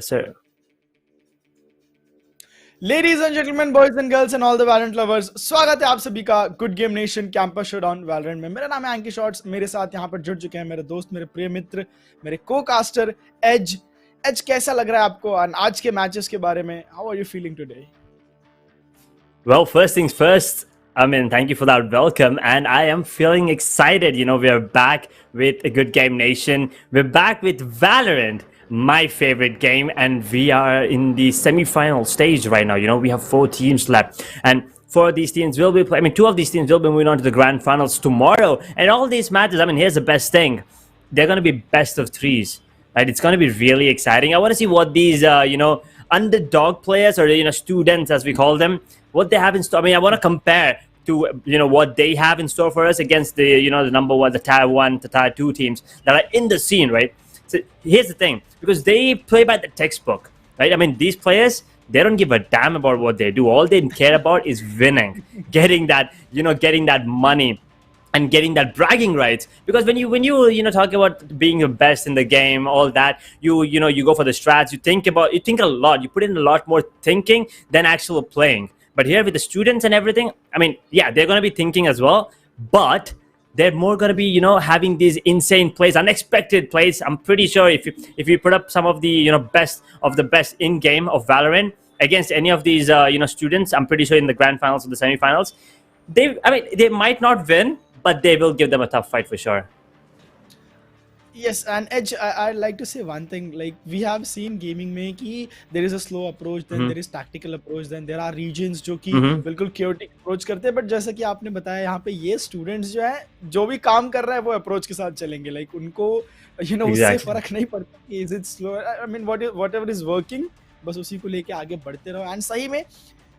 sir. Ladies and gentlemen, boys and girls and all the Valorant lovers, स्वागत है आप सभी का good game nation campus showdown Valorant में। मेरा नाम है AnkyShots। मेरे साथ यहाँ पर जुड़ चुके हैं मेरे दोस्त, मेरे प्रिय मित्र, मेरे को-कास्टर एज। एज कैसा लग रहा है आपको आज के मैचेस के बारे में? How are you feeling today? Well, first things first, thank you for that welcome. And I am feeling excited. We are back with a Good Game Nation. We're back with Valorant, my favorite game. And we are in the semi-final stage right now. We have 4 teams left. And 4 of these teams will be playing. 2 of these teams will be moving on to the grand finals tomorrow. And all these matches, here's the best thing. They're going to be best of 3s. Right? It's going to be really exciting. I want to see what these, underdog players or, students, as we call them, what they have in store. I want to compare to what they have in store for us against the the number 1, the tier 1, the tier 2 teams that are in the scene, right? So here's the thing, because they play by the textbook, right? These players, they don't give a damn about what they do. All they care about is winning, getting that money and getting that bragging rights. Because when you talk about being the best in the game, all that, you go for the strats, you think a lot, you put in a lot more thinking than actual playing. But here with the students and everything, yeah, they're going to be thinking as well, but they're more going to be, having these insane plays, unexpected plays. I'm pretty sure if you put up some of the, best of the best in game of Valorant against any of these, students, I'm pretty sure in the grand finals or the semifinals, they might not win, but they will give them a tough fight for sure. Yes, and Edge, I'd like to say one thing. Like, we have seen gaming में कि there is a slow approach, then there is tactical approach, then there are regions जो कि बिल्कुल chaotic approach करते हैं. But जैसा कि आपने बताया, यहाँ पे ये students जो है, जो भी काम कर रहा है वो approach के साथ चलेंगे. Like उनको उससे फर्क नहीं पड़ता कि is it slow. Whatever is working, बस उसी को लेके आगे बढ़ते रहो. And सही में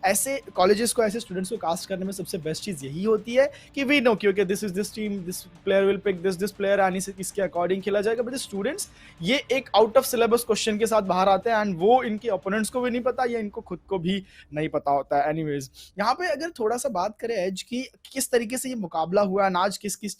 ऐसे कॉलेजेस को, ऐसे स्टूडेंट्स को कास्ट करने में सबसे बेस्ट चीज यही होती है कि वी नो कि this is this team, this player will pick this player and इसके अकॉर्डिंग खेला जाएगा. बट स्टूडेंट्स ये एक आउट ऑफ सिलेबस क्वेश्चन के साथ बाहर आते हैं एंड वो इनके ओपोनेंट्स को भी नहीं पता या इनको खुद को भी नहीं पता होता है. एनीवेज, यहाँ पे अगर थोड़ा सा बात करें एज की किस तरीके से ये मुकाबला हुआ है, आज किस किस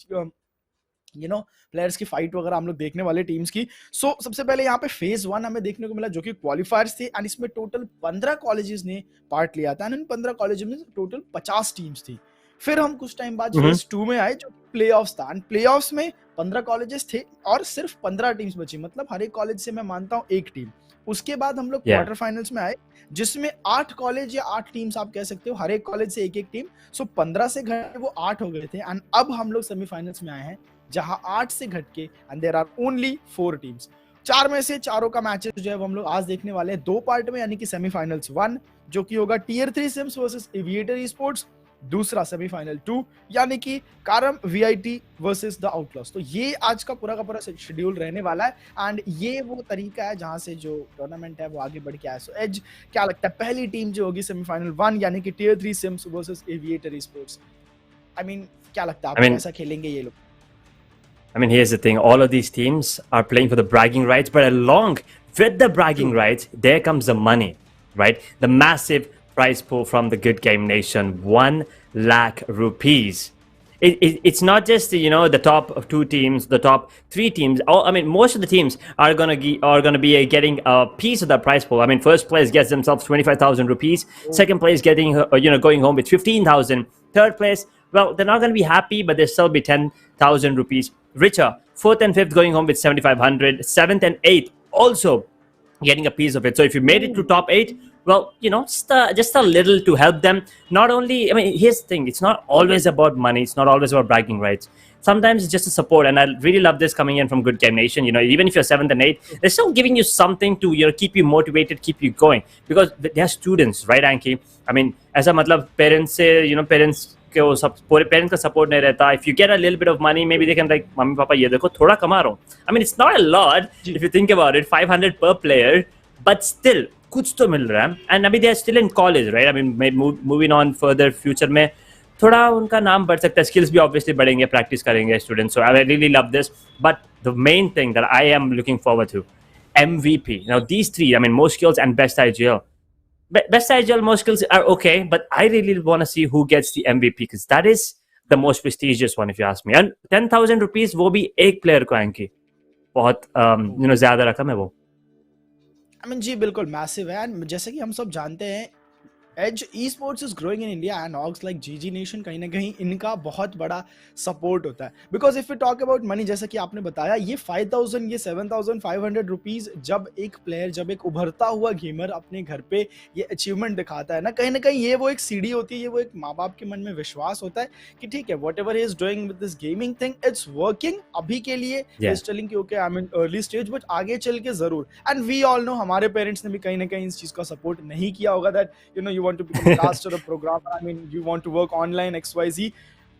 प्लेयर्स की फाइट वगैरह हम लोग देखने वाले टीम्स की. सो सबसे पहले यहाँ पे फेज 1 हमें देखने को मिला जो कि क्वालिफायर्स थे एंड इसमें टोटल 15 कॉलेजेस ने पार्ट लिया था एंड इन 15 कॉलेज में टोटल 50 टीम्स थी. फिर हम कुछ टाइम बाद फेज 2 में आए जो प्लेऑफ्स था एंड प्लेऑफ्स में 15 कॉलेजेस थे और सिर्फ 15 टीम्स बची, मतलब हर एक कॉलेज से मैं मानता हूँ एक टीम. उसके बाद हम लोग क्वार्टर फाइनल्स में आए जिसमें 8 कॉलेज या 8 टीम्स आप कह सकते हो, हर एक कॉलेज से एक टीम. सो 15 से घट के वो 8 हो गए थे एंड अब हम लोग सेमीफाइनल्स में आए हैं जहां 8 से घट के and there are only 4 teams. 4 में से चारों का मैचेस जो है वो हम लोग आज देखने वाले हैं 2 पार्ट में, यानी कि सेमीफाइनल्स 1 जो कि होगा tier 3 Sims versus Aviator esports, दूसरा सेमीफाइनल 2 यानी कि कारम वीआईटी वर्सेस द आउटलॉस. तो ये आज का पूरा शेड्यूल रहने वाला है एंड ये वो तरीका है जहां से जो टूर्नामेंट है वो आगे बढ़ के आया. सो एज, क्या लगता है पहली टीम जो होगी सेमीफाइनल 1 यानी कि Tier 3 Sims versus Aviator esports, क्या लगता है आपको कैसा खेलेंगे ये लोग? Here's the thing. All of these teams are playing for the bragging rights, but along with the bragging rights, there comes the money, right? The massive prize pool from the Good Game Nation, 1 lakh rupees. It's not just the top 2 teams, the top 3 teams. Most of the teams are gonna be getting a piece of that prize pool. First place gets themselves 25,000 rupees. Second place getting going home with 15,000. Third place, well, they're not going to be happy, but they'll still be 10,000 rupees richer. 4th and 5th going home with 7,500. 7th and 8th also getting a piece of it. So if you made it to top 8, well, just a little to help them. Not only, here's the thing. It's not always about money. It's not always about bragging rights. Sometimes it's just a support. And I really love this coming in from Good Game Nation. Even if you're 7th and 8th, they're still giving you something to, keep you motivated, keep you going. Because they're students, right, Anky? ऐसा मतलब parents से, parents का support नहीं रहता. If you get a little bit of money, maybe they can like, mummy papa ये देखो थोड़ा कमा रहा हूँ. It's not a lot if you think about it, 500 per player, but still कुछ तो मिल रहा है. And they are still in college, right? Moving on further future में थोड़ा उनका नाम बढ़ सकता है, skills भी obviously बढ़ेंगे, practice करेंगे students. So I really love this. But the main thing that I am looking forward to, MVP. Now these 3, most skills and best IGL. Best IGL, most skills are okay, but I really want to see who gets the MVP because that is the most prestigious one if you ask me. And 10,000 rupees वो भी एक player को, Anky, बहुत ज़्यादा रकम है वो. I mean जी बिल्कुल मैसिव है एंड जैसे कि हम सब जानते हैं as esports is growing in India and orgs like GG nation कहीं ना कहीं इनका बहुत बड़ा सपोर्ट होता है because if you talk about money जैसा कि आपने बताया ये 5,000 ये 7,500 रुपीज जब एक प्लेयर जब एक उभरता हुआ गेमर अपने घर पे ये अचीवमेंट दिखाता है ना कहीं ये वो एक सीढ़ी होती है ये वो एक माँ बाप के मन में विश्वास होता है कि ठीक है what ever he is doing with this gaming thing it's working अभी के लिए इज टेलिंग कि okay I mean early stage but आगे चल के जरूर एंड वी ऑल नो हमारे पेरेंट्स ने भी कहीं ना कहीं इस चीज का सपोर्ट नहीं किया होगा that you know you want to become a caster or programmer I mean you want to work online XYZ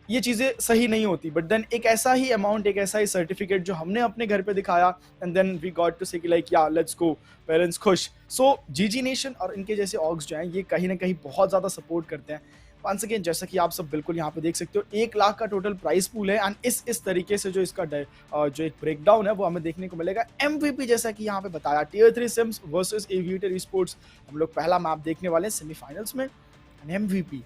ये चीजें सही नहीं होती बट देन एक ऐसा ही अमाउंट एक ऐसा ही सर्टिफिकेट जो हमने अपने घर पे दिखाया and then we got to say कि लाइक या लेट्स गो पेरेंट्स खुश सो जीजी नेशन और इनके जैसे ऑर्ग्स जो हैं ये कहीं ना कहीं बहुत ज्यादा सपोर्ट करते हैं वंस अगेन जैसा कि आप सब बिल्कुल यहाँ पे देख सकते हो 1 लाख का टोटल प्राइस पूल है एंड इस तरीके से जो इसका जो एक ब्रेकडाउन है वो हमें देखने को मिलेगा एमवीपी जैसा कि यहाँ पे बताया Tier 3 Sims versus Aviator sports हम लोग पहला मैप देखने वाले हैं सेमीफाइनल्स में एमवीपी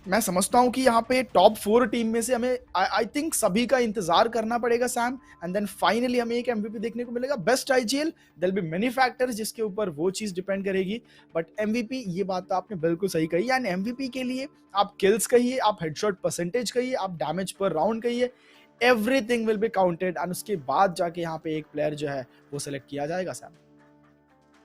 मैं समझता हूँ कि यहाँ पे टॉप 4 टीम में से हमें आई थिंक सभी का इंतजार करना पड़ेगा सैम एंड देन फाइनली हमें एक एमवीपी देखने को मिलेगा best IGL there will be many factors जिसके ऊपर वो चीज डिपेंड करेगी बट एमवीपी ये बात तो आपने बिल्कुल सही कही एंड एमवीपी के लिए आप किल्स कहिए आप हेडशॉट परसेंटेज कहिए आप डैमेज पर राउंड कहिए everything will be counted and उसके बाद जाके यहाँ पे एक प्लेयर जो है वो सिलेक्ट किया जाएगा सैम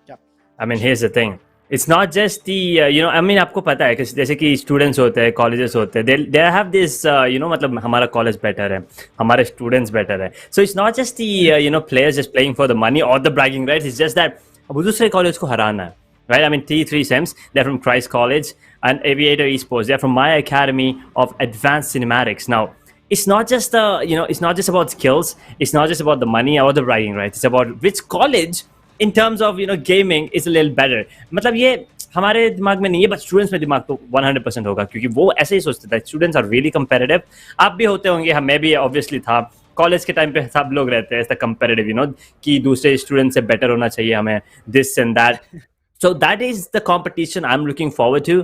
क्या I mean here's the thing it's not just the you know I mean आपको पता है कि जैसे कि स्टूडेंट्स होते हैं कॉलेजेस होते हैं they have this you know मतलब हमारा कॉलेज बेटर है हमारे स्टूडेंट्स बेटर है so it's not just the you know players just playing for the money और the bragging rights it's just that अब दूसरे कॉलेज को हराना है right? I mean, T3 Sims, they're from Christ College, and Aviator Esports, they're from my academy of advanced cinematics. Now, it's not just it's not just about skills, it's not just about the money or the bragging, right? It's about which college, in terms of gaming, is a little better. मतलब ये हमारे दिमाग में नहीं है, but students में दिमाग तो 100% होगा, क्योंकि वो ऐसे ही सोचते थे. Students are really competitive. आप भी होते होंगे, मैं भी ऑब्वियसली था. कॉलेज के टाइम पे सब लोग रहते हैं ऐसा कंपेटिटिव, कि दूसरे स्टूडेंट से बेटर होना चाहिए हमें, this and that. So that is the competition I'm looking forward to,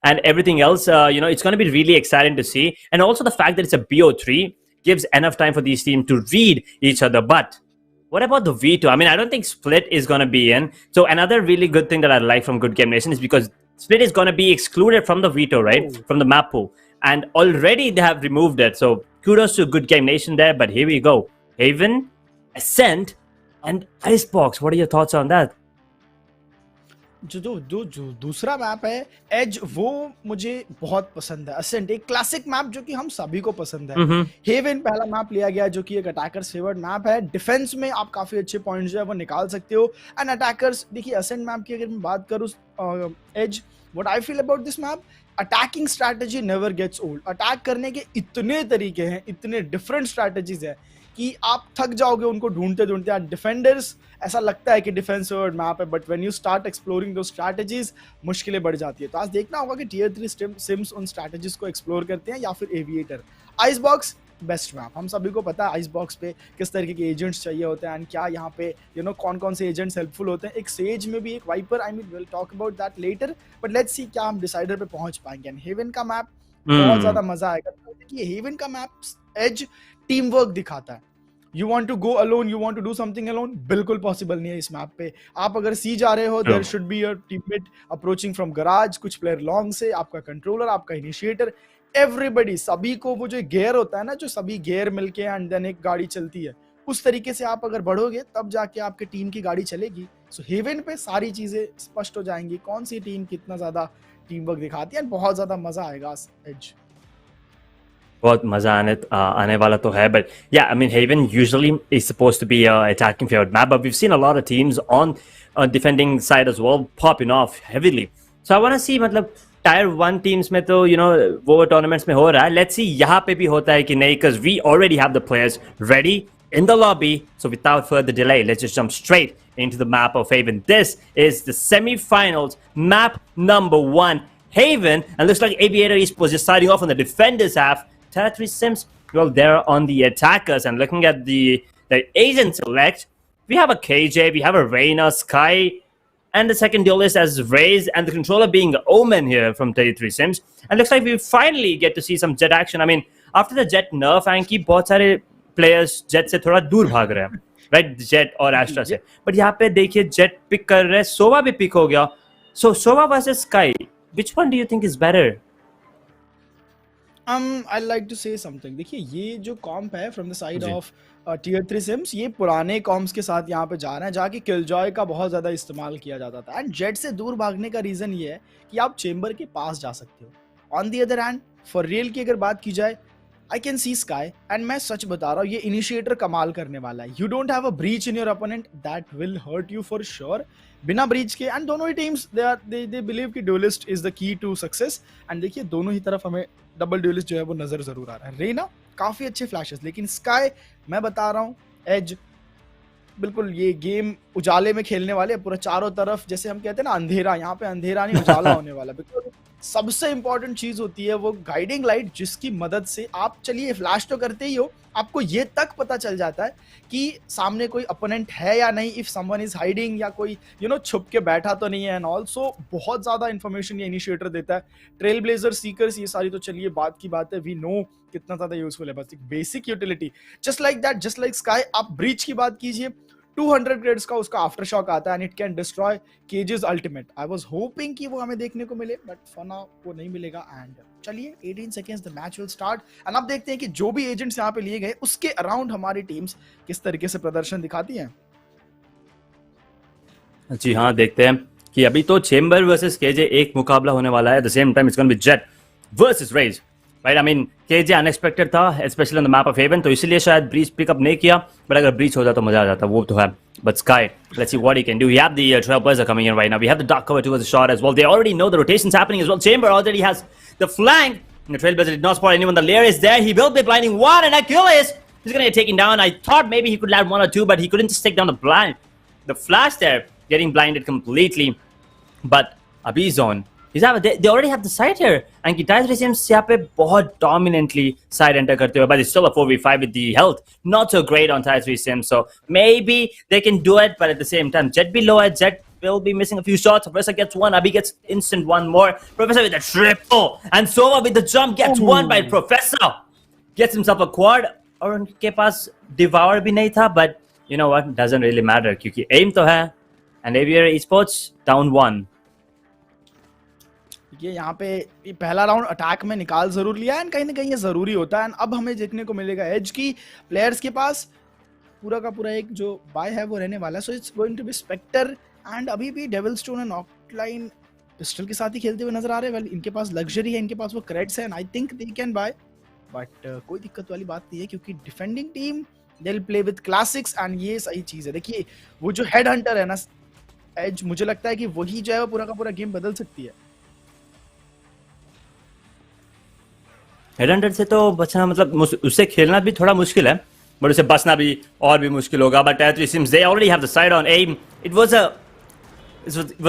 and everything else, it's going to be really exciting to see. And also the fact that it's a BO3 gives enough time for these teams to read each other. But what about the V2? I mean, I don't think Split is going to be in. So another really good thing that I like from GoodGameNation is because Split is going to be excluded from the veto, right? From the map pool. And already they have removed it. So kudos to GoodGameNation there. But here we go. Haven, Ascent, and Icebox. What are your thoughts on that? जो दूसरा map है as वो मुझे बहुत पसंद है. Ascent एक classic map जो कि हम सभी को पसंद है. हेवन पहला मैप लिया गया जो कि एक अटैकर्स फेवर्ड मैप है. डिफेंस में आप काफी अच्छे पॉइंट्स जो है वो निकाल सकते हो. एंड अटैकर्स देखिए असेंट मैप की अगर मैं बात करूँ as what I feel about this map, attacking strategy never gets old. Attack करने के इतने तरीके हैं, इतने डिफरेंट स्ट्रैटेजीज है कि आप थक जाओगे उनको ढूंढते ढूंढते. डिफेंडर्स ऐसा लगता है कि डिफेंस वर्ड मैप है, but when you start exploring दो स्ट्रैटेजीज मुश्किलें बढ़ जाती है. तो आज देखना होगा कि टियर 3 सिम्स उन स्ट्रैटेजीज को एक्सप्लोर करते हैं या फिर एविएटर. आइसबॉक्स बेस्ट मैप, हम सभी को पता है आइसबॉक्स पे किस तरीके के एजेंट्स चाहिए होते हैं एंड क्या यहाँ पे कौन कौन से एजेंट्स हेल्पफुल होते हैं. एक सेज में भी एक Viper, I mean will talk about that later, but let's see क्या हम डिसाइडर पे पहुंच पाएंगे. एंड हेवन का मैप बहुत ज्यादा मजा आएगा. देखिए हेवन का मैप एज टीम वर्क दिखाता है. You want to go alone, you want to do something alone, बिल्कुल पॉसिबल नहीं है इस मैप पे. आप अगर सी जा रहे हो, there should be your teammate approaching from garage, कुछ प्लेयर लॉन्ग से, आपका कंट्रोलर, आपका इनिशिएटर, एवरीबडी, सभी को वो जो गियर होता है ना, जो सभी गियर मिलके एंड देन एक गाड़ी चलती है, उस तरीके से आप अगर बढ़ोगे तब जाके आपके टीम की गाड़ी चलेगी. सो हेवन पे सारी चीजें स्पष्ट हो जाएंगी, कौन सी टीम कितना ज्यादा टीम वर्क दिखाती है. बहुत ज्यादा मजा आएगा एज. बहुत मजा आने वाला तो है. But yeah, I mean, Haven usually is supposed to be a attacking favorite map, but we've seen a lot of teams on defending side as well popping off heavily. So I want to see, मतलब Tier 1 teams में तो वो tournaments में हो रहा है. Let's see यहाँ पे भी होता है कि नहीं, because we already have the players ready in the lobby. So without further delay, let's just jump straight into the map of Haven. This is the semi-finals map number 1, Haven, and looks like Aviator Esports is starting off on the defenders half. Tier 3 Sims, well, they're on the attackers, and looking at the agent select, we have a KJ, we have a Reyna, Sky, and the second duelist as Raze, and the controller being Omen here from Tier 3 Sims. And looks like we finally get to see some jet action. I mean, after the jet nerf, Anky, बहुत सारे players jet से थोड़ा दूर भाग रहे हैं, right, jet और extra से। बट यहाँ पे देखिए जेट पिक कर रहे हैं, सोवा भी पिक हो गया। So Sova versus Skye, which one do you think is better? I like to say something. देखिए ये जो कॉम्प है from the side of tier 3 sims, ये पुराने कॉम्प्स के साथ यहाँ पे जा रहे हैं, जहाँ की किलजॉय का बहुत ज़्यादा इस्तेमाल किया जाता था। एंड जेट से दूर भागने का रीज़न ये है कि आप चेम्बर के पास जा सकते हो। On the other hand for real की अगर बात की जाए, I can see sky, and मैं सच बता रहा हूँ ये इनिशिएटर कमाल करने वाला है। You don't have a breach in your opponent, that will hurt you for sure. बिना ब्रीच के, एंड दोनों ही टीम्स दे बिलीव कि duelist is the key to success. And देखिए दोनों ही तरफ हमें डबल ड्यूलिस्ट जो है वो नजर जरूर आ रहा है। रेना काफी अच्छे फ्लैशेस, लेकिन स्काई मैं बता रहा हूँ, एज बिल्कुल ये गेम उजाले में खेलने वाले, पूरा चारों तरफ जैसे हम कहते हैं ना अंधेरा, यहाँ पे अंधेरा नहीं उजाला होने वाला। बिकॉज सबसे इंपॉर्टेंट चीज होती है वो गाइडिंग लाइट, जिसकी मदद से आप चलिए फ्लैश तो करते ही हो, आपको ये तक पता चल जाता है कि सामने कोई अपोनेंट है या नहीं, इफ समवन इज हाइडिंग या कोई छुप के बैठा तो नहीं है। एंड ऑल्सो बहुत ज्यादा इंफॉर्मेशन ये इनिशिएटर देता है। ट्रेल ब्लेजर, सीकर्स, ये सारी तो चलिए बात की बात है, वी नो कितना ज्यादा यूजफुल है, बस एक basic utility. Just like that, just like sky, आप ब्रीच की बात कीजिए, 200 क्रेडिट्स का उसका आफ्टर शॉक आता है and it can destroy cages ultimate. I was hoping कि वो हमें देखने को मिले, बट फॉर नाउ वो नहीं मिलेगा। एंड चलिए 18 seconds the match will start, and अब देखते हैं कि जो भी एजेंट्स यहाँ पे लिए गए उसके अराउंड हमारी टीम्स किस तरीके से प्रदर्शन दिखाती हैं। जी हाँ, देखते हैं कि अभी तो चेम्बर वर्सेस केजे एक मुकाबला होने वाला है। At the same time it's gonna be Jett versus Raze, right. I mean KJ unexpected था, especially on the map of Haven, तो इसलिए शायद ब्रीच पिकअप नहीं किया। बट अगर ब्रीच होता तो मजा आ जाता, वो तो है। But Sky, let's see what he can do. We have the Trailblazer coming in right now. We have the dark cover towards the shot as well. They already know the rotation's happening as well. Chamber already has the flank. And the Trailblazer did not spot anyone. The lair is there. He will be blinding one, and Achilles is going to get taken down. I thought maybe he could land one or two, but he couldn't just take down the blind. The flash there, getting blinded completely. But Abizon, they already have the side here. And AnkyShots seems यहाँ पे बहुत dominantly side enter करते हुए, but it's still a 4v5 with the health not so great on Tide Sims, so maybe they can do it. But at the same time, Jet below it, Jet will be missing a few shots. Professor gets one, Abhi gets instant one more. Professor with a triple, and Sova with the jump gets one by Professor. Gets himself a quad. और उनके पास devour भी नहीं था, but you know what, doesn't really matter क्योंकि aim तो है, and Aviator Esports down 1. ये यहाँ पे पहला राउंड अटैक में निकाल जरूर लिया है, कहीं ना कहीं ये जरूरी होता है। अब हमें देखने को मिलेगा एज की प्लेयर्स के पास पूरा का पूरा एक जो बाय है वो रहने वाला है। So it's going to be Specter, and अभी भी Devil Stone and Ocline pistol के साथ ही खेलते हुए नजर आ रहे हैं। वेल इनके पास लग्जरी है, इनके पास वो क्रेडिट्स है, and I think they can buy. But कोई दिक्कत वाली बात नहीं है क्योंकि defending team they will play with classics, and ये सही चीज है। देखिए वो जो हेड हंटर है ना एज, मुझे लगता है कि वही जो है वो पूरा का पूरा गेम बदल सकती है। हेडहंटर से तो बचना, मतलब उससे खेलना भी थोड़ा मुश्किल है, बट उसे बचना भी और भी मुश्किल होगा। But Tide Sims, they already have the side on aim. It was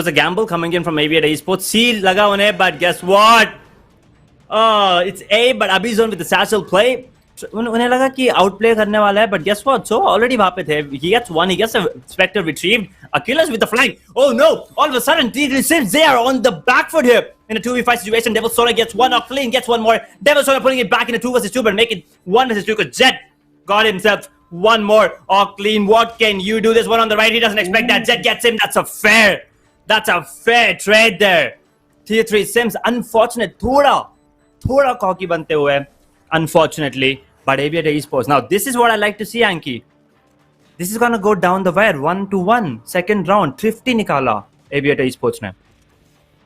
a gamble coming in from Aviator Esports. C लगा उन्हें, but guess what? It's A, but Abizon with the satchel play. उन्हें लगा कि Outplay करने वाला है, but guess what? So already वहाँ पे थे. He gets one, he gets a Spectre retrieved. Achilles with the flank. Oh no! All of a sudden, Tide Sims, they are on the back foot here. In a 2v5 situation, Devil Sora gets one, Oclean gets one more. Devil Sora putting it back in a 2 vs 2, but make it 1 vs 2 because Jet got himself one more. Oclean, what can you do? This one on the right, he doesn't expect that. Jet gets him. That's a fair trade there. Tier 3 Sims, unfortunate. Thoda cocky बनते हुए, unfortunately. But Aviator Esports. Now, this is what I like to see, Anky. This is gonna go down the wire, 1-1. Second round, thrifty निकाला Aviator Esports ने.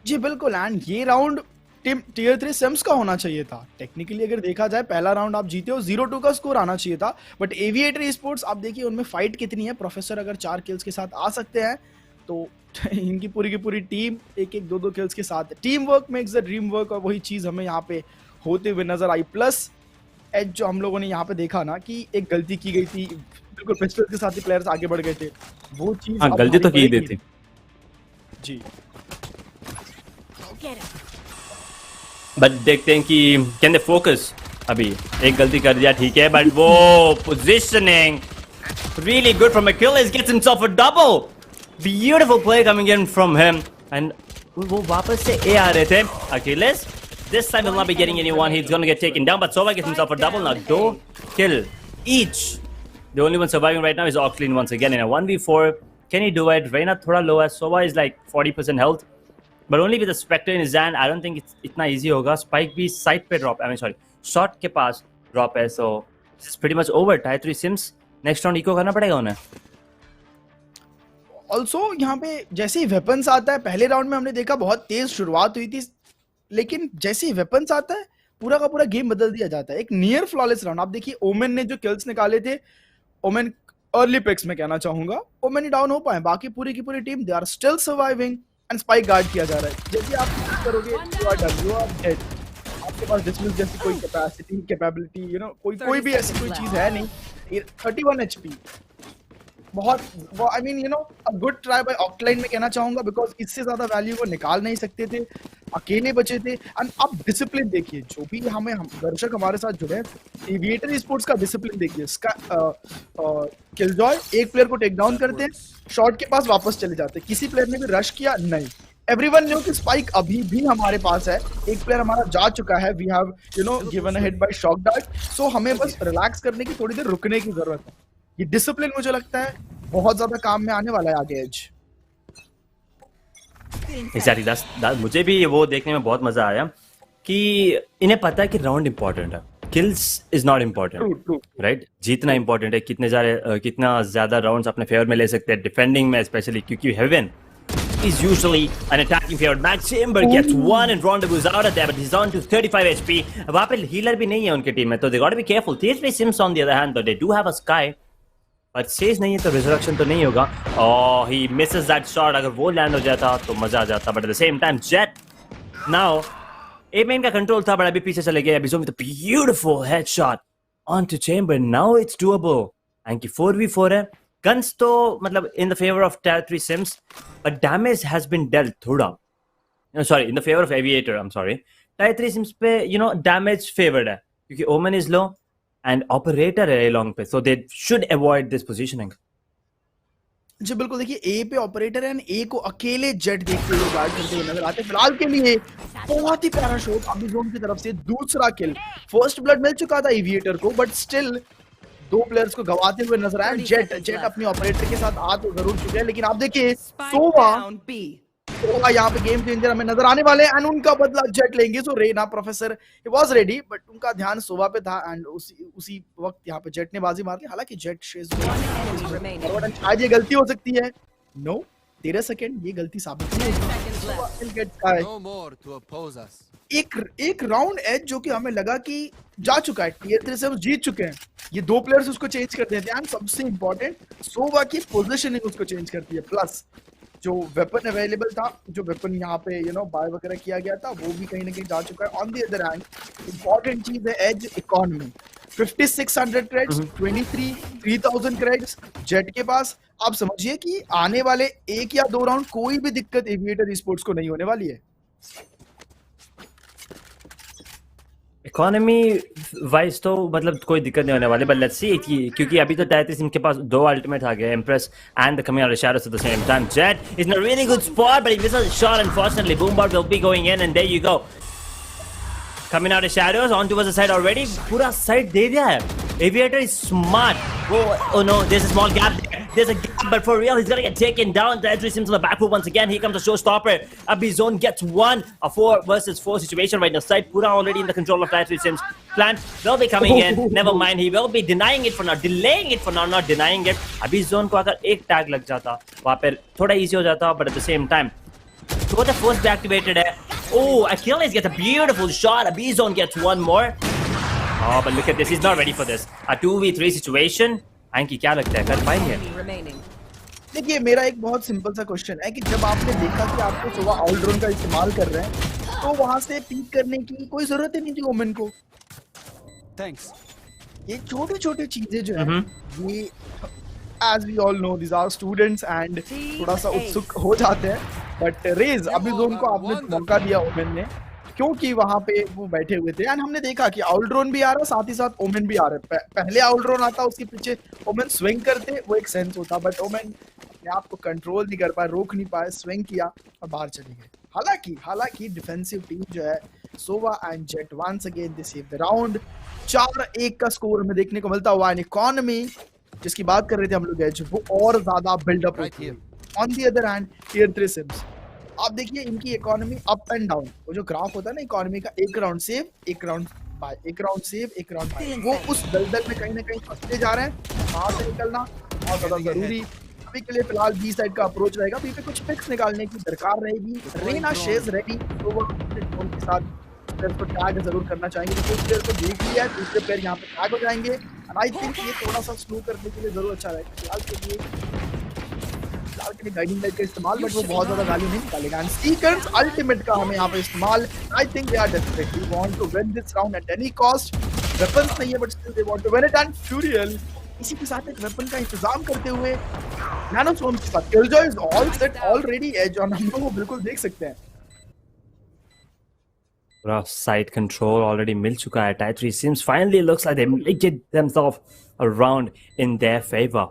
जी बिल्कुल, and ये round team tier 3 CIMS का होना चाहिए था। टेक्निकली अगर देखा जाए पहला राउंड आप जीते हो, 0-2 का स्कोर आना चाहिए था। बट एविएटर स्पोर्ट्स आप देखिए उनमें फाइट कितनी है। प्रोफेसर अगर 4 किल्स के साथ आ सकते हैं तो इनकी पूरी की पूरी टीम 1-1, 2-2 किल्स के साथ, team work makes the dream work, और वही चीज हमें यहाँ पे होते हुए नजर आई। प्लस एज जो हम लोगों ने यहाँ पे देखा ना कि एक गलती की गई थी, बिल्कुल पिस्टल के साथ ही प्लेयर्स आगे बढ़ गए थे, वो चीज गलती तो की थी जी। बट देखते हैं कि कैन दे फोकस। अभी एक गलती कर दिया, ठीक है, बट वो positioning really good from Achilles, gets himself a double. Beautiful play coming in from him, and वो वापस से ए आ रहे थे। Achilles this time will not be getting anyone, he's gonna get taken down, but Sova gets himself a double now. 2 kill each The only one surviving right now is Oxley once again in a 1v4. Can he do it? Reina thoda low है. Sova is like 40% health. But only with a Spectre in his hand, I don't think it's itna easy hoga. Spike भी side पे drop. I mean, sorry, shot के पास drop है. So this is pretty much over. Tier 3 Sims. Next round eco करना पड़ेगा उन्हें. Also यहाँ पे जैसे ही वेपन्स आता है, पहले राउंड में हमने देखा बहुत तेज शुरुआत हुई थी, लेकिन जैसे ही वेपन्स आता है पूरा का पूरा गेम बदल दिया जाता है. एक नियर फ्लॉलेस राउंड आप देखिए. ओमेन ने जो किल्स निकाले थे, ओमेन अर्ली पिक्स में कहना चाहूंगा, ओमेन ही डाउन हो पाए. बाकी पूरी की पूरी team they are still surviving and spike guard किया जा रहा है. जैसे आप करोगे you are done, you are dead. आपके पास डिसमिस जैसी कोई कैपेसिटी कैपेबिलिटी यू नो कोई भी ऐसी कोई चीज है नहीं. 31 एचपी बहुत, I mean you know a good try by ऑकलाइन में कहना चाहूंगा, बिकॉज इससे ज्यादा वैल्यू वो निकाल नहीं सकते थे, अकेले बचे थे. एंड अब डिसिप्लिन देखिए, जो भी हम दर्शक हमारे साथ जुड़े हैं, एविएटर स्पोर्ट्स का डिसिप्लिन देखिए. किलजॉय एक प्लेयर को टेक डाउन करते हैं, शॉट के पास वापस चले जाते हैं. किसी प्लेयर ने भी रश किया नहीं. एवरीवन न्यू कि स्पाइक अभी भी हमारे पास है. एक प्लेयर हमारा जा चुका है. We have you know given a hit by shock dart. So हमें बस रिलैक्स करने की, थोड़ी देर रुकने की जरूरत है. ये डिसिप्लिन मुझे लगता है बहुत ज्यादा काम में आने वाला है आगे एज. Exactly, मुझे भी वो देखने में बहुत मजा आया कि इन्हें पता है कि राउंड इंपॉर्टेंट है. Kills is not important, right? जीतना इंपॉर्टेंट है. कितना ज्यादा राउंड्स अपने फेवर में ले सकते हैं डिफेंडिंग में, स्पेशली क्योंकि haven is usually an attacking favorite. Max Chamber gets one and Rendezvous out of there, but he's on to 35 HP. वहाँ पे healer भी नहीं है उनके टीम में, तो they got to be careful. TSP Sims on the other hand, though, they do have a Sky, but Sage नहीं है तो resurrection तो नहीं होगा. Oh, he misses that shot. अगर वो land हो जाता तो मजा आ जाता. But at the same time, Jet now A main का control था, but अभी पीछे चले गए. अभी with a beautiful headshot onto Chamber. Now it's doable. Anky 4v4 है. Guns तो मतलब in the favor of Tier 3 Sims, but damage has been dealt थोड़ा. No, sorry, in the favor of Aviator, I'm sorry. Tier 3 Sims पे you know damage favored है क्योंकि Omen is low and Operator है long पे, so they should avoid this positioning. जी बिल्कुल. देखिए ए पे operator है, ए को अकेले जेट देखते हुए गार्ड करते हुए नजर आते हैं. फिलहाल के लिए बहुत ही प्यारा शॉट अभी जोन की तरफ से. दूसरा किल, फर्स्ट ब्लड मिल चुका था एविएटर को, बट स्टिल दो प्लेयर्स को गवाते हुए नजर आए. जेट अपने ऑपरेटर के साथ आ तो जरूर चुके हैं, लेकिन आप देखिए सोवा यहाँ पे गेम चेंजर हमें नजर आने वाले हैं एंड उनका बदला जेट लेंगे. So Reyna Professor he was ready, but उनका ध्यान सोवा पे था एंड उसी वक्त यहाँ पे जेट ने बाजी मार दी. हालांकि जेट आज ये गलती हो सकती है. नो 13 सेकंड, ये गलती साबित नहीं होगी. एक राउंड एज जो कि हमें लगा कि जा चुका है, टियर 3 से हम जीत चुके हैं. ये दो प्लेयर्स उसको चेंज कर देते हैं एंड सबसे इंपॉर्टेंट सोवा की पोजीशनिंग उसको चेंज करती है. प्लस जो वेपन अवेलेबल था, जो वेपन यहाँ पे यू नो बाय वगैरह किया गया था, वो भी कहीं ना कहीं जा चुका है. On the other hand important चीज है as economy. 5600 credits, 3000 credits Jett के पास. आप समझिए कि आने वाले एक या दो राउंड कोई भी दिक्कत एविएटर स्पोर्ट्स को नहीं होने वाली है. इकोनॉमी वाइज तो मतलब कोई दिक्कत नहीं होने वाली, बट लेट्स सी क्योंकि अभी तो Tier 3 इनके पास दो अल्टीमेट आ गए, Empress and the coming out of shadows at the same time. Jet is in a really good spot, but he misses a shot. Unfortunately, Boombard will be going in, and there you go. Coming out of shadows, on towards the side already. पूरा side दे दिया है. Aviator is smart. Oh no, there's a small gap there. There's a gap, but for real, he's gonna get taken down. The entry seems to the back foot once again. Here comes the showstopper. Abhi Zone gets one. A 4 versus 4 situation right now. Side Pura already in the control of Tier 3 Sims. Plant will be coming in. Never mind, he will be denying it for now. Delaying it for now, not denying it. Abhi Zone को अगर एक tag लग जाता, वहाँ पे थोड़ा easy हो जाता, but at the same time, so the force be activated है. Oh, Achilles gets a beautiful shot. Abhi Zone gets one more. Oh, but look at this. He's not ready for this. A 2v3 situation. Anky, क्या लगता है कर पाएंगे? देखिए मेरा एक बहुत सिंपल सा क्वेश्चन है कि जब आपने देखा कि आपको सोवा आउटड्रोन का इस्तेमाल कर रहे हैं, तो वहां से पीक करने की कोई जरूरत ही नहीं थी ओमेन को. थैंक्स. ये छोटी-छोटी चीजें जो है, ये as we all know these are students and थोड़ा सा उत्सुक हो जाते हैं. बट रेज अभी जोन को आपने मौका दिया ओमेन ने, क्योंकि वहां पे वो बैठे हुए थे एंड हमने देखा कि आउटड्रोन भी आ रहा है, साथ ही साथ ओमेन भी आ रहा है. पहले आउटड्रोन आता, उसके पीछे ओमेन स्विंग करते, वो एक सेंस होता, बट ओमेन अपने आप को कंट्रोल नहीं कर पाए, रोक नहीं पाए, स्विंग किया और बाहर चले गए. हालांकि डिफेंसिव टीम जो है Sova and Jett once again they save the round. 4-1 का स्कोर हमें देखने को मिलता हुआ. इकोनॉमी जिसकी बात कर रहे थे हम लोग एज, वो और ज्यादा बिल्डअप होती है। On the other hand Tier 3 Sims, आप देखिए इनकी इकोनॉमी अप एंड डाउन, वो जो ग्राफ होता है ना इकोनॉमी का, एक राउंड सेव, एक राउंड बाय, एक राउंड सेव, एक राउंड बाय, वो उस दलदल में कहीं ना कहीं फंसते जा रहे हैं। वहां से निकलना बहुत ज्यादा जरूरी। अभी के लिए फिलहाल बी साइड का अप्रोच रहेगा, बी पे कुछ पिक्स निकालने की दरकार रहेगी। रेना शेज रेडी, तो वो ड्रोन के साथ प्लेयर को टैग जरूर करना चाहेंगे, क्योंकि उस प्लेयर को देख लिया है, दूसरे प्लेयर यहाँ पे टैग हो जाएंगे। एंड आई थिंक ये थोड़ा सा स्लो करने के लिए जरूर अच्छा रहेगा फिलहाल के लिए गाइडिंग लाइट का इस्तेमाल, बट वो बहुत ज्यादा वैल्यू नहीं निकालेगा। एंड सीक्वेंस अल्टीमेट का हमें यहाँ पे इस्तेमाल, I think they are desperate, they want to win this round at any cost. Weapons नहीं है but still they want to win it. And फ्यूरियल इसी के साथ एक वेपन का इंतजाम करते हुए नैनोसोम के साथ Killjoy is all set already as on, हम लोग वो बिल्कुल देख सकते हैं। पूरा साइड कंट्रोल ऑलरेडी मिल चुका है। Type 3 Sims finally looks like they made themselves a round in their favor.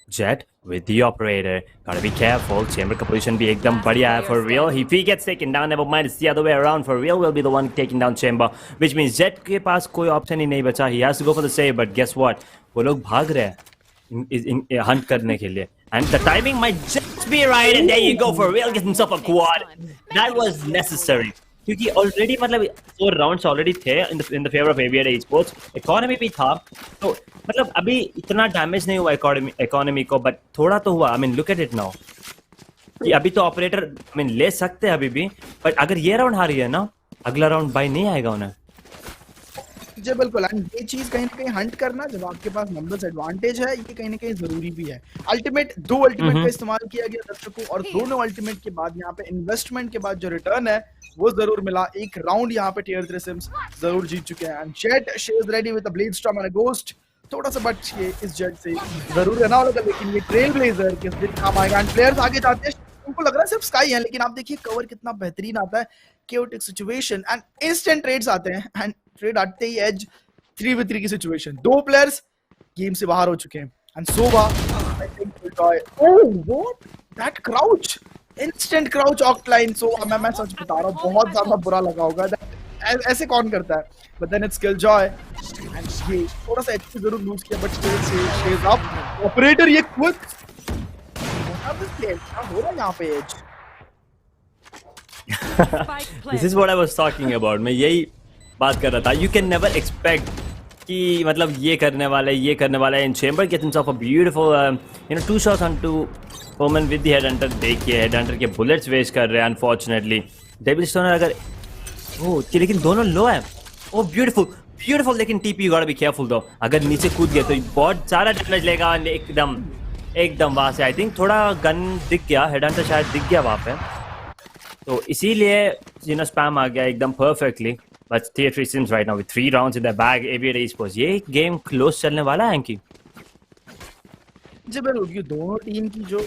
Jet with the operator, gotta be careful. Chamber का position भी एकदम बढ़िया है for real. If he gets taken down, never mind, it's the other way around. For real will be the one taking down Chamber, which means Jet के पास कोई option ही नहीं बचा. He has to go for the save, but guess what? वो लोग भाग रहे हैं hunt करने के लिए. And the timing might just be right, and there you go. For real gets himself a quad. That was necessary. क्योंकि already मतलब 4 राउंड्स ऑलरेडी थे in the favour of aviator sports, economy भी था, तो मतलब अभी इतना डैमेज नहीं हुआ इकोनॉमी को, बट थोड़ा तो हुआ। I mean look at it now कि अभी तो ऑपरेटर आई मीन ले सकते हैं अभी भी, बट अगर ये राउंड हारी है ना, अगला राउंड बाय नहीं आएगा उन्हें। जी बिल्कुल, एंड ये चीज कहीं ना कहीं हंट करना, जब आपके पास नंबर्स एडवांटेज है, ये कहीं ना कहीं जरूरी भी है। अल्टीमेट 2 अल्टीमेट का इस्तेमाल किया गया दर्शकों, और दोनों अल्टीमेट के बाद यहाँ पे इन्वेस्टमेंट के बाद जो रिटर्न है वो जरूर मिला। एक राउंड यहाँ पे टियर 3 सिम्स जरूर जीत चुके हैं। And Jett she's ready with a blade storm and a ghost, थोड़ा सा बच के इस जेट से जरूर रहना होगा, लेकिन ये ट्रेल ब्लेजर किस दिन काम आएगा। एंड प्लेयर्स आगे जाते हैं, उनको लग रहा है सिर्फ स्काई है, लेकिन आप देखिए कवर कितना बेहतरीन आता है, chaotic situation and instant trades आते हैं। एंड ट्रेड आते ही एज 3v3 की सिचुएशन, 2 प्लेयर्स गेम से बाहर हो चुके हैं। And Sova I think will joy, oh what that crouch, instant crouch ऑक्टलाइन। सो मैं सच बता रहा हूं, बहुत ज्यादा बुरा लगा होगा, ऐसे कौन करता है, but then it's kill. And ये थोड़ा सा एचपी जरूर लूज किया, but still she's up. Operator ये क्विक क्या हो रहा है यहाँ पे as. This is what I was talking about. मैं यही बात कर रहा था। You can never expect कि मतलब ये करने वाला है। इन chamber gets himself a beautiful 2 shots on 2 women with the headhunter। देखिए हेडहंटर के बुलेट्स वेस्ट कर रहे हैं अनफॉर्चुनेटली। डेविल स्टोनर अगर लेकिन दोनों लो है। ब्यूटीफुल, लेकिन TP you got be careful दो। अगर नीचे कूद गए तो बहुत सारा डैमेज लेगा एकदम वहां से। आई थिंक थोड़ा गन दिख गया, हेडहंटर शायद दिख गया वहां पे, तो इसीलिए स्पैम आ गया एकदम perfectly. But Tier 3 Sims right now with 3 rounds in the bag. Aviator sports ये गेम क्लोज चलने वाला है एंकी। जी बिल्कुल, ये दोनों टीम की जो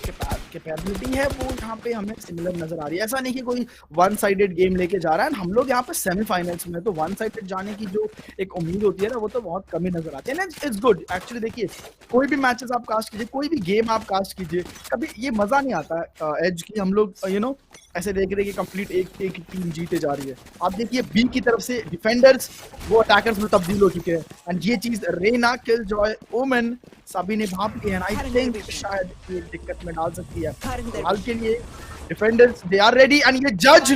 कैपेबिलिटी है वो यहाँ पे हमें सिमिलर नजर आ रही है। ऐसा नहीं कि कोई वन साइडेड गेम लेके जा रहा है। हम लोग यहाँ पे सेमीफाइनल्स में, तो वन साइडेड जाने की जो एक उम्मीद होती है ना, वो तो बहुत कम ही नजर आती है ना। It's good actually. देखिए कोई भी मैचेस आप कास्ट कीजिए, कोई भी गेम आप कास्ट कीजिए, कभी ये मजा नहीं आता एज की हम लोग ऐसे देख रहे हैं कि कंप्लीट एक टीम जीते जा रही है। आप देखिए बी की तरफ से डिफेंडर्स वो अटैकर्स में तब्दील हो चुके हैं। एंड ये चीज रेना, किल जॉय, ओमेन सभी ने भाप लिया है। आई थिंक शायद ये दिक्कत में डाल सकती है। हाल के लिए defenders they are ready. And ये जज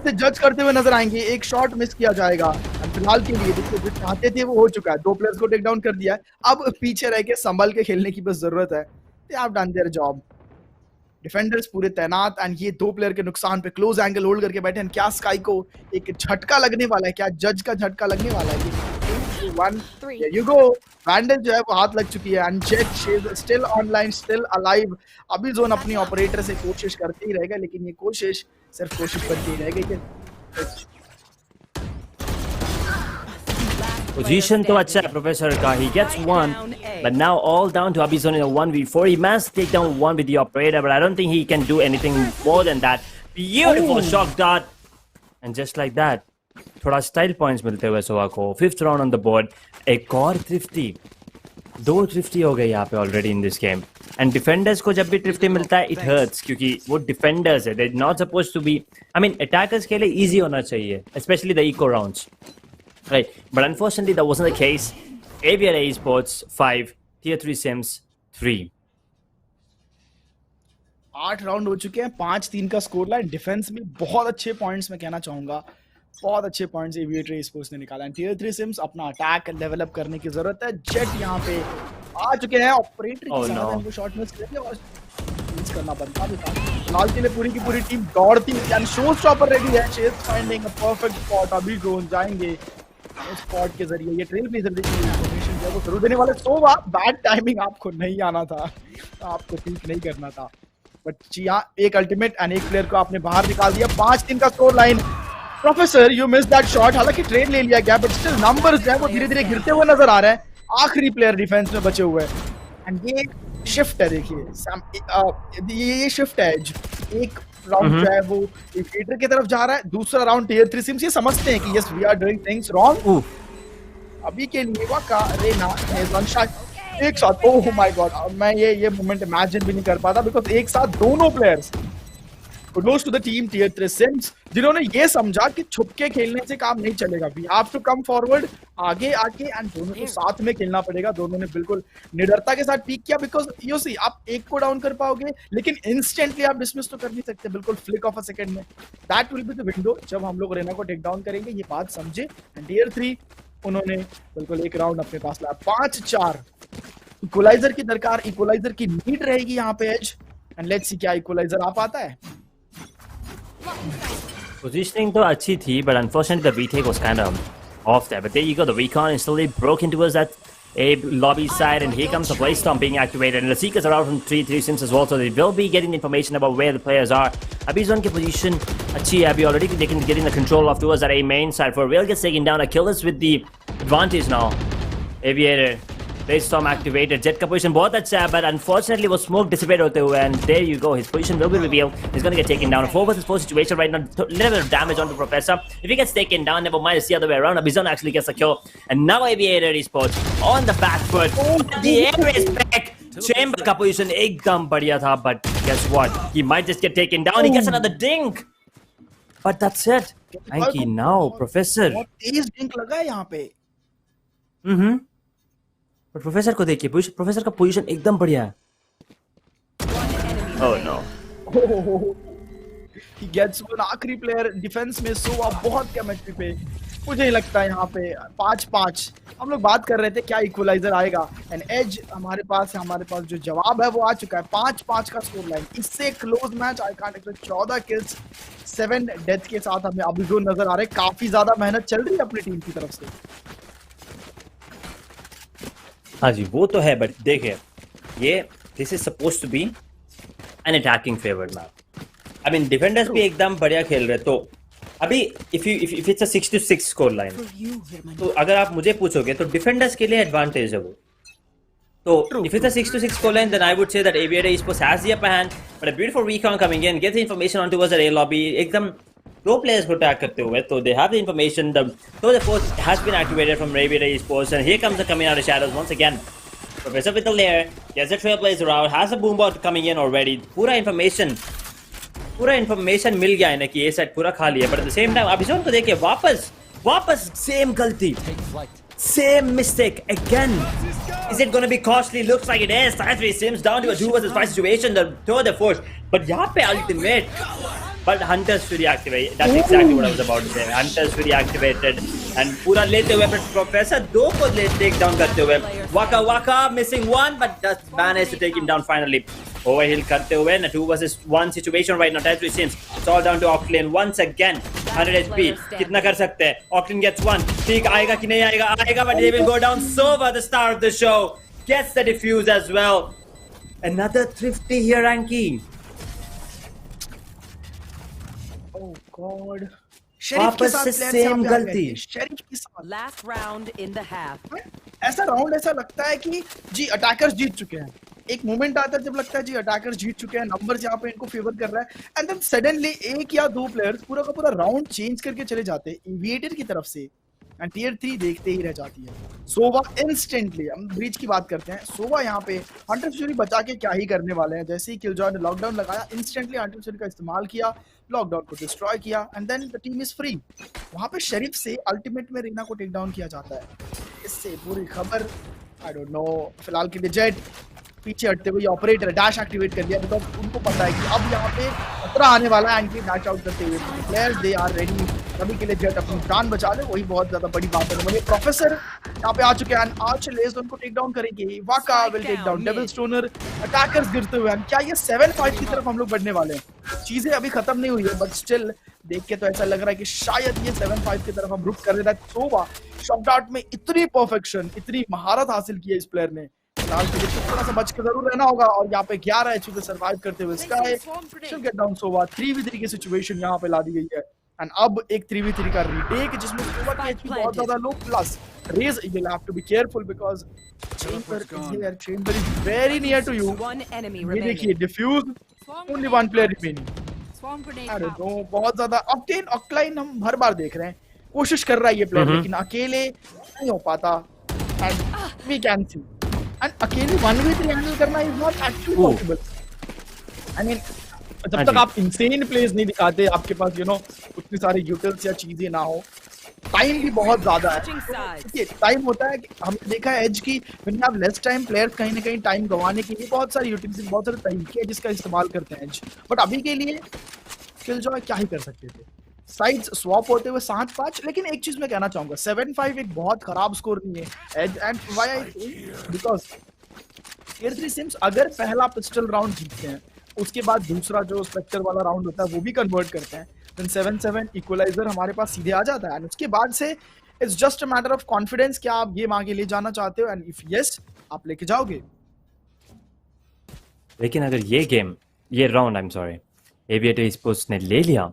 से जज करते हुए नजर आएंगे। एक शॉट मिस किया जाएगा। फिलहाल के लिए जो चाहते थे वो हो चुका है। 2 प्लेयर्स को टेक डाउन कर दिया है। अब पीछे रह के संभल के खेलने की बस जरूरत है। They have done their job. Defenders पूरे तैनात। एंड ये 2 प्लेयर के नुकसान पे क्लोज एंगल होल्ड करके बैठे हैं। क्या स्काई को एक झटका लगने वाला है? क्या जज का झटका लगने वाला है? 1 There you go. वैंडल जो है वो हाथ लग चुकी है। And Jett she's still online, still alive. अभी जोन अपनी ऑपरेटर से कोशिश करते ही रहेगा, लेकिन ये कोशिश सिर्फ कोशिश बनती ही रहेगी। पोजीशन तो अच्छा है प्रोफेसर का। He gets 1, but now all down to Abizon in a 1v4. He managed to take down 1 with the operator, but I don't think he can do anything more than that. Beautiful shock dart, and just like that, थोड़ा style points मिलते हुए सोवा को। 5th round on the board. एक और thrifty, 2 thrifty हो गए यहाँ पे already in this game. And defenders को जब भी थ्रिफ्टी मिलता है इट हर्ट्स, क्योंकि वो डिफेंडर्स है। They are not supposed to be, I mean attackers के लिए इजी होना चाहिए, especially the eco rounds, right? But unfortunately that wasn't the case. Aviator Esports 5, Tier 3 Sims 3. 8 round हो चुके हैं, 5-3 का स्कोर लाइन। डिफेंस में बहुत अच्छे पॉइंट्स मैं कहना चाहूंगा, बहुत अच्छे पॉइंट्स एविएटर स्पोर्ट्स ने निकाला है। टियर 3 सिम्स अपना अटैक डेवलप करने की जरूरत है। जेट यहाँ पे आ चुके हैं, ऑपरेटर के साथ उनको शॉट मिस करके और मिस करना बनता भी था। फिलहाल के लिए पूरी की पूरी टीम दौड़ती है। शो स्टॉपर रेडी है, chase finding a perfect spot. अभी ड्रोन जाएंगे उस स्पॉट के जरिए। ये ट्रेल ब्लेजर देखिए इन्फॉर्मेशन जो है वो जरूर देने वाले। सोवा बैड टाइमिंग, आपको नहीं आना था, आपको पीक नहीं करना था। बट जी हाँ, एक अल्टीमेट एंड एक प्लेयर को आपने बाहर निकाल दिया। 5-3 का score line. Professor you miss that shot, हालांकि ट्रेड ले लिया गया बट स्टिल नंबर्स जो है वो धीरे धीरे गिरते हुए नजर आ रहे हैं। आखिरी प्लेयर डिफेंस में बचे हुए हैं एंड ये शिफ्ट है। देखिए ये शिफ्ट है। एक राउंड जो है वो एविएटर की तरफ जा रहा है, दूसरा राउंड टियर 3 सिम्स ये समझते हैं कि yes we are doing things wrong. अभी के लिए वाका रेना एक साथ, ओह माय गॉड, मैं ये मोमेंट इमेजिन भी नहीं कर पाता बिकॉज़ एक साथ दोनों players close to the team Tier 3 Sims जिन्होंने ये समझा कि छुप के खेलने से काम नहीं चलेगा। We have to come forward, आगे आके एंड दोनों को साथ में खेलना पड़ेगा। दोनों ने बिल्कुल निडरता के साथ पीक किया बिकॉज यू सी आप एक को डाउन कर पाओगे लेकिन इंस्टेंटली आप डिसमिस तो कर नहीं सकते बिल्कुल फ्लिक ऑफ अ सेकंड में। That will be the window जब हम लोग रेना को टेक डाउन करेंगे, ये बात समझे। एंड टियर 3 उन्होंने बिल्कुल एक राउंड अपने पास लाया। 5-4 इक्वलाइजर की दरकार, इक्वलाइजर की नीड रहेगी यहाँ पे एज एंड लेट्स सी क्या इक्वलाइजर आ पाता है। Positioning तो अच्छी थी, but unfortunately the retake was kind of off there. But there you go, the recon instantly broke into us at a lobby side, and here comes the play storm being activated, and the seekers are out from 3 sims as well, so they will be getting information about where the players are. Abhi zone की position अच्छी है, अभी already they can getting the control of towards that A main side. For real gets taken down, a kill is with the advantage now. Aviator. Brainstorm activated. Jet का position बहुत अच्छा है, but unfortunately वो smoke dissipate होते हुए, and there you go. His position will be revealed. He's going to get taken down. A 4 versus 4 situation right now. Little bit of damage onto Professor. If he gets taken down, never mind. It's the other way around. Abizon actually gets a kill, and now Aviator Esports on the back foot. The air is back. Chamber का position एकदम बढ़िया था, but guess what? He might just get taken down. He gets another dink. But that's it. Anky now, Professor. बहुत तेज drink लगा है यहाँ पे। पर प्रोफेसर को देखिए, प्रोफेसर का पोजीशन एकदम बढ़िया है। Oh no, he gets one। आखिरी प्लेयर डिफेंस में सोवा बहुत कम एचपी पे। मुझे नहीं लगता है यहाँ पे 5-5। हम लोग बात कर रहे थे क्या इक्वलाइजर आएगा एंड एज हमारे पास है, हमारे पास जो जवाब है वो आ चुका है। 5-5 का स्कोर लाइन, इससे close match I can't expect. 14 kills 7 death के साथ हमें अभी जो नजर आ रहे हैं। काफी ज्यादा मेहनत चल रही है अपनी टीम की तरफ से। हाँ जी वो तो है, बट देखिए ये this is suppose to be an attacking favoured map. I mean defenders भी एकदम बढ़िया खेल रहे, तो अभी if it's a 6-6 score line, तो अगर आप मुझे पूछोगे तो डिफेंडर्स के लिए एडवांटेज है वो। तो if it's a 6-6 scoreline, then I would say that Aviator Esports has the upper hand, but a beautiful recon coming in, gets the information onto us at A lobby. एकदम दो players को attack करते हुए, so they have the information. The force has been activated from Aviator Esports, and here comes the coming out of shadows once again. Professor with the lair, gets the trailblazer out, has a boombot coming in already. पूरा information मिल गया है ना कि ये set पूरा खाली है, but at the same time अभी को देखिए वापस same गलती, same mistake again. Is it going to be costly? Looks like it is. Tier 3 Sims down to a 2 versus 5 situation. The tour de force, but यहाँ पे ultimate. But Hunters Fury activated. That's exactly what I was about to say. Hunters Fury activated and पूरा लेते हुए, but Professor दो को take down करते हुए. Waka missing one, but just managed to take him down finally. Overheal करते हुए, and a 2 versus 1 situation right now. Tier 3 Sims. It's all down to Octane once again. 100 HP. कितना कर सकते हैं? Octane gets one. ठीक आएगा कि नहीं आएगा, but they will go down. Sova, the star of the show, gets the defuse as well. Another thrifty here, Anky. Oh God. वापस से सेम गलती। शेरिफ के साथ last round in the half. ऐसा राउंड ऐसा लगता है कि जी अटैकर्स जीत चुके हैं। एक मोमेंट आता है जब लगता है जी अटैकर्स जीत चुके हैं, नंबर्स यहाँ पे इनको फेवर कर रहा है, एंड देन सडनली एक या दो प्लेयर्स पूरा का पूरा राउंड चेंज करके चले जाते हैं एविएटर की तरफ से, एंड टियर 3 देखते ही रह जाती है। सोवा इंस्टेंटली, हम ब्रीच की बात करते हैं, सोवा यहाँ पे हंटर फ्यूरी बचा के क्या ही करने वाले हैं। जैसे ही किलजॉय ने लॉकडाउन लगाया, इंस्टेंटली हंटर फ्यूरी का इस्तेमाल किया, लॉकडाउन को डिस्ट्रॉय किया, and then the team is free. वहां पे शरीफ से अल्टीमेट में रीना को टेक डाउन किया जाता है। इससे पूरी खबर आई डोंट नो। फिलहाल के लिए जेट पीछे हटते हुए ऑपरेटर डैश एक्टिवेट कर दिया बिकॉज उनको पता है कि अब यहाँ पे खतरा आने वाला है। एंटी डैश आउट करते हुए प्लेयर्स दे आर रेडी। अभी के लिए जेट अपनी जान बचा ले, वही बहुत ज्यादा बड़ी बात है। वही प्रोफेसर यहाँ पे आ चुके हैं, आर्च लेज उनको टेक डाउन करेंगे। वाका will take down Devil Stoner. Attackers गिरते हुए क्या ये 7-5 की तरफ हम लोग बढ़ने वाले हैं? चीजें अभी खत्म नहीं हुई है बट स्टिल देख के तो ऐसा लग रहा है कि शायद ये 7-5 की तरफ हम रुक कर रहे थे। सोवा शॉट आउट में इतनी परफेक्शन, इतनी महारत हासिल की है इस प्लेयर ने। फिलहाल तो थोड़ा सा बच के जरूर रहना होगा और यहाँ पे 11 एचपी पे सर्वाइव करते हुए स्काई शेल गेट डाउन। सोवा 3v3 की सिचुएशन यहाँ पे ला दी गई है एंड अब एक 3v3 का रीटेक जिसमें सोवा की एचपी बहुत ज्यादा low plus Raze you will have to be careful because Chamber is very near to you. ये देखिए defuse only one player remaining. अरे दो बहुत ज्यादा ऑक्टेन ऑक्लाइन हम हर बार देख रहे हैं, कोशिश कर रहा है ये प्लेयर लेकिन अकेले नहीं हो पाता and we can see and अकेले 1v3 हैंडल करना is not actually possible. I mean जब तक आप इंसेन प्लेस नहीं दिखाते, आपके पास यू नो उतनी सारी यूटिल्स या चीजें ना हो, टाइम भी बहुत ज्यादा है। देखिए टाइम होता है, हमने देखा है एज की when you have less time players कहीं ना कहीं टाइम गंवाने के लिए बहुत सारी यूटिलिटीज, बहुत सारे तरीके हैं जिसका इस्तेमाल करते हैं एज। बट अभी के लिए किलजॉय क्या ही कर सकते थे, साइड्स स्वैप होते हुए 7-5। लेकिन एक चीज मैं कहना चाहूंगा 7-5 एक बहुत खराब स्कोर नहीं है as and why I think because Tier 3 Sims अगर पहला पिस्टल राउंड जीतते हैं उसके बाद दूसरा जो स्पेक्टर वाला राउंड होता है वो भी कन्वर्ट करते हैं, देन 7-7 इक्वलाइजर हमारे पास सीधे आ जाता है एंड उसके बाद से it's just a matter of confidence कि आप गेम आगे ले जाना चाहते हो एंड इफ यस आप लेके जाओगे। लेकिन अगर ये round I am sorry aviator sports ने ले लिया,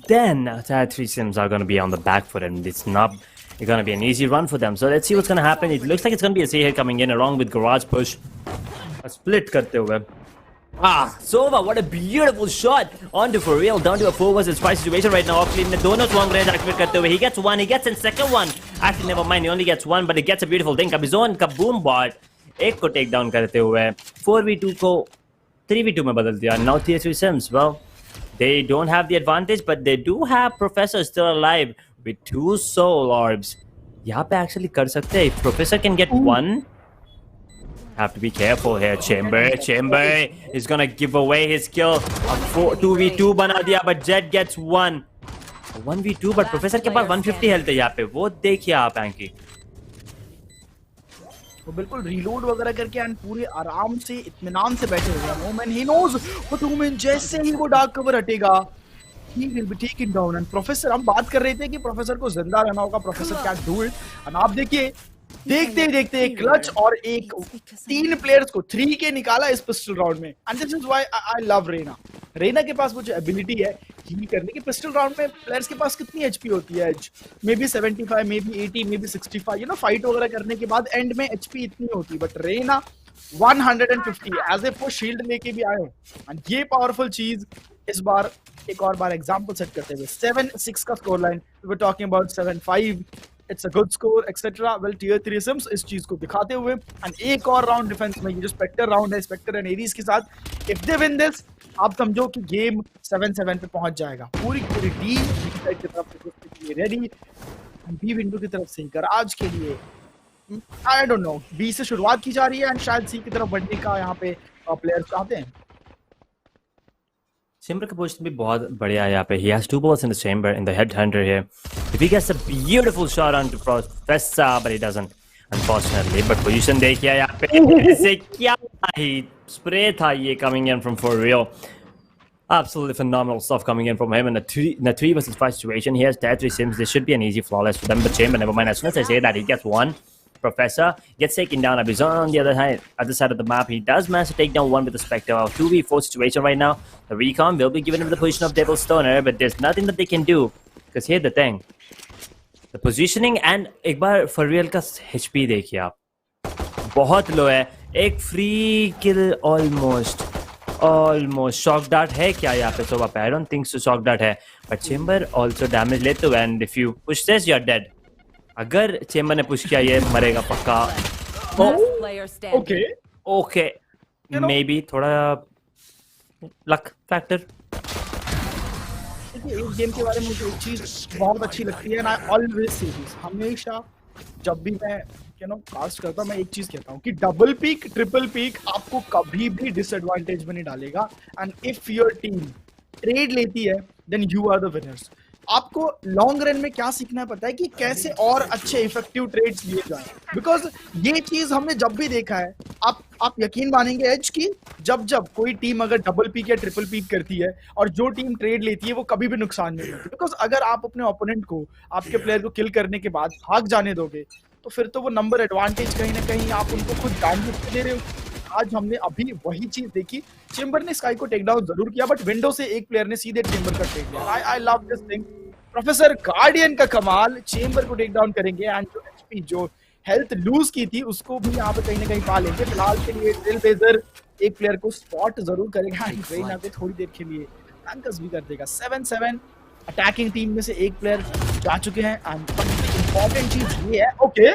then Tier 3 Sims are going to be on the back foot and it's going to be an easy run for them. So let's see what's going to happen. It looks like it's going to be a C hit coming in along with Garage Push. A split karte hue. Sova, what a beautiful shot onto For Real, down to a 4 versus 5 situation right now. Off lane, dono strong range activate karte hue. He gets one, he gets in second one. Actually, never mind, he only gets one, but he gets a beautiful thing. Kabizon ka boom bot. एक को take down करते हुए 4v2 को 3v2 में बदल दिया. Now Tier 3 Sims, well, they don't have the advantage, but they do have Professor still alive with 2 soul orbs. यहाँ पे actually कर सकते हैं. If Professor can get one, have to be careful here. Chamber is gonna give away his kill. 2v2 बना दिया, but Jet gets one. 1v2, but Professor के पास 150 health है यहाँ पे. वो देखिए आप Anky. वो बिल्कुल रीलोड वगैरह करके एंड पूरे आराम से इत्मीनान से बैठे हुए हैं। Moment he knows what to mean, जैसे ही वो डार्क कवर हटेगा ही will be taken down and Professor, हम बात कर रहे थे कि प्रोफेसर को जिंदा रहना होगा, professor can do it and आप देखिए देखते एक क्लच और एक 3 प्लेयर्स को 3 के निकाला इस पिस्टल राउंड में and this is why I love Reyna के पास वो जो एबिलिटी है हील करने की। पिस्टल राउंड में प्लेयर्स के पास कितनी एचपी होती है as, maybe 75, maybe 80, maybe 65, you know fight वगैरह करने के बाद एंड में एचपी इतनी होती, बट रेना 150 एज ए वो शील्ड लेके भी आए एंड ये पावरफुल चीज इस बार एक और बार एग्जांपल सेट करते हुए 7-6 का score line, we were talking about 7-5, it's a good score etcetera. Well Tier 3 Sims इस चीज को दिखाते हुए एंड एक और राउंड डिफेंस में, ये जो स्पेक्टर राउंड है स्पेक्टर एंड एरीज के साथ, इफ दे विन दिस आप समझो कि गेम 7-7 पे पहुंच जाएगा। पूरी टीम साइड की तरफ से रेडी, बी विंडो की तरफ से गराज के लिए आई डोंट नो बी से शुरुआत की जा रही है एंड शायद सी की तरफ बढ़ने का यहाँ पे प्लेयर चाहते हैं। Chamber का पोजीशन भी बहुत बढ़िया है यहाँ पे. He has 2 balls in the chamber in the headhunter here. If he gets a beautiful shot onto Professor, but he doesn't, unfortunately. But position देखिए यहाँ पे ऐसे क्या ही spray था ये coming in from For Real. Absolutely phenomenal stuff coming in from him in a 3 versus 5 situation. He has Tier 3 Sims. This should be an easy flawless for them. But Chamber, never mind. As soon as I say that, he gets one. Professor gets taken down. Abizon on the other side of the map. He does manage to take down one with the Spectre. 2v4 situation right now. The recon will be given him the position of Devil Stoner, but there's nothing that they can do. Because here's the thing. The positioning and एक बार For Real का HP देखिए आप. बहुत लो है. एक free kill almost. Shock dart है क्या यहाँ पे? So I don't think so shock dart है. But Chamber also damage लेते हुए and if you push this, you're dead. अगर चेंबर ने पुश किया ये मरेगा पक्का. ओके मे बी थोड़ा लक फैक्टर. देखिए इस गेम के बारे में मुझे एक चीज बहुत अच्छी लगती है, आई ऑलवेज से दिस, हमेशा जब भी मैं कास्ट करता हूँ, मैं एक चीज कहता हूँ कि डबल पीक ट्रिपल पीक आपको कभी भी डिसएडवांटेज में नहीं डालेगा। And if your team trade लेती है then you are the winners. आपको लॉन्ग रन में क्या सीखना है पता है कि कैसे और अच्छे इफेक्टिव ट्रेड्स लिए जाएं, बिकॉज ये चीज हमने जब भी देखा है। आप यकीन मानेंगे एज की जब कोई टीम अगर डबल पीक या ट्रिपल पीक करती है और जो टीम ट्रेड लेती है वो कभी भी नुकसान नहीं होती, बिकॉज अगर आप अपने ओपोनेंट को, आपके प्लेयर को किल करने के बाद भाग जाने दोगे तो फिर तो वो नंबर एडवांटेज कहीं ना कहीं आप उनको खुद डैमेज दे रहे हो। आज हमने अभी वही चीज देखी, चेंबर ने स्काई को टेक डाउन जरूर किया बट विंडो से एक प्लेयर ने सीधे चेंबर का टेक लिया। I love this thing. Professor guardian का कमाल, चेंबर को टेक डाउन करेंगे एंड जो एचपी जो हेल्थ लूज की थी उसको भी यहाँ पे कहीं ना कहीं पा लेंगे। फिलहाल के लिए ट्रेलब्लेजर एक प्लेयर को स्पॉट जरूर करेगा एंड रेना को थोड़ी देर के लिए बैंकर्स भी कर देगा। 7-7 अटैकिंग टीम में से एक प्लेयर जा चुके हैं एंड इंपॉर्टेंट चीज ये है, ओके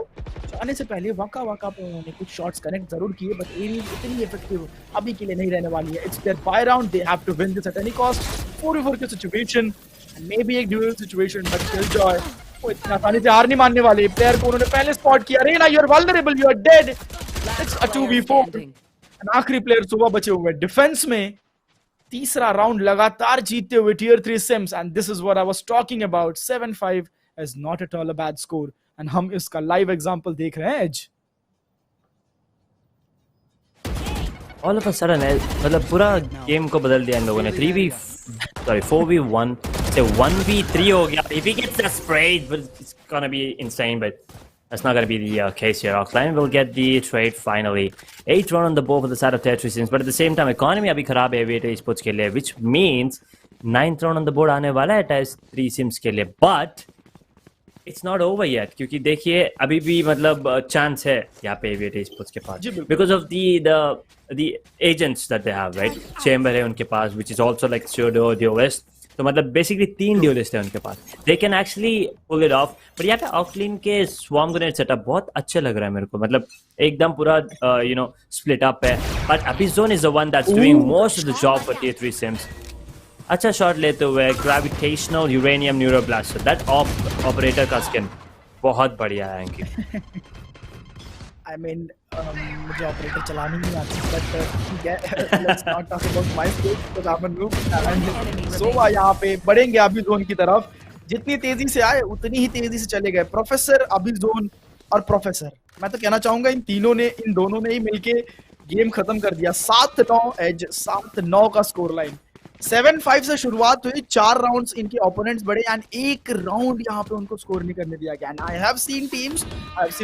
जाने से पहले वाका पे उन्होंने कुछ शॉट्स कनेक्ट जरूर किए बट एरिया इतनी इफेक्टिव अभी के लिए नहीं रहने वाली है। It's their buy round, they have to win this at any cost. 4v4 की सिचुएशन एंड मे बी एक ड्यूअल सिचुएशन बट किलजॉय वो इतना आसानी से हार नहीं मानने वाले। प्लेयर को उन्होंने पहले स्पॉट किया, Reyna you are vulnerable, you are dead. It's a 2v4 and आखिरी प्लेयर सुबह बचे हुए डिफेंस में। तीसरा राउंड लगातार जीतते हुए Tier 3 Sims and this is what I was talking about. 7-5 is not at all a bad score and हम इसका लाइव एग्जांपल देख रहे हैं as. All of a sudden मतलब पूरा गेम को बदल दिया इन लोगों ने। 4v1 से 1v3 हो गया। If he gets that sprayed, it's gonna be insane, but that's not gonna be the case here. Clan will get the trade finally. 8 run on the board for the side of Tier 3 Sims, but at the same time economy अभी खराब है AVT Esports के लिए, which means 9th round on the board आने वाला है Tier 3 Sims के लिए, but it's not over yet क्योंकि देखिए अभी भी मतलब चांस है यहाँ पे AVT Esports के पास because of the agents that they have, right? Chamber है उनके पास, which is also like pseudo duelist, तो मतलब बेसिकली 3 duelist है उनके पास। They can actually pull it off, but यहाँ पे ऑकलिन के स्वॉर्म ग्रेनेड सेटअप बहुत अच्छे लग रहा है मेरे को, मतलब एकदम पूरा स्प्लिट अप है। बट अभी Jon is the one that's doing most of the job for Tier 3 Sims. अच्छा शॉट लेते हुए gravitational uranium neuroblaster, that operator का स्किन बहुत बढ़िया है इनकी। I mean, मुझे ऑपरेटर चलानी नहीं आती बट ठीक है, let's not talk about my skill because I am a noob and Sova यहाँ पे बढ़ेंगे अभी जोन की तरफ। जितनी तेजी से आए उतनी ही तेजी से चले गए। प्रोफेसर, अभी जोन और प्रोफेसर, मैं तो कहना चाहूंगा इन दोनों ने ही मिलके गेम खत्म कर दिया। 7-9 एज, 7-9 का स्कोर लाइन। 7-5 से शुरुआत हुई, 4 राउंड्स इनके ओपोनेंट्स बढ़े एंड एक राउंड यहाँ पे उनको स्कोर नहीं करने दिया गया। And I have seen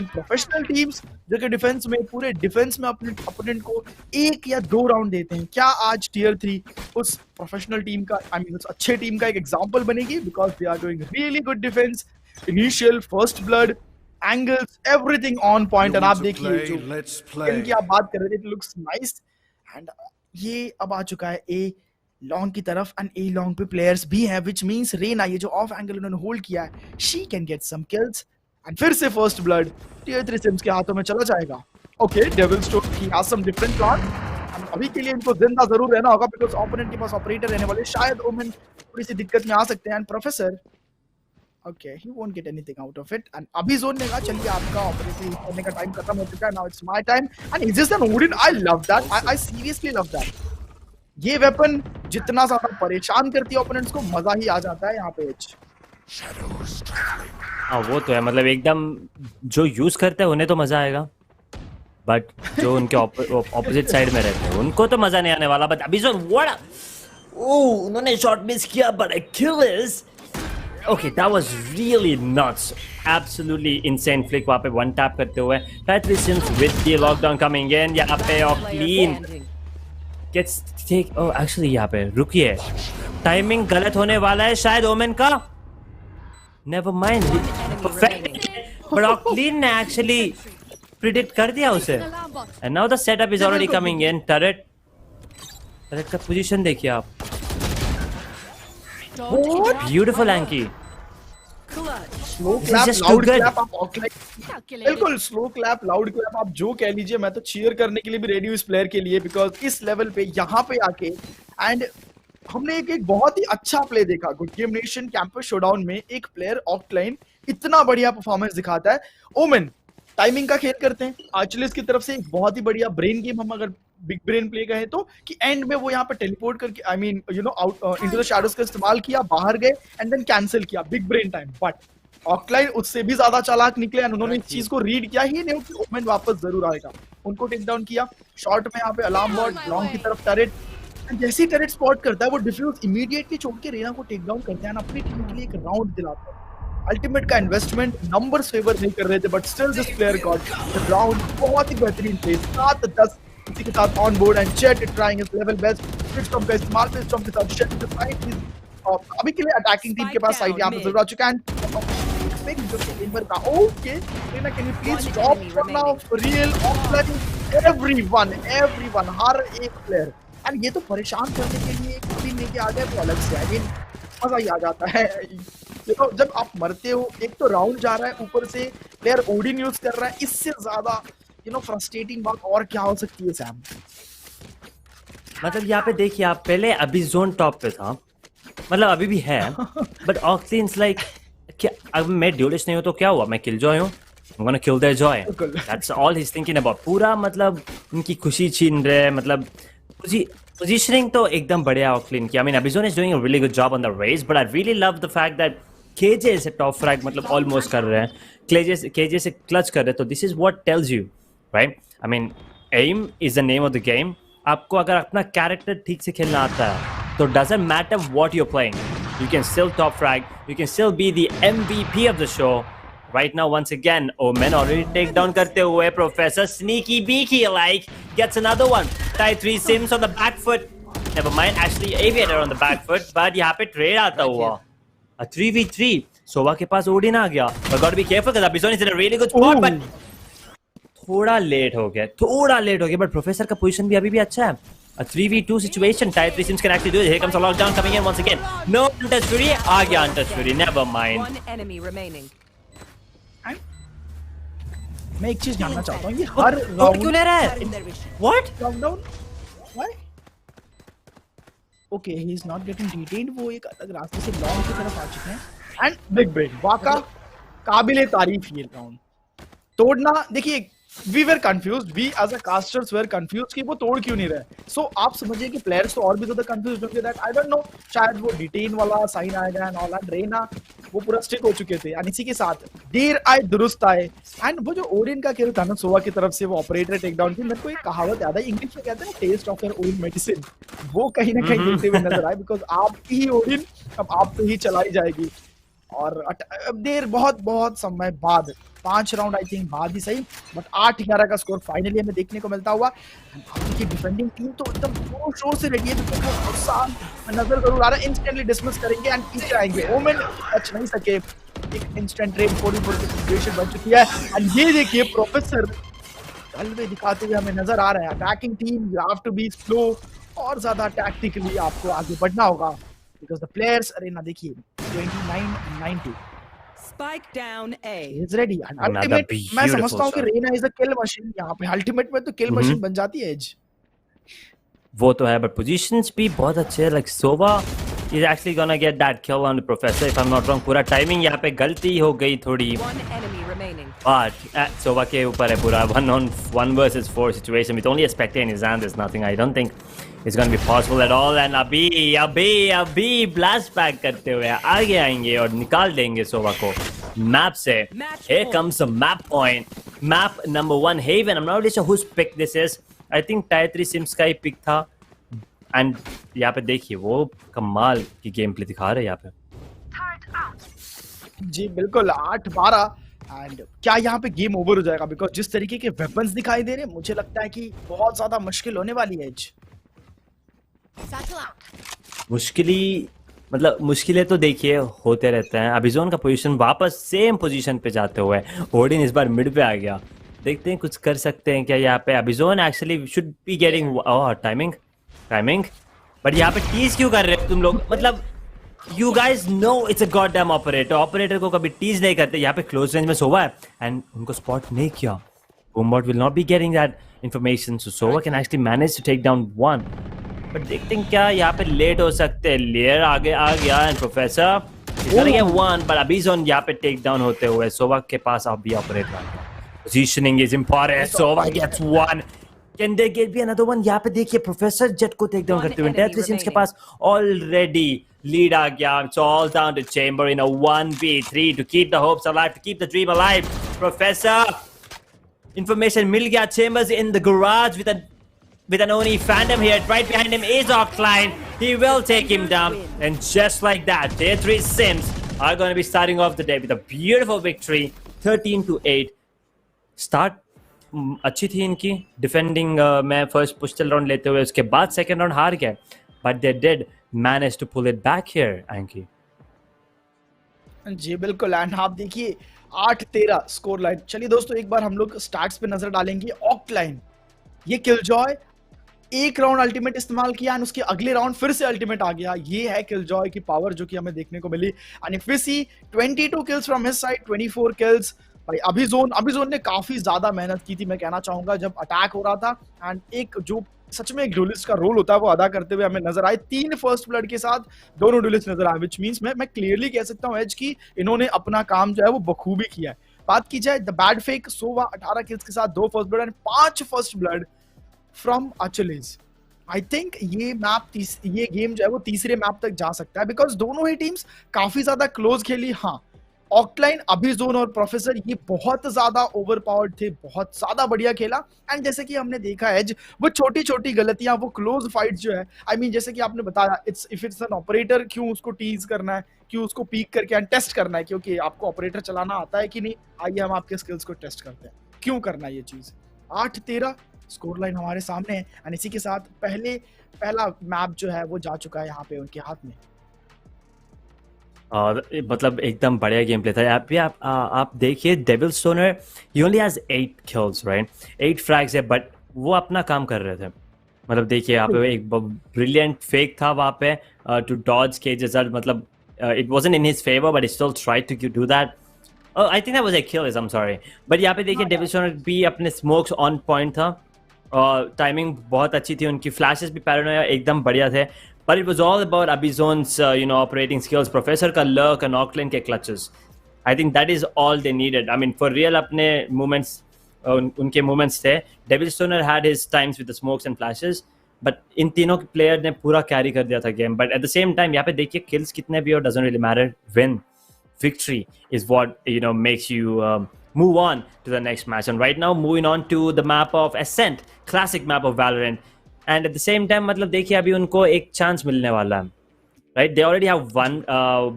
professional teams जो कि डिफेंस में, पूरे डिफेंस में अपने ओपोनेंट को 1 या 2 राउंड देते हैं। क्या आज टियर 3 उस प्रोफेशनल टीम का, उस अच्छे टीम का एक एग्जांपल बनेगी? Because they are doing really good defence, initial, first blood, angles, everything on point. And आप देखिए जो इनकी आप बात कर रहे थे, इट लुक्स नाइस। एंड ये अब आ चुका है ए लॉन्ग की तरफ एंड ए लॉन्ग पे प्लेयर्स भी हैं, व्हिच मींस रेना, ये जो ऑफ एंगल उन्होंने होल्ड किया है, she can get some kills and फिर से फर्स्ट ब्लड टियर 3 सिम्स के हाथों में चला जाएगा। Okay, Devil Stone, he has some different plan. अभी के लिए इनको जिंदा जरूर रहना होगा बिकॉज ओपोनेंट के पास ऑपरेटर रहने वाले, शायद ओमेन थोड़ी सी दिक्कत में आ सकते हैं। And professor, okay, he won't get anything out of it. And अभी जोन ने कहा चलिए आपका ऑपरेटर करने का टाइम खत्म हो चुका है, now it's my time. And is this an Odin? I love that, I seriously love that. ये वेपन जितना ज्यादा परेशान करती है ओपोनेंट्स को, मजा ही आ जाता है यहाँ पे। हाँ वो तो है, मतलब एकदम जो यूज करते हैं उन्हें तो मजा आएगा, बट जो उनके ऑपोजिट साइड में रहते हैं उनको तो मजा नहीं आने वाला। बट अभी जो उन्होंने शॉट मिस किया, but kill is okay, that was really nuts, absolutely insane flick वहां पे वन टैप करते हुए। Tier 3 Sims with the lockdown coming in, यहाँ पे ऑकलिन gets take, oh actually यहाँ पे रुकिए, टाइमिंग गलत होने वाला है शायद ओमेन का। नेवर माइंड, परफेक्ट, बट ऑकलिन ने एक्चुअली प्रिडिक्ट कर दिया उसे। And now the setup is already coming in. Turret का पोजीशन देखिए आप, beautiful Anky. Slow clap, loud clap, आप बिल्कुल स्लो क्लैप, लाउड क्लैप, आप जो कह लीजिए। मैं तो चीयर करने के लिए भी रेडी हूँ इस प्लेयर के लिए बिकॉज इस लेवल पे यहाँ पे आके एंड हमने एक बहुत ही अच्छा प्ले देखा good game nation campus showdown में। एक प्लेयर ऑफलाइन इतना बढ़िया परफॉर्मेंस दिखाता है। ओमेन टाइमिंग का खेल करते हैं आर्चलिस की तरफ से, एक बहुत ही बढ़िया ब्रेन गेम हम अगर बिग ब्रेन प्ले कहें तो, कि एंड में वो यहाँ पे टेलीपोर्ट करके आई mean you no out into the shadows का इस्तेमाल किया, बाहर गए एंड देन कैंसिल किया big brain time. But offline उससे भी ज्यादा चालाक निकले एंड उन्होंने इस चीज को रीड किया ही नहीं कि ओमेन वापस जरूर आएगा। उनको टेक डाउन किया शॉर्ट में, यहाँ पे अलार्म बॉट लॉन्ग की तरफ टरेट, जैसे ही टरेट स्पॉट करता है वो डिफ्यूज इमीडिएटली छोड़ के रेना को टेक डाउन करते हैं, अपनी टीम के लिए एक राउंड दिलाते हैं। अल्टीमेट का इन्वेस्टमेंट नंबर्स फेवर नहीं कर रहे थे, but still this player got the round. बहुत ही बेहतरीन प्ले, 7-10 इसी के साथ ऑन बोर्ड एंड चेट ट्राइंग हिज लेवल बेस्ट। पिटस्टॉप का इस्तेमाल, पिटस्टॉप के साथ शेट द साइड इज अभी के लिए अटैकिंग टीम के पास साइड यहां पे जरूर आ चुका है। जो गेमर का okay Reyna, can you please stop for now for real offline everyone हर एक प्लेयर। एंड ये तो परेशान करने के लिए एक टीम लेके आ गए तो अलग से आई मीन मजा ही आ जाता है। देखो जब आप मरते हो, एक तो राउंड जा रहा है, ऊपर से प्लेयर ओडिन यूज कर रहा है, इससे ज्यादा यू नो फ्रस्ट्रेटिंग बात और क्या हो सकती है सैम? मतलब यहाँ पे देखिए आप, पहले अभी जोन टॉप पे था, मतलब अभी भी है, बट ऑक्सीन्स लाइक क्या, अब मैं ड्यूलिस्ट नहीं हूँ तो क्या हुआ, मैं किल जॉय हूँ, I'm gonna kill their joy. That's all he's thinking about. पूरा मतलब उनकी खुशी छीन रहे, मतलब positioning तो एकदम बढ़िया ऑफलाइन किया। I mean, Abizone is doing a really good job on the race, but I really love the fact that KJ से top frag मतलब almost कर रहे हैं, KJ से clutch कर रहे हैं, तो this is what tells you, right? I mean, aim is the name of the game. आपको अगर अपना कैरेक्टर ठीक से खेलना आता है, तो doesn't matter what you're playing, you can still top frag, you can still be the MVP of the show. Right now, once again, Omen already take down करते हुए, Professor Sneaky Beaky like gets another one. Tie 3 Sims on the back foot. Never mind, actually Aviator on the back foot, but यहाँ पे trade आता हुआ. A 3v3. Sova के पास Odin आ गया. But gotta be careful because Abizone is in a really good spot, but थोड़ा late हो गया, but Professor का position भी अभी भी अच्छा है. A 3v2 situation. Tie 3 Sims can actually do it. Here comes a lockdown coming in once again. No untouched fury. आ गया untouched fury. Never mind. One enemy remaining. मैं एक चीज जानना चाहता हूँ, ये हर राउंड क्यों ले रहा है? What? Lockdown why? Okay he is not getting detained, वो एक अलग रास्ते से लॉन्ग की तरफ आ चुके हैं एंड बिग ब्रेक वाका काबिले तारीफ ये राउंड तोड़ना। देखिए we were confused, we as a casters were confused कि वो तोड़ क्यों नहीं रहे। सो आप समझिए कि प्लेयर्स तो और भी ज्यादा कंफ्यूज्ड होंगे दैट आई डोंट नो, शायद वो डिटेन वाला साइन आएगा एंड ऑल एंड रेना वो पूरा स्टिक हो चुके थे एंड इसी के साथ देर आए दुरुस्त आए। एंड वो जो ओडिन का खेल था ना सोवा की तरफ से, वो ऑपरेटर टेक डाउन की, मेरे को एक कहावत याद है इंग्लिश में कहते हैं taste of your own medicine, वो कहीं ना कहीं देते हुए नजर आए बिकॉज आपकी ही ओडिन अब आप पे ही चलाई जाएगी। और अब देर बहुत समय बाद, 5 राउंड आई थिंक बाद ही सही, बट 8-11 का स्कोर फाइनली हमें देखने को मिलता हुआ। की डिफेंडिंग टीम तो एकदम जोर शोर से रेडी है, तो नजर जरूर आ रहा है, इंस्टेंटली डिसमिस करेंगे एंड पीछे आएंगे। ओमेन टच नहीं सके, एक इंस्टेंट रेड 44 की सिचुएशन बन चुकी है एंड ये देखिए प्रोफेसर हलवे दिखाते हुए हमें नजर आ रहे हैं। Attacking team you have to be slow और ज्यादा टैक्टिकली आपको आगे बढ़ना होगा बिकॉज द प्लेयर्स, अरे ना देखिए 29-90 Spike down A. He's ready. Ultimate, मैं समझता हूँ कि Raina is a kill machine यहाँ पे, अल्टीमेट में तो किल मशीन बन जाती है एज। वो तो है, बट पोजीशंस भी बहुत अच्छे हैं। Like Sova is actually gonna get that kill on the Professor if I'm not wrong. पूरा टाइमिंग यहाँ पे गलती हो गई थोड़ी, One enemy remaining. but सोवा के ऊपर है पूरा 1 versus 4 situation with only a spectator in his hand. There's nothing I don't think it's gonna be possible at all. And अभी blast back करते हुए आगे आएंगे और निकाल देंगे सोवा को मैप से। Here comes the map point, map number 1 Haven. I'm not really sure whose pick this is. I think Tier 3 Sims का ही पिक था एंड यहाँ पे देखिए वो कमाल की गेम प्ले दिखा रहे हैं यहाँ पे। जी बिल्कुल 8-12 एंड क्या यहाँ पे गेम ओवर हो जाएगा बिकॉज जिस तरीके के वेपन्स दिखाई दे रहे हैं मुझे लगता है कि बहुत ज्यादा मुश्किल होने वाली है एज। मुश्किलें तो देखिए होते रहते हैं। अबिजोन का पोजीशन वापस सेम पोजीशन पे जाते हुए ओडिन इस बार मिड पे आ गया, देखते हैं कुछ कर सकते हैं क्या यहाँ पे। अबिजोन actually should be getting timing but यहाँ पे टीज क्यों कर रहे हो तुम लोग? मतलब you guys know it's a god damn operator को कभी टीज नहीं करते। यहाँ पे क्लोज रेंज में सोवा है एंड उनको स्पॉट नहीं किया। Bombot will not be getting that information, so Sova can actually manage to take down one. But देखते हैं क्या यहाँ पे लेट हो सकते हैं। लेयर आगे आ गया एंड प्रोफेसर वन, बट अभी जोन यहाँ पे टेक डाउन होते हुए सोवा के पास अभी ऑपरेटर आ गया। Positioning is important. Sova gets one. Can they get be another one? यहाँ पे देखिए प्रोफेसर जेट को टेक डाउन करते हुए डेथ के पास ऑलरेडी लीड आ गया। It's all down to Chamber in a 1v3 to keep the hopes alive, to keep the dream alive. Professor information मिल गया। Chambers in the garage with an Oni Phantom here. Right behind him is Offline. He will take him down. And just like that, Tier 3 Sims are going to be starting off the day with a beautiful victory, 13-8. Start अच्छी थी इनकी defending में first push round लेते हुए, उसके बाद second round हार गए, but they did manage to pull it back here. Anky जी बिल्कुल, एंड आप देखिए 8-13 स्कोर लाइन। चलिए दोस्तों, एक बार हम लोग स्टार्ट्स पे नजर डालेंगे। ऑक्लाइन, ये किलजॉय एक राउंड अल्टीमेट इस्तेमाल किया एंड उसके अगले राउंड फिर से अल्टीमेट आ गया। ये है किलजॉय की पावर जो कि हमें देखने को मिली। एंड फिसी 22 kills from his side, 24 kills भाई। अभी जोन ने काफी ज्यादा मेहनत की थी, मैं कहना चाहूंगा, जब अटैक हो रहा था। एंड एक जो सच में एक ड्यूलिस्ट का रोल होता है वो अदा करते हुए हमें नजर आए। 3 फर्स्ट ब्लड के साथ दोनों ड्यूलिस्ट नजर आए, विच मींस मैं क्लियरली कह सकता हूं एज की इन्होंने अपना काम जो है वो बखूबी किया है। बात की जाए the bad fake, Sova 18 kills के साथ 2 फर्स्ट ब्लड एंड 5 फर्स्ट ब्लड फ्रॉम अचलेज। आई थिंक ये गेम जो है वो तीसरे मैप तक जा सकता है, बिकॉज दोनों ही टीम्स काफी ज्यादा क्लोज खेली। हाँ, ऑक्लाइन, अभिजोन और प्रोफेसर ये बहुत ज्यादा ओवरपावर्ड थे, बहुत ज्यादा बढ़िया खेला। एंड जैसे कि हमने देखा एज वो छोटी छोटी गलतियां, वो क्लोज फाइट जो है, आई मीन जैसे कि आपने बताया, इफ इट्स एन ऑपरेटर, क्यों उसको टीज करना है, क्यों उसको पीक करके टेस्ट करना है, क्योंकि आपको ऑपरेटर चलाना आता है कि नहीं, आइए हम आपके स्किल्स को टेस्ट करते हैं, क्यों करना है ये चीज। 8-13 स्कोर लाइन हमारे सामने है एंड इसी के साथ पहला मैप जो है वो जा चुका है यहाँ पे उनके हाथ में। और मतलब एकदम बढ़िया गेम प्ले था यहाँ पे। आप देखिए devil stoner, he only has 8 kills right, 8 फ्रैग्स है, बट वो अपना काम कर रहे थे। मतलब देखिए यहाँ पे एक ब्रिलियंट फेक था वहाँ पे टू डॉज केजेस, मतलब it wasn't in his favour but he still tried to do that. I think that was a kill, I am sorry. But यहाँ पे देखिए डेविल स्टोनर भी अपने स्मोक्स ऑन पॉइंट था और टाइमिंग बहुत अच्छी थी, उनकी फ्लैशेस भी पैरानोया एकदम बढ़िया थे। But it was all about Abizon's, operating skills. Professor का lurk and Auckland के clutches. I think that is all they needed. I mean, for real, अपने movements, उनके movements थे. Devil Stoner had his times with the smokes and flashes, but इन तीनों player ने पूरा carry कर दिया था game. But at the same time, यहाँ पे देखिए kills कितने भी हो, doesn't really matter. Win, victory is what makes you move on to the next match. And right now, moving on to the map of Ascent, classic map of Valorant. And at the same time मतलब देखिए अभी उनको एक chance मिलने वाला है, right. They already have one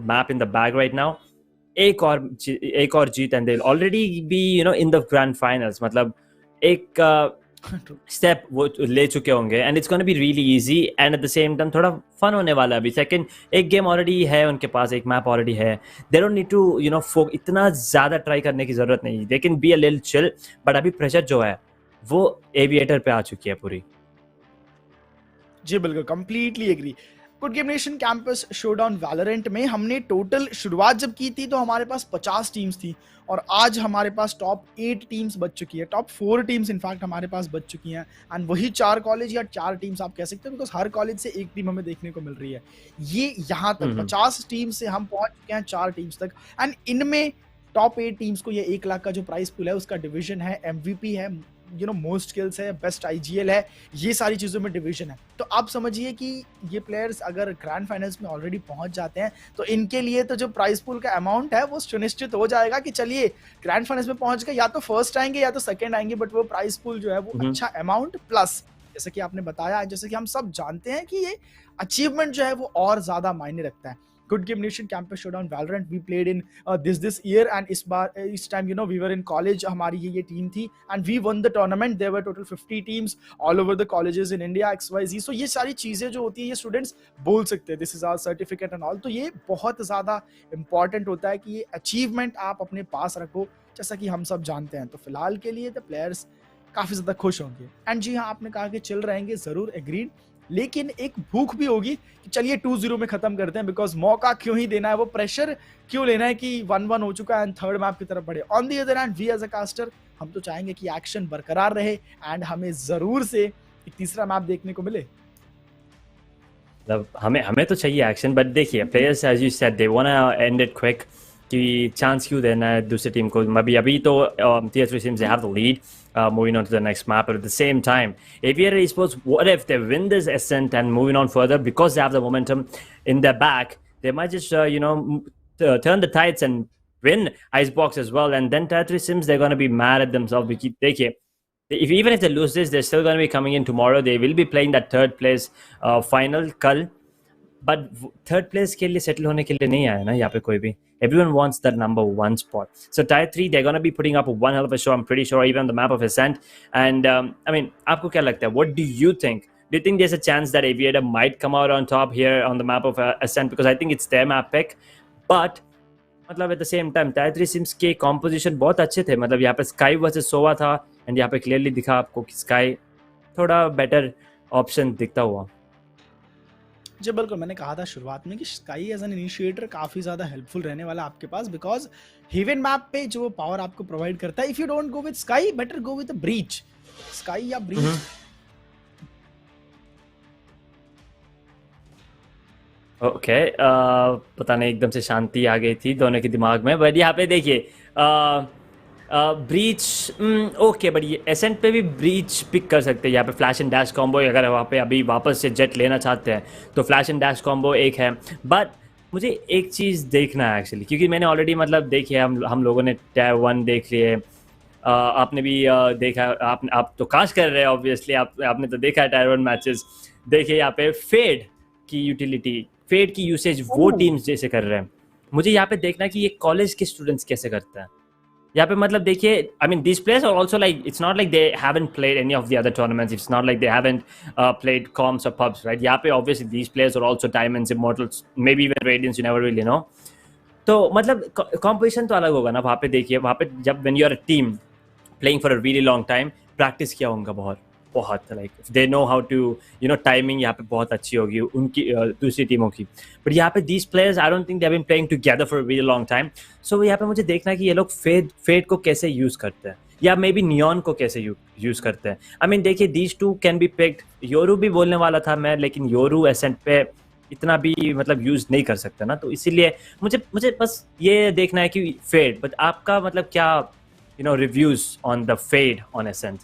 map in the bag right now. एक और जीत and they will already be in the grand finals. मतलब एक स्टेप वो ले चुके होंगे and it's gonna be really easy and at the same time थोड़ा फन होने वाला है। अभी सेकंड एक गेम ऑलरेडी है उनके पास, एक मैप ऑलरेडी है। दे डोंट नीड टू फोक इतना ज्यादा ट्राई करने की जरूरत नहीं। They can be a little chill, but अभी प्रेशर जो है वो एविएटर पे आ चुकी है पूरी। जी बिल्कुल, completely agree. Good game nation campus showdown Valorant में हमने टोटल शुरुआत जब की थी तो हमारे पास 50 टीम्स थी और आज हमारे पास टॉप 8 टीम्स बच चुकी है, टॉप 4 टीम्स इनफैक्ट हमारे पास बच चुकी हैं। एंड वही 4 कॉलेज या 4 टीम्स आप कह सकते हो, बिकॉज हर कॉलेज से एक टीम हमें देखने को मिल रही है। ये यहाँ तक 50 टीम से हम पहुंच चुके हैं 4 टीम्स तक। एंड इनमें टॉप 8 टीम्स को ये 1 लाख का जो प्राइस पूल है उसका डिवीजन है, MVP है, मोस्ट स्किल्स है, बेस्ट IGL है, ये सारी चीजों में डिवीजन है। तो आप समझिए कि ये प्लेयर्स अगर ग्रैंड फाइनल्स में ऑलरेडी पहुंच जाते हैं तो इनके लिए तो जो प्राइस पूल का अमाउंट है वो सुनिश्चित हो जाएगा कि चलिए ग्रैंड फाइनल्स में पहुंच गए, या तो फर्स्ट आएंगे या तो सेकंड आएंगे, बट वो प्राइस पूल जो है वो अच्छा अमाउंट प्लस, जैसे कि आपने बताया, जैसे कि हम सब जानते हैं कि ये अचीवमेंट जो है वो और ज्यादा मायने रखता है। Good Game Nation Campus Showdown Valorant we played in this year and इस time we were in college, हमारी ये टीम थी and we won the tournament. There were total 50 teams all over the colleges in India XYZ. So ये सारी चीजें जो होती है ये स्टूडेंट्स बोल सकते हैं, this is our certificate and all। तो ये बहुत ज्यादा important होता है कि ये अचीवमेंट आप अपने पास रखो, जैसा कि हम सब जानते हैं। तो फिलहाल के लिए द प्लेयर्स काफी ज्यादा खुश होंगे। एंड जी हाँ, आपने कहा कि चिल रहेंगे, जरूर एग्रीड, लेकिन एक भूख भी होगी कि चलिए 2-0 में खत्म करते हैं, बिकॉज मौका क्यों ही देना है, वो प्रेशर क्यों लेना है कि 1-1 हो चुका है एंड थर्ड मैप की तरफ बढ़े। On the other hand we as a caster हम तो चाहेंगे कि एक्शन बरकरार रहे एंड हमें जरूर से एक तीसरा मैप देखने को मिले। मतलब हमें हमें तो चाहिए एक्शन, बट देखिए players as you said they wanna end it quick, कि चांस क्यों देना है दूसरी टीम को। अभी अभी तो tier 3 teams they have the lead, moving on to the next map, but at the same time Aviator Esports, what if they win this ascent and moving on further, because they have the momentum in their back, they might just turn the tides and win Icebox as well, and then tier 3 sims they're going to be mad at themselves. We keep देखिए, even if they lose this, they're still going to be coming in tomorrow. They will be playing that third place final कल, but third place के लिए settle होने के लिए नहीं आया ना यहाँ पे कोई भी. Everyone wants that number one spot. So tier 3 they're gonna be putting up one hell of a show. I'm pretty sure, even on the map of Ascent. And I mean, आपको क्या लगता है? What do you think? Do you think there's a chance that Aviator might come out on top here on the map of Ascent? Because I think it's their map pick. But मतलब at the same time tier 3 sims के composition बहुत अच्छे थे. मतलब यहाँ पे Sky versus Sova था, and यहाँ पे clearly दिखा आपको कि Sky थोड़ा better option दिखता हुआ. जी बिल्कुल, मैंने कहा था शुरुआत में कि स्काई एज एन इनिशिएटर काफ़ी ज़्यादा हेल्पफुल रहने वाला आपके पास, बिकॉज हेवन मैप पे जो पावर आपको प्रोवाइड करता है, if you don't go with sky better go with breach. Sky या ब्रीच. ओके, पता नहीं एकदम से शांति आ गई थी दोनों के दिमाग में. बट यहाँ पे देखिए ब्रीच ओके, बट ये एसेंट पे भी ब्रीच पिक कर सकते हैं. यहाँ पे फ्लैश एंड डैश कॉम्बो, अगर वहाँ पे अभी वापस से जेट लेना चाहते हैं तो फ्लैश एंड डैश कॉम्बो एक है. बट मुझे एक चीज़ देखना है एक्चुअली, क्योंकि मैंने ऑलरेडी मतलब देखिए हम लोगों ने टायर 1 देख लिए, आपने भी देखा, आप तो काश कर रहे हैं ऑब्वियसली, आपने तो देखा है टायर 1 मैचेस. देखिए यहाँ पे फेड की यूटिलिटी, फेड की यूसेज वो टीम्स जैसे कर रहे हैं. मुझे यहाँ पे देखना कि ये कॉलेज के स्टूडेंट्स कैसे करते हैं यहाँ पे. मतलब देखिए, I mean these players are also like, it's not like they haven't played any of the other tournaments, it's not like they haven't played comps or pubs, right? यहाँ पे obviously these players are also diamonds, immortals, maybe even radiants, you never really know. तो मतलब competition तो अलग होगा ना वहाँ पे. देखिए वहाँ पे जब when you are a team playing for a really long time, practice किया होगा बहुत बहुत, like they know how to timing यहाँ पे बहुत अच्छी होगी उनकी दूसरी टीमों की. बट यहाँ पे these players I don't think they have been playing together for a very long time. So यहाँ पे मुझे देखना है कि ये लोग फेड को कैसे यूज़ करते हैं, या मे बी नियॉन को कैसे यूज़ करते हैं. आई मीन देखिए, these two can be picked. Yoru भी बोलने वाला था मैं, लेकिन योरू एसेंट पे इतना भी मतलब यूज़ नहीं कर सकता ना, तो इसीलिए मुझे बस ये देखना है कि फेड. बट आपका मतलब क्या reviews on the Fade on Ascent?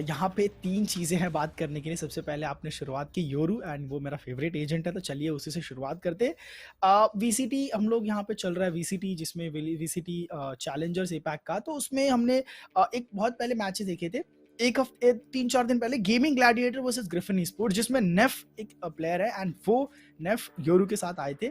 यहाँ पे 3 चीज़ें हैं बात करने के लिए. सबसे पहले आपने शुरुआत की योरू, एंड वो मेरा फेवरेट एजेंट है, तो चलिए उसी से शुरुआत करते हैं. वीसीटी हम लोग यहाँ पे चल रहा है, वीसीटी जिसमें वीसीटी चैलेंजर्स एपैक का, तो उसमें हमने एक बहुत पहले मैचेस देखे थे. एक हफ्ते 3-4 दिन पहले gaming gladiator versus Griffin sport, जिसमें नेफ एक प्लेयर है, एंड वो नेफ योरू के साथ आए थे.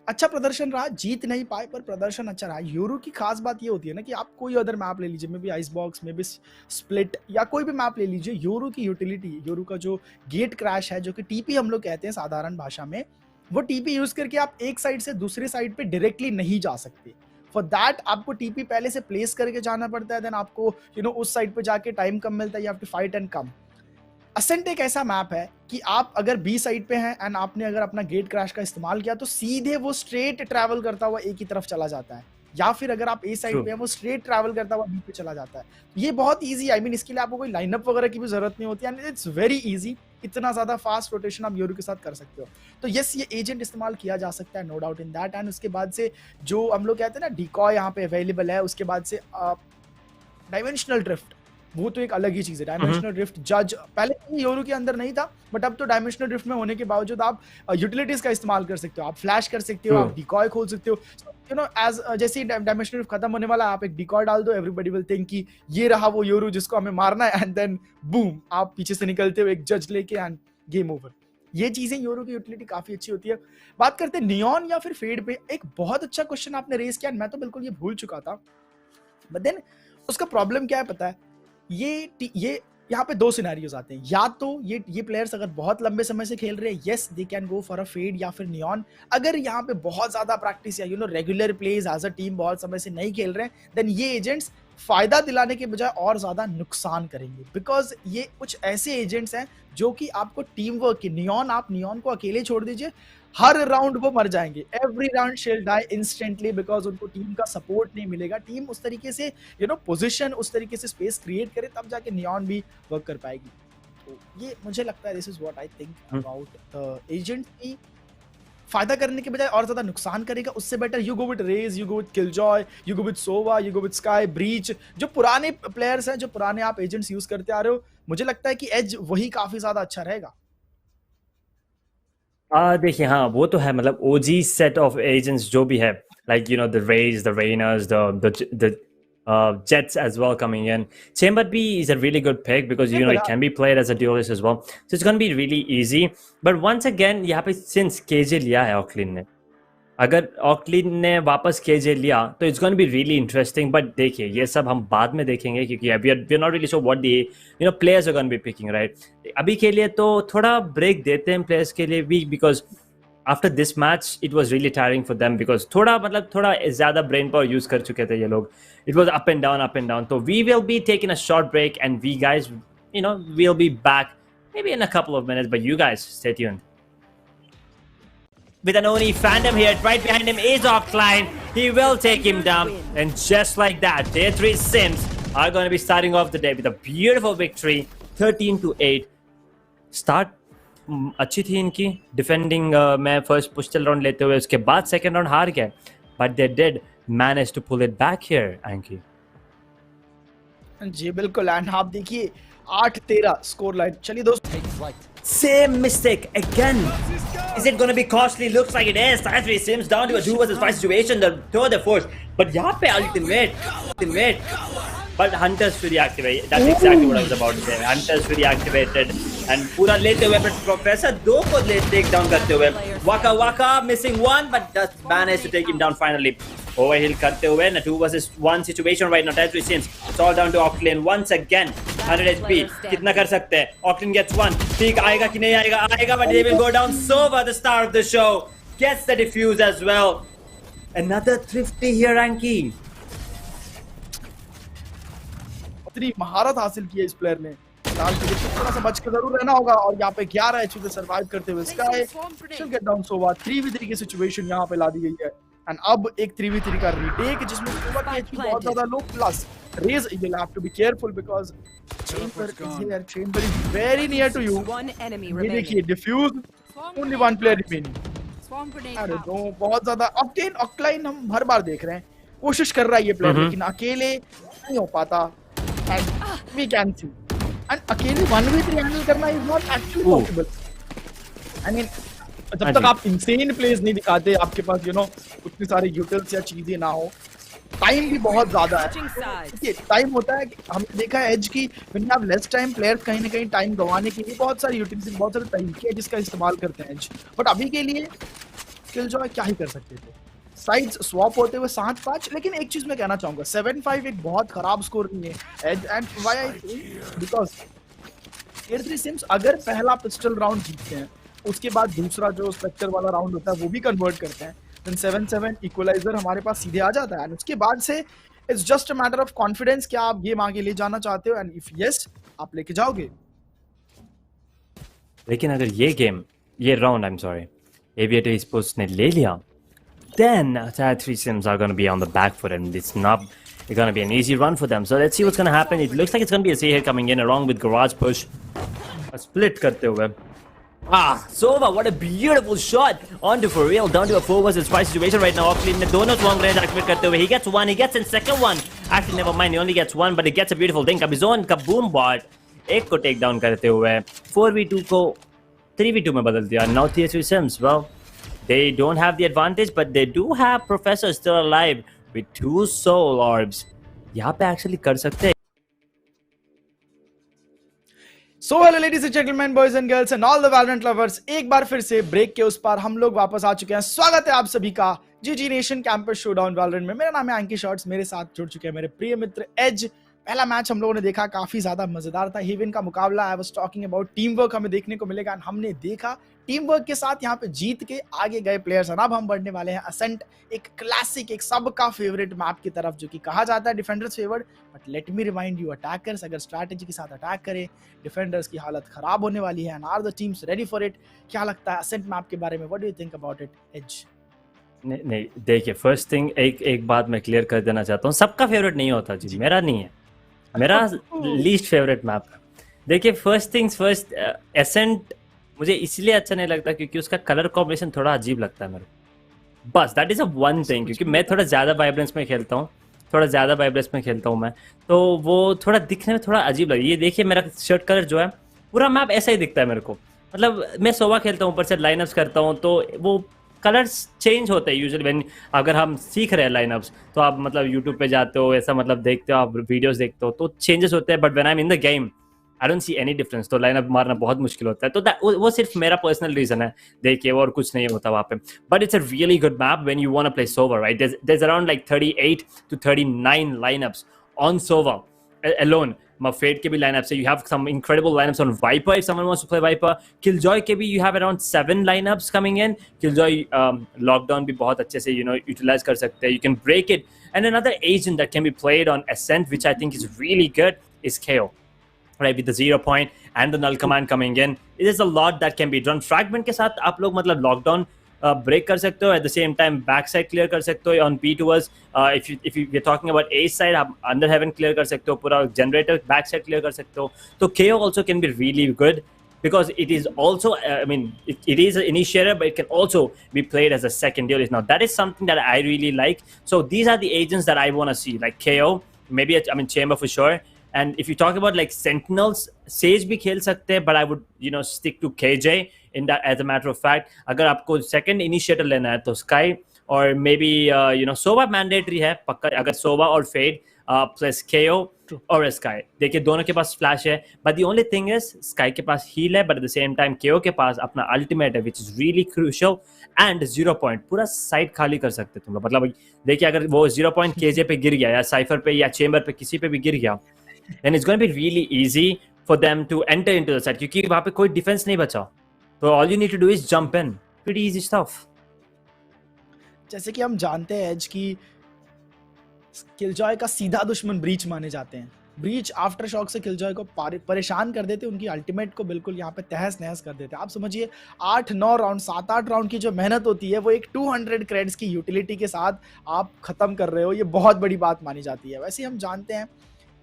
अच्छा प्रदर्शन रहा, जीत नहीं पाए पर प्रदर्शन अच्छा रहा. यूरो की खास बात ये होती है ना कि आप कोई अदर मैप ले लीजिए, may be ice box, may be split, या कोई भी मैप ले लीजिए, यूरो की यूटिलिटी, यूरो का जो गेट क्रैश है, जो कि टीपी हम लोग कहते हैं साधारण भाषा में, वो टीपी यूज करके आप एक साइड से दूसरे साइड पे डायरेक्टली नहीं जा सकते. फॉर दैट आपको टीपी पहले से प्लेस करके जाना पड़ता है, देन आपको उस साइड पे जाके टाइम कम मिलता है, you have to fight and come. Ascent एक ऐसा मैप है कि आप अगर बी साइड पे हैं एंड आपने अगर अपना गेट क्रैश का इस्तेमाल किया तो सीधे वो स्ट्रेट ट्रैवल करता हुआ एक ही तरफ चला जाता है, या फिर अगर आप ए साइड पे हैं वो स्ट्रेट ट्रैवल करता हुआ बी पे चला जाता है. ये बहुत इजी, आई मीन इसके लिए आपको कोई लाइनअप वगैरह की भी जरूरत नहीं होती, एंड इट्स वेरी इजी. इतना ज्यादा फास्ट रोटेशन आप यूरो के साथ कर सकते हो. तो यस, ये एजेंट इस्तेमाल किया जा सकता है, no doubt in that. And उसके बाद से जो हम लोग कहते हैं ना डिकॉय यहाँ पे अवेलेबल है, उसके बाद से डायमेंशनल ड्रिफ्ट, वो तो एक अलग ही चीज है. डायमेंशनल ड्रिफ्ट जज पहले योरू के अंदर नहीं था, बट अब तो डायमेंशनल ड्रिफ्ट में होने के बावजूद आप यूटिलिटीज का इस्तेमाल कर सकते हो, आप फ्लैश कर सकते हो, आप डिकॉय खोल सकते हो. एज जैसे डायमेंशनल ड्रिफ्ट खत्म होने वाला, आप एक डिकॉय डाल दो, एवरीबडी विल थिंक कि ये रहा वो योरू जिसको हमें मारना है, एंड देन बूम, आप पीछे से निकलते हो एक जज लेके, एंड गेम ओवर. ये चीजें योरू की यूटिलिटी काफी अच्छी होती है. बात करते हैं नियॉन या फिर फेड पे. एक बहुत अच्छा क्वेश्चन आपने रेज किया, मैं तो बिल्कुल ये भूल चुका था, बट देन उसका प्रॉब्लम क्या है पता है. ये यहाँ पे 2 सिनेरियोज आते हैं. या तो ये प्लेयर्स अगर बहुत लंबे समय से खेल रहे हैं, yes they can go for a Fade या फिर नियॉन. अगर यहाँ पे बहुत ज्यादा प्रैक्टिस या regular plays as a team बहुत समय से नहीं खेल रहे हैं, देन ये एजेंट्स फायदा दिलाने के बजाय और ज्यादा नुकसान करेंगे, बिकॉज ये कुछ ऐसे एजेंट्स हैं जो कि आपको टीम वर्क की, आप नियॉन को अकेले छोड़ दीजिए, हर राउंड वो मर जाएंगे. Every round shall die instantly, because उनको टीम का सपोर्ट नहीं मिलेगा. टीम उस तरीके से पोजीशन, उस तरीके से स्पेस क्रिएट करे, तब जाके नियॉन भी वर्क कर पाएगी. ये मुझे लगता है this is what I think about agent की फायदा करने के बजाय और ज्यादा नुकसान करेगा। उससे better you go with Raze, you go with Killjoy, you go with Sova, you go with Skye, Breach, जो पुराने प्लेयर्स हैं, जो पुराने आप एजेंट्स यूज करते आ रहे हो, मुझे लगता है कि एज वही काफी ज्यादा अच्छा रहेगा। देखिए हाँ वो तो है, मतलब ओजी सेट ऑफ एजेंट्स जो भी है, like you know the Raze, the Reynas, द Jets as well coming in. Chamber B is a really good pick because you know it can be played as a duelist as well, so it's going to be really easy. But once again यहाँ पे since KJ लिया है ऑकलिन ने, अगर ऑकलिन ने वापस K J लिया तो it's going to be really interesting. But देखिए ये सब हम बाद में देखेंगे क्योंकि we are not really sure what the you know players are going to be picking, right. अभी के लिए तो थोड़ा ब्रेक देते हैं प्लेयर्स के लिए भी, because after this match it was really tiring for them, because थोड़ा ज़्यादा ब्रेन पावर यूज़ कर चुके थे ये लोग। It was up and down. तो we will be taking a short break and we guys you know will be back maybe in a couple of minutes, but you guys stay tuned. With an Oni Phantom here, right behind him is Offline. He will take him down. And just like that, Tier 3 Sims are going to be starting off the day with a beautiful victory, 13-8. Start अच्छी थी इनकी defending में first push round लेते हुए, उसके बाद second round हार गए, but they did manage to pull it back here Anky. जी बिल्कुल, एंड आप देखिए 8-13 स्कोर लाइन। चलिए दोस्तों, same mistake again. Is it going to be costly? Looks like it is. Tier 3 Sims down to a 2 versus 5 situation. The force, but यहाँ पे ultimate. But Hunter's Fury activated. That's exactly what I was about to say. Hunter's Fury activated and पूरा लेते हुए Professor 2 को take down करते हुए, Waka missing one but does manage to take him down finally. Overheal करते हुए in a 2 versus 1 situation right now. Tier 3 Sims. It's all down to Octane once again. 100 HP. कितना कर सकते हैं? Octane gets one. Peek आएगा कि नहीं आएगा? आएगा, but they will go down. Sova, the star of the show, gets the defuse as well. Another thrifty here, Anky. इतनी महारत हासिल की है इस प्लेयर ने। फिलहाल के लिए थोड़ा सा बच के जरूर रहना होगा, और यहाँ पे 11 एचपी पे सर्वाइव करते हुए स्काई शेल गेट डाउन सोवा। 3v3 की सिचुएशन यहाँ पे ला दी गई है, एंड अब एक 3v3 का रीटेक जिसमें सोवा की एचपी बहुत ज्यादा low, plus Raze you will have to be careful because Chamber is very near to you. ये देखिए defuse, only one player remaining. अरे दो बहुत ज्यादा ऑक्लाइन हम हर बार देख रहे हैं, कोशिश कर रहा है ये प्लेयर, लेकिन अकेले नहीं हो पाता। And we can see, and अकेले 1v3 हैंडल करना is not actually possible. I mean, जब तक आप insane plays नहीं दिखाते, आपके पास you know उतने सारे utils या चीजें ना हो, टाइम भी बहुत ज्यादा है। देखिए टाइम होता है, हमने देखा है एज की when you have less time, players कहीं ना कहीं टाइम गंवाने के लिए बहुत सारी यूटिलिटीज, बहुत सारे तरीके हैं जिसका इस्तेमाल करते हैं एज। बट अभी के लिए किलजॉय क्या ही कर सकते थे, साइड्स स्वैप होते हुए 7-5। लेकिन एक चीज मैं कहना चाहूंगा, 7-5 एक बहुत खराब स्कोर नहीं है as, and why I think because Tier 3 Sims अगर पहला पिस्टल राउंड जीतते हैं, उसके बाद दूसरा जो स्पेक्टर वाला राउंड होता है वो भी कन्वर्ट करते हैं, देन 7-7 इक्वलाइजर हमारे पास सीधे आ जाता है, एंड उसके बाद से it's just a matter of confidence, क्या आप गेम आगे ले जाना चाहते हो, एंड इफ यस आप लेके जाओगे। लेकिन अगर ये round I am sorry aviator sports ने ले लिया, then Tier 3 Sims are going to be on the back foot, and it's going to be an easy run for them. So let's see what's going to happen. It looks like it's going to be a C here coming in along with Garage Push. A split करते हुए. Sova, what a beautiful shot onto For Real, down to a 4 versus 5 situation right now. Octane ने दोनों long range activate करते हुए. He gets one, he gets in second one. Actually, never mind, he only gets one, but he gets a beautiful dink. अभी zone का boom bot एक को take down करते हुए 4v2 को 3v2 में बदल दिया. Now Tier 3 Sims, well, they don't have the advantage, but they do have Professor still alive with 2 soul orbs. यहाँ पे actually कर सकते हैं. So hello ladies and gentlemen, boys and girls and all the Valorant lovers, एक बार फिर से break के उस पार हम लोग वापस आ चुके हैं। स्वागत है आप सभी का GGNation कैंपस शोडाउन वैलोरेंट में। मेरा नाम है AnkyShots, मेरे साथ जुड़ चुके हैं मेरे प्रिय मित्र एज। पहला मैच हम लोगों ने देखा, काफी ज्यादा मजेदार था। हेवन का मुकाबला, आई was talking about team work हमें देखने को मिलेगा, हमने देखा टीम वर्क के साथ यहाँ पे जीत के आगे गए प्लेयर्स। अब हम बढ़ने वाले हैं असेंट, एक क्लासिक, एक सबका फेवरेट मैप की तरफ, जो कि कहा जाता है defenders favoured, but let me remind you, attackers अगर स्ट्रैटेजी के साथ अटैक करें, डिफेंडर्स की हालत खराब होने वाली है। And are the teams ready for it? क्या लगता है असेंट मैप के बारे में? What do you think about it Edge? नहीं देखिए, फर्स्ट थिंग एक बात मैं क्लियर कर देना चाहता हूँ, सबका फेवरेट नहीं होता जी, मेरा नहीं है, मेरा लीस्ट फेवरेट मैप है। देखिए फर्स्ट थिंग्स फर्स्ट, एसेंट मुझे इसलिए अच्छा नहीं लगता क्योंकि उसका कलर कॉम्बिनेशन थोड़ा अजीब लगता है मेरे को, बस दैट इज अ वन ऐसा थिंग, कुछ क्योंकि भी मैं होता थोड़ा ज़्यादा वाइब्रेंस में खेलता हूँ, थोड़ा ज़्यादा वाइब्रेंस में खेलता हूँ मैं, तो वो थोड़ा दिखने में थोड़ा अजीब लगे। ये देखिए मेरा शर्ट कलर जो है पूरा मैप ऐसा ही दिखता है मेरे को, मतलब मैं सोवा खेलता हूँ ऊपर से लाइनअप्स करता हूँ तो वो कलर्स चेंज होते हैं यूजुअली व्हेन, अगर हम सीख रहे हैं लाइनअप्स तो आप मतलब यूट्यूब पे जाते हो ऐसा मतलब देखते हो, आप वीडियोस देखते हो तो चेंजेस होते हैं, but when I am in the game I don't see any difference, तो लाइनअप मारना बहुत मुश्किल होता है, तो वो सिर्फ मेरा पर्सनल रीजन है, देखिए और कुछ नहीं होता वहाँ पे। But it's a really good map when you want to play Sova, right? there's around like 38 to 39 lineups on Sova alone. Fade के भी lineups, you have some incredible lineups on Viper if someone wants to play Viper. Killjoy के भी you have around 7 lineups coming in. Killjoy lockdown भी बहुत अच्छे से utilize कर सकते हैं. You can break it. And another agent that can be played on Ascent, which I think is really good, is KO. Right, with the 0 point and the null command coming in, it is a lot that can be done. Fragment के साथ आप लोग मतलब lockdown break कर सकते हो, at the same time back side clear कर सकते हो on B towards, if you're talking about A side आप under heaven clear कर सकते हो, पूरा generator back side clear कर सकते हो, तो KO also can be really good because it is also it is an initiator, but it can also be played as a second duelist. Now that is something that I really like. So these are the agents that I want to see, like KO, maybe Chamber for sure. And if you talk about like Sentinels, Sage भी खेल सकते हैं, but I would stick to KJ in that, as a matter of fact. अगर आपको second initiator लेना है तो Sky or maybe Sova mandatory है पक्का, अगर Sova और Fade plus KO or Sky, देखिए दोनों के पास flash है, but the only thing is Sky के पास heal है, but at the same time KO के पास अपना ultimate है, which is really crucial, and 0 point पूरा side खाली कर सकते तुम लोग, मतलब देखिए अगर वो 0 point KJ पे गिर गया या Cypher पे या Chamber पे किसी पे भी गिर गया, then it's going to be really easy for them to enter into the site क्योंकि वहाँ पे कोई डिफेंस नहीं बचा, तो all you need to do is jump in, pretty easy stuff. जैसे कि हम जानते हैं एज की किलजॉय का सीधा दुश्मन ब्रीच माने जाते हैं। ब्रीच आफ्टर शॉक से किलजॉय को परेशान कर देते, उनकी अल्टीमेट को बिल्कुल यहाँ पे तहस नहस कर देते। आप समझिए 8-9 राउंड 7-8 राउंड की जो मेहनत होती है वो एक 200 क्रेडिट्स की यूटिलिटी के साथ आप खत्म कर रहे हो, ये बहुत बड़ी बात मानी जाती है। वैसे हम जानते हैं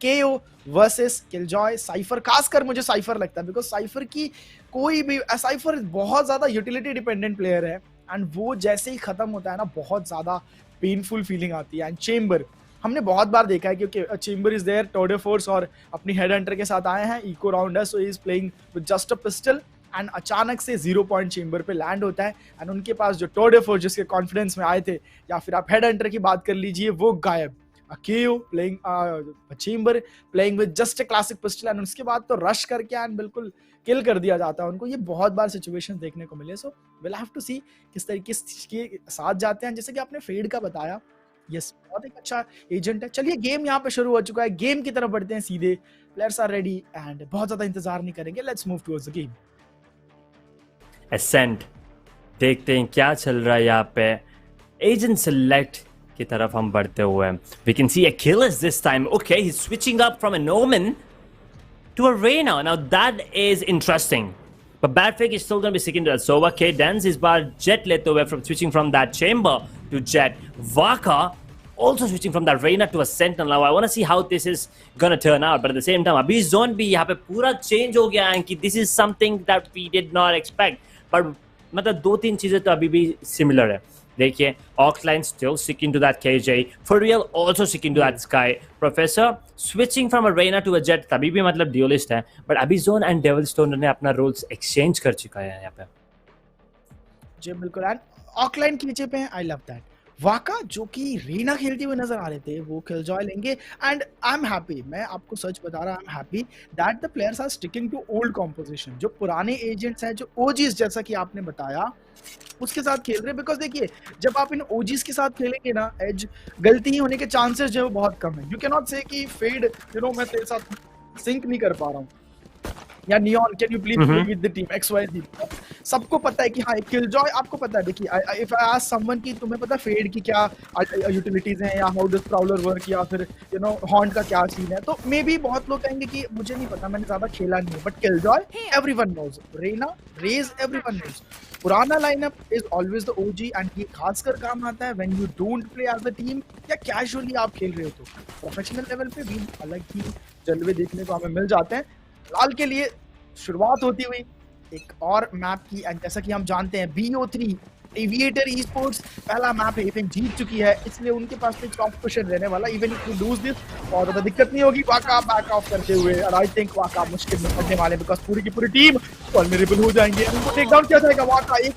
KO वर्सेस किलजॉय, साइफर, खासकर मुझे साइफर लगता है बिकॉज साइफर की कोई भी साइफर बहुत ज्यादा यूटिलिटी डिपेंडेंट प्लेयर है एंड वो जैसे ही खत्म होता है ना बहुत ज्यादा पेनफुल फीलिंग आती है। एंड चेम्बर हमने बहुत बार देखा है क्योंकि चेम्बर इज देयर टोडे फोर्स और अपनी हेड हंटर के साथ आए हैं, इको राउंड है, so he is playing with just a pistol and अचानक से 0 पॉइंट चेम्बर पे लैंड होता है एंड उनके पास जो टोडे फोर्स जिसके कॉन्फिडेंस में आए थे, या फिर आप हेड हंटर की बात कर लीजिए, वो गायब। KO playing Chamber playing with just a classic pistol and उसके बाद तो रश करके एंड बिल्कुल किल कर दिया जाता है उनको। ये बहुत बार सिचुएशन देखने को मिले, सो विल हैव टू सी किस तरीके के साथ जाते हैं। जैसे कि आपने फेड का बताया, यस बहुत एक अच्छा एजेंट है। चलिए गेम यहाँ पे शुरू हो चुका है, गेम की तरफ बढ़ते हैं सीधे। प्लेयर्स आर रेडी एंड बहुत ज्यादा इंतजार नहीं करेंगे, let's move towards the game. Ascent, देखते हैं क्या चल रहा है यहाँ पे। एजेंट सेलेक्ट की तरफ हम बढ़ते हुए, we can see Achilles this time. Okay, he's switching up from an Omen to a Reyna. Now that is interesting. But Badfake is still going to be sticking to that Sova. Cadence is bar Jet लेते हुए from switching from that Chamber to Jet. Vaka also switching from that Reyna to a Sentinel. Now I want to see how this is going to turn out. But at the same time, अभी zone भी यहाँ पे पूरा change हो गया है कि this is something that we did not expect. But मतलब 2-3 चीजें तो अभी भी similar है। देखिए Oxline still sticking to that KJ, For Real also sticking to that Sky, Professor switching from a Reyna to a Jet, तभी भी मतलब duelist है, but अभी Zone and Devil Stone ने अपना roles exchange कर चुका है यहाँ पे। जी बिल्कुल, एंड ऑकलाइन की पीछे पे हैं, आई लव दैट। वाका जो कि रीना खेलते हुए नजर आ रहे थे, वो किलजॉय लेंगे एंड आई एम हैप्पी, मैं आपको सच बता रहा, I am happy that the players are sticking to old composition. जो पुराने एजेंट्स हैं, जो ओजीज जैसा कि आपने बताया, उसके साथ खेल रहे हैं। बिकॉज देखिए जब आप इन ओजीज के साथ खेलेंगे ना एज, गलती ही होने के चांसेस जो है वो बहुत कम है। यू कैन नॉट से कि फेड मैं तेरे साथ सिंक नहीं कर पा रहा हूँ, या neon can you please play with the team XYZ। सबको पता है कि हाँ किलजॉय, आपको पता है, देखिए इफ आई आस्क समवन कि तुम्हें पता है फेड की क्या यूटिलिटीज हैं, या हाउ डज प्राउलर वर्क, या फिर हॉन्ट का क्या सीन है, तो मे बी बहुत लोग कहेंगे कि मुझे नहीं पता, मैंने ज्यादा खेला नहीं है। But Killjoy everyone knows, Reyna Raze everyone knows. पुराना lineup is always the OG and ये खासकर काम आता है when you don't play as a team या कैजुअली आप खेल रहे हो। तो प्रोफेशनल लेवल पे भी अलग ही जलवे देखने को हमें मिल जाते हैं। लाल के लिए शुरुआत होती हुई एक और मैप की, एंड जैसा कि हम जानते हैं BO3 एविएटर ई स्पोर्ट्स पहला मैप है जीत चुकी है, इसलिए उनके पास एक टॉप पोजीशन रहने वाला। Even if we lose this और ज्यादा दिक्कत नहीं होगी वाका बैक ऑफ करते हुए, और आई थिंक वाका मुश्किल में पड़ने वाले बिकॉज पूरी की पूरी टीम वल्नरेबल हो जाएंगे। उनको टेक डाउन किया जाएगा। वाका एक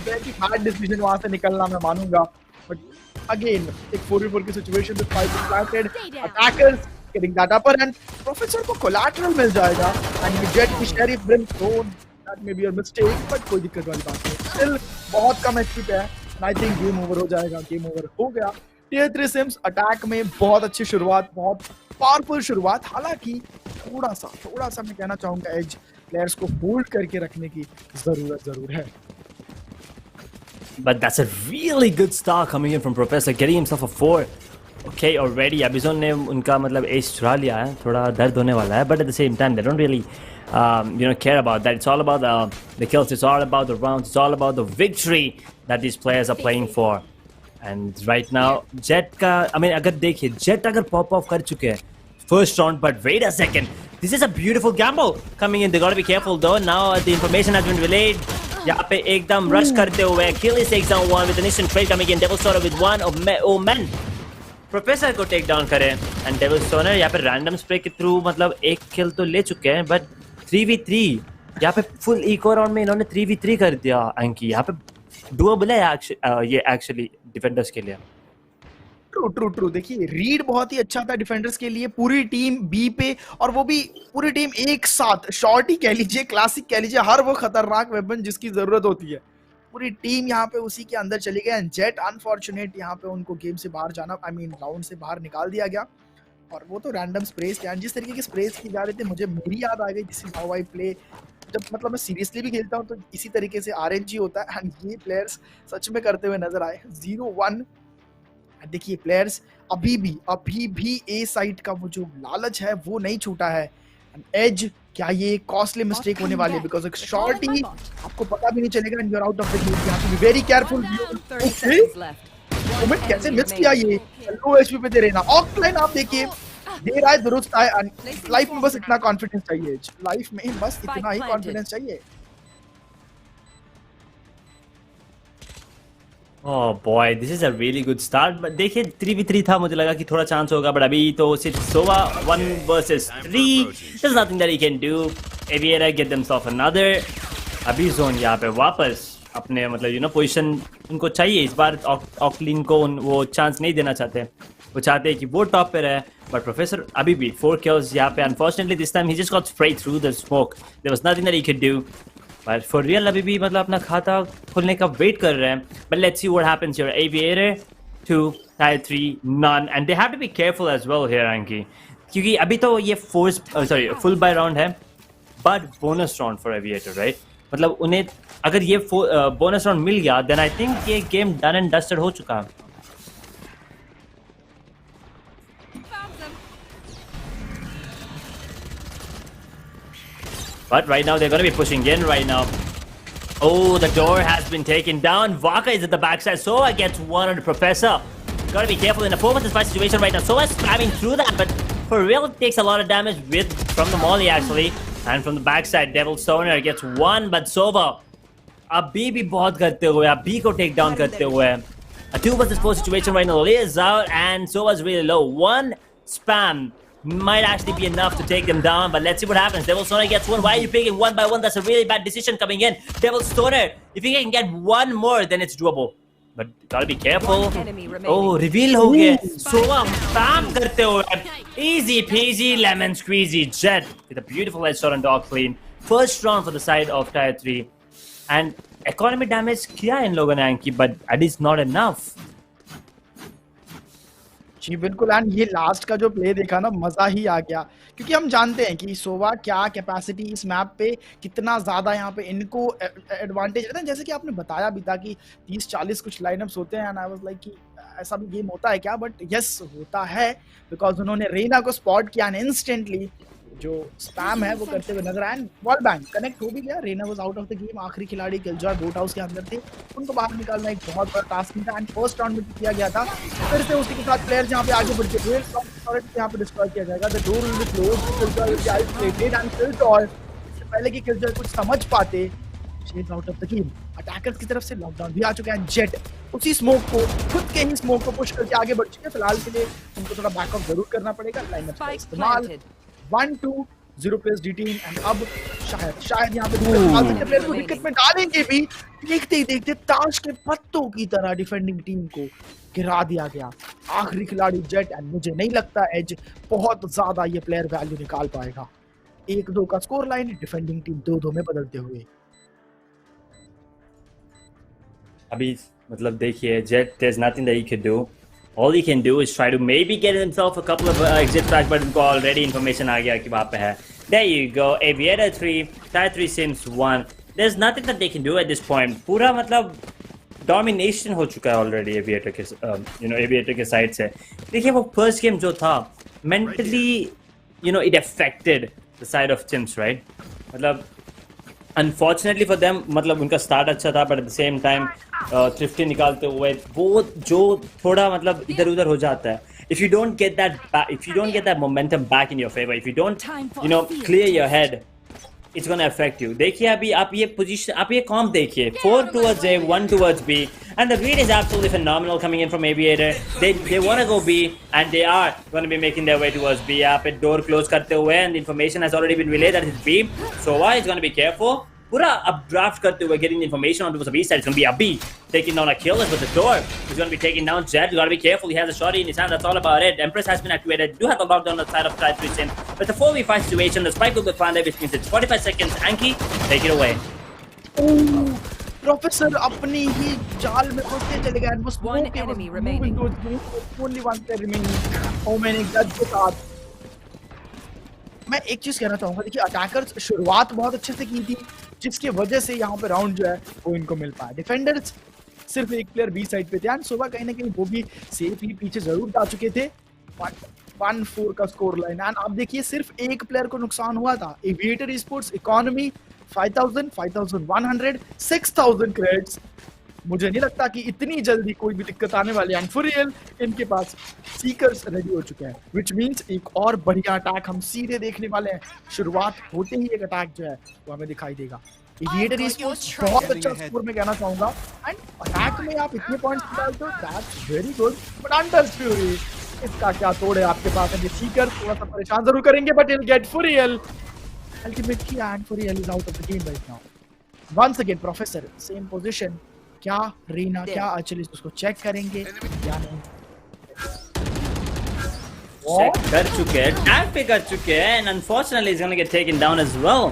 वेरी बैड डिसीजन वहां से निकलना मैं मानूंगा, बट अगेन एक 4v4 की situation with 5 planted attackers getting that upper, and professor को कोलैटरल मिल जाएगा and you get the sheriff Brimstone. That may be your mistake, but कोई दिक्कत वाली बात नहीं। स्टिल बहुत कम एचपी पे है, आई थिंक गेम ओवर हो जाएगा। गेम ओवर हो गया। टियर 3 सिम्स अटैक में बहुत अच्छी शुरुआत, बहुत पावरफुल शुरुआत। हालांकि थोड़ा सा मैं कहना चाहूंगा एज प्लेयर्स को होल्ड करके रखने की जरूरत जरूर है। But that's a really good start coming in from Professor, getting himself a 4. Okay, already Abizon ने उनका मतलब एज चुरा लिया है, थोड़ा दर्द होने वाला है, but at the same time they don't really care about that. It's all about the kills, it's all about the rounds, it's all about the victory that these players are playing for. And right now Jet का अगर देखिए Jet अगर pop off कर चुके हैं first round, but wait a second, this is a beautiful gamble coming in. They gotta be careful though. Now the information has been relayed. यहाँ पे एकदम rush करते हुए kill is takes down one with an instant trade coming in. Devil Stoner with one. Oh man, professor को take down करे and devil stoner यहाँ पे random spray के थ्रू मतलब एक किल तो ले चुके हैं, बट 3v3 यहाँ पे फुल इको राउंड में इन्होंने 3v3 कर दिया। एंकी यहाँ पे डुएबल है ये एक्चुअली डिफेंडर्स के लिए। ट्रू देखिए रीड बहुत ही अच्छा था डिफेंडर्स के लिए। पूरी टीम बी पे, और वो भी पूरी टीम एक साथ, शॉर्ट ही कह लीजिए, क्लासिक कह लीजिए, हर वो खतरनाक वेपन जिसकी जरूरत होती है पूरी टीम यहाँ पे उसी के अंदर चली गई। जेट अनफॉर्चुनेट यहाँ पे उनको गेम से बाहर जाना, राउंड से बाहर निकाल दिया गया। और वो तो रैंडम स्प्रेस थे, जिस तरीके के स्प्रेस की जा रहे थे मुझे मेरी याद आ गई this is how I play. जब मतलब मैं सीरियसली भी खेलता हूँ तो इसी तरीके से RNG होता है, एंड ये प्लेयर्स सच में करते हुए नजर आए। 0-1 देखिए प्लेयर्स अभी भी ए साइड का वो जो लालच है वो नहीं छूटा है। एज क्या ये कॉस्टली मिस्टेक होने वाली है, बिकॉज एक शॉर्ट ही आपको पता भी नहीं चलेगा and you are out of the game. You have to be very careful. Moment कैसे मिस किया ये, लो एचपी पे दे रहे ना। ऑफलाइन आप देखिए दे रहा है दुरुस्त है। लाइफ में बस इतना कॉन्फिडेंस चाहिए, लाइफ में बस इतना ही कॉन्फिडेंस चाहिए। Oh boy, this is a really good start. But देखिए 3v3 था, मुझे लगा कि थोड़ा चांस होगा, बट अभी तो सिर्फ सोवा 1 versus 3. There's nothing that he can do. Aviator get themselves another. अभी जोन यहाँ पे वापस अपने मतलब पोजीशन उनको चाहिए इस बार। ऑकलिन को वो चांस नहीं देना चाहते, वो चाहते हैं कि वो टॉप पे रहे। बट प्रोफेसर अभी भी 4 kills यहाँ पे। Unfortunately this time he just got spread through the smoke. There was nothing that he could do. But for real अभी भी मतलब अपना खाता खोलने का वेट कर रहे हैं। But let's see what happens here. Aviator 2 tier 3 none, and they have to be careful as well here Anky, क्योंकि अभी तो ये फुल बाय राउंड है, but bonus round for Aviator, right? मतलब उन्हें अगर ये बोनस राउंड मिल गया देन आई थिंक ये गेम डन एंड डस्टेड हो चुका है। But right now they're going to be pushing in right now. Oh, the door has been taken down. Vaka is at the backside. Soa gets one on the Professor. Got to be careful in a 4 versus 5 situation right now. Soa's spamming through that, but for real it takes a lot of damage from the molly actually. And from the backside, Devil Stoner gets one, but Sova अभी भी बहुत करते हुए, अभी को take down करते हुए. A 2 versus 4 situation right now. Liz out and Sova's really low. One spam might actually be enough to take them down, but let's see what happens. Devil Stoner gets one. Why are you picking one by one? That's a really bad decision coming in. Devil Stoner, if you can get one more, then it's doable. But gotta be careful. Oh, reveal हो गया. Sova spam करते हुए. Easy peasy lemon squeezy. Jet with a beautiful headshot on dog clean. First round for the side of tier 3. And economy damage किया इन लोगों ने एंकी, but that is not enough. जी बिल्कुल, and ये last का जो play देखा ना मजा ही आ गया, क्योंकि हम जानते हैं कि सोवा क्या कैपेसिटी इस मैप पे कितना ज्यादा यहाँ पे इनको एडवांटेज रहता है। जैसे कि आपने बताया भी था कि 30-40 कुछ लाइनअप्स होते हैं, एंड आई वाज लाइक कि ऐसा भी गेम होता है क्या, बट यस होता है, बिकॉज उन्होंने रेना को स्पॉट किया एंड इंस्टेंटली जो स्पैम है वो करते हुए नजर आए। वॉल बैंग कनेक्ट हो भी गया, Reyna was out of the game, आखिरी खिलाड़ी किलजॉय बोट हाउस के अंदर थे, उनको बाहर निकालना एक बहुत बड़ा टास्क था एंड फर्स्ट राउंड में किया गया था। फिर से उसी के साथ प्लेयर जहां पे आगे बढ़ के यहां पे डिस्ट्रॉय किया जाएगा, the door will be closed, killjoy will be isolated and killjoy इससे पहले कि किलजॉय कुछ समझ पाते shades out of the game. Attackers की तरफ से लॉकडाउन भी आ चुका है, जेट उसी स्मोक को खुद के ही स्मोक को पुश करके आगे बढ़ चुके हैं। फिलहाल के लिए उनको थोड़ा बैकअप जरूर करना पड़ेगा। लाइनअप का इस्तेमाल 1-2-0 प्लेस D-Team एंड अब शायद यहाँ पे प्लेयर को विकेट में डालेंगे भी। देखते ही देखते ताश के पत्तों की तरह डिफेंडिंग टीम को गिरा दिया गया। आखिरी खिलाड़ी जेट एंड मुझे नहीं लगता एज बहुत ज्यादा ये प्लेयर वैल्यू निकाल पाएगा। 1-2 का स्कोर लाइन, डिफेंडिंग टीम 2-2 में बदलते हुए। अभी मतलब देखिए, Jet, there's nothing that he could do. All he can do is try to maybe get himself a couple of exit frags, but उनको already information आ गया कि वहाँ पे है. There you go, Aviator 3, Tier 3 Sims 1. There's nothing that they can do at this point. पूरा मतलब domination हो चुका है already Aviator के Aviator के side से. देखिए वो first game जो था, mentally it affected the side of Sims, right? मतलब अनफॉर्चुनेटली फॉर देम, मतलब उनका स्टार्ट अच्छा था, but at the same time thrifty निकालते हुए वो जो थोड़ा मतलब इधर उधर हो जाता है। if you don't get that momentum back in your favor, if you don't clear your head, it's going to affect you. देखिए अभी आप ये पोजीशन, आप ये कॉम्प देखिए, 4 towards A, 1 towards B, and the read is absolutely phenomenal coming in from Aviator. They want to go B and they are going to be making their way towards B. यहाँ पे door close करते हुए and information has already been relayed that it's B. So why is going to be careful. पूरा up draft करते हुए getting information onto the B side. It's going to be a B taking down a killer with the door. He's going to be taking down Jet. You got to be careful. He has a shot in his hand. That's all about it. Empress has been activated. Do have the lockdown on the side of Tier 3 Sim. But the 4v5 situation, the spike will be planted, which means it's 45 seconds. Anky, take it away. Professor अपनी ही जाल में फंसते चले गए। One enemy remaining. Only one player remaining. Omen एक गज के साथ। मैं एक चीज कहना चाहूंगा, देखिए अटैकर्स शुरुआत बहुत अच्छे से की थी, जिसकी वजह से यहाँ पे राउंड जो है वो इनको मिल पाया। डिफेंडर्स सिर्फ एक प्लेयर बी साइड पे थे एंड सुबह कहीं ना कहीं वो भी सेफ ही पीछे जरूर जा चुके थे। 1-4 का स्कोर लाइन एंड अब देखिए सिर्फ एक प्लेयर को नुकसान हुआ था। Aviator sports economy 5000, 5100, 6000 credits. मुझे नहीं लगता कि इतनी जल्दी कोई भी दिक्कत आने वाली है एंड फॉर रियल इनके पास सीकर्स रेडी हो चुके हैं, व्हिच मींस एक और बढ़िया अटैक हम सीधे देखने वाले हैं। शुरुआत होते ही एक अटैक जो है वो हमें दिखाई देगा। एविएटर स्पोर्ट्स बहुत अच्छा स्कोर में कहना चाहूंगा एंड अटैक में आप इतने पॉइंट्स डालते हो, that's very good. But under fury इसका क्या तोड़ है आपके पास। ये सीकर थोड़ा सा परेशान जरूर करेंगे but will get for real ultimately and for real is out of the game right now. Once again Professor same position. क्या रीना, क्या एक्चुअली उसको चेक करेंगे या नहीं? Check कर चुके हैं, tag पे कर चुके हैं, and unfortunately he's gonna get taken down as well.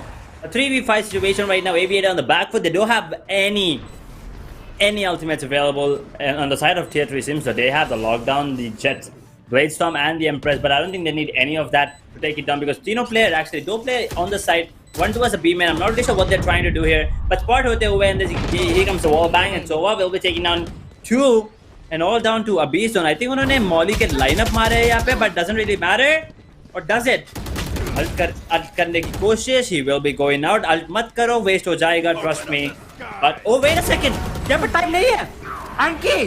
A 3v5 situation right now. Aviator on the back foot. They don't have any ultimates available on the side of Tier 3 Sims. So they have the lockdown, the Jet, Bladestorm, and the Empress. But I don't think they need any of that to take it down because player actually, don't play on the side. 1-2 as a B-man. I'm not really sure what they're trying to do here. But spot hote hue and here comes the wall bang and Sova will be taking down 2 and all down to a B zone. I think उन्होंने Molly के lineup मारे हैं यहाँ पे, but doesn't really matter. Or does it? Ult करने की कोशिश. He will be going out. Ult मत करो, waste हो जाएगा, trust me. But oh wait a second, यहाँ पे time नहीं है. Anky,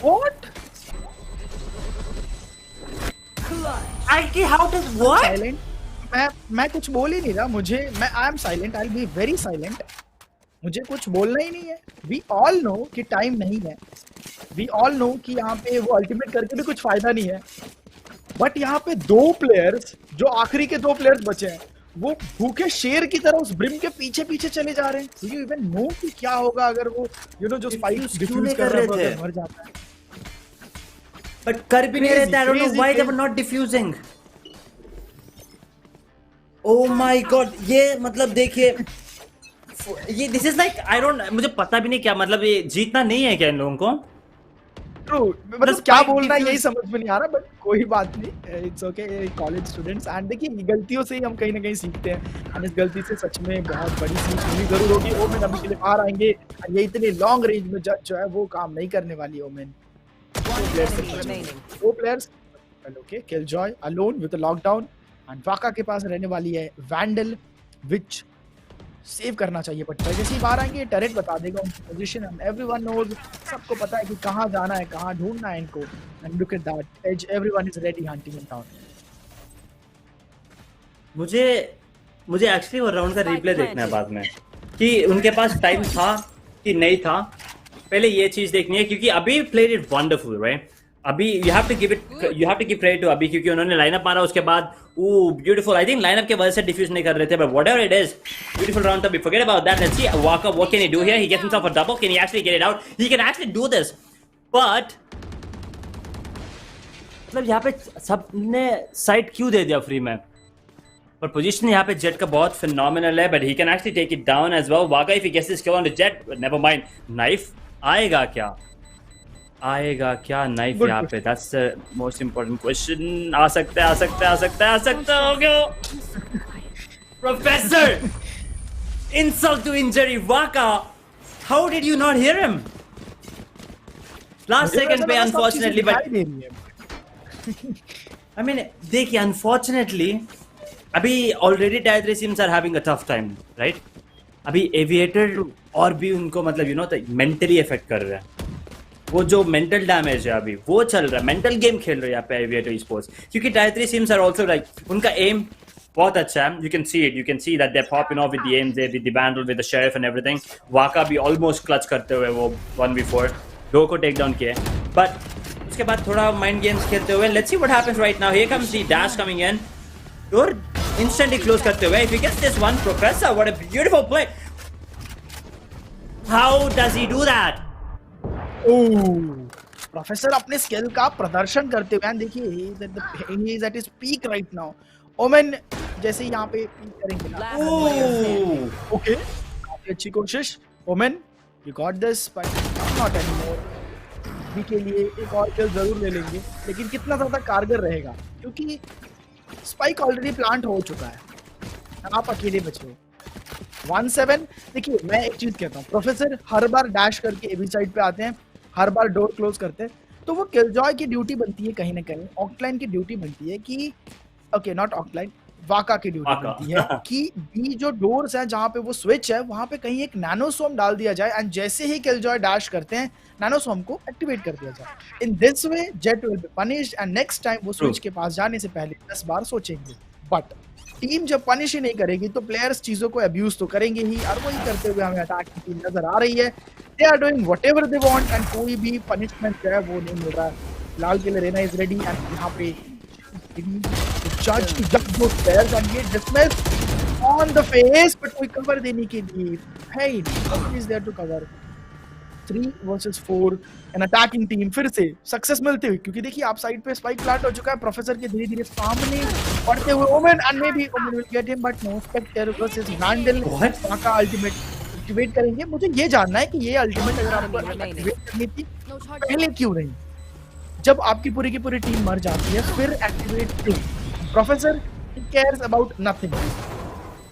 what? Anky, how does what? Silent. मैं कुछ बोल ही नहीं रहा। मुझे मैं I am silent, I will be very silent. मुझे कुछ बोलना ही नहीं है। वी ऑल नो कि टाइम नहीं है, वी ऑल नो कि यहाँ पे वो अल्टीमेट करके भी कुछ फायदा नहीं है। बट यहाँ पे 2 प्लेयर्स, जो आखिरी के 2 प्लेयर्स बचे हैं, वो भूखे शेर की तरह उस ब्रिम के पीछे पीछे चले जा रहे हैं। डू यू इवन नो कि क्या होगा अगर वो जो स्पाइक डिफ्यूज कर रहे थे मर जाता है? बट कर भी नहीं रहे थे। I don't know why they were not diffusing. Oh my God, ये मतलब देखिए, ये this is like I don't, मुझे पता भी नहीं क्या मतलब, ये जीतना नहीं है क्या इन लोगों को? True, मतलब क्या बोलना है यही समझ में नहीं आ रहा, बट कोई बात नहीं, it's okay. College students and देखिए गलतियों से ही हम कहीं ना कहीं सीखते हैं एंड इस गलती से सच में बहुत बड़ी सीख मिली जरूर होगी। ओमेन अभी के लिए बाहर आएंगे और ये इतने लॉन्ग रेंज में जो है वो काम नहीं करने वाली Omen. 2 players okay, Killjoy alone with the lockdown and Waka के पास रहने वाली है वैंडल, विच सेव करना चाहिए, बट जैसे ही बाहर आएंगे टरेट बता देगा उनकी पोजीशन एंड एवरीवन नोज, सबको पता है कि कहां जाना है, कहां ढूंढना है इनको। And look at that Edge, everyone is ready hunting in town. मुझे एक्चुअली वो राउंड का रिप्ले देखना है बाद में कि उनके पास टाइम था कि नहीं था। पहले ये चीज देखनी है क्योंकि Abhi played it wonderful right. Abhi you have to give credit to Abhi, क्योंकि उन्होंने लाइनअप मारा उसके बाद ब्यूटीफुल। आई थिंक लाइनअप के वजह से डिफ्यूज नहीं कर रहे थे, but whatever it is beautiful round. अभी forget about that, let's see Waka what can he do here. He gets himself a double, can he actually get it out? He can actually do this, but मतलब यहाँ पे सबने side क्यों दे दिया free में? पर position यहाँ पे जेट का बहुत फिनोमिनल है, but he can actually take it down as well. Waka if he gets this kill on the Jett, never mind. Knife आएगा क्या? आएगा क्या नाइफ यहाँ पे? That's the most important question. आ सकता है हो गया। Professor, insult to injury, Waka, how did you not hear him? Last second पे unfortunately, but I mean देखिए unfortunately अभी already tier 3 teams are having a tough time, right? अभी aviator और भी उनको मतलब यू नो मेंटली इफेक्ट कर रहा है। वो जो मेंटल डैमेज है अभी वो चल रहा है, मेंटल गेम खेल रहे हैं यहाँ पे एविएटर स्पोर्ट्स, क्योंकि tier 3 teams are also like उनका एम बहुत अच्छा है। You can see that they are popping off with the aims, with the Vandal, with the Sheriff and everything. Waka भी ऑलमोस्ट क्लच करते हुए वो 1v4 दो को टेक डाउन किए, बट उसके बाद थोड़ा माइंड गेम्स खेलते हुए let's see what happens right now. Here comes the dash coming in, door instantly close करते हुए। If he gets this one, Professor what a beautiful play. How does he do that? Professor अपने skill का प्रदर्शन करते हुए देखिए, he is at his peak right now. Omen जैसे यहाँ पे पीक करेंगे। ओके, काफी अच्छी कोशिश Omen, you got this, but not anymore. अभी के लिए एक और किल जरूर ले लेंगे, लेकिन कितना ज्यादा कारगर रहेगा क्योंकि स्पाइक ऑलरेडी प्लांट हो चुका है, आप अकेले बचे हो। 1-7। देखिए मैं एक चीज कहता हूँ, प्रोफेसर हर बार डैश करके एबी साइड पे आते हैं, हर बार डोर क्लोज करते हैं, तो वो किलजॉय की ड्यूटी बनती है कहीं ना कहीं, ऑक्लाइन की ड्यूटी बनती है कि ओके नॉट ऑक्लाइन, वाका की ड्यूटी बनती है कि बी जो डोर्स हैं जहाँ पे वो स्विच है वहां पे कहीं एक नैनोसोम डाल दिया जाए, एंड जैसे ही किलजॉय डैश करते हैं नैनोसोम को एक्टिवेट कर दिया जाए। In this way jet will be punished and next time वो स्विच के पास जाने से पहले 10 बार सोचेंगे। बट टीम जब पनिश ही नहीं करेगी तो प्लेयर्स चीजों को अब्यूज तो करेंगे ही, और वही करते हुए हमें अटैक की टीम नजर आ रही है। They are doing whatever they want and कोई भी पनिशमेंट जो है वो नहीं मिल रहा है। लाल के लिए रेना इज रेडी एंड यहाँ पे जज टू जज दो players and gate dismissed on the face, but कोई कवर देने के लिए है ही नहीं, is there to cover. 3 versus 4 N attacking team फिर से सक्सेस मिलती हुई, क्योंकि देखिए आप साइड पे स्पाइक प्लांट हो चुका है, प्रोफेसर के धीरे धीरे सामने बढ़ते हुए Omen and maybe Omen will get him, but no Specter versus Vandal. Waka ultimate activate करेंगे। मुझे ये जानना है कि ये अल्टीमेट अगर आपको एक्टिवेट करनी थी पहले क्यों नहीं, जब आपकी पूरी की पूरी टीम मर जाती है फिर एक्टिवेट क्यों? Professor cares about nothing,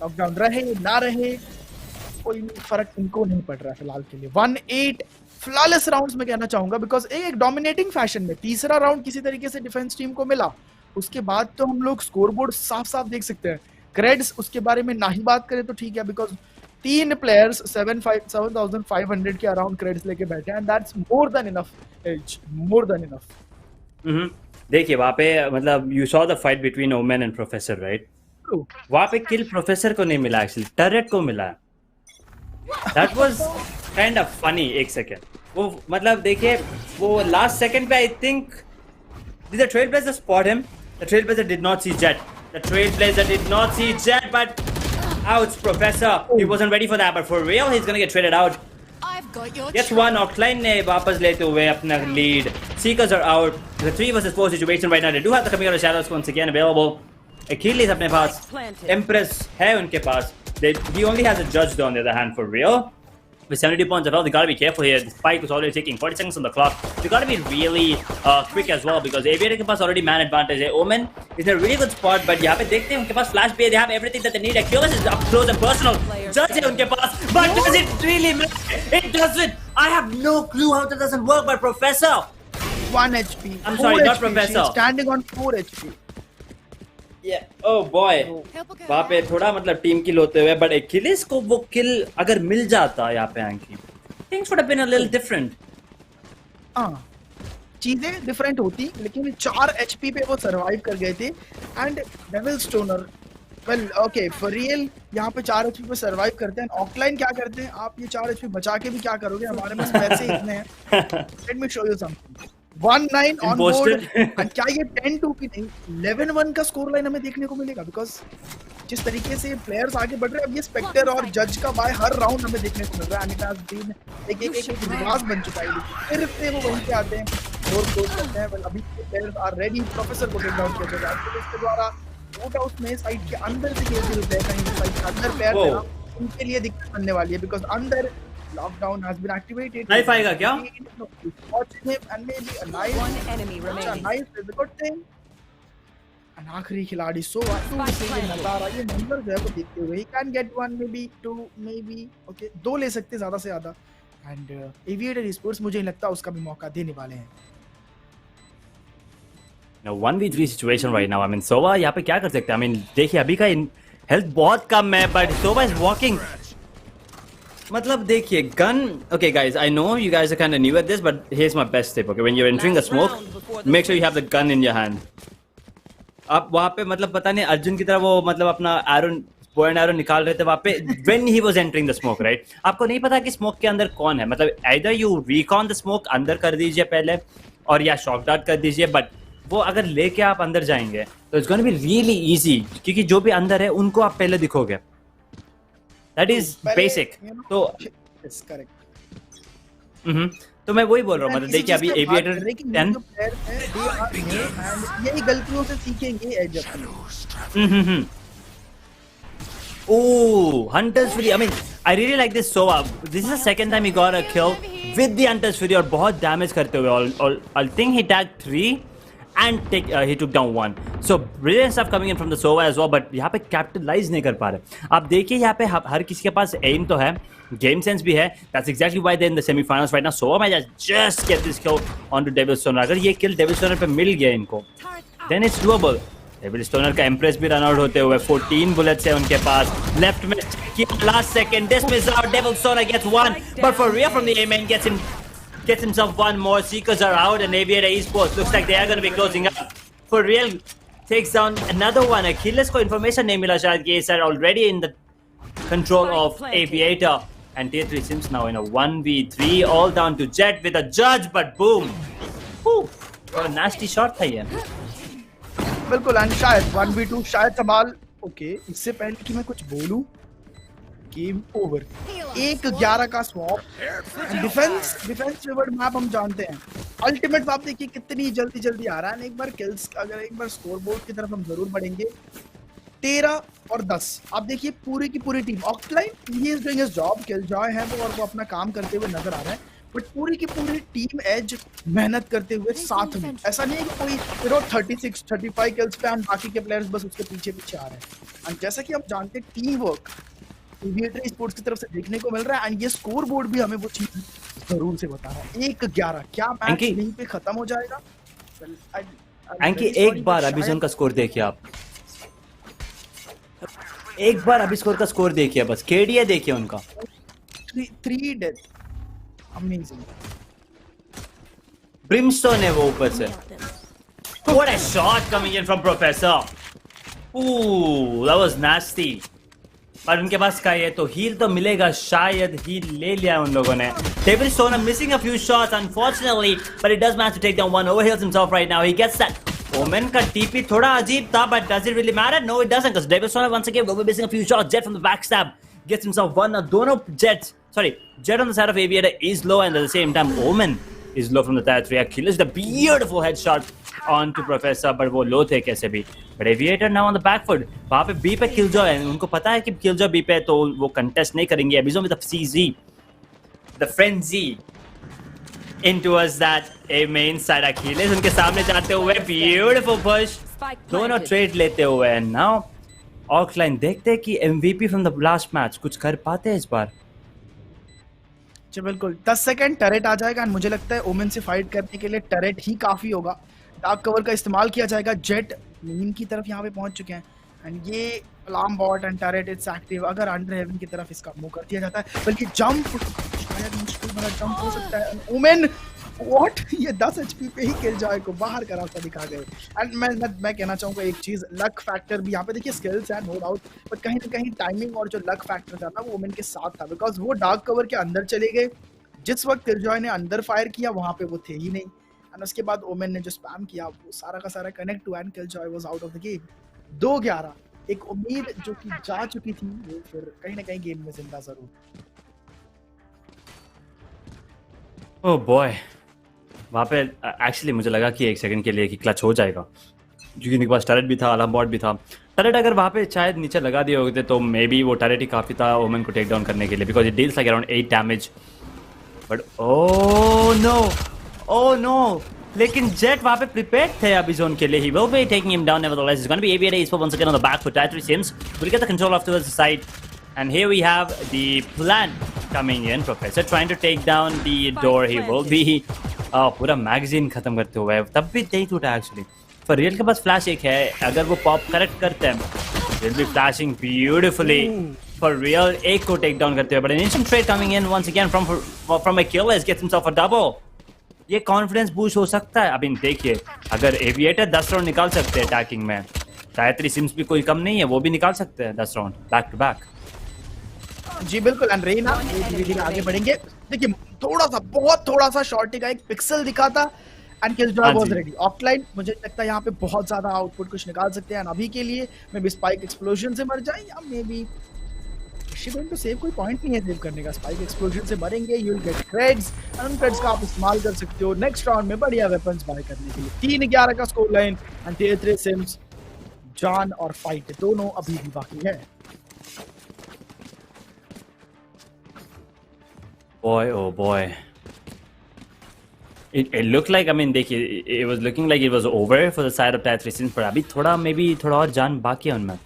lockdown रहे ना रहे कोई फर्क इनको नहीं पड़ रहा है फिलहाल के लिए। 1-8 फ्लॉलेस राउंड्स में कहना चाहूंगा, बिकॉज एक डोमिनेटिंग फैशन में तीसरा राउंड किसी तरीके से डिफेंस टीम को मिला, उसके बाद तो हम लोग स्कोरबोर्ड साफ साफ देख सकते हैं। क्रेड्स उसके बारे में ना ही बात करें तो ठीक है, बिकॉज 3 प्लेयर्स 7,500 के अराउंड क्रेड्स लेके बैठे हैं, and that's more than enough Edge, more than enough. देखिए वहाँ पे मतलब you saw the fight between Omen and Professor right, वहाँ पे किल प्रोफेसर को नहीं मिला, एक्चुअली टरेट को मिला। That was kind of funny. एक सेकेंड वो मतलब देखिए वो लास्ट सेकेंड पे I think the trailblazer spot him, the trailblazer did not see Jett, the trailblazer did not see Jett, but ouch Professor, he wasn't ready for that, but for real he's gonna get traded out. Gets one, Octline ने वापस लेते हुए अपना lead. Seekers are out. The 3 versus 4 situation right now. They do have the coming out of shadows once again available. Achilles अपने पास, Empress है उनके पास. He only has a judge though on the other hand for real. With 72 points of health, they gotta be careful here. The spike was already taking 40 seconds on the clock. They gotta be really quick as well because Aviator के पास already man advantage है. Omen is in a really good spot, but यहाँ पे देखते हैं उनके पास flash भी है. They have everything that they need. Achilles is up close and personal. Judge है उनके पास, but does it really matter? It doesn't. I have no clue how that doesn't work. But Professor, 1 HP. I'm sorry, not Professor. She's standing on 4 HP. Oh boy, वहाँ पे थोड़ा मतलब team किल होते हुए, but एक्किलिस को वो किल अगर मिल जाता यहाँ पे Anky, things would have been a little different. हाँ, चीजें डिफरेंट होती, लेकिन 4 एचपी पे वो सरवाइव कर गए थे। And devil stoner, well okay for real, यहाँ पे 4 एचपी पे सरवाइव करते हैं। ऑफलाइन क्या करते हैं, आप ये 4 एचपी बचा के भी क्या करोगे, हमारे पास पैसे इतने हैं। Let me show you something, 1-9 on board. And क्या ये 10-2 की नहीं, 11-1 का स्कोर लाइन हमें देखने को मिलेगा, बिकॉज जिस तरीके से प्लेयर्स आगे बढ़ रहे हैं, अब ये स्पेक्टर और जज का बाय हर राउंड हमें देखने को मिल रहा है। एंड इट हैज बीन एक रिवाज बन चुका है, फिर से वो वहीं पे आते हैं और क्लोज करते हैं। वेल अभी प्लेयर्स आर रेडी, प्रोफेसर को टेक डाउन किया जाएगा इसके द्वारा। वोट हाउस में साइड के अंदर से खेलते हुए कहीं साइड के अंदर प्लेयर है ना, उनके लिए दिक्कत बनने वाली है, बिकॉज अंदर lockdown has been activated. Knife आएगा क्या? Watching him and maybe a nice, One enemy remaining. nice is a good thing. And आखिरी खिलाड़ी सोवा नजारा, ये नंबर जो है वो देखते हुए he can get 1 maybe 2 maybe okay 2 ले सकते ज्यादा से ज्यादा। एंड एविएटर स्पोर्ट्स मुझे नहीं लगता उसका भी मौका देने वाले हैं। Now 1v3 situation right now. I mean Sova यहाँ पे क्या कर सकते हैं? I mean देखिए अभी का हेल्थ बहुत कम है, but Sova is walking. मतलब देखिए gun, okay guys, I know you guys are kind of new at this, but here's my best tip. Okay, when you're entering the smoke, make sure you have the gun in your hand. आप वहाँ पे मतलब पता नहीं अर्जुन की तरह वो मतलब अपना एरो, बो एंड एरो निकाल रहे थे वहाँ पे when he was entering the smoke, right? आपको नहीं पता कि स्मोक के अंदर कौन है, मतलब either you recon the smoke, अंदर कर दीजिए पहले, और या शॉक डार्ट कर दीजिए, बट वो अगर लेके आप अंदर जाएंगे तो it's gonna be really easy, क्योंकि जो भी अंदर है उनको आप पहले दिखोगे। That is basic. तो तो मैं वही बोल रहा हूँ, मतलब देखिए अभी एविएटर 10 यही गलतियों से सीखेंगे एज अपनी। Oh, Hunter's Fury. I mean, I really like this Sova. This is the second time he got a kill with the Hunter's Fury और बहुत damage करते हुए। I think he tagged 3 and he took down 1. So brilliant stuff coming in from the Sova as well, but यहाँ पे capitalize नहीं कर पा रहे। आप देखिए यहाँ पे हर किसी के पास aim तो है, game sense भी है। That's exactly why they're in the semifinals right now. Sova might just get this kill onto Devil Stoner. अगर ये kill Devil Stoner पे मिल गया इनको, then it's doable. Devil Stoner का एम्प्रेस भी रन आउट होते हुए 14 बुलेट्स है उनके पास। लेफ्ट में last second dismiss out, Devil Stoner gets 1, but for real from the a man gets himself one more. Seekers are out and Aviator Esports looks like they are going to be closing up. For real takes down another one. Achilles को information नहीं मिला शायद कि sir already in the control of Aviator, and Tier 3 Sims now in a 1v3 all down to Jet with a judge, but boom. What a nasty shot था ये। बिल्कुल, and शायद 1v2 शायद संभाल। ओके, इससे पहले कि मैं कुछ बोलूं, गेम ओवर। 1-11 का स्वैप, डिफेंस फेवर्ड मैप हम जानते हैं। अल्टीमेट आप देखिए कितनी जल्दी आ रहा है। एक बार किल्स, अगर एक बार स्कोर बोर्ड की तरफ हम जरूर बढ़ेंगे, 13 और 10। आप देखिए पूरी की पूरी team offline, he is doing his job, kill Joy है वो और वो अपना काम करते हुए नजर आ रहा है, बट पूरी की पूरी टीम एज मेहनत करते हुए साथ में। ऐसा नहीं है कि कोई 36 35 किल्स पे हम बाकी के प्लेयर्स बस उसके पीछे आ रहे हैं। और जैसा कि हम जानते हैं टीम वर्क एविएटर स्पोर्ट्स की तरफ से देखने को मिल रहा है, एंड ये स्कोर बोर्ड भी हमें वो चीज जरूर से बता रहा है। 1-11 क्या मैच यहीं पे खत्म हो जाएगा? एंकी एक बार अभी जोन का स्कोर देखिए आप, एक बार अभी स्कोर का स्कोर देखिए, बस केडीए देखिए उनका 3 डेथ, अमेजिंग। ब्रिमस्टोन है वो ऊपर से। What a shot coming in from Professor. Ooh, that was nasty. पर उनके पास का ये तो हील तो मिलेगा, शायद हील ले लिया उन लोगों ने। Devil Stoner missing a few shots unfortunately, but he does manage to take down one, overheals himself right now. He gets that. Omen का TP थोड़ा अजीब था, but does it really matter? No, it doesn't, because Devil Stoner once again will be missing a few shots. Jet from the backstab gets himself one. Now दोनों Jets, sorry, Jet on the side of Aviator is low, and at the same time Omen is low from the Tier 3. Achilles with a beautiful headshot on to Professor, but वो low थे कैसे भी। But Aviator now on the back foot. वहाँ पे B पे Killjoy है, उनको पता है कि Killjoy B पे तो वो contest नहीं करेंगे। Abizon with the CZ, the frenzy into us that a main side Achilles उनके सामने जाते हुए beautiful push, दोनों trade लेते हुए, and now Offline देखते हैं कि MVP from the last match कुछ कर पाते हैं इस बार। जी बिल्कुल, 10 सेकंड टरेट आ जाएगा, मुझे लगता है ओमेन से फाइट करने के लिए टरेट ही काफी होगा। डार्क कवर का इस्तेमाल किया जाएगा, जेट मेन की तरफ यहाँ पे पहुंच चुके हैं एंड ये alarm bot and turret it's active. अगर अंडर हेवन की तरफ इसका मूव कर दिया जाता है, बल्कि जंप शायद मुश्किल भरा जंप हो सकता है। ओमेन व्हाट, ये 10 एचपी पे ही किल जॉय को बाहर का रास्ता दिखा गए। एंड मैं कहना चाहूंगा एक चीज, लक फैक्टर भी यहाँ पे देखिए, स्किल्स है नो डाउट, बट कहीं ना कहीं टाइमिंग और जो लक फैक्टर था ना वो ओमेन के साथ था, बिकॉज वो डार्क कवर के अंदर चले गए। जिस वक्त किलजॉय ने अंदर फायर किया वहां पे वो थे ही नहीं, एंड उसके बाद ओमेन ने जो स्पैम किया वो सारा का सारा कनेक्ट हुआ and killjoy was out of the game. 2-11 एक उम्मीद जो कि जा चुकी थी, वो फिर कहीं ना कहीं गेम में जिंदा जरूर। ओह बॉय, वहाँ पे एक्चुअली मुझे लगा कि एक सेकंड के लिए कि क्लच हो जाएगा, क्योंकि उनके पास टरेट भी था, अलार्म बॉट भी था। टरेट अगर वहाँ पे शायद नीचे लगा दिए होते तो मे बी वो टरेट ही काफ़ी था ओमेन को टेक डाउन करने के लिए, because it deals like around 8 damage. But oh no, लेकिन जेट वहाँ पे प्रिपेयर्ड थे अभी जोन के लिए। He will be taking him down nevertheless. It's going to be AVA Esports once again on the back foot. Three Sims will get the control off towards the side. And here we have the plant coming in. Professor trying to take down the door. He will be पूरा magazine खत्म करते हुए, तब भी नहीं टूटा actually. For real के पास flash एक है, अगर वो पॉप करेक्ट करते हैं will be flashing beautifully for real, एक को टेक डाउन करते हुए। But an instant trade coming in once again from Achilles, gets himself a double. ये कॉन्फिडेंस बूस्ट हो सकता है। अभी देखिए, अगर एविएटर 10 राउंड निकाल सकते हैं अटैकिंग में, शायद 3 सिम्स भी कोई कम नहीं है, वो भी निकाल सकते हैं 10 राउंड बैक टू बैक। जी बिल्कुल, एंड रेना धीरे-धीरे आगे बढ़ेंगे। देखिए बहुत थोड़ा सा शॉर्टी का एक पिक्सल दिखा था and killjoy was ready. Offline मुझे लगता है यहाँ पे बहुत ज्यादा आउटपुट कुछ निकाल सकते हैं। अभी के लिए मे बी स्पाइक एक्सप्लोजन से मर जाए, या maybe she going to save, कोई पॉइंट नहीं है सेव करने का। स्पाइक एक्सप्लोजन से मरेंगे, you will get creds, and creds का आप इस्तेमाल कर सकते हो नेक्स्ट राउंड में बढ़िया वेपन्स बाय करने के लिए। 3-11 का स्कोर लाइन एंड 3 सिम्स, जान और फाइट दोनों अभी भी बाकी है। Boy, oh boy. It looked like, I mean, देखिए, it was looking like it was over for the side of Tier 3 Sims, पर अभी थोड़ा और जान बाकी है उनमें.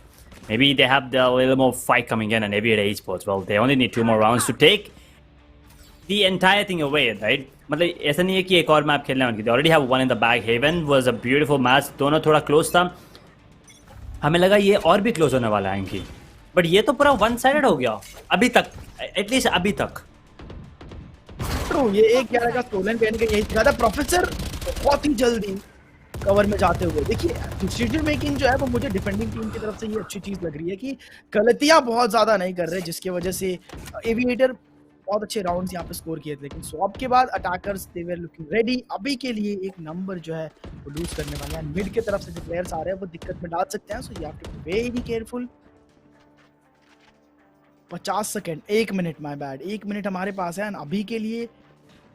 Maybe they have a little more fight coming in and AVA Esports. Well, they only need 2 more rounds to take the entire thing away, right? मतलब ऐसा नहीं है कि एक और मैप खेलना है उनकी. They already have one in the bag. Haven was a beautiful match. दोनों थोड़ा close था. हमें लगा ये और भी close होने वाला है इनकी. But ये तो पूरा one sided हो गया. अभी तक, at least अभी तक. ये 1-11 का स्टोलन कहने का यही ज्यादा। प्रोफेसर बहुत ही जल्दी कवर में जाते हुए, देखिए डिसीजन मेकिंग जो है वो मुझे डिफेंडिंग टीम की तरफ से ये अच्छी चीज लग रही है कि गलतियां बहुत ज्यादा नहीं कर रहे, जिसकी वजह से एविएटर बहुत अच्छे राउंड्स यहाँ पे स्कोर किए थे। लेकिन स्वैप के बाद attackers they were looking ready. अभी के लिए एक नंबर जो है वो लूज करने वाले हैं। मिड की तरफ से जो प्लेयर्स आ रहे हैं वो दिक्कत में डाल सकते हैं, so you have to be very careful. 50 second, 1 minute, my bad, 1 minute हमारे पास है। अभी के लिए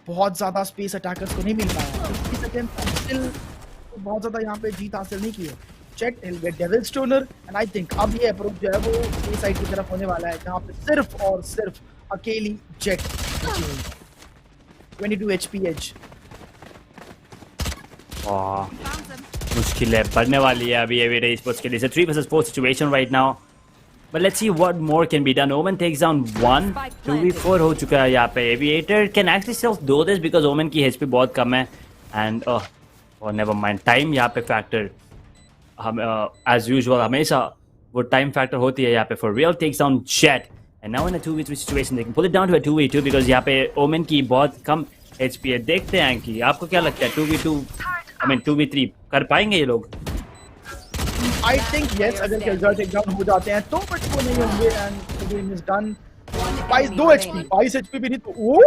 बहुत ज्यादा स्पेस अटैकर्स को नहीं मिल पाया। 50 सेकंड स्टिल बहुत ज्यादा यहाँ पे जीत हासिल नहीं की है। Check will get Devil Stoner and I think अब ये अप्रोच जो है वो ए साइड की तरफ होने वाला है, जहाँ पे सिर्फ और सिर्फ अकेली जेट बची हुई। 22 HP एज। मुश्किल है, बढ़ने वाली है अभी एविएटर Esports के लिए। 3 versus 4 situation right now. But let's see what more can be done. Omen takes down 1. 2v4 हो चुका है यहाँ पे। Aviator can actually still do this because Omen की HP बहुत कम है. And oh never mind. Time यहाँ पे factor. हम as usual हमेशा वो time factor होती है यहाँ पे. For real takes down Jet. And now in a 2v3 situation they can pull it down to a 2v2 because यहाँ पे Omen की बहुत कम HP है. देखते हैं कि आपको क्या लगता है 2v2 I mean 2v3 कर पाएंगे ये लोग? I think yes, अगर किलजॉय टेक डाउन हो जाते हैं तो, बट वो नहीं होंगे and the game is done. 2 HP, 22 HP भी नहीं तो। Oh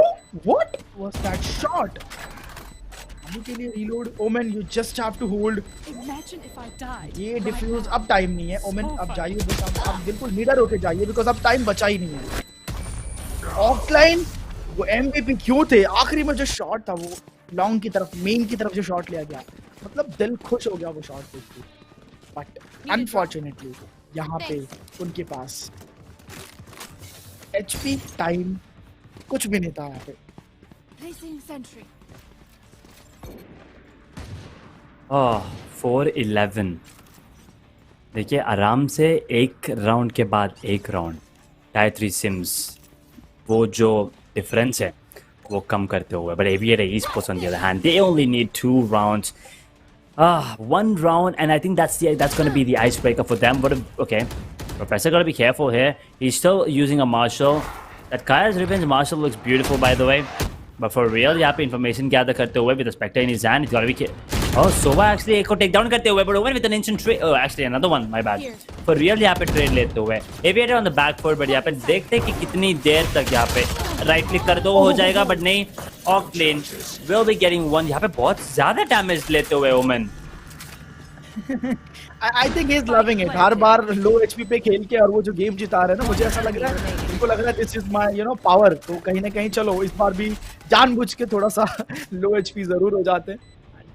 what was that shot? अभी के लिए reload. Omen you just have to hold. ये डिफ्यूज, अब टाइम नहीं है। ओमेन अब जाइए, आप बिल्कुल लीडर होके जाइए बिकॉज अब टाइम बचा ही नहीं है। ऑफलाइन वो MVP क्यों थे? आखिरी में जो शॉट था वो लॉन्ग की तरफ, मेन की तरफ जो शॉट लिया गया, मतलब दिल खुश हो गया वो शॉट देख के। बट अनफॉर्चुनेटली यहाँ पे उनके पास HP टाइम कुछ भी नहीं था यहाँ पे। ओह 4-11। देखिए आराम से एक राउंड के बाद एक राउंड Tier 3 सिम्स वो जो डिफरेंस है वो कम करते हुए। But aviator Esports on the other hand, they only need 2 rounds One round, and I think that's going to be the icebreaker for them. But okay, Professor got to be careful here. He's still using a Marshall. That Kaya's Revenge Marshall looks beautiful, by the way. But for real, यहाँ पे information gather करते हुए with the Spectre in his hand, he's got to be careful. Oh, Sova actually एक को take down करते हुए, but Owen with an instant trade. Oh, actually another one, my bad. For real यहाँ पे trade लेते हुए. Aviator on the back foot, but यहाँ पे देखते कि कितनी देर तक यहाँ पे right click कर दो हो जाएगा, but नहीं. Off lane will be getting one. यहाँ पे बहुत ज़्यादा damage लेते हुए Omen. I think he's loving it. Her bar low HP पे खेल के और वो जो गेम जिता रहे हैं ना, मुझे ऐसा लग रहा है, उनको लग रहा है this is my power. तो कहीं ना कहीं चलो इस बार भी जानबूझ के थोड़ा सा low HP जरूर हो जाते हैं.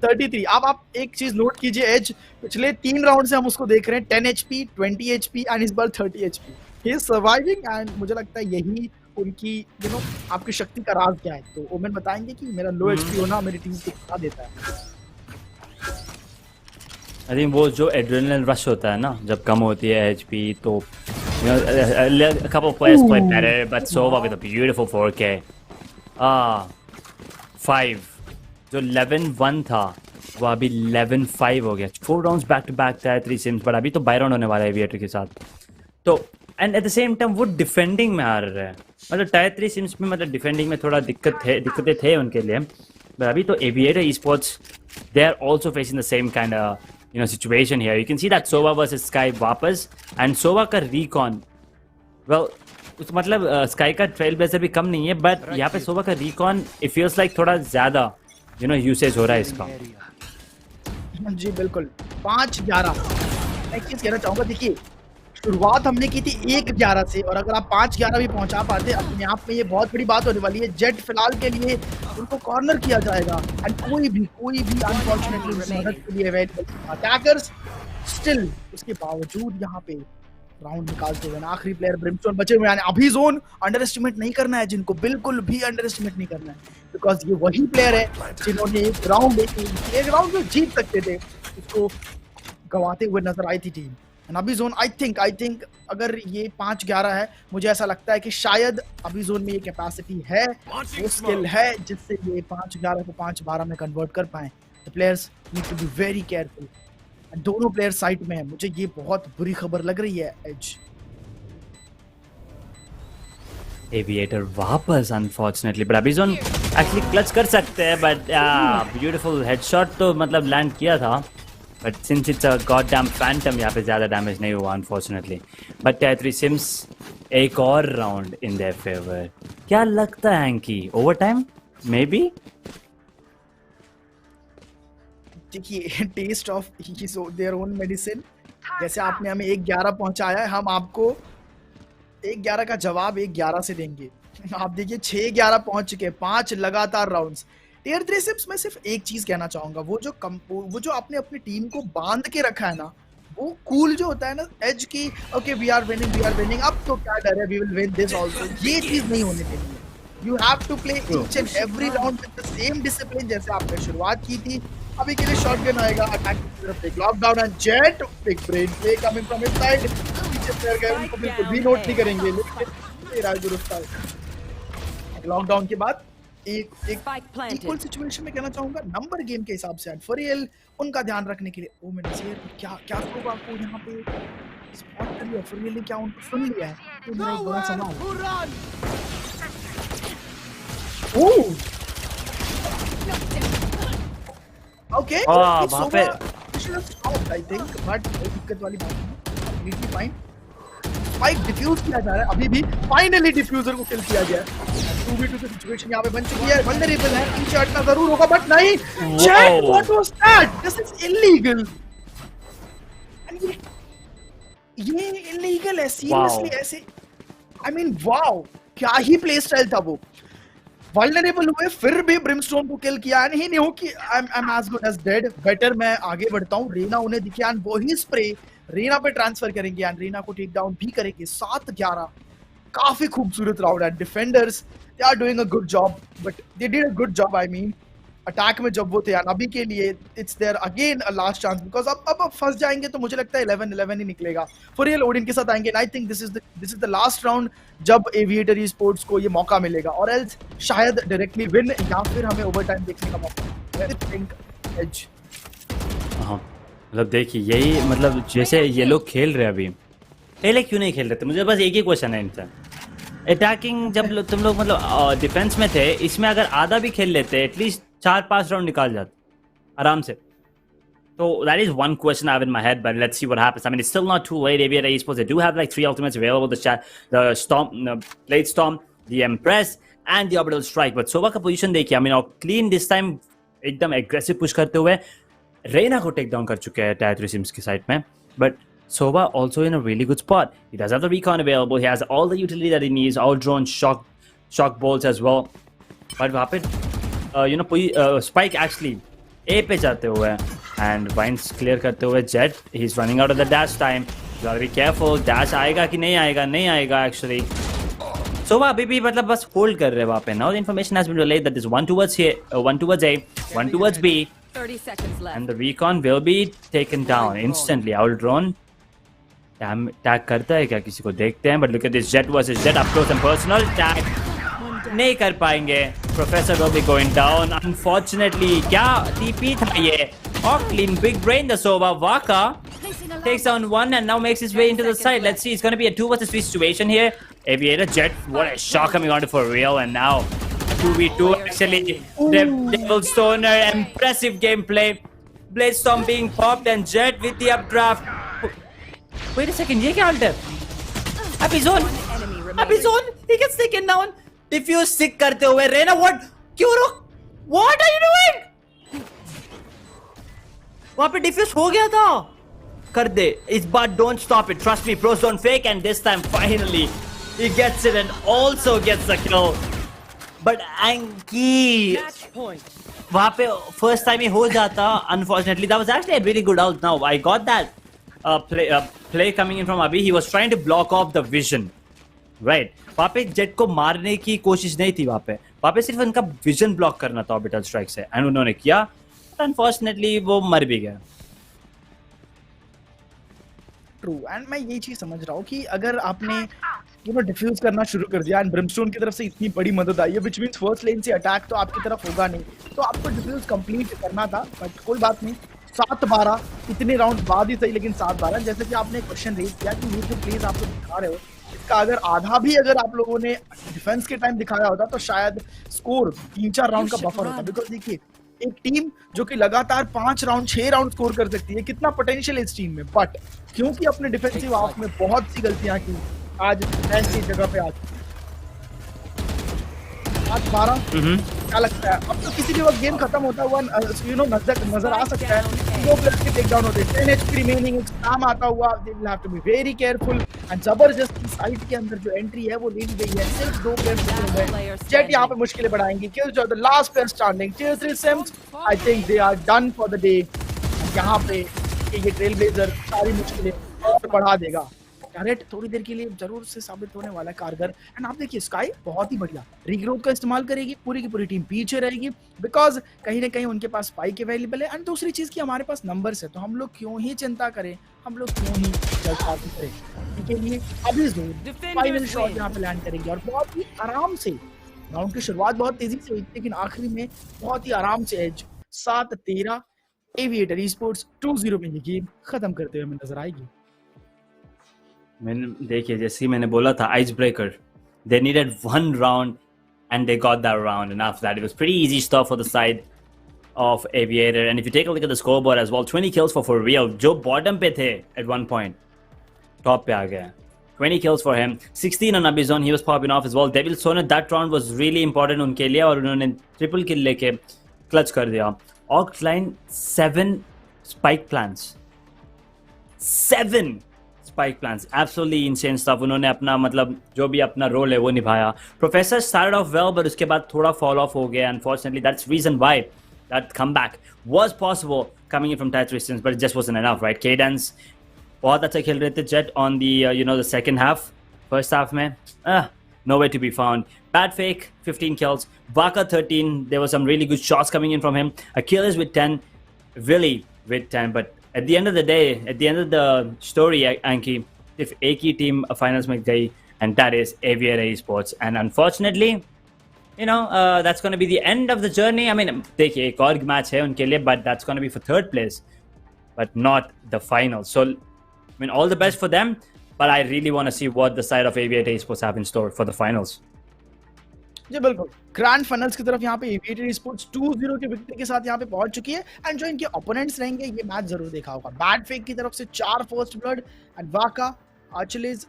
33. अब आप एक चीज नोट कीजिए, एज पिछले 3 राउंड से हम उसको देख रहे हैं 10 HP, 20 HP एंड इस बार 30 HP. He is surviving and मुझे लगता है यही उनकी आपकी शक्ति का राज क्या है. तो ओमेन बताएंगे कि मेरा low HP होना मेरी टीम को दिखा देता है. I think वो जो adrenaline rush होता है ना, जब कम होती है HP, तो a couple players play better, but Sova with a beautiful 4K. 5 जो 11-1 था वो अभी 11-5 हो गया. 4 rounds back to back था 3 sims, but अभी तो बाय राउंड होने वाला है एविएटर के साथ. तो and at the same time वो डिफेंडिंग में हार रहे हैं. मतलब टायर 3 sims में मतलब डिफेंडिंग में थोड़ा दिक्कतें थे उनके लिए. But अभी तो aviator esports they are also facing the same kind of situation here. You can see that Sova versus Sky वापस, and Sova का recon, well उस मतलब Sky का trailblazer भी कम नहीं है, but यहाँ पे Sova का recon it feels like थोड़ा ज़्यादा usage हो रहा है इसका. जी बिल्कुल. 5-11 मैं चीज कहना चाहूंगा, देखिए शुरुआत हमने की थी 1-11 से, और अगर आप 5-11 भी पहुंचा पाते अपने आप में ये बहुत बड़ी बात होने वाली है. जेट फिलहाल के लिए उनको कॉर्नर किया जाएगा, एंड कोई भी अनफॉर्चुनेटली मदद के लिए अवेलेबल. अटैकर्स स्टिल उसके बावजूद यहाँ पे राउंड निकालते हुए आखिरी प्लेयर ब्रिमस्टोन बचे हुए हैं. अभी जोन अंडर एस्टिमेट नहीं करना है, जिनको बिल्कुल भी अंडर एस्टिमेट नहीं करना है, बिकॉज ये वही प्लेयर है जिन्होंने एक राउंड जो जीत सकते थे उसको गवाते हुए नजर आई थी टीम. अभी जोन आई थिंक अगर ये 5-11 है, मुझे ऐसा लगता है कि शायद अभी जोन में ये कैपेसिटी है, वो स्किल है जिससे ये 5-11 को 5-12 में कन्वर्ट कर पाए. The players need to be very careful. दोनों प्लेयर साइड में है. मुझे ये बहुत बुरी खबर लग रही है. एज एविएटर वापस अनफॉर्चुनेटली, बट अभी जोन एक्चुअली क्लच कर सकते हैं, बट ब्यूटीफुल हेडशॉट तो मतलब लैंड किया था, but since it's a goddamn Phantom यहाँ पे ज़्यादा डैमेज नहीं हुआ अनफॉर्चुनेटली. बट टायर 3 sims एक और राउंड इन देयर फेवर. क्या लगता है Anki, overtime maybe? देखिए taste of their own medicine. जैसे आपने हमें 1-11 पहुंचाया है, हम आपको 1-11 का जवाब 1-11 से देंगे. आप देखिए 6-11 पहुंच चुके, 5 लगातार राउंड्स. टियर 3 सिम्स में सिर्फ एक चीज कहना चाहूंगा, वो जो आपने अपनी टीम को बांध के रखा है ना, वो कूल जो होता है ना एज की, ओके वी आर विनिंग, अब तो क्या डर है, we will win this also. ये चीज नहीं होने देनी है. You have to play each and every round with the same discipline जैसे आपने शुरुआत की थी. अभी के लिए शॉटगन आएगा, अटैक की तरफ एक lockdown and jet big brain play coming from inside. पीछे प्लेयर गए, उनको बिल्कुल भी नोट नहीं करेंगे, लेकिन ये राजगुरु स्टाइल लॉकडाउन के बाद एक इक्वल सिचुएशन में कहना चाहूंगा नंबर गेम के हिसाब से. फरियल उनका ध्यान रखने के लिए ओमेन से क्या होगा आपको यहाँ पे स्पॉट कर लिया. फरियल ने क्या उनको सुन लिया है, तो मेरा एक बड़ा सवाल. ओके वहाँ पे आई थिंक, बट दिक्कत वाली बात है. Completely fine. स्पाइक डिफ्यूज किया जा रहा है, अभी भी फाइनली डिफ्यूजर को किल किया गया. 2v2 की सिचुएशन यहाँ पे बन चुकी है. वल्नरेबल है, पीछे हटना जरूर होगा, बट नहीं. Check what was that, this is illegal. ये इलीगल है सीरियसली. ऐसे आई मीन वाओ, क्या ही प्ले स्टाइल था वो. वल्नरेबल हुए, फिर भी ब्रिमस्टोन को किल किया. नहीं न्यू कि I am as good as dead, better मैं आगे बढ़ता हूँ. रीना उन्हें दिखे एंड वही स्प्रे रीना पे ट्रांसफर करेंगे एंड रीना को टेक डाउन भी करेंगे. 7-11 काफी खूबसूरत राउंड है. Defenders they are doing a good job, but they did a good job. I mean attack में जब वो थे, अभी के लिए it's there again a last chance, because अब फंस जाएंगे तो मुझे लगता है 11-11 ही निकलेगा. फरियल ओडिन के साथ आएंगे. I think this is the last round जब एविएटर ई स्पोर्ट्स को ये मौका मिलेगा, और एल्स शायद डायरेक्टली विन या फिर हमें ओवर टाइम देखने का मौका. आई थिंक एज हाँ मतलब देखिए यही मतलब जैसे ये लोग खेल रहे हैं अभी, पहले क्यों नहीं खेल रहे थे? मुझे बस एक ही क्वेश्चन है इनसे। अटैकिंग जब तुम लोग मतलब डिफेंस में थे, इसमें अगर आधा भी खेल लेते एटलीस्ट 4-5 राउंड निकाल जाते आराम से। So that is one question I have in my head, but let's see what happens. I mean, it's still not too late. ABA Esports, they do have like 3 ultimates available: the Storm, the Blade Storm, the Empress, and the Orbital Strike. But Sova का position देखिए, I mean, clean this time, एकदम aggressive push करते हुए रेना को take down कर चुके हैं tyre 3 CIMS की साइड में. But Sova also in a really good spot. He does have the recon available. He has all the utility that he needs, all drone shock bolts as well. But वहाँ पे Spike actually A पे जाते हुए and Vines clear करते हुए Jet, he's running out of the dash time. You gotta be careful. Dash आएगा कि नहीं आएगा? नहीं आएगा actually. So अभी भी मतलब बस hold कर रहे हैं वहाँ पे. Now the information has been relayed that there's one towards here, one towards A, one towards B, 30 seconds left. and the recon will be taken down instantly. Our drone tag करता है क्या? किसी को देखते हैं. But look at this Jet versus Jet, up close and personal. Tag नहीं कर पाएंगे. Professor will be going down. Unfortunately, क्या TP था ये? Oh, clean big brain the Sova. Waka takes down one and now makes his way into the side. Let's see, it's going to be a 2 versus 3 situation here. Aviator Jet, what a shot coming on for real, and now 2v2 actually. Devil Stoner, impressive gameplay. Blade Storm being popped and Jet with the updraft. Wait a second, ये क्या ult है? Happy zone! Happy zone! He gets taken down. Diffuse stick करते हुए Reina, what? क्यों रुक? What are you doing? वहाँ पे diffuse हो गया था. कर दे इस बार. Don't stop it, trust me, pros don't fake, and this time finally he gets it and also gets the kill. But Anky वहाँ पे फर्स्ट टाइम ही हो जाता. Unfortunately that was actually a very good out. Now I got that play coming in from अभी. He was trying to block off the vision, right. वहाँ पे jet को मारने की कोशिश नहीं थी. वहाँ पे सिर्फ उनका विजन ब्लॉक करना था ऑर्बिटल स्ट्राइक से, एंड उन्होंने किया. अनफॉर्चुनेटली वो मर भी गया. ट्रू. एंड मैं ये चीज समझ रहा हूँ कि अगर आपने डिफ्यूज करना शुरू कर दिया एंड ब्रिमस्टोन की तरफ से इतनी बड़ी मदद आई है, व्हिच मींस फर्स्ट लेन से अटैक तो आपकी तरफ होगा नहीं, तो आपको डिफ्यूज कंप्लीट करना था. बट कोई बात नहीं. 7-12 इतने राउंड बाद ही सही, लेकिन 7-12 जैसे कि आपने क्वेश्चन रेज किया कि ये जो प्लेज आप लोग दिखा रहे हो, इसका अगर आधा भी अगर आप लोगों ने डिफेंस के टाइम दिखाया होता तो शायद स्कोर 3-4 राउंड का बफर होता. बिकॉज देखिए, एक टीम जो कि लगातार 5 राउंड 6 राउंड स्कोर कर सकती है, कितना पोटेंशियल है इस टीम में. बट क्योंकि अपने डिफेंसिव हाफ में बहुत सी गलतियां की, आज ऐसी जगह पे आज 12 क्या लगता है अब तो किसी भी वक्त गेम खत्म होता हुआ नजर आ सकता है. 2 प्लेयर्स के टेक डाउन होते हैं, 10 HP रिमेनिंग. एक स्पैम आता हुआ, they will have to be very careful. And जबरदस्त साइड के अंदर जो एंट्री है वो ले ली गई है. सिर्फ 2 प्लेयर्स. जेट यहाँ पे मुश्किलें बढ़ाएंगे. किल्स जो the last player standing, tier 3 Sims, I think they are done for the day. यहाँ पे ये ट्रेल ब्लेजर सारी मुश्किलें और बढ़ा देगा. कैरेट थोड़ी देर के लिए जरूर से साबित होने वाला है कारगर. एंड आप देखिए, स्काई बहुत ही बढ़िया रीग्रोथ का इस्तेमाल करेगी. पूरी की पूरी टीम पीछे रहेगी, बिकॉज कहीं ना कहीं उनके पास स्पाइक अवेलेबल है. एंड दूसरी चीज की हमारे पास नंबर्स है, तो हम लोग क्यों ही चिंता करें, हम लोग क्यों ही जल्दबाजी करें. इनके लिए अभी जरूर फाइनल शॉट यहाँ पे लैंड करेंगे और बहुत ही आराम से. राउंड की शुरुआत बहुत तेजी से हुई, लेकिन आखिरी में बहुत ही आराम से एज 7-13 एविएटर ई-स्पोर्ट्स 2-0 में ये गेम खत्म करते हुए हमें नजर आएगी. मैंने देखिए, जैसे ही मैंने बोला था, ice breaker, they needed 1 round and they got that round, and after that it was pretty easy stuff for the side of Aviator. And if you take a look at the scoreboard as well, 20 kills for real. जो bottom पे थे at one point, top पे आ गया. 20 kills for him, 16 on Abizon, he was popping off as well. Devil Soner, that round was really important उनके लिए, और उन्होंने triple kill लेके clutch कर दिया. Octline 7 spike plants, 7 spike plants, absolutely insane stuff. उन्होंने अपना मतलब जो भी अपना रोल है वो निभाया. Professor started off well, but उसके बाद थोड़ा fall off हो गया. Unfortunately, that's reason why that comeback was possible coming in from tight distance, but it just wasn't enough, right? Cadence बहुत अच्छा खेल रहे थे. Jet on the the second half, first half में nowhere to be found. Bad fake, 15 kills. Vaka 13. There were some really good shots coming in from him. Achilles with 10, really with 10, but at the end of the day, at the end of the story, Anki, if एक ही team finals में गई, and that is Aviator Esports, and unfortunately, that's going to be the end of the journey. I mean, देखिए, एक और match है उनके लिए, but that's going to be for third place. but not the finals. So, I mean, all the best for them. But I really want to see what the side of Aviator Esports have in store for the finals. जी बिल्कुल, grand finals की तरफ यहाँ पे Aviator sports 2-0 की victory के साथ यहाँ पे पहुंच चुकी है एंड जो इनके ओपोनेंट्स रहेंगे ये मैच जरूर देखा होगा। बैड फेक की तरफ से 4 फर्स्ट ब्लड एंड वाका आर्चलीज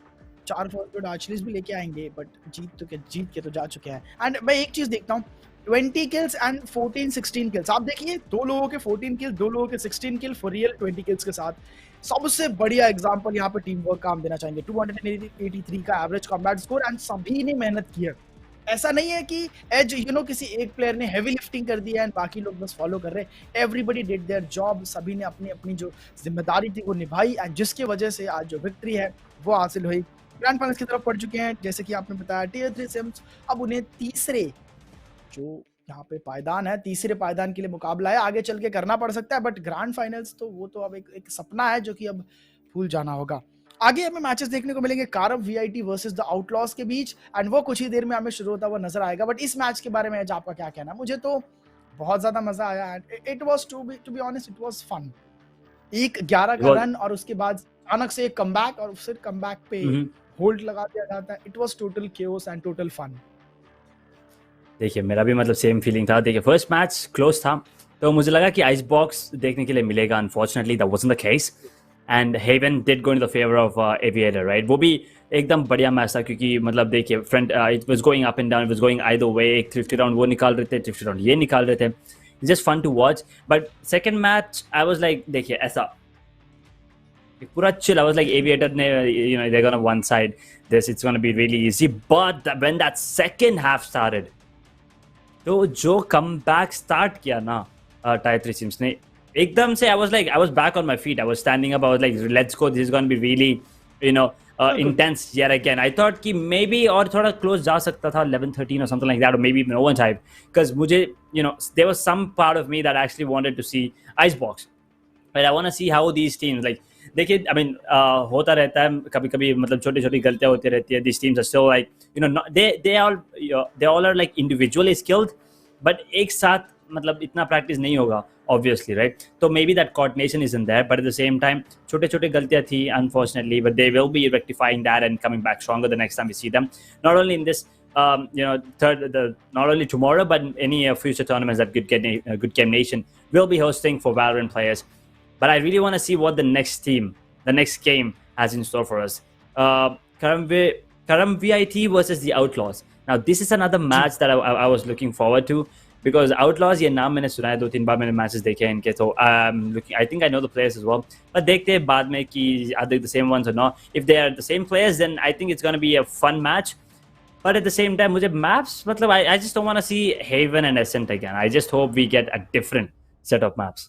4 फर्स्ट ब्लड आर्चलीज भी लेके आएंगे बट जीत के तो जा चुके हैं। एंड मैं एक चीज देखता हूँ 20 किल्स एंड 14-16 किल्स, आप देखिए 2 लोगों के 14 किल, 2 लोगों के 16 किल फॉर रियल 20 किल्स के साथ। सबसे बढ़िया एग्जांपल यहाँ पे टीम वर्क काम देना चाहेंगे। 283 का एवरेज कॉम्बैट स्कोर एंड सभी ने मेहनत की है। ऐसा नहीं है कि एज किसी एक प्लेयर ने हेवी लिफ्टिंग कर दिया एंड बाकी लोग बस फॉलो कर रहे हैं। एवरीबॉडी डिड देयर जॉब, सभी ने अपनी अपनी जो जिम्मेदारी थी वो निभाई एंड जिसकी वजह से आज जो विक्ट्री है वो हासिल हुई। ग्रैंड फाइनल्स की तरफ पड़ चुके हैं जैसे कि आपने बताया टियर 3 सिम्स। अब उन्हें तीसरे जो यहाँ पे पायदान है, तीसरे पायदान के लिए मुकाबला है, आगे चल के करना पड़ सकता है बट ग्रैंड फाइनल्स तो वो तो अब एक सपना है जो कि अब भूल जाना होगा। आगे हमें मैचेस देखने को मिलेंगे कारव वीआईटी वर्सेस द आउटलॉज के बीच एंड वो कुछ ही देर में हमें शुरू होता हुआ नजर आएगा। बट इस मैच के बारे में आज आपका क्या कहना है? मुझे तो बहुत ज्यादा मजा आया and it was to be honest it was fun. एक 11 का रन और उसके बाद अचानक से एक कमबैक और फिर कमबैक पे होल्ड लगा दिया जाता है। It was total chaos and total fun. देखिए मेरा भी मतलब सेम फीलिंग था। देखिए फर्स्ट मैच क्लोज था तो मुझे लगा कि आइस बॉक्स देखने के लिए मिलेगा। Unfortunately that wasn't the case and heaven did go in the favour of aviator, right. वो भी एकदम बढ़िया मैच था क्योंकि मतलब देखिए front it was going up and down, it was going either way. एक 350 राउंड वो निकाल रहे थे, 350 राउंड ये निकाल रहे थे। Just fun to watch. But second match I was like देखिए ऐसा पूरा chill. I was like Aviator ने they're gonna one side this, it's gonna be really easy. But when that second half started, तो जो comeback start किया ना tyre 3 CIMS ने एकदम से, I was back on my feet. I was standing up. I was like, let's go. This is going to be really, intense yet again. I thought कि maybe और थोड़ा close जा सकता था 11-13 or something like that, or maybe no one type. Because मुझे, there was some part of me that actually wanted to see Icebox. But I want to see how these teams, like, देखिए, I mean, होता रहता है कभी-कभी, मतलब छोटी-छोटी गलतियां होती रहती है. These teams are still like, they all are like individually skilled, but एक साथ मतलब इतना प्रैक्टिस नहीं होगा obviously, right? So maybe that coordination isn't there, but at the same time छोटे-छोटे गलतियां थी unfortunately, but they will be rectifying that and coming back stronger the next time we see them. Not only in this not only tomorrow, but any future tournaments that GoodGameNation will be hosting for Valorant players. But I really want to see what the next game has in store for us. Karam VIT versus the Outlaws. Now, this is another match that I was looking forward to because Outlaws, ये नाम मैंने सुना है, 2-3 बार मैंने matches देखे हैं इनके, so I think I know the players as well. But देखते हैं बाद में कि are they the same ones or not. If they are the same players, then I think it's going to be a fun match. But at the same time, मुझे maps, मतलब I just don't want to see Haven and Ascent again. I just hope we get a different set of maps.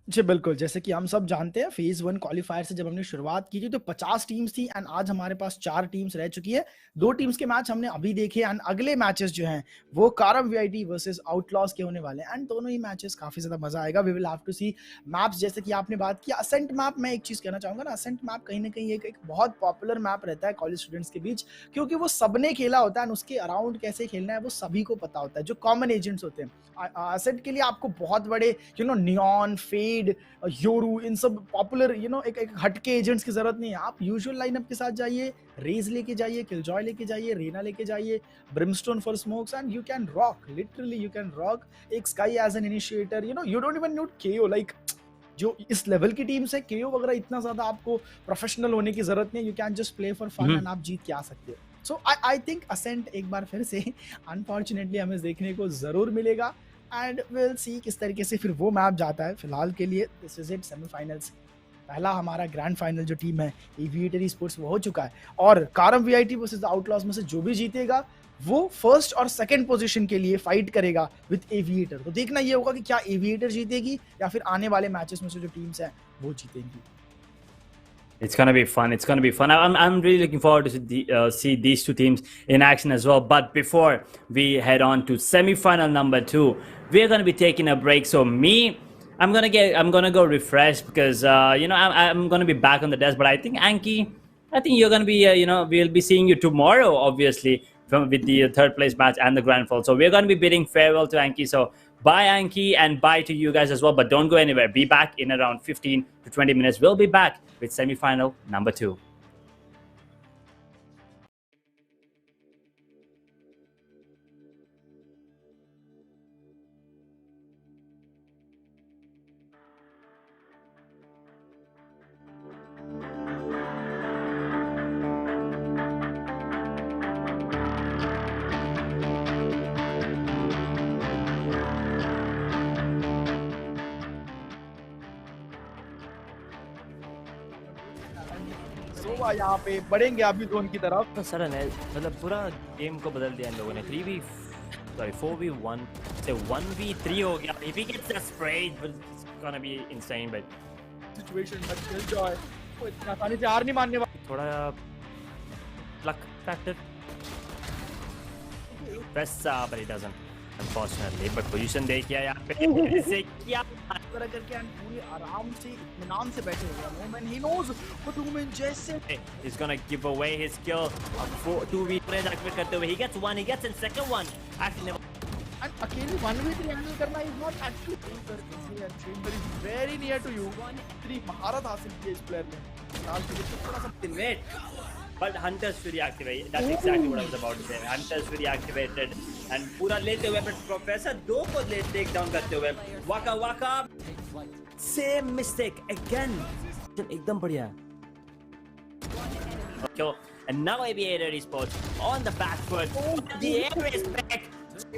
जी बिल्कुल, जैसे कि हम सब जानते हैं phase 1 qualifier से जब हमने शुरुआत की थी तो 50 टीम्स थी एंड आज हमारे पास 4 टीम्स रह चुकी है। 2 टीम्स के मैच हमने अभी देखे एंड अगले मैचेस जो हैं वो कारम वीआईटी वर्सेस आउटलॉज के होने वाले हैं एंड दोनों ही मैचेस काफी ज्यादा मजा आएगा। We will have to see maps. जैसे कि आपने बात की असेंट मैप, मैं एक चीज कहना चाहूंगा ना, असेंट मैप कहीं ना कहीं एक बहुत पॉपुलर मैप रहता है कॉलेज स्टूडेंट्स के बीच क्योंकि वो सबने खेला होता है एंड उसके अराउंड कैसे खेलना है वो सभी को पता होता है। जो कॉमन एजेंट्स होते हैं असेंट के लिए आपको बहुत बड़े नियॉन, फेड, योरू, इन सब पॉपुलर एक हटके एजेंट्स की जरूरत नहीं है। आप यूजुअल लाइनअप के साथ जाइए, रेज लेके जाइए, किलजॉय लेके जाइए, रेना लेके जाइए, Brimstone for smokes and you can rock, literally you can rock. एक Skye as an initiator, you don't even need KAYO. Like जो इस लेवल की टीम से केओ वगैरह इतना ज्यादा आपको प्रोफेशनल होने की जरूरत नहीं है। You can just play for fun and आप जीत के आ सकते हो। सो आई थिंक असेंट एक बार फिर से अनफॉर्चुनेटली हमें देखने को जरूर मिलेगा एंड विल सी किस तरीके से फिर वो मैच जाता है। फिलहाल के लिए दिस इज इट, सेमीफाइनल्स। पहला हमारा ग्रैंड फाइनल जो टीम है एविएटर स्पोर्ट्स वो हो चुका है और कारम वीआईटी वर्सेस आउटलॉज में से जो भी जीतेगा वो फर्स्ट और सेकंड पोजीशन के लिए फाइट करेगा विद एविएटर। तो देखना ये होगा कि क्या एविएटर जीतेगी या फिर आने वाले मैचेस में से जो टीम्स हैं वो जीतेंगी। It's gonna be fun. It's gonna be fun. I'm really looking forward to see these two teams in action as well. But before we head on to semi-final number 2, we're gonna be taking a break. So I'm gonna go refresh because I'm gonna be back on the desk. But I think you're gonna be we'll be seeing you tomorrow, obviously, with the third place match and the grand final. So we're gonna be bidding farewell to Anky. So Bye, Anki, and bye to you guys as well. But don't go anywhere. Be back in around 15 to 20 minutes. We'll be back with semi-final number 2. सोवा यहाँ पे बढ़ेंगे अभी zone की तरफ। तो sudden है, मतलब पूरा गेम को बदल दिया इन लोगों ने। 4v1 से 1v3 हो गया। If he gets that spray, it's gonna be insane, but situation but Killjoy वो इतना आसानी से हार नहीं मानने वाला। थोड़ा luck factor. Press, but he doesn't, unfortunately. But position देखिए यहाँ पे इसे क्या तरह करके एंड पूरी आराम से इत्मीनान से बैठे हुए हैं। मोमेंट ही नोज वो टू मैन जैसे he's gonna give away his skill of 2v activate करते हुए। He gets one, he gets in second one. Actually never. And अकेले 1v3 हैंडल करना is not actually and Chamber is very near to you. 3 महारत हासिल की इस player ने। फिलहाल के लिए थोड़ा सा Wait. But Hunter's Fury activated. That's exactly what I was about to say. Hunter's Fury activated and पूरा लेते हुए but Professor 2 को ले take down करते हुए। Waka Waka. Same mistake again. एकदम बढ़िया। Okay. And now Aviator Esports on the back foot. The air is back.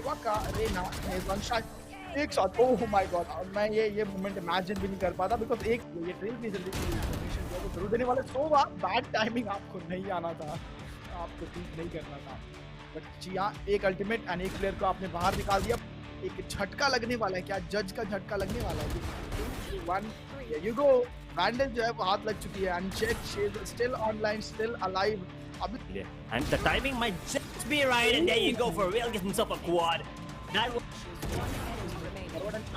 Waka Arena is one shot. एक शॉट। ओह माय गॉड मैं ये moment imagine भी नहीं कर पाता बिकॉज़ एक ये ट्रेल भी जल्दी इन्फॉर्मेशन जो है जरूर देने वाले। सोवा बैड टाइमिंग आपको नहीं आना था, आपको ठीक नहीं करना था। बट चिया एक अल्टीमेट एंड एक प्लेयर को आपने बाहर निकाल दिया। एक झटका लगने वाला है, क्या जज का झटका लगने वाला है? 1 हियर यू गो। बैंडेज जो है वो हाथ लग चुकी है and check she is still online, still alive. अभी And the timing might just be right and there you go for real, get himself a quad. That was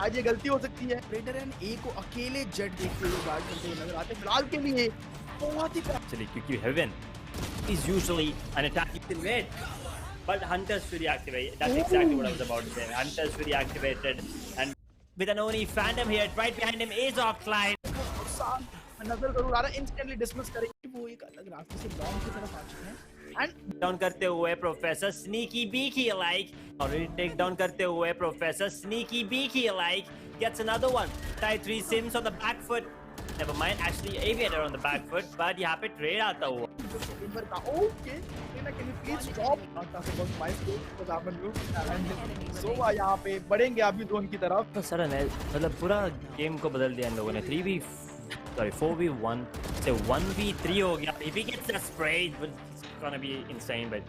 आज ये गलती हो सकती है। रेडर एंड ए को अकेले जेट देखते हुए गार्ड करते हुए नजर आते हैं। फिलहाल के लिए बहुत ही actually क्योंकि Heaven is usually an attacking mid. But Hunter's Fury activated. That's exactly what I was about to say. Hunter's Fury activated and with an Oni Phantom here, right behind him is Offline. नजर जरूर आ रहा है। Instantly dismiss करेंगे। वो एक अलग रास्ते से लॉन्ग की तरफ आ चुके हैं एंड डाउन करते हुए professor sneaky beaky like already take down करते हुए professor sneaky beaky like gets another one. Tie 3 Sims on the back foot. Never mind, actually Aviator on the back foot, but यहाँ पे trade आता हुआ। Timber का okay can you please stop बहुत माइस्टो because I M new. सोवा यहाँ पे बढ़ेंगे अभी जोन की तरफ। तो सडन है, मतलब पूरा गेम को बदल दिया इन लोगों ने। 4v1 से 1v3 हो गया। If he gets that spray, it's gonna be insane, but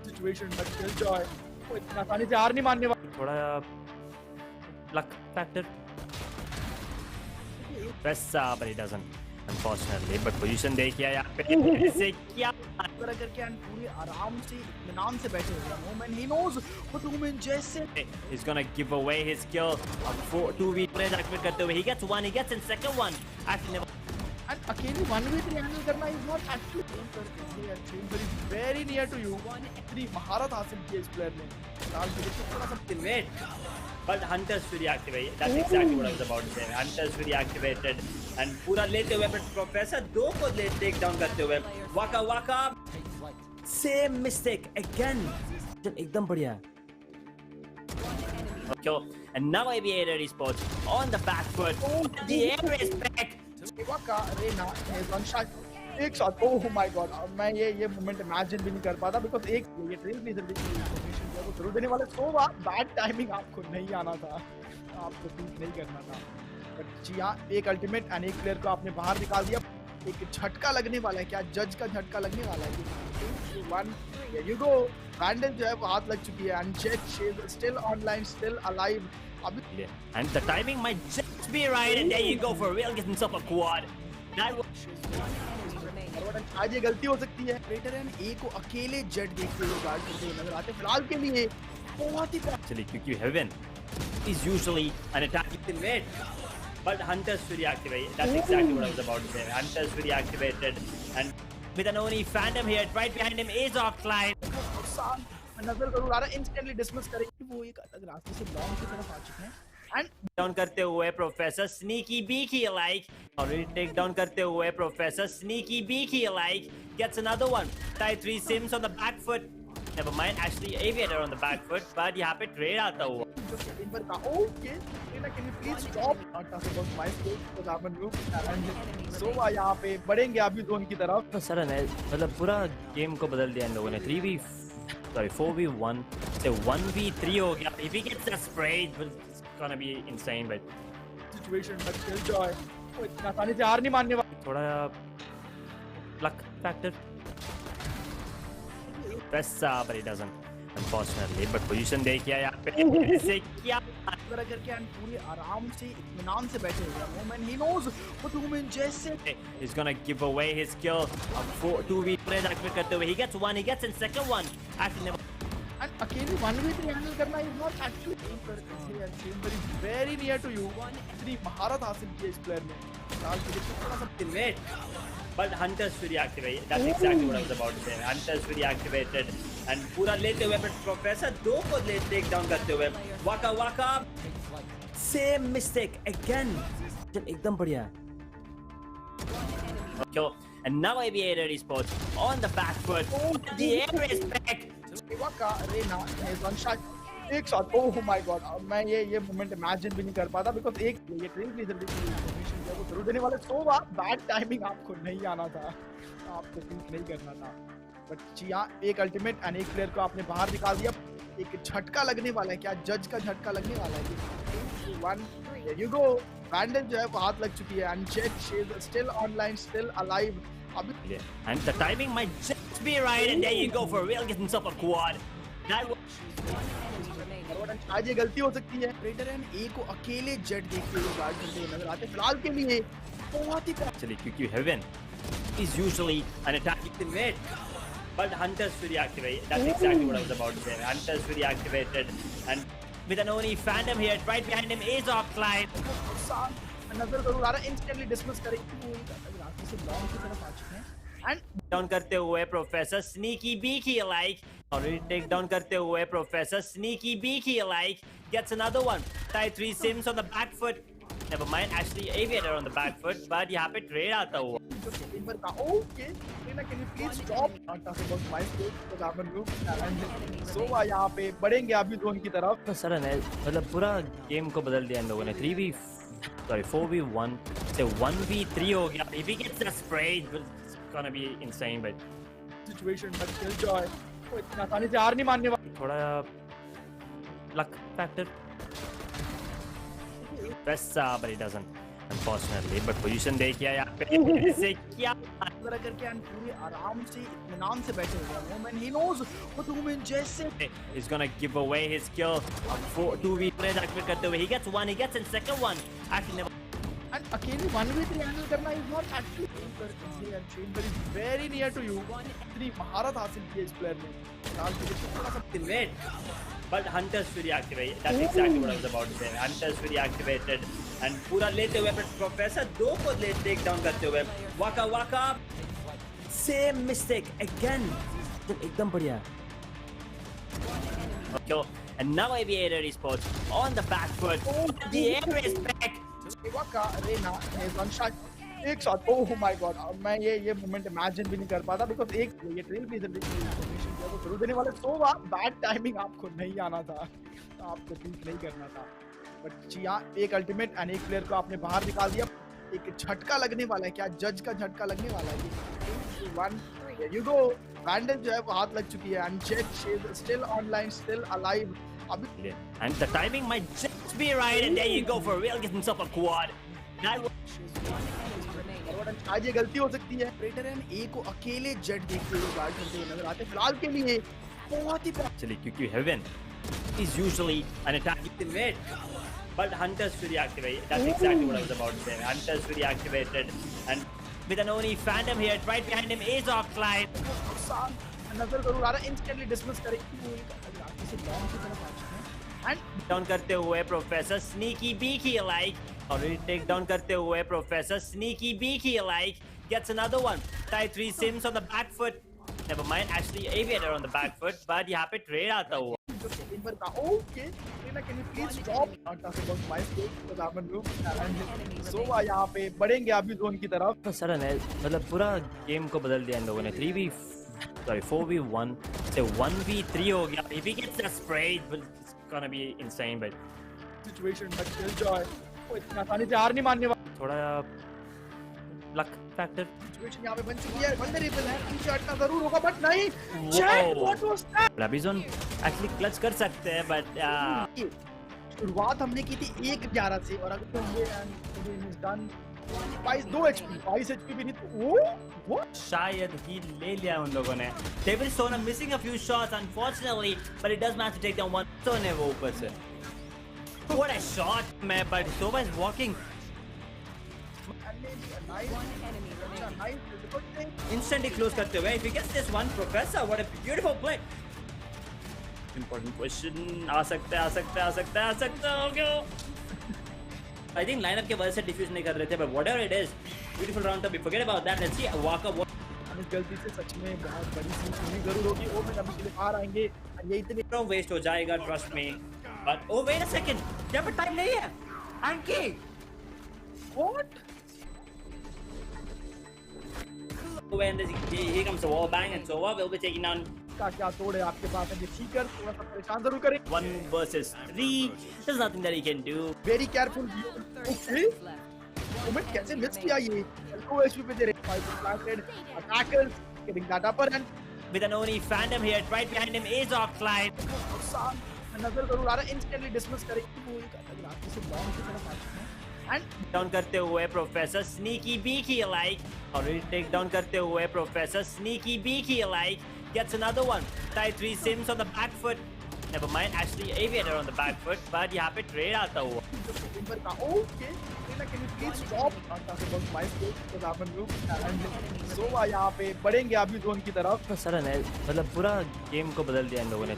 situation but Killjoy वो इतना आसानी से हार नहीं मानने वाला। थोड़ा luck factor. Press, but he doesn't, unfortunately. But position देखिए यहाँ पे इसे क्या तरह करके एंड पूरी आराम से इत्मीनान से बैठे हुए हैं। मोमेंट ही नोज वो टू मैन जैसे he's gonna give away his skill of 2v activate करते हुए। He gets one, he gets in second one. Actually never. And अकेले 1v3 हैंडल करना is not actually and Chamber is very near to you. 3 महारत हासिल की इस player ने। फिलहाल के लिए थोड़ा सा Wait. But Hunter's Fury activated. That's exactly what I was about to say. Hunter's Fury activated and पूरा लेते हुए but Professor 2 को ले take down करते हुए। Waka Waka. Same mistake again. एकदम बढ़िया। Okay. And now Aviator Esports on the back foot. The air is back. Waka Arena is one shot. एक शॉट। ओह माय गॉड मैं ये moment imagine भी नहीं कर पाता बिकॉज़ एक ये ट्रेल भी जल्दी इन्फॉर्मेशन जो है वो जरूर देने वाले। सोवा बैड टाइमिंग आपको नहीं आना था, आपको ठीक नहीं करना था। बट चिया एक अल्टीमेट एंड एक प्लेयर को आपने बाहर निकाल दिया। एक झटका लगने वाला है, क्या जज का झटका लगने वाला है? 1 हियर यू गो। बैंडेज जो है वो हाथ लग चुकी है and check she is still online, still alive. अभी and the timing might just be right and there you go for real, get himself a quad. That was आज ये गलती हो सकती है। रेडर एंड ए को अकेले जेट देखते हुए गार्ड करते हुए नजर आते हैं। फिलहाल के लिए बहुत ही actually क्योंकि Heaven is usually an attacking mid. But Hunter's Fury activated. That's exactly what I was about to say. Hunter's Fury activated and with an Oni Phantom here, right behind him is Offline. नजर जरूर आ रहा है, instantly dismiss करेंगे। वो एक अलग रास्ते से लॉन्ग की तरफ आ चुके हैं एंड डाउन करते हुए professor sneaky beaky like already take down करते हुए professor sneaky beaky like gets another one tie 3 sims on the back foot never mind actually aviator on the back foot but यहाँ पे trade आता हुआ पर का okay can you please stop talk about my score तो दामन loop and Sova यहाँ पे बढ़ेंगे अभी जोन की तरफ। सर ने मतलब पूरा गेम को बदल दिया इन लोगों ने 4v1 से 1v3 हो गया if he gets that spray it's gonna be insane but situation but kill Joy वो इतना आसानी से हार नहीं मानने वाला। थोड़ा luck factor वैसा but he doesn't unfortunately but position देखिए यहाँ पे ऐसे क्या तरह करके एंड पूरे आराम से इत्मीनान से बैठे हुए हैं moment he knows what women जैसे he's gonna give away his kill 2v play activate करते हुए he gets one he gets in second one actually never and अकेले 1v3 हैंडल करना इज नॉट एक्चुअली पर Chamber is very near to you इतनी महारत हासिल की इस प्लेयर ने साल के लिए थोड़ा सा ultimate but hunters fury activated that's exactly what I was about to say hunters fury activated and पूरा लेते हुए but प्रोफेसर दो को ले टेक डाउन करते हुए waka same mistake again एकदम बढ़िया kill and now aviator esports on the back foot the air is back waka Reyna has one shot एक शॉट ओह माय गॉड मैं ये मोमेंट इमेजिन भी नहीं कर पाता बिकॉज़ एक ये ट्रेल प्लेजर भी इन्फॉर्मेशन जो वो जरूर देने वाले सोवा बैड टाइमिंग आपको नहीं आना था आपको थिंक नहीं करना था बट चिया एक अल्टीमेट एंड एक प्लेयर को आपने बाहर निकाल दिया। एक झटका लगने वाला है क्या जज का झटका लगने वाला है 1 देयर यू गो बैंडेज जो है वो हाथ लग चुकी है and jet she is still online still alive अभी and the timing might just be right and there you go for real get himself a quad that was आज ये गलती हो सकती है रेडर एंड ए को अकेले जेट देखते हुए गार्ड करते हुए नजर आते हैं फिलहाल के लिए बहुत ही actually QQ Heaven is usually an attacking teammate but hunters fury activated that's exactly what I was about to say hunters fury activated and with an only phantom here right behind him is offline नजर जरूर आ रहा है instantly dismiss करेंगे वो एक अलग रास्ते से लॉन्ग की तरफ आ चुके हैं एंड डाउन करते हुए professor sneaky beaky like already take down करते हुए professor sneaky beaky like gets another one tie 3 sims on the back foot never mind actually aviator on the back foot but यहाँ पे trade आता हुआ पर का okay can you please stop talk about my score तो दामन loop and Sova यहाँ पे बढ़ेंगे अभी जोन की तरफ। सर ने मतलब पूरा गेम को बदल दिया इन लोगों ने 4v1 से 1v3 हो गया if he gets that spray it's gonna be insane but situation but kill Joy वो इतना आसानी से हार नहीं मानने वाला। थोड़ा luck factor वैसा but he doesn't unfortunately but position देखिए यहाँ पे ऐसे क्या तरह करके एंड पूरे आराम से इत्मीनान से बैठे हुए हैं moment he knows what women जैसे he's gonna give away his kill 2v play activate करते हुए he gets one he gets in second one actually never and अकेले 1v3 हैंडल करना इज नॉट एक्चुअली पर Chamber is very near to you इतनी महारत हासिल की इस प्लेयर ने फिलहाल के लिए थोड़ा सा teammate but hunters fury activated that's exactly what I was about to say hunters fury activated and पूरा लेते हुए but प्रोफेसर दो को ले टेक डाउन करते हुए waka same mistake again एकदम बढ़िया kill and now aviator esports on the back foot the air is back waka Reyna has one shot एक शॉट ओह माय गॉड मैं ये मोमेंट इमेजिन भी नहीं कर पाता बिकॉज़ एक ये ट्रेल प्लेजर भी इन्फॉर्मेशन जो वो जरूर देने वाले सोवा बैड टाइमिंग आपको नहीं आना था आपको थिंक नहीं करना था बट चिया एक अल्टीमेट एंड एक प्लेयर को आपने बाहर निकाल दिया। एक झटका लगने वाला है क्या जज का झटका लगने वाला है 1 देयर यू गो बैंडेज जो है वो हाथ लग चुकी है and jet she is still online still alive अभी and the timing might just be right and there you go for real get himself a quad that was आज ये गलती हो सकती है रेडर एंड ए को अकेले जेट देखते हुए गार्ड करते हुए नजर आते हैं फिलहाल के लिए बहुत ही actually QQ Heaven is usually an attacking teammate but hunters fury activated that's exactly what I was about to say hunters fury activated and with an only phantom here right behind him is offline नजर जरूर आ रहा है instantly dismiss करेंगे वो एक अलग रास्ते से लॉन्ग की तरफ आ चुके हैं एंड डाउन करते हुए professor sneaky beaky like already take down करते हुए professor sneaky beaky like gets another one tie 3 sims on the back foot Never mind, actually aviator on the back foot, but यहाँ पे trade आता हुआ. Okay, can you please stop? Not talking about my state because I'm a noob and so यहाँ पे बढ़ेंगे अभी zone की तरफ. सडन है, मतलब पूरा गेम को बदल दिया इन लोगों ने. 4v1 से 1v3 हो गया. If he gets that sprayed, it's gonna be insane. But Situation but still joy. वो इतना आसानी से हार नहीं मानने वाला. थोड़ा लक फैक्टर. Situation यहाँ पे बन चुकी है. वल्नरेबल है. तीन शॉट का जरूर होगा बट नहीं. Chat, what was that? Blabizon actually clutch कर सकते हैं बट शुरुआत हमने की थी 1-11 से और अगर हम ये डन 2 HP 22 HP भी नहीं तो what? शायद ही ले लिया उन लोगों ने. Devil Sona missing a few shots unfortunately, but it does manage to take down one. तो ने वो ऊपर से. What a shot, man! But Sova is walking. Instantly close करते हुए. If he gets this one, Professor, what a beautiful play. Important question. आ सकता है. Okay. I think lineup के वजह से डिफ्यूज नहीं कर रहे थे, but whatever it is, beautiful round up. Forget about that. Let's see Waka. इस गलती से सच में बहुत बड़ी सीख जरूर होगी. वो में अभी के लिए हार आएंगे. ये इतने वेस्ट हो जाएगा, trust me. But oh wait a second. यहाँ पर टाइम नहीं है. Anky. what? When here comes the wall bang and Sova will be taking down. क्या तोड़ है आपके पास है. ये सीकर थोड़ा सा परेशान जरूर करें. 1 versus 3. There's nothing that he can do. Very careful. Okay. Moment कैसे मिस किया ये. लो एचपी पे दे रहे. 5 planted. Attackers getting that upper hand. With an Oni Phantom here, right behind him is Oxline. नजर जरूर आ रहा है. इंस्टेंटली डिसमिस करेंगे. वो एक अलग रास्ते से बॉम्ब की तरफ आ चुके हैं. एंड डाउन करते हुए professor sneaky beaky like. Already take down करते हुए professor sneaky beaky like gets another one. Tie 3 Sims on the back foot. Never mind, actually aviator on the back foot, but यहाँ पे trade आता हुआ. Okay, can you please stop? Not talking about my state because I'm a noob and so यहाँ पे बढ़ेंगे अभी zone की तरफ. सडन है, मतलब पूरा गेम को बदल दिया इन लोगों ने.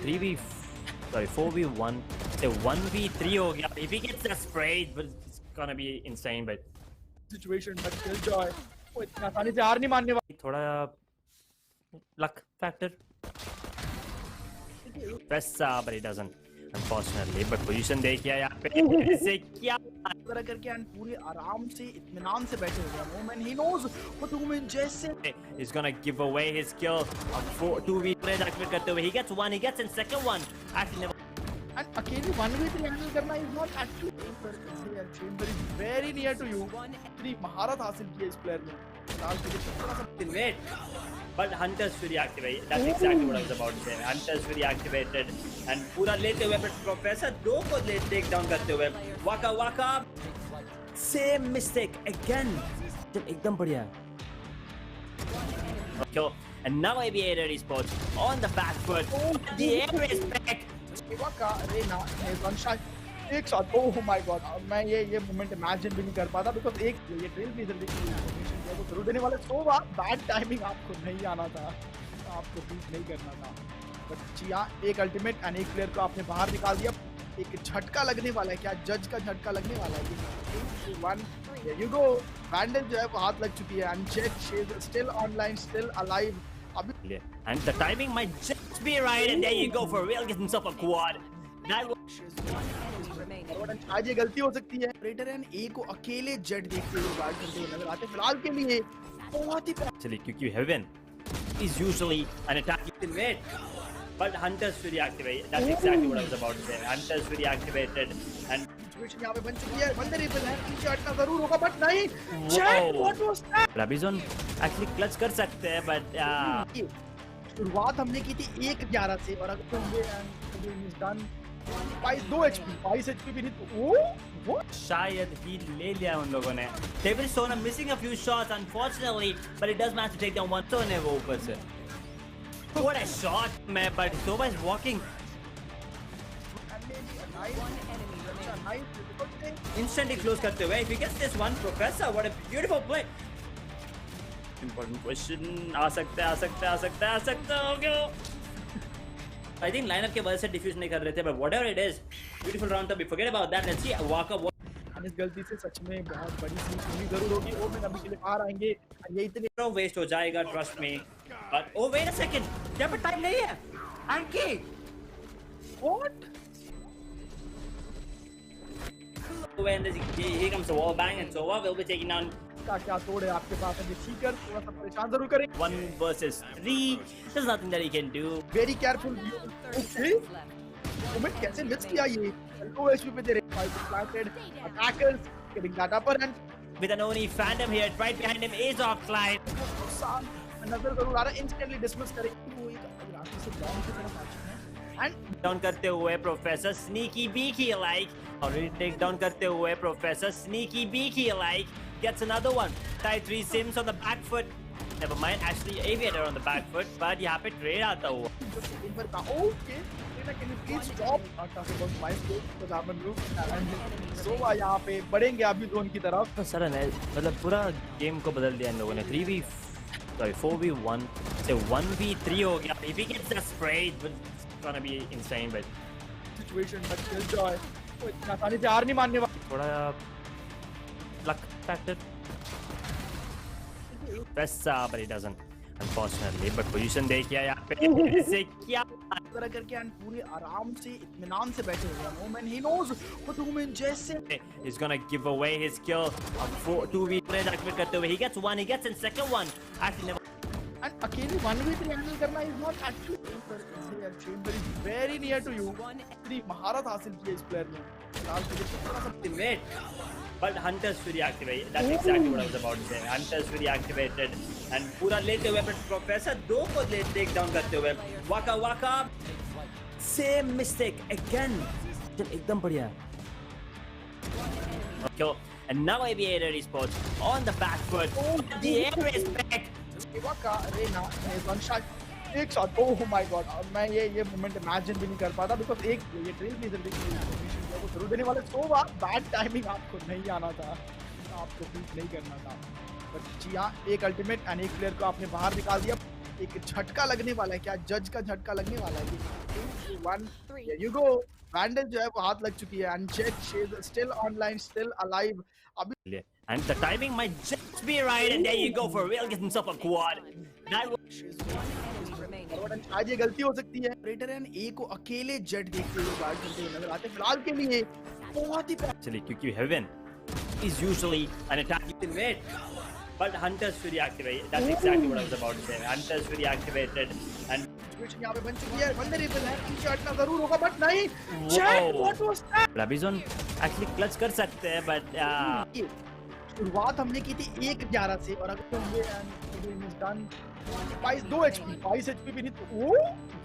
4v1 से 1v3 हो गया. If he gets that sprayed, it's gonna be insane. But situation but still joy. वो इतना आसानी से हार नहीं मानने वाला. थोड़ा luck factor. But he doesn't, unfortunately. But position देखिए यहाँ पे इसे क्या करके and पूरे आराम से इत्मीनान से बैठे हुए हैं. Moment he knows what to win. जैसे he's gonna give away his skill of 2v activate करते हुए. He gets one. He gets in second one. Actually never. And अकेले 1v3 handle करना is not actually Chamber is very near to you. इतनी महारत हासिल की है इस प्लेयर ने. फिलहाल के लिए थोड़ा सा wait. But Hunter's Fury activated. That's exactly what I was about to say. Hunter's Fury activated and पूरा लेते हुए Professor 2 को ले take down करते हुए. Waka. Same mistake again. एकदम बढ़िया. Okay. And now Aviator Esports on the back foot. The air is back. Waka Arena is one shot. एक शॉट. Oh my God. मैं ये मोमेंट इमेजिन भी नहीं कर पाता बिकॉज़ एक ये ट्रेल ब्लेजर देखिए इन्फॉर्मेशन दिया वो जरूर देने वाले. सो बैड टाइमिंग आपको नहीं आना था. आपको बीट नहीं करना था. बट चिया एक अल्टीमेट एंड एक प्लेयर को आपने बाहर निकाल दिया. एक झटका लगने वाला है. क्या जज का झटका लगने वाला है. 3 2 1 हियर यू गो. बैंडेज जो है वो हाथ लग चुकी है and check she is still online still alive. अभी and the timing might just be right and there you go for real. Gets himself a quad. That आज ये गलती हो सकती है. ऑपरेटर एंड ए को अकेले जेट देखते हुए गार्ड करते हुए नजर आते फिलहाल के लिए. बहुत ही actually क्योंकि Heaven is usually an attacking mid. But Hunter's Fury activated. That's exactly what I was about to say. Hunter's Fury activated and situation यहाँ पे बन चुकी है. वल्नरेबल है. तीन शॉट का जरूर होगा बट नहीं. Chat, what was that? Blabizon actually clutch कर सकते हैं but शुरुआत हमने की थी 1-11 से और अगर हम ये डन 2 HP 22 HP भी नहीं तो what? शायद ही ले लिया उन लोगों ने. Devil Sona missing a few shots unfortunately, but it does manage to take down one. तो ने वो ऊपर से. What a shot, man! But Sova is walking. Instantly close करते हुए. If he gets this one, Professor, what a beautiful play. Important question. आ सकता है. Okay. I think lineup के वजह से डिफ्यूज नहीं कर रहे थे, but whatever it is, beautiful round up. Forget about that. Let's see Waka. इस गलती से सच में बहुत बड़ी सीख हुई जरूर होगी। वो मैं अभी के लिए बाहर आएंगे और ये इतने वेस्ट हो जाएगा, ट्रस्ट में। But oh wait a second, जब पर टाइम नहीं है एंकी। What When here comes the wall bang and so we'll be taking down का क्या तोड़ है आपके पास अभी सीकर थोड़ा सा परेशान जरूर करेंगे। 1 versus 3. There's nothing that he can do. Very careful. Thirty okay seconds left. Moment कैसे मिस किया ये लो एचपी पे दे रहे fight planted attackers getting that upper and With an only phantom here, right behind him is offline. नजर जरूर आ रहा है। Instantly dismiss करेंगे वो एक रास्ते से डाउन की तरफ आ चुके हैं एंड Down करते हुए professor sneaky beaky like. Already take down करते हुए professor sneaky beaky like. Gets another one. Tie 3 Sims on the back foot. Never mind, actually Aviator on the back foot, but यहाँ पे trade आता हुआ. Timber का okay can you please stop talking about my state because I'm a noob and so यहाँ पे बढ़ेंगे अभी zone की तरफ। सर ने मतलब पूरा गेम को बदल दिया इन लोगों ने। 4v1 से 1v3 हो गया। If he gets that sprayed, it's gonna be insane, but situation but kill Joy वो इतना आसानी से हार नहीं मानने वाला। थोड़ा luck factor. वैसा but he doesn't unfortunately. But position देखिए यहाँ पे ऐसे क्या तरह करके एंड पूरे आराम से इत्मीनान से बैठे हुए हैं। Moment he knows what women जैसे he's gonna give away his kill. 2v trade activate करते हुए he gets one, he gets in second one. Actually never. And अकेले 1v3 हैंडल करना is not actually Chamber is very near to you. इतनी महारत हासिल की है इस प्लेयर ने। फिलहाल के लिए थोड़ा सा Ultimate. But Hunter's Fury activated. That's exactly what I was about to say. Hunter's Fury activated. And पूरा लेते हुए but Professor 2 को ले take down करते हुए Waka Waka. Same mistake again. एकदम बढ़िया. Kill. And now Aviator Esports on the back foot. The air is back. वाका रेना वन शॉट एक शॉट ओह माय गॉड। मैं ये मोमेंट इमेजिन भी नहीं कर पाता बिकॉज़ एक ये ट्रेल ब्लेजर देखिए वो जरूर देने वाले सो बैड टाइमिंग आपको नहीं आना था, आपको बीट नहीं करना था। बट जी हाँ एक अल्टीमेट एंड एक प्लेयर को आपने बाहर निकाल दिया। एक झटका लगने वाला है, क्या जज का झटका लगने वाला है? 3 2 1 यू गो। वैंडल जो है वो हाथ लग चुकी है and jet she is still online still alive. अभी And the timing might just be right, and there you go for real, gets himself a quad. That was remaining. आज ये गलती हो सकती है। ऑपरेटर एंड ए को अकेले जेट देखते हुए गार्ड करते हुए नजर आते हैं फिलहाल के लिए। बहुत ही actually क्योंकि Heaven is usually an attacking ultimate. But Hunter's Fury activated. That's exactly what I was about to say. Hunter's Fury activated and situation यहाँ पे बन चुकी है। वल्नरेबल है, पीछे हटना जरूर होगा बट नहीं। Jet what was that? Blabizon actually clutch कर सकते हैं, but शुरुआत हमने की थी 1-11 से और अगर हम ये and is done 2 HP 22 HP भी नहीं तो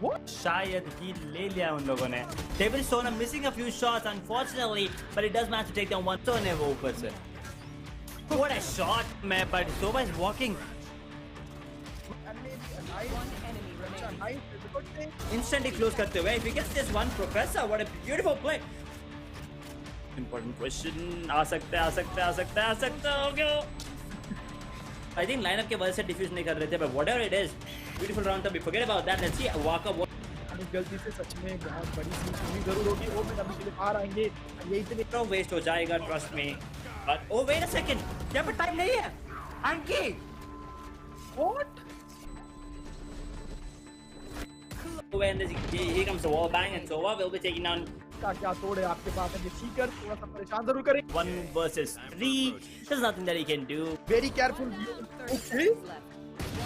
व्हाट शायद ही ले लिया उन लोगों ने। Devil Sona missing a few shots unfortunately, but it does manage to take down one. तो ने वो ऊपर से what a shot man, but Sova is walking One enemy remaining. instantly close करते हुए। If he gets this one Professor, what a beautiful play. Important question आ सकता है हो गया। I think lineup के वजह से डिफ्यूज नहीं कर रहे थे, but whatever it is, beautiful round था, we forget about that. Let's see Waka गलती से सच में बहुत बड़ी सीख हुई जरूर होगी। वो मैं अभी के लिए बाहर आएंगे ये इतने वेस्ट हो जाएगा, ट्रस्ट में। But oh wait a second, जब पर टाइम नहीं है एंकी। What When here comes the wall bang and so we'll be taking down का क्या तोड़ है आपके पास अभी सीकर थोड़ा सा परेशान जरूर करेंगे। 1 versus 3. There's nothing that he can do. Very careful. Thirty okay seconds left.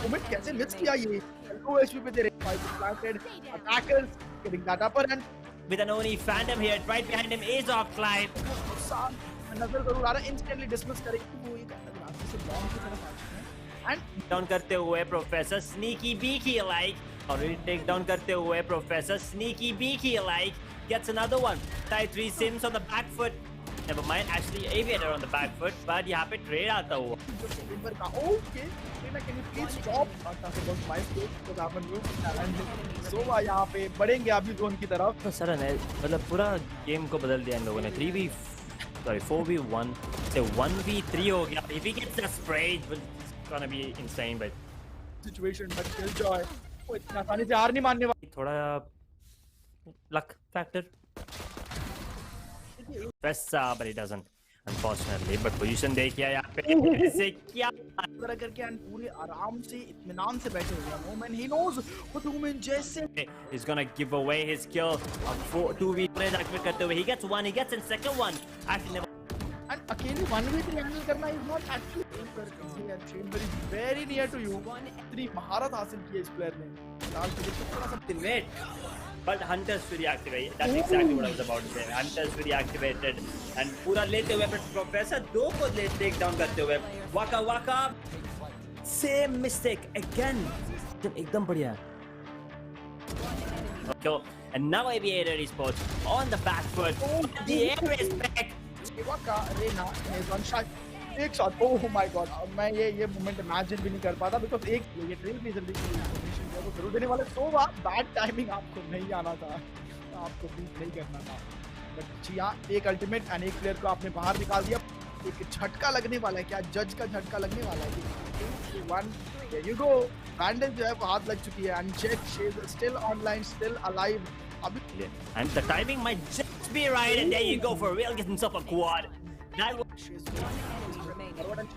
Moment कैसे मिस किया ये लो एचपी पे दे रहे fight planted attackers getting that upper and With an only phantom here, right behind him is offline. नजर जरूर आ रहा है। Instantly dismiss करेंगे वो एक रास्ते से डाउन की तरफ आ चुके हैं एंड Down करते हुए professor sneaky beaky like. Already take down करते हुए professor sneaky beaky like. Gets another one. Tie 3 Sims on the back foot. Never mind, actually Aviator on the back foot, but यहाँ पे trade आता हुआ। Timber का okay can you please stop talking about my state because I'm a noob and so यहाँ पे बढ़ेंगे अभी zone की तरफ। सर ने मतलब पूरा गेम को बदल दिया इन लोगों ने। 4v1 से 1v3 हो गया। If he gets that sprayed, it's gonna be insane, but situation but kill Joy वो इतना आसानी से हार नहीं मानने वाला। थोड़ा luck factor. वैसा but he doesn't unfortunately, but position देखिए यहाँ पे ऐसे क्या तरह करके एंड पूरे आराम से इत्मीनान से बैठे हुए हैं moment he knows what moment जैसे is gonna give away his kill of 2v activate करते हुए he gets one, he gets in second one actually never and अकेले 1v3 हैंडल करना is not actually and Chamber is very near to you इतनी महारत हासिल की है इस प्लेयर ने फिलहाल के लिए थोड़ा सा ultimate, but Hunter's Fury activated. That's exactly what I was about to say. Hunter's Fury activated and पूरा लेते हुए but प्रोफेसर दो को ले टेक डाउन करते हुए वाका वाका same mistake again एकदम बढ़िया okay and now Aviator Esports on the back foot the air is back वाका रेना इज वन शॉट एक शॉट ओह माय गॉड मैं ये मोमेंट इमेजिन भी नहीं कर पाता बिकॉज़ एक ये ट्रेल ब्लेजर की इन्फॉर्मेशन है वो जरूर देने वाले सो बैड टाइमिंग आपको नहीं आना था आपको बीट नहीं करना था बट जिया एक अल्टीमेट एंड एक प्लेयर को आपने बाहर निकाल दिया एक झटका लगने वाला है क्या जज का झटका लगने वाला है 1 देयर यू गो बैंडेज जो है वो हाथ लग चुकी है and check she is still online still alive अभी and the timing might just be right and there you go for real getting himself a quad that was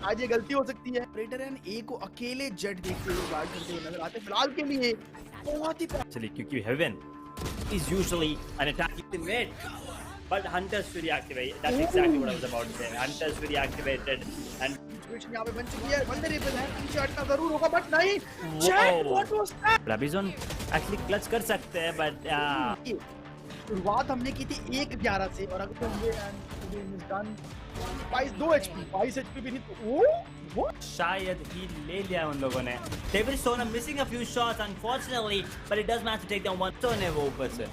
आज ये गलती हो सकती है ऑपरेटर एंड ए को अकेले जेट देखते हुए गार्ड करते हुए नजर आते हैं फिलहाल के लिए बहुत ही actually क्योंकि Heaven is usually an attacking mid but Hunter's Fury activated that's exactly what I was about to say Hunter's Fury activated and situation यहाँ पे बन चुकी है वल्नरेबल है पीछे हटना जरूर होगा बट नहीं jet what was that Rabizon actually clutch कर सकते हैं but शुरुआत हमने की थी 1-11 से और अगर हम ये एंड डन 22 एचपी 22 एचपी भी नहीं तो वो शायद ही ले लिया उन लोगों ने David Sona missing a few shots unfortunately but it does manage to take down one तो ने वो ऊपर से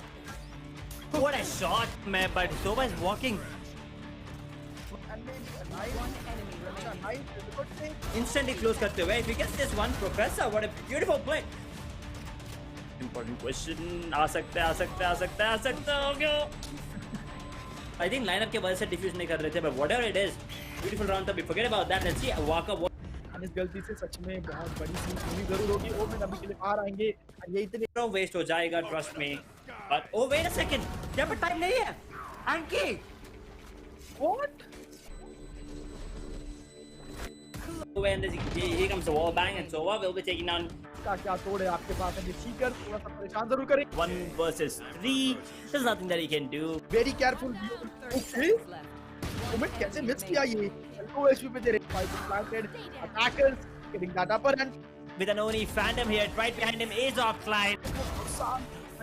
what a shot man but Sova is walking instantly close करते हुए if he gets this one Professor what a beautiful play important question आ सकता है हो गया I think lineup के वजह से डिफ्यूज नहीं कर रहे थे but whatever it is beautiful round था we forget about that let's see Waka इस गलती से सच में बहुत बड़ी सीन होनी जरूर होगी वो मैं अभी के लिए बाहर आएंगे ये इतने वेस्ट हो जाएगा trust me but oh wait a second यहाँ पर टाइम नहीं है Anky what when here comes the wall bang and Sova will be taking down का क्या तोड़ है आपके पास है सीकर थोड़ा सा परेशान जरूर करें 1 versus 3 there's nothing that he can do very careful okay moment कैसे मिस किया ये लो एचपी पे दे रहे fight planted attackers getting that upper and with an only phantom here right behind him is offline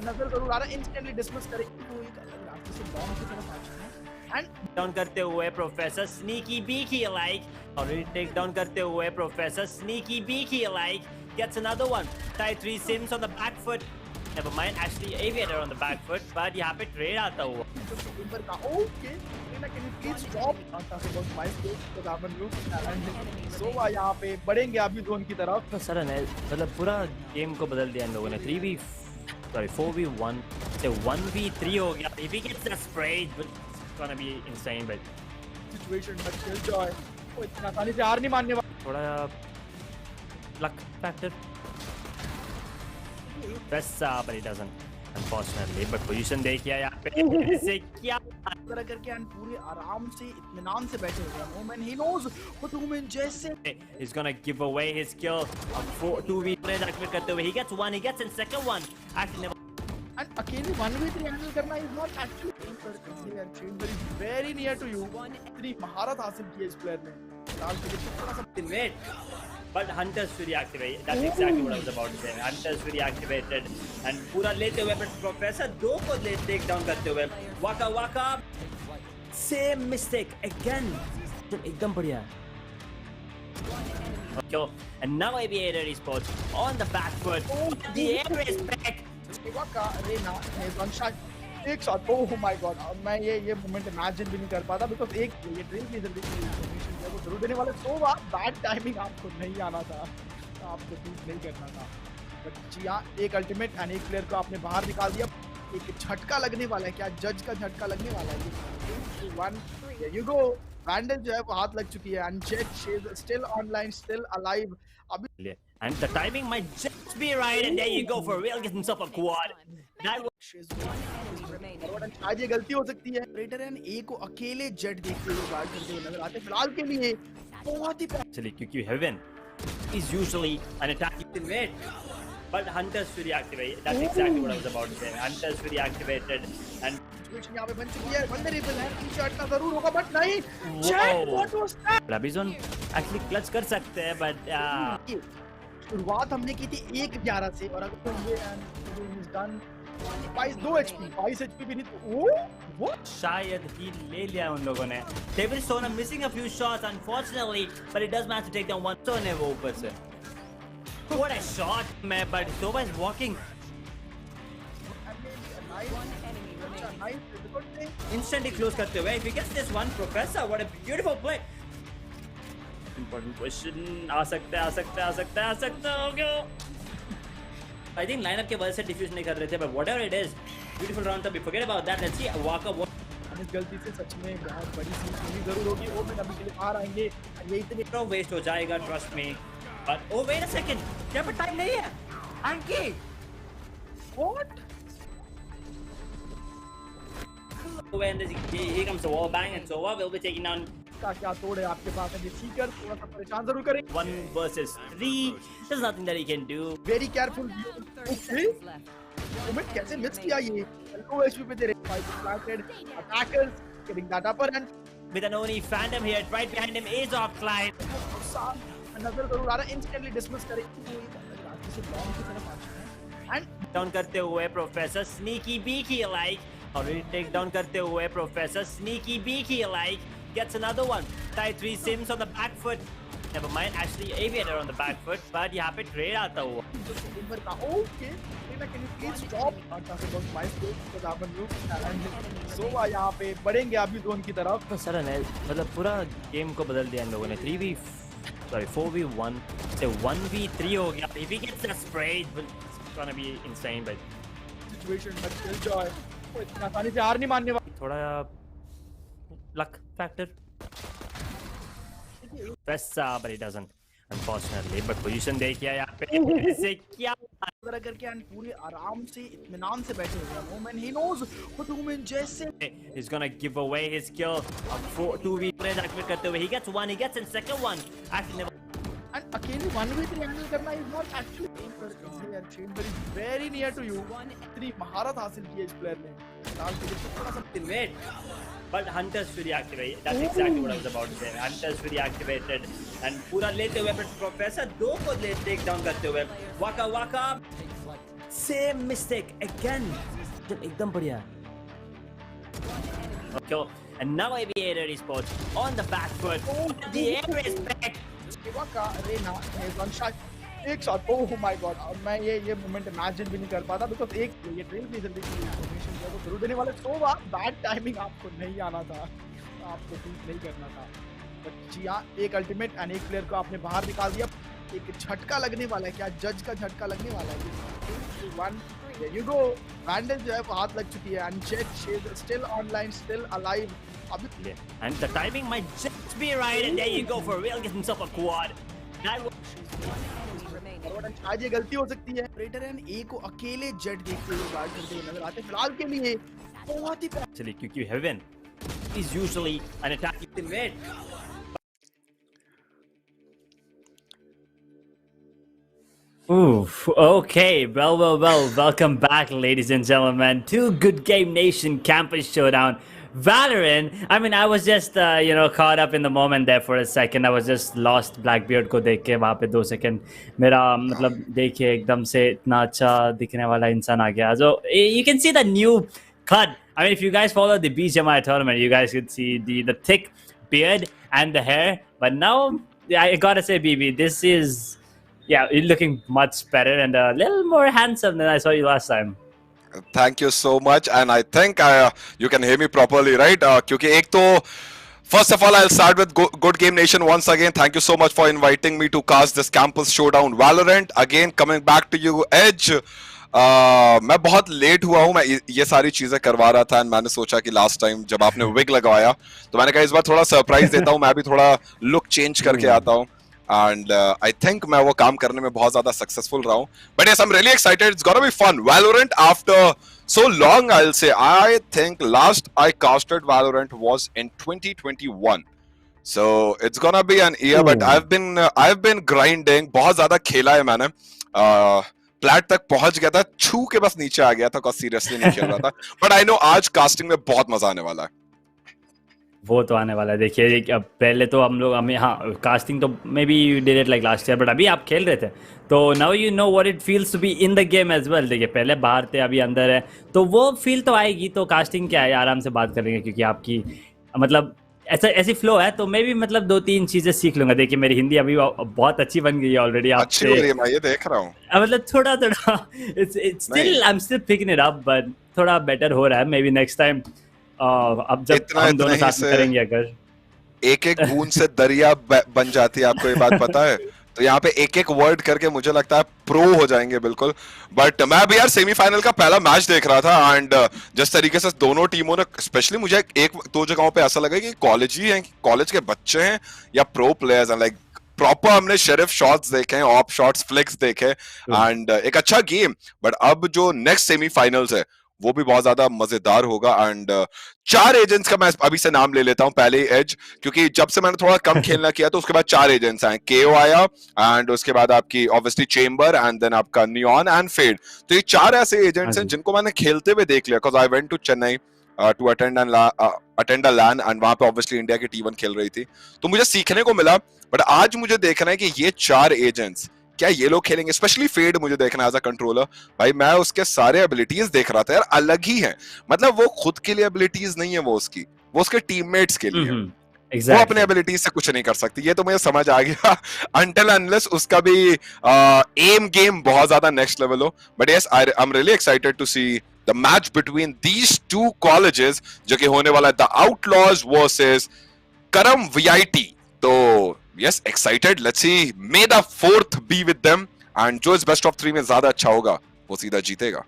नजर जरूर आ रहा है इंस्टेंटली डिसमिस करेंगे वो एक अलग रास्ते से बॉम्ब की तरफ आ चुके हैं एंड डाउन करते हुए professor sneaky beaky like already take down करते हुए professor sneaky beaky like gets another one tie 3 sims on the back foot never mind actually Aviator on the back foot but यहाँ पे trade आता हुआ ऊपर का okay can you please stop talking about my space तो दामन look and Sova यहाँ पे बढ़ेंगे अभी जोन की तरफ सडन है मतलब पूरा गेम को बदल दिया इन लोगों ने 4v1 से 1v3 हो गया if he gets that spray it's gonna be insane but situation but kill Joy वो इतना आसानी से हार नहीं मानने वाला थोड़ा luck factor press but he doesn't unfortunately but position देखिए यहाँ पे ऐसे क्या तरह करके एंड पूरे आराम से इत्मीनान से बैठे हुए हैं moment he knows what moment जैसे he's gonna give away his kill of 2v activate करते हुए he gets one he gets in second one actually never and अकेले 1v3 हैंडल करना is not actually and Chamber is very near to you इतनी महारत हासिल की है इस प्लेयर ने फिलहाल के लिए थोड़ा सा ultimate but Hunter's Fury activated that's exactly what I was about to say Hunter's Fury activated and पूरा लेते हुए but Professor दो को ले टेक डाउन करते हुए वाका वाका same mistake again एकदम बढ़िया okay and now Aviator Esports on the back foot the air is back वाका रेना इज वन शॉट एक शॉट ओह माय गॉड मैं ये मोमेंट इमेजिन भी नहीं कर पाता बिकॉज़ एक ये ट्रेल ब्लेजर की इन्फॉर्मेशन है वो जरूर देने वाले सो बैड टाइमिंग आपको नहीं आना था आपको बीट नहीं करना था बट जिया एक अल्टीमेट एंड एक प्लेयर को आपने बाहर निकाल दिया एक झटका लगने वाला है क्या जज का झटका लगने वाला है 1 देयर यू गो बैंडेज जो है वो हाथ लग चुकी है and check she is still online still alive अभी And the timing might just be right, and there you go for real, gets himself a quad. That was Enemy remaining. आज ये गलती हो सकती है। रेडर एंड ए को अकेले jet देखते हुए गार्ड करते हुए नजर आते हैं फिलहाल के लिए। बहुत ही actually QQ Heaven is usually an attacking mid, but Hunters to reactivate. That's exactly what I was about to say. Hunters to reactivated, and situation यहाँ पे बन चुकी है। वल्नरेबल है, टी-शर्ट का जरूर होगा बट नहीं। Jet what was that? Blabizon actually clutch कर सकते हैं, but शुरुआत हमने की थी 1-11 से और अगर ये इज डन 2 एचपी 22 एचपी भी नहीं तो व्हाट शायद ही ले लिया उन लोगों ने। David Sona missing a few shots unfortunately, but it does manage to take down one. Sona है वो ऊपर से। What a shot, man! But Sova is walking. One enemy remaining. Instantly close करते हुए. If he gets this one, Professor, what a beautiful play. Important question. आ सकता है, हो गया। I think lineup के वजह से diffuse नहीं कर रहे थे, but whatever it is, beautiful round up. We forget about that. Let's see Waka what. इस गलती से सच में बहुत बड़ी चीज होनी जरूर होगी। वो मैं अभी के लिए बाहर आएंगे। ये इतने वेस्ट हो जाएगा, trust me. But oh wait a second, यहाँ पर time नहीं है। Anky. What When here comes the wall bang, and Sova will be taking down का क्या तोड़ है आपके पास है? ये सीकर थोड़ा सा परेशान जरूर करें। 1 versus 3. There's nothing that he can do. Very careful. 30 okay seconds left. Moment कैसे मिस किया ये? लो एचपी पे तेरे fight planted attackers getting that upper and With an Oni Phantom here, right behind him is offline. नजर जरूर आ रहा है। Instantly dismiss करें। रास्ते से बॉम्ब की तरफ आ चुके हैं एंड Down करते हुए Professor Sneaky Beaky like. Already take down करते हुए Professor Sneaky Beaky like. Gets another one. Tie 3 Sims on the back foot. Never mind, actually Aviator on the back foot, but यहाँ पे trade आता हुआ. Number का okay can you please stop not talking about my state because I'm a noob and Sova यहाँ पे बढ़ेंगे अभी zone की तरफ। तो सर ने मतलब पूरा गेम को बदल दिया इन लोगों ने। 4v1 से 1v3 हो गया। If he gets that spray, it's gonna be insane, but situation but kill Joy वो इतना आसानी से हार नहीं मानने वाला। थोड़ा luck factor. Vessa, but he doesn't, unfortunately. But position देखिए यहाँ पे इसे क्या तरह करके एंड पूरे आराम से इत्मीनान से बैठे हुए हैं। Moment he knows what to mean जैसे he's gonna give away his kill. 2v activate करते हुए he gets one, he gets in second one. Actually never. And अकेले 1v3 हैंडल करना इज नॉट एक्चुअली यार Chamber is very near to you. इतनी महारत हासिल की है इस प्लेयर ने। फिलहाल के लिए थोड़ा सा Wait. But Hunters to reactivate. That's exactly what I was about to say. Hunters to reactivated and पूरा लेते हुए but Professor 2 को ले take down करते हुए Waka same mistake again. एकदम बढ़िया। Okay. And now Aviator Esports on the back foot. The air is back. Waka Arena is one shot. एक शॉट ओह माय गॉड। और मैं ये मोमेंट इमेजिन भी नहीं कर पाता बिकॉज़ एक ये ट्रेल ब्लेजर की इन्फॉर्मेशन जो जरूर देने वाले सोवा बैड टाइमिंग आपको नहीं आना था, आपको शूट नहीं करना था। बट जी हाँ, एक अल्टीमेट एंड एक प्लेयर को आपने बाहर निकाल दिया। एक झटका लगने वाला है, क्या जज का झटका लगने वाला है? 1 देयर यू गो। बैंडेज जो है वो हाथ लग चुकी है and jet still online still alive. अभी And the timing might just be right, and there you go for real, gets himself a quad. That was आज ये गलती हो सकती है। रेडर एंड ए को अकेले जेट देखते हुए गार्ड करते हुए नजर आते हैं फिलहाल के लिए। बहुत ही actually QQ Heaven is usually an attacking mid. Oof, okay, well, welcome back, ladies and gentlemen, to GoodGameNation Campus Showdown. Valorant, I mean, I was just, caught up in the moment there for a second. I was just lost Blackbeard को देख के वहाँ पे 2 second मेरा मतलब देखिए एकदम से इतना अच्छा दिखने वाला इंसान आ गया. So you can see the new cut. I mean, if you guys follow the BGMI tournament, you guys could see the thick beard and the hair. But now, I gotta say, BB, this is, you're looking much better and a little more handsome than I saw you last time. Thank you so much, and I think you can hear me properly, right? क्योंकि एक तो first of all, I'll start with GoodGameNation once again. Thank you so much for inviting me to cast this Campus Showdown Valorant. Again, coming back to you, Edge. मैं बहुत late हुआ हूँ, मैं ये सारी चीजें करवा रहा था, and मैंने सोचा कि लास्ट टाइम जब आपने विग लगवाया तो मैंने कहा इस बार थोड़ा सरप्राइज देता हूँ, मैं भी थोड़ा लुक चेंज करके आता हूँ. एंड आई थिंक मैं वो काम करने में बहुत ज्यादा सक्सेसफुल रहा हूँ. But yes, I am really excited. It's gonna be fun. Valorant after so long, I'll say. I think last I casted Valorant was in 2021. So it's gonna be an year, but I've been grinding. बहुत ज्यादा खेला है मैंने. Plate तक पहुंच गया था, छू के बस नीचे आ गया था, कुछ सीरियसली नहीं खेल रहा था. बट आई नो आज कास्टिंग में बहुत मजा आने वाला है. वो तो आने वाला है. देखिए अब पहले तो हमें हाँ कास्टिंग तो maybe you did it like last year, but अभी आप खेल रहे थे तो now you know what it feels to be in the game as well. देखिए पहले बाहर थे, अभी अंदर है, तो वो फील तो आएगी. तो कास्टिंग क्या है, आराम से बात करेंगे, क्योंकि आपकी मतलब ऐसी फ्लो है, तो मैं भी मतलब 2-3 चीजें सीख लूंगा. देखिए मेरी हिंदी अभी बहुत अच्छी बन गई है ऑलरेडी. अच्छी हो रही है, मैं ये देख रहा हूँ. मतलब थोड़ा it's still I am still picking it up, but थोड़ा बेटर हो रहा है. मे बी नेक्स्ट टाइम अब जब हम दोनों साथ में करेंगे, अगर एक एक बूंद से दरिया बन जाती है, आपको ये बात पता है? तो यहाँ पे एक एक वर्ड करके मुझे लगता है प्रो हो जाएंगे बिल्कुल. बट मैं अभी यार सेमीफाइनल का पहला मैच देख रहा था, एंड जिस तरीके से दोनों टीमों ने, स्पेशली मुझे एक दो जगहों पे ऐसा लगा कि कॉलेज ही हैं, कॉलेज के बच्चे हैं या प्रो प्लेयर्स हैं. लाइक प्रॉपर हमने शेरिफ शॉट्स देखे हैं, ऑफ शॉट्स, फ्लिक्स देखे, एंड एक अच्छा गेम. बट अब जो नेक्स्ट सेमीफाइनल्स है वो भी बहुत ज्यादा मजेदार होगा. एंड 4 एजेंट्स का मैं अभी से नाम ले लेता हूं. पहले ही एज, क्योंकि जब से मैंने थोड़ा कम खेलना किया तो उसके बाद 4 एजेंट्स आए. केओ आया, एंड उसके बाद आपकी ऑब्वियसली चेंबर, एंड देन आपका नियॉन एंड फेड. तो ये 4 ऐसे एजेंट्स हैं जिनको मैंने खेलते हुए देख लिया, because I went to Chennai to attend a LAN, and वहां पे ऑब्वियसली इंडिया की टीम खेल रही थी, तो मुझे सीखने को मिला. बट आज मुझे देखना है कि ये 4 एजेंट्स क्या ये लोग खेलेंगे. स्पेशली फेड मुझे देखना एज अ कंट्रोलर. भाई मैं उसके सारे एबिलिटीज देख रहा था यार, अलग ही है. मतलब वो खुद के लिए एबिलिटीज नहीं है, वो उसके टीममेट्स के लिए. Exactly. वो अपने एबिलिटीज से कुछ नहीं कर सकती, ये तो मुझे समझ आ गया. अनटिल अनलेस उसका भी एम गेम बहुत ज्यादा नेक्स्ट लेवल हो. But yes, I am really excited to see the match between these 2 colleges, जो कि होने वाला है the Outlaws versus Karam VIT. तो yes, excited. Let's see. May the 4th be with them. And जो इस best of 3 में ज्यादा अच्छा होगा वो सीधा जीतेगा.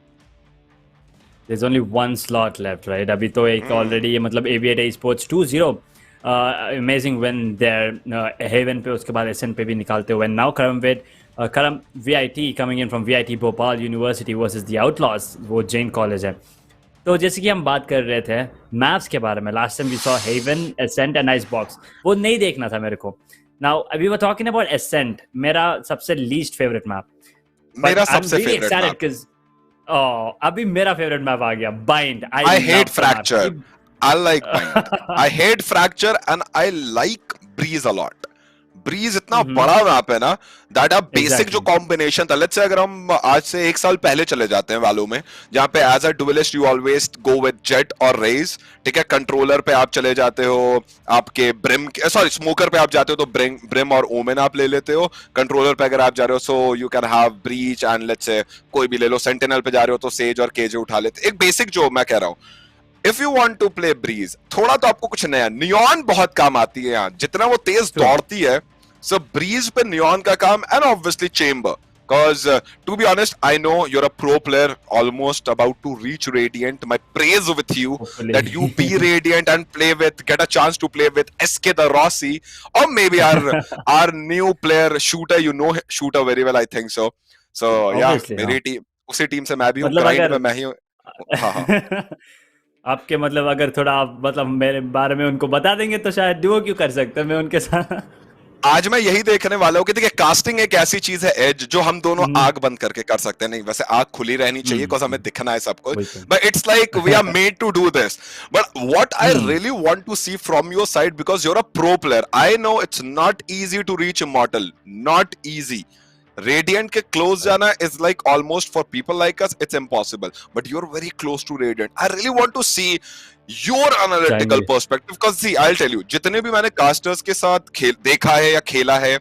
There's only one slot left, right? अभी तो एक already मतलब Aviator Esports 2-0 amazing win there Haven पे, उसके बाद SN पे भी निकालते हुए. Now Karam VIT coming in from VIT Bhopal University versus the Outlaws. वो जैन कॉलेज है. तो जैसे कि हम बात कर रहे थे मैप्स के बारे में, last time we saw Haven, Ascent and Icebox. वो नहीं देखना था मेरे को. Now, we were talking about Ascent, मेरा सबसे least favorite map. मेरा सबसे favorite map. Because, अभी मेरा favorite map आ गया, Bind. I hate Fracture. I like Bind. I hate Fracture and I like Breeze a lot. Breeze इतना बड़ा map है ना, दैट अब बेसिक जो कॉम्बिनेशन था, लेट्स से अगर हम आज से 1 साल पहले चले जाते हैं वैलो में, जहां पे as a duelist you always go with Jett और रेज, ठीक है. कंट्रोलर पे आप चले जाते हो, आपके ब्रिम, सॉरी स्मोकर पे आप जाते हो तो ब्रिम और ओमेन आप ले लेते हो. कंट्रोलर पे अगर आप जा रहे हो so you can have breach and let's say कोई भी ले लो. सेंटिनल पे जा रहे हो तो सेज और केजे उठा लेते. एक बेसिक जो मैं कह रहा हूँ, if you want to play Breeze, थोड़ा तो आपको कुछ नया. नियॉन बहुत काम आती है यहाँ, जितना वो तेज दौड़ती है. So breeze पे neon का काम, and obviously chamber, because to be honest I know you're a pro player, almost about to reach radiant. My praise with you hopefully that you be radiant and get a chance to play with SK the Rossi, or maybe our new player shooter, you know shooter very well, I think so. So obviously, yeah, मेरी team उसी team से मैं भी हूँ, grind में मैं ही हूँ. हाँ. आपके मतलब अगर थोड़ा आप मतलब मेरे बारे में उनको बता देंगे तो शायद डुओ क्यों कर सकते हैं मैं उनके साथ. आज मैं यही देखने वाला हूँ कि देखिए कास्टिंग एक ऐसी चीज है एज, जो हम दोनों आग बंद करके कर सकते हैं. नहीं वैसे आग खुली रहनी चाहिए बिकॉज़ हमें दिखना है सब कुछ, but it's like we are made to do this. But what I really want to see from your side, because you are a pro player, I know it's not easy to reach Immortal, not easy. Radiant के close जाना is like almost for people like us it's impossible, but you're very close to Radiant. I really want to see your analytical perspective, because see I'll tell you, जितने भी मैंने casters के साथ देखा है या खेला है,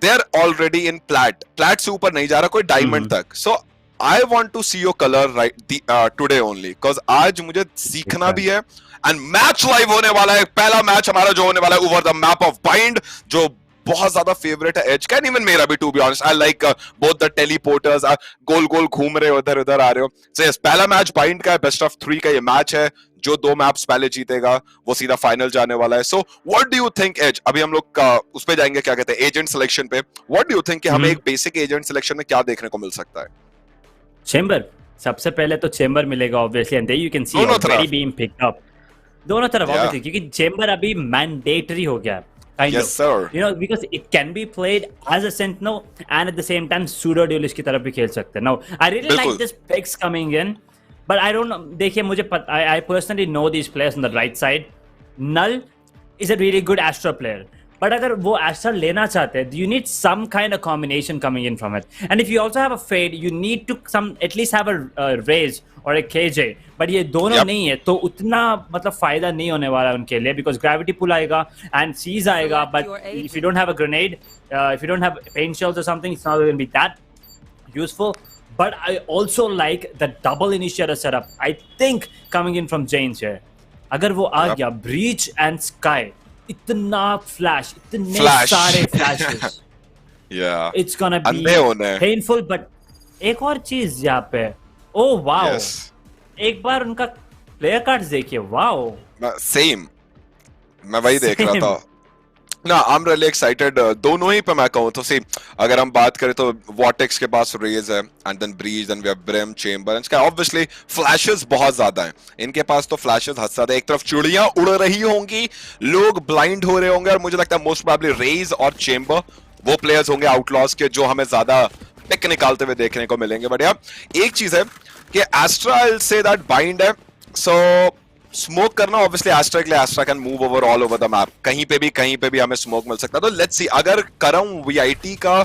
they're already in plat से ऊपर नहीं जा रहा कोई diamond तक. So I want to see your color today only, because आज मुझे सीखना भी है. And match live होने वाला है, पहला मैच हमारा जो होने वाला है over the map of Bind, जो बहुत ज्यादा फेवरेट है एज का. इवन मेरा भी, to be honest I like both the teleporters, गोल गोल घूम रहे हो, उधर उधर आ रहे हो. सो यस, पहला मैच बाइंड का है, बेस्ट ऑफ 3 का ये मैच है. जो 2 मैप्स पहले जीतेगा वो सीधा फाइनल जाने वाला है. So what do you think as, अभी हम लोग उस पे जाएंगे, क्या कहते हैं, एजेंट सिलेक्शन पे. व्हाट डू यू थिंक कि हमें एक बेसिक एजेंट सिलेक्शन में क्या देखने को मिल सकता है? चेंबर, सबसे पहले तो चेंबर मिलेगा obviously, and there you can see already being picked up दोनों तरफ ऑब्वियसली, क्योंकि चेंबर अभी मैंडेटरी हो गया kind yes of sir, you know, because it can be played as a sentinel and at the same time pseudo duelist की तरफ भी खेल सकते हैं. Now I really like this picks coming in, but I don't know, देखिए मुझे I personally know these players on the right side. Null is a really good Astra player, but अगर वो Astra लेना चाहते हैं, you need some kind of combination coming in from it. And if you also have a fade, you need to at least have a raise or a KJ. But ये दोनों नहीं है, तो उतना मतलब फायदा नहीं होने वाला उनके लिए, because gravity pull आएगा and seize आएगा. But if you don't have a grenade, if you don't have paint shells or something, it's not going to be that useful. But I also like the double initiator setup. I think coming in from James here, अगर वो आ गया breach and sky, इतना flash, इतने सारे flashes, it's gonna be painful. But एक और चीज यहाँ पे, oh wow, एक बार उनका प्लेयर कार्ड्स देखिए, वाओ. सेम, मैं वही देख रहा था ना. आई एम रियली एक्साइटेड दोनों ही पे. मैं कहूं तो सी, अगर हम बात करें तो वॉटेक्स के पास रेज है, and then Breeze, then we have Brim, Chamber, and obviously flashes बहुत ज्यादा हैं इनके पास. तो फ्लैशेस हद से ज्यादा, एक तरफ चिड़ियां उड़ रही होंगी, लोग ब्लाइंड हो रहे होंगे, और मुझे लगता है मोस्ट प्रोबेबली रेज और चेंबर वो प्लेयर्स होंगे आउटलॉज के जो हमें ज्यादा पिक निकालते हुए देखने को मिलेंगे. बट यार एक चीज है कि Astra, I will say that Bind है, सो स्मोक करना ऑब्वियसली एस्ट्रा के लिए, Astra can move over all over the map, कहीं पे भी हमें स्मोक मिल सकता है. तो लेट्स सी, अगर करम वीआईटी का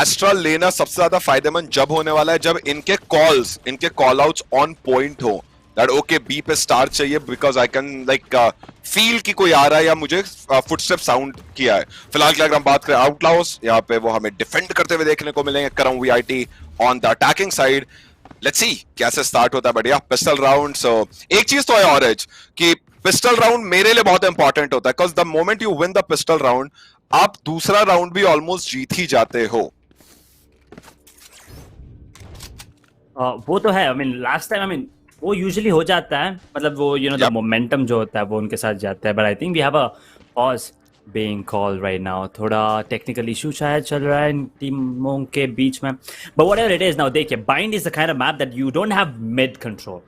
एस्ट्रा लेना सबसे ज्यादा फायदेमंद जब होने वाला है जब इनके कॉल्स, इनके कॉल आउट्स ऑन पॉइंट हो, दैट ओके बी पे स्टार चाहिए, because I can like feel कि कोई आ रहा है या मुझे फुटस्टेप साउंड किया है. फिलहाल की अगर हम बात करें आउटलाउस, यहाँ पे वो हमें डिफेंड करते हुए देखने को मिलेंगे. करम VIT on the attacking side. Let's see कैसे स्टार्ट होता है. बढ़िया पिस्टल राउंड. सो एक चीज तो है और एज कि पिस्टल राउंड मेरे लिए बहुत इंपॉर्टेंट होता है, because the moment you win the pistol round, आप दूसरा राउंड भी ऑलमोस्ट जीत ही जाते हो. वो तो है. I mean last time, I mean वो यूजुअली हो जाता है, मतलब वो यू नो द मोमेंटम जो होता है वो उनके साथ जाता है. But I think we have a pause being called right now. थोड़ा टेक्निकल इशू शायद चल रहा है इन टीमों के बीच में. But whatever it is, now देखिए, bind is the kind of map that you don't have mid control.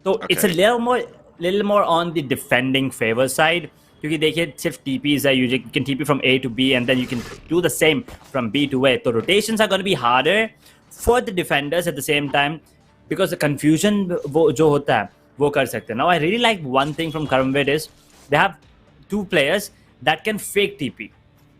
So it's a little more on the defending favor side. क्योंकि देखिए सिर्फ TPs है, you can TP from A to B and then you can do the same from B to A. So rotations are going to be harder for the defenders at the same time because the confusion वो जो होता है वो कर सकते हैं. Now I really like one thing from Karamvid is they have two players that can fake TP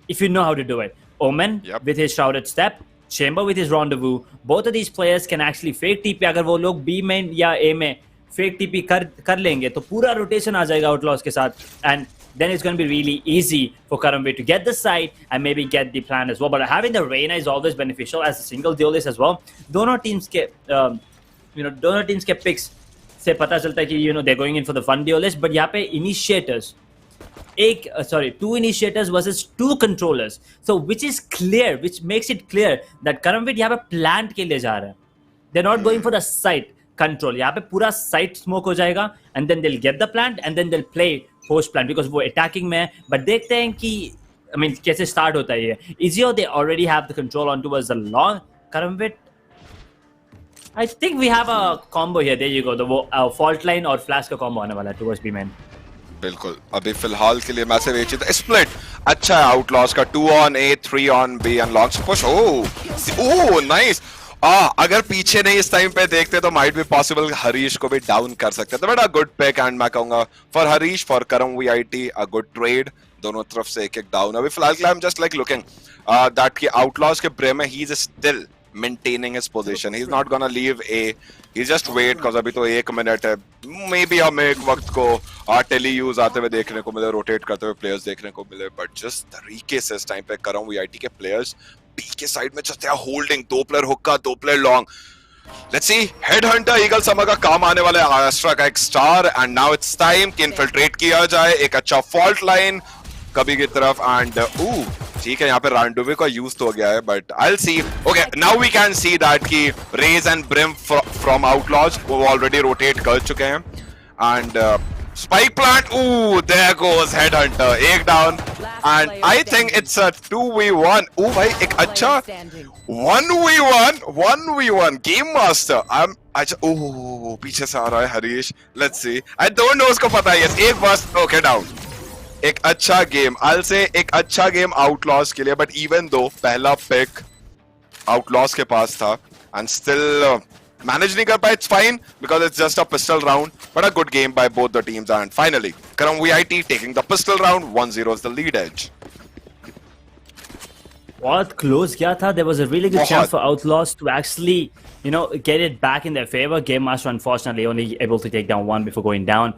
if you know how to do it. Omen with his Shrouded Step, Chamber with his Rendezvous. Both of these players can actually fake TP. अगर वो लोग B में या A में fake TP कर लेंगे तो पूरा rotation आ जाएगा Outlaws के साथ, and then it's going to be really easy for Karamvid to get the site and maybe get the plan as well. But having the Reyna is always beneficial as a single duelist as well. दोनों teams के picks से पता चलता है कि they're going in for the fun duelist. But यहाँ पे initiators, two initiators versus two controllers. So which makes it clear that Karamvid यहाँ पे plant के लिए जा रहा है. They're not going for the site control. यहाँ पे पूरा site smoke हो जाएगा and then they'll get the plant and then they'll play post plant because वो attacking में है. But देखते हैं कि कैसे start होता है ये. Ezio, they already have the control on towards the long. Karamvid, I think we have a combo here. There you go. The fault line और flash का combo आने वाला है towards B main. बिल्कुल. अभी फिलहाल के लिए मैसेज एक चीज, स्प्लिट अच्छा है आउटलॉस का, 2 on A, 3 on B and long push. Oh nice. अगर पीछे नहीं इस टाइम पे देखते तो माइट बी पॉसिबल हरीश को भी डाउन कर सकते थे. But a good pick and मैं कहूंगा for Harish, for Karam VIT, a good trade. दोनों तरफ से एक डाउन. अभी फिलहाल के लिए I am just like looking that कि आउटलॉस के ब्रे में ही is still maintaining his position. He's not gonna leave A. He's just wait because अभी तो 1 मिनट है. Maybe हमें एक वक्त को टेली यूज आते हुए देखने को मिले, रोटेट करते हुए प्लेयर्स देखने को मिले. बट जिस तरीके से इस टाइम पे करम वीआईटी के प्लेयर्स बी के साइड में जस्ट होल्डिंग, 2 प्लेयर हुक्का, 2 player long. Let's see, head Hunter eagle summer का काम आने वाला है. एस्ट्रा का एक star and now it's time कि इन्फिल्ट्रेट किया जाए. एक अच्छा फॉल्ट लाइन कभी की तरफ एंड ठीक है, यहाँ पे रैंडोवे का यूज तो हो गया है. But I will see. Okay, now we can see that कि Raze and Brim from Outlaws वो ऑलरेडी रोटेट कर चुके हैं and spike plant. Ooh, there goes headhunter. Ek down, and I think it's a 2v1. Ooh, bhai, ek acha Standing. 1v1 game master. अच्छा ओह पीछे से आ रहा है Harish. Let's see. I don't know उसको पता है. Yes, एक बस. Okay, down. एक अच्छा गेम. I'll say एक अच्छा गेम Outlaws के लिए. But even though पहला pick Outlaws के पास था and still manage नहीं कर पाए. It's fine because it's just a pistol round. But a good game by both the teams. And finally, Karam VIT taking the pistol round. 1-0 is the lead edge. बहुत close किया था. There was a really good बहुत. chance for Outlaws to actually, you know, get it back in their favor. Game Master unfortunately only able to take down one before going down.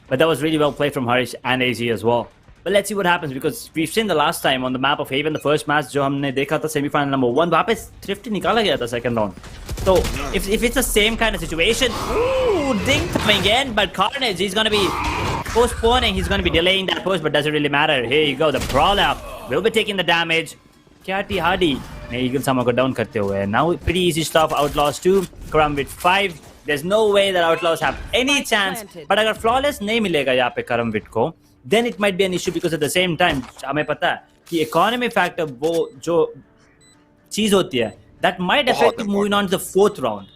But that was really well played from Harish and AZ as well. But let's see what happens because we've seen the last time on the map of Haven, the first match जो हमने देखा था semi-final number 1, वहाँ पे Thrifty निकाला गया था second round. So if it's the same kind of situation, ooh, ding coming in, but Carnage, he's gonna be postponing, he's gonna be delaying that push, but doesn't really matter. Here you go, the brawler will be taking the damage. Kyati Hardy, Eagle Sama को down करते हुए. Now pretty easy stuff. Outlaws 2, Karam with 5. There's no way that Outlaws have any chance. But अगर flawless नहीं मिलेगा यहाँ पे Karam with को, then it might be an issue because at the same time हमें पता है कि economy factor वो जो चीज होती है that might affect you moving on to the 4th round.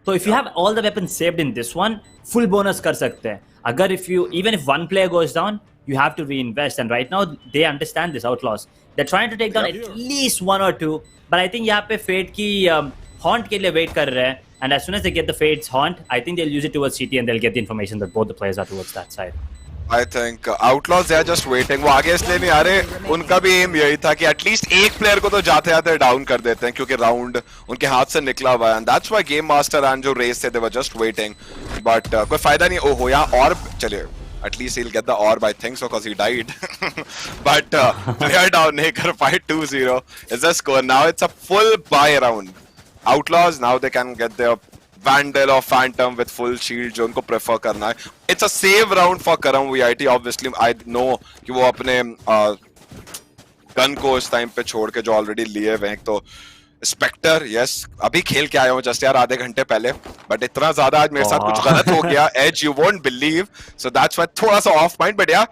So if you have all the weapons saved in this one, full bonus कर सकते हैं. अगर even if one player goes down, you have to reinvest. And right now they understand this Outlaws. They're trying to take down at least 1 or 2. But I think यहाँ पे Fate की haunt के लिए wait कर रहे हैं. And as soon as they get the Fate's haunt, I think they'll use it towards CT and they'll get the information that both the players are towards that side. I think Outlaws they are just waiting. वो आगे इसलिए नहीं आ रहे. उनका भी M यही था कि एटलीस्ट एक प्लेयर को तो जाते जाते डाउन कर देते हैं क्योंकि राउंड उनके हाथ से निकला हुआ है. And that's why game master and जो रेस थे they were just waiting. But कोई फायदा नहीं. ओहो यहाँ और चलिए. At least he'll get the orb, I think so, because he died. But player down, Naker 5-2-0 is the score. Now it's a full buy round. Outlaws, now they can get their Vandal or Phantom with full shield, जो उनको prefer करना है. It's a save round for Karam VIT. Obviously, I know कि वो अपने gun को इस time पे छोड़ के जो already लिए हुए हैं तो स्पेक्टर यस अभी खेल के आया हूँ जस्ट यार आधे घंटे पहले बट इतना ज्यादा आज मेरे साथ कुछ गलत हो गया as you won't believe so that's why थोड़ा सा ऑफ माइंड बट या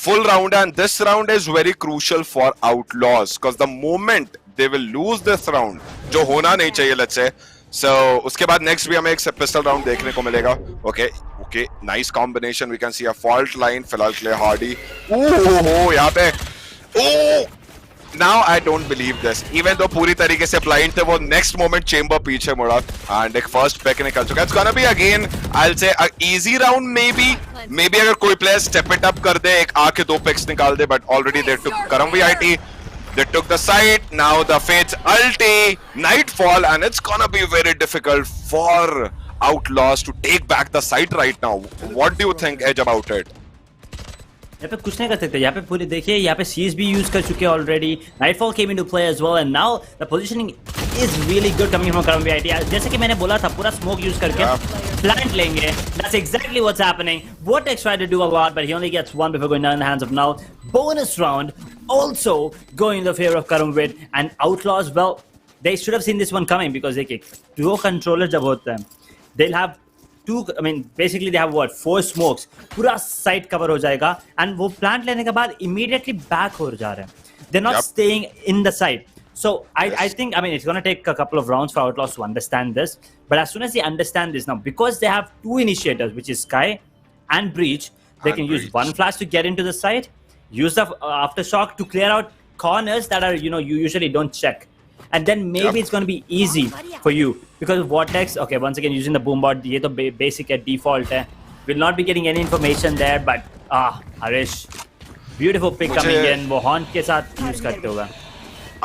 full round and this round is very crucial for Outlaws because the moment they will lose this round जो होना नहीं चाहिए लेट्स से सो उसके बाद नेक्स्ट भी हमें एक पिस्टल राउंड देखने को मिलेगा okay okay nice combination we can see a fault line फिलहाल के लिए हार्डी ओह यहाँ पे ओह Now I don't believe this. Even though पूरी तरीके से blind थे वो next moment chamber पीछे मुड़ा and एक first pick निकल चुका है. It's gonna be again I'll say a easy round maybe अगर कोई player step it up कर दे एक आके 2 picks निकाल दे but already they took Karam VIT. They took the site. Now the Fate's ulti Nightfall and it's gonna be very difficult for Outlaws to take back the site right now. What do you think Edge about it? यहाँ पे कुछ नहीं कर सकते यहाँ पे पूरी देखिए यहाँ पे सीज भी यूज कर चुके हैं already Nightfall came into play as well and now the positioning is really good coming from करम वीआईटी जैसे कि मैंने बोला था पूरा स्मोक यूज करके प्लांट लेंगे that's exactly what's happening Vortex tried to do a lot but he only gets one before going down in the hands of now bonus round also going in the favor of Karam Vid and Outlaws well they should have seen this one coming because देखिए दो controller जब होते हैं they'll have basically they have 4 smokes पूरा side cover हो जाएगा and वो plant लेने के बाद immediately back हो जा रहे हैं they're not staying in the side so I think it's going to take a couple of rounds for Outlaws to understand this but as soon as they understand this now because they have 2 initiators which is Sky and Breach they can use one flash to get into the site use the aftershock to clear out corners that are you usually don't check and then maybe it's going to be easy for you because Vortex okay once again using the boombot ये तो basic at default है will not be getting any information there but Harish beautiful pick coming in वो haunt के साथ use करते हुए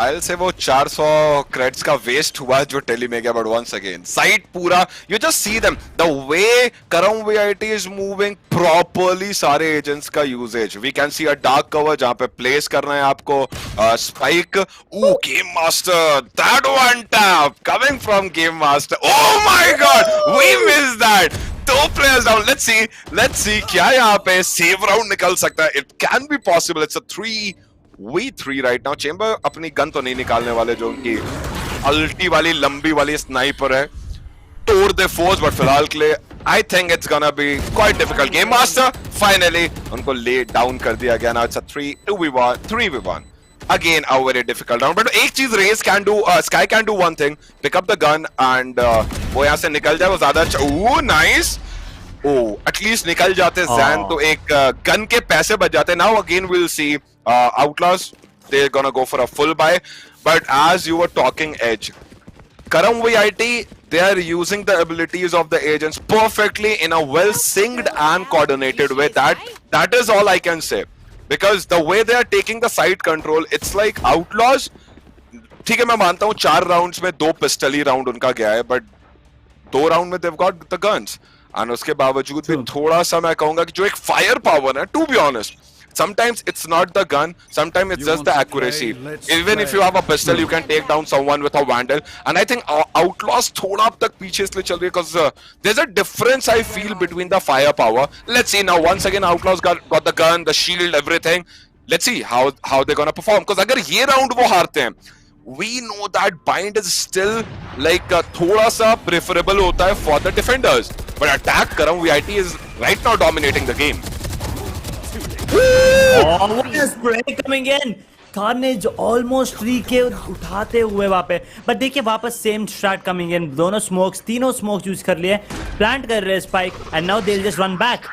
I'll say वो 400 credits का waste हुआ जो टेली में गया but once again site पूरा you just see them the way Karam VIT is moving properly सारे agents का usage we can see a dark cover जहाँ पे place करना है आपको spike game master that one tap coming from game master oh my god we missed that 2 players down let's see क्या यहाँ पे save round निकल सकता है it can be possible it's a 3v3 right now chamber अपनी gun तो नहीं निकालने वाले जो उनकी अल्टी वाली लंबी वाली स्नाइपर है तोड़ दे फोर्स बट फिलहाल के लिए I think it's gonna be quite difficult. Game Master finally उनको lay down कर दिया गया. Now it's a 2v1, 3v1. Again a very difficult round. But एक चीज Raze can do, Sky can do one thing. Pick up the gun and वो यहाँ से निकल जाए वो ज़्यादा अच्छा. Ooh, nice. Oh, at least निकल जाते Zan तो एक gun के पैसे बच जाते. Now again we'll see Outlaws. They're gonna go for a full buy. But as you were talking, Edge, Karam VIT, they are using the abilities of the agents perfectly in a well synced and coordinated way. That is all I can say. Because the way they are taking the side control, it's like Outlaws. ठीक है मैं मानता हूँ 4 rounds में 2 pistol ही round उनका गया है, but 2 round में they've got the guns. And उसके बावजूद भी थोड़ा सा मैं कहूँगा कि जो एक fire power है, to be honest. Sometimes it's not the gun, sometimes it's just the accuracy. Even if you have a pistol, you can take down someone with a vandal. And I think Outlaws थोड़ा अब तक पीछे इसलिए चल रही है because there's a difference I feel between the firepower. Let's see now. Once again, Outlaws got the gun, the shield, everything. Let's see how they're gonna perform. Because अगर ये round वो हारते हैं, we know that bind is still like थोड़ा सा preferable होता है for the defenders. But attack Karam VIT is right now dominating the game. Oh, what a spray coming in! Carnage almost 3k उठाते हुए वहाँ पे, but देखिए वापस same strat coming in. दोनों smokes, तीनों smokes use कर लिए, plant कर रहे spike, and now they'll just run back.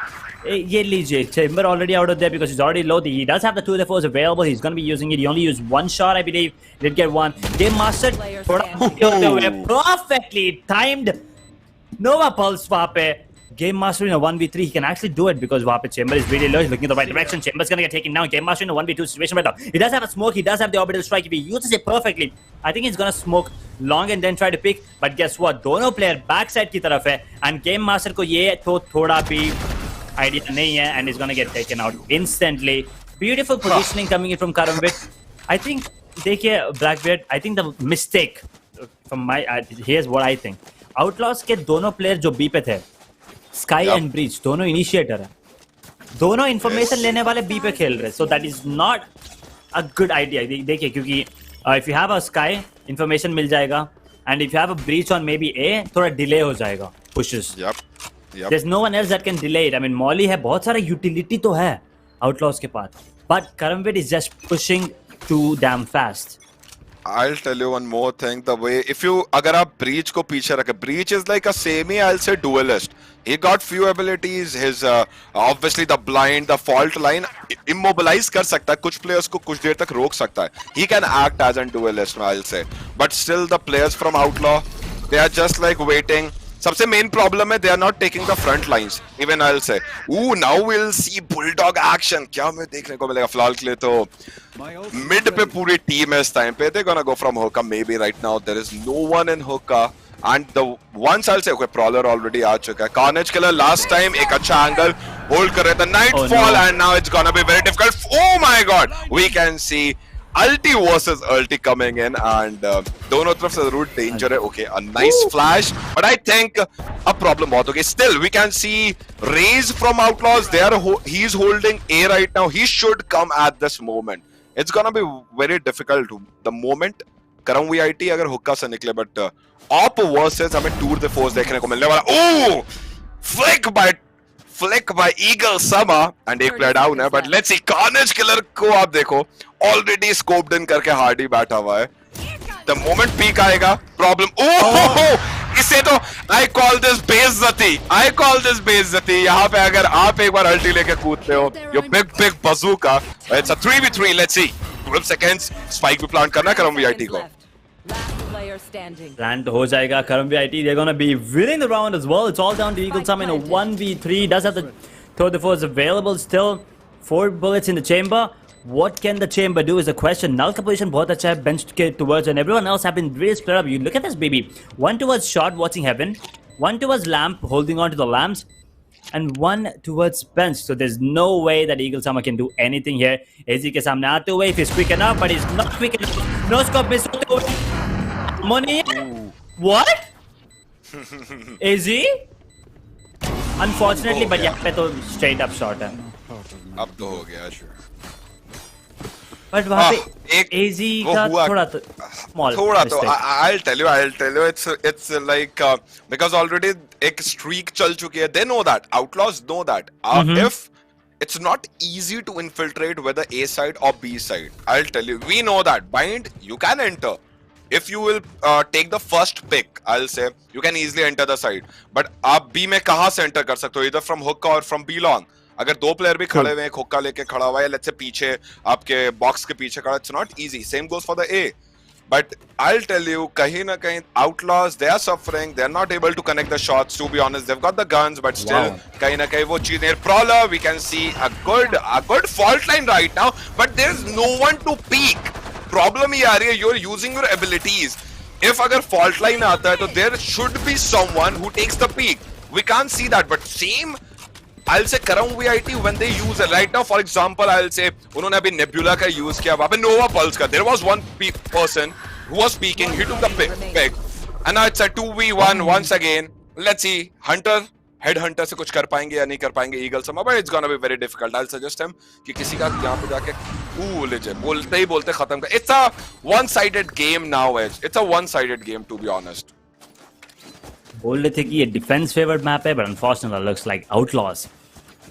ये लीजिए, Chamber already out of there because he's already low. He does have the 2-4s available. He's going to be using it. He only used 1 shot, I believe. Did get 1. Game Master perfectly timed Nova Pulse वहाँ पे. Game Master in a 1v3, he can actually do it because वहाँ पे Chamber is really low. He's looking in the right direction. Chamber's gonna get taken down. Game Master in a 1v2 situation right now. He does have a smoke. He does have the orbital strike. If he uses it perfectly, I think he's gonna smoke long and then try to pick. But guess what? दोनों player backside की तरफ है. And Game Master को ये तो थोड़ा भी idea नहीं है. And he's gonna get taken out instantly. Beautiful positioning coming in from Karamvit. I think, देखिए Blackbeard, I think the mistake from my, here's what I think. Outlaws के दोनों player जो B पे थे, Sky and Breach दोनों initiator है, दोनों information लेने वाले बी पे खेल रहे, so that is not a good idea. देखिए क्योंकि if you have a Sky information मिल जाएगा and if you have a Breach on maybe A थोड़ा डिले हो जाएगा pushes. There's no one else that can delay it. I mean Molly है, बहुत सारा यूटिलिटी तो है Outlaws के पास, but Karamvit is just pushing too damn fast. I'll tell you one more thing. The way अगर आप Breach को पीछे रखे, Breach is like a semi, I'll say duelist. He got few abilities. His obviously the blind, the fault line, immobilize कर सकता है. कुछ players को कुछ देर तक रोक सकता है. He can act as a duelist, I'll say. But still the players from Outlaw, they are just like waiting. सबसे main problem है, they are not taking the front lines. Even I'll say. Ooh, now we'll see bulldog action. क्या हमें देखने को मिलेगा फिलहाल के लिए तो mid पे पूरी team है इस time पे. They're gonna go from hookah maybe right now. There is no one in hookah. And the once I'll say, okay, Prowler already आ चुका है. Carnage Killer last time एक अच्छा angle hold कर रहे थे. Nightfall and now it's gonna be very difficult. Oh my God, we can see Ulti versus Ulti coming in and दोनों तरफ से जरूर danger है. Okay, a nice flash, but I think a problem बहुत होगी. Still, we can see Raze from Outlaws. He's holding A right now. He should come at this moment. It's gonna be very difficult. The moment Karam VIT अगर हुक्का से निकले, but Op versus हमें tour de force देखने को मिलने वाला. Oh, flick by Eagle Summer and एक player down है, but let's see Carnage Killer को आप देखो already scoped in करके Hardy बैठा हुआ है. The moment peak आएगा problem. Oh, इसे तो I call this बेइज्जती. यहाँ पे अगर आप एक बार अल्टी लेके कूदते हो, your big bazooka. It's a 3v3. Let's see. 12 seconds. Spike भी plant करना है Karam VIT को. Plant हो जाएगा Karam VIT. They're gonna be winning the round as well. It's all down to Eagle Sum in a 1v3. Does have the throw the force available still. 4 bullets in the chamber. What can the chamber do is the question. Null का position बहुत अच्छा है, bench के towards, and everyone else have been really split up. You look at this baby. One towards shot watching heaven, one towards lamp holding on to the lamps, and one towards bench. So there's no way that Eagle Summer can do anything here. AZ के सामने आते हुए, if he's quick enough, but he's not quick enough. No scope miss होते हुए. Money? What? AZ? Unfortunately, but यहाँ पे तो straight up shot है. अब तो हो गया. बट वहाँ पे AZ का थोड़ा तो small Thoda to, mistake. I'll tell you, it's like because already एक streak चल चुकी है. They know that. Outlaws know that. If it's not easy to infiltrate whether A side or B side, I'll tell you. We know that. Bind, you can enter. If you will take the first pick, I'll say you can easily enter the side. But आप B में कहाँ से enter कर सकते हो? Either from hook or from B long. अगर दो player भी खड़े हुए हैं, हुक्का लेके खड़ा हुआ है, let's say पीछे आपके बॉक्स के पीछे खड़ा, it's not easy. Same goes for the A. But I'll tell you, kahin na kahin, Outlaws, they are suffering. They're not able to connect the shots, to be honest. They've got the guns, but still, kahin na kahin, wo cheez nahi. Prowler, we can see a good fault line right now, but there's no one to peek. Problem hi aa rahi hai, you're using your abilities. If agar fault line aata hai, to there should be someone who takes the peek. We can't see that, but same, I'll say Karam VIT when they use it right now. For example, I'll say उन्होंने अभी Nebula का use किया, वहाँ पे Nova Pulse का. There was one person who was speaking. He took the pick, and now it's a 2v1 once again. Let's see, Hunter, Headhunter से कुछ कर पाएंगे या नहीं कर पाएंगे Eagle से. But it's gonna be very difficult. I'll suggest him कि किसी का यहाँ पे जाके legit बोलते ही बोलते खत्म कर. It's a one-sided game now, Edge. It's a one-sided game, to be honest. बोल रहे थे कि ये डिफेंस फेवर्ड मैप है, but unfortunately looks like Outlaws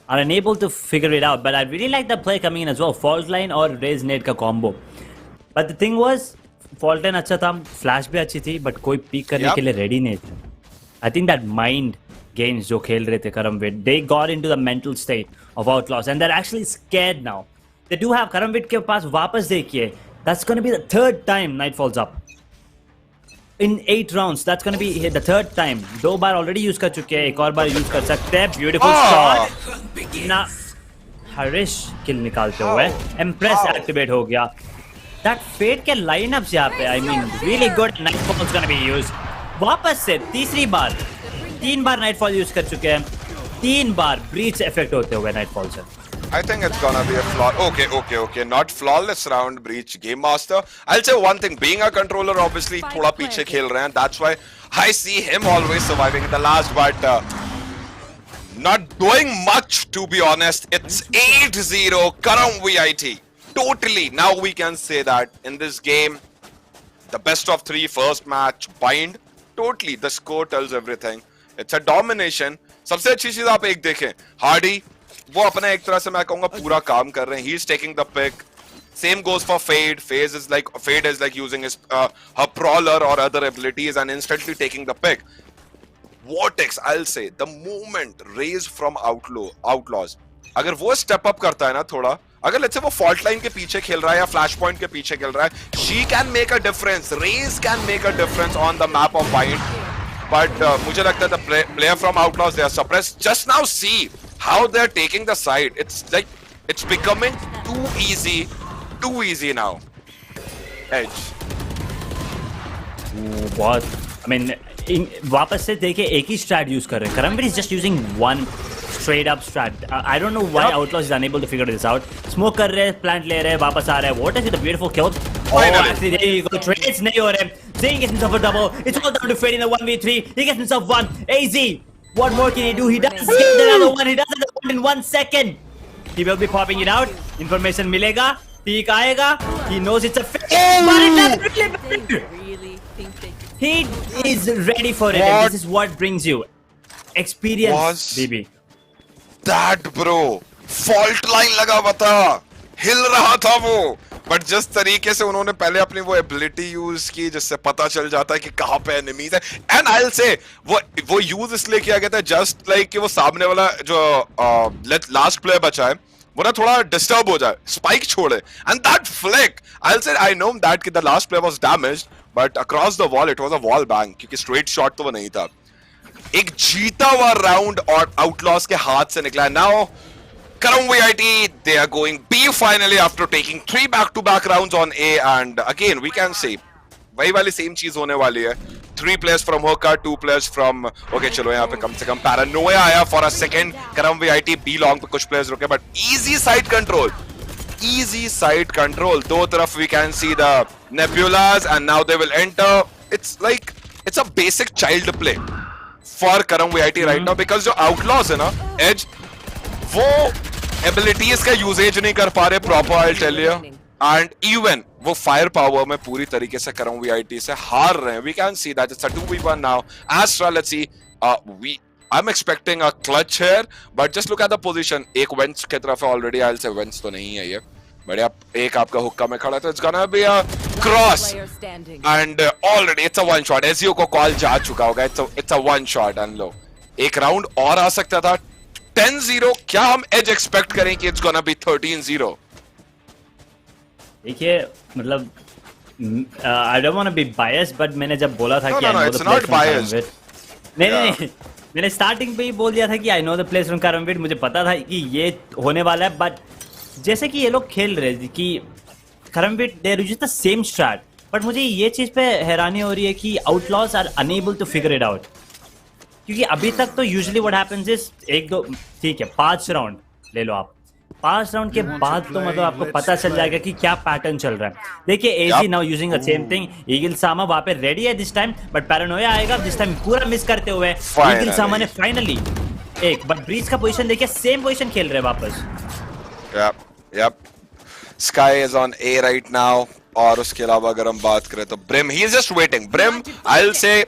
are unable to figure it out. But I really like the play coming in as well. Fault line और raise nade का combo. But the thing was, fault line अच्छा था, flash भी अच्छी थी, but कोई pick करने के लिए ready नहीं था. I think that mind games जो खेल रहे थे Karamvid, they got into the mental state of Outlaws and they're actually scared now. They do have Karamvid के पास वापस देखिए. That's going to be the third time Nightfall's up. In 8 rounds, that's going to be the third time. 2 bar already use कर चुके हैं, एक और बार use कर सकते हैं. Beautiful shot. ना हरीश kill निकालते हुए. Empress activate हो गया. That fade के lineups यहाँ पे, I mean, really good. Nightfall's going to be used. वापस से तीसरी बार, 3 बार Nightfall use कर चुके हैं. 3 बार breach effect होते हुए Nightfall से. I think it's gonna be a flaw. Okay. Not flawless round, breach, game master. I'll say one thing, being a controller, obviously, thoda piche khel rahe hain. That's why I see him always surviving in the last, but not doing much, to be honest. It's 8-0, Karam VIT. Totally. Now we can say that in this game, the best of 3 first match, bind. Totally, the score tells everything. It's a domination. सबसे अच्छी चीज आप एक देखें, Hardy, वो अपना एक तरह से मैं कहूंगा पूरा काम कर रहे हैं. He is taking the pick. Same goes for Fade. Fade is like using his her Prowler or other abilities and instantly taking the pick. Vortex, I'll say, the movement raised from Outlaws. अगर वो step up करता है ना थोड़ा, अगर let's say वो fault line के पीछे खेल रहा है या flash point के पीछे खेल रहा है, she can make a difference. Raise can make a difference on the map of Bind. But मुझे लगता है the player from Outlaws, they are suppressed. Just now see how they're taking the side. It's like it's becoming too easy now. Edge. बहुत, I mean, वापस से देखिए एक ही strat use कर रहे हैं. Karamvid is just using one straight up strat. I don't know why Outlaws is unable to figure this out. Smoke कर रहे हैं, plant ले रहे हैं, वापस आ रहे हैं. What is it? A beautiful kill. Oh, actually, there you go. Trades नहीं हो रहे. Zane gets himself a double. It's all down to Fade in the 1v3. He gets himself one. AZ, what more can he do? He does get another one. He does it in 1 second. He will be popping it out. Information मिलेगा. Peek आएगा. He knows it's a fake. But it doesn't really matter. Really think they can. He is ready for it. And this is what brings you experience, BB. That bro, fault line लगा हुआ था, हिल रहा था वो. But जिस तरीके से उन्होंने पहले अपनी वो एबिलिटी यूज की जिससे पता चल जाता है कि कहाँ पे एनिमीज है. एंड आई विल से वो यूज इसलिए किया गया था जस्ट लाइक कि वो सामने वाला जो लास्ट प्लेयर बचा है वो ना थोड़ा डिस्टर्ब हो जाए, स्पाइक छोड़े. And that flick, I will say I know that कि the last player was damaged, but across the wall it was a wall bang, क्योंकि स्ट्रेट शॉट तो वो नहीं था. एक जीता हुआ राउंड और आउटलॉस के हाथ से निकला. Now Karam VIT, they are going B finally after taking 3 back-to-back rounds on A, and again we can say वही वाली same चीज होने वाली है. 3 players from Hoka, 2 players from okay चलो यहाँ पे कम से कम Paranoia आया for a second. Karam VIT B long पे कुछ players रुके, but easy side control. दो तरफ we can see the Nebulas and now they will enter. It's like it's a basic child play for Karam VIT right now because जो Outlaws है ना Edge, वो abilities का usage नहीं कर पा रहे proper, I tell you. And even वो फायर पावर में पूरी तरीके से करम वीआईटी से हार रहे हैं. We can see that it's a 2v1 now. Astra, let's see. I'm expecting a clutch here, but just look at the position. एक वेंस की तरफ है already. I'll say वेंस तो नहीं है ये. बढ़िया, एक आपका हुक्का में खड़ा है तो it's gonna be a cross. And already it's a one shot. SEO को कॉल जा चुका होगा. It's a one shot and लो. एक राउंड और आ सकता था. 10-0. क्या हम एज एक्सपेक्ट करें कि it's gonna be 13-0? देखिए मतलब I don't want to be biased, but मैंने जब बोला था कि I know it's the not players from biased. Karamvid. नहीं मैंने स्टार्टिंग पे ही बोल दिया था कि I know the players from Karamvid. मुझे पता था कि ये होने वाला है, बट जैसे कि ये लोग खेल रहे थे कि Karamvid they use the same strat, but मुझे ये चीज पे हैरानी हो रही है कि Outlaws are unable to figure it out. क्योंकि अभी तक तो यूजुअली व्हाट हैपेंस इज एक दो ठीक है 5 राउंड ले लो आप, 5 राउंड के बाद तो मतलब आपको पता चल जाएगा कि क्या पैटर्न चल रहा है. देखिए AG now using the same thing. Eagle Sama वहां पे रेडी है दिस टाइम, बट पैरानोया आएगा दिस टाइम पूरा मिस करते हुए. ईगल सामा ने फाइनली एक, बट ब्रीज का पोजीशन देखिए सेम पोजीशन खेल रहे हैं वापस. Yup sky is on A right now. और उसके अलावा अगर हम बात करें तो ब्रिम ही is just waiting. Brim I will say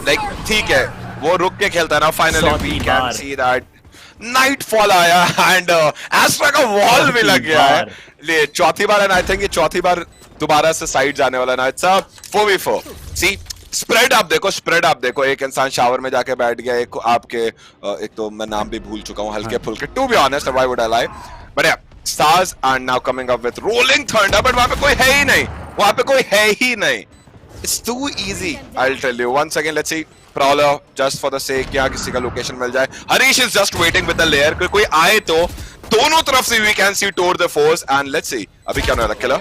like ठीक है वो रुक के खेलता है ना. Finally we can see that Nightfall आया एंड एस्ट्रा का वॉल भी लग गया है. ले चौथी बार एंड आई थिंक ये चौथी बार दोबारा से साइड जाने वाला ना. It's a 4v4. C spread आप देखो, स्प्रेड आप देखो. एक इंसान शावर में जाके बैठ गया, एक आपके एक तो मैं नाम भी भूल चुका हूँ हल्के फुल्के. To be honest why would I lie, but yeah Stars and now coming up with rolling thunder. But वहां पे कोई है ही नहीं, वहां पे कोई है ही नहीं. It's too easy. I'll tell you. Once again, let's see. Prowler, just for the sake, यहाँ किसी का लोकेशन मिल जाए. Harish is just waiting with the layer. कोई आए तो दोनों तरफ से we can see toward the force and let's see. अभी क्या होने वाला? Killer.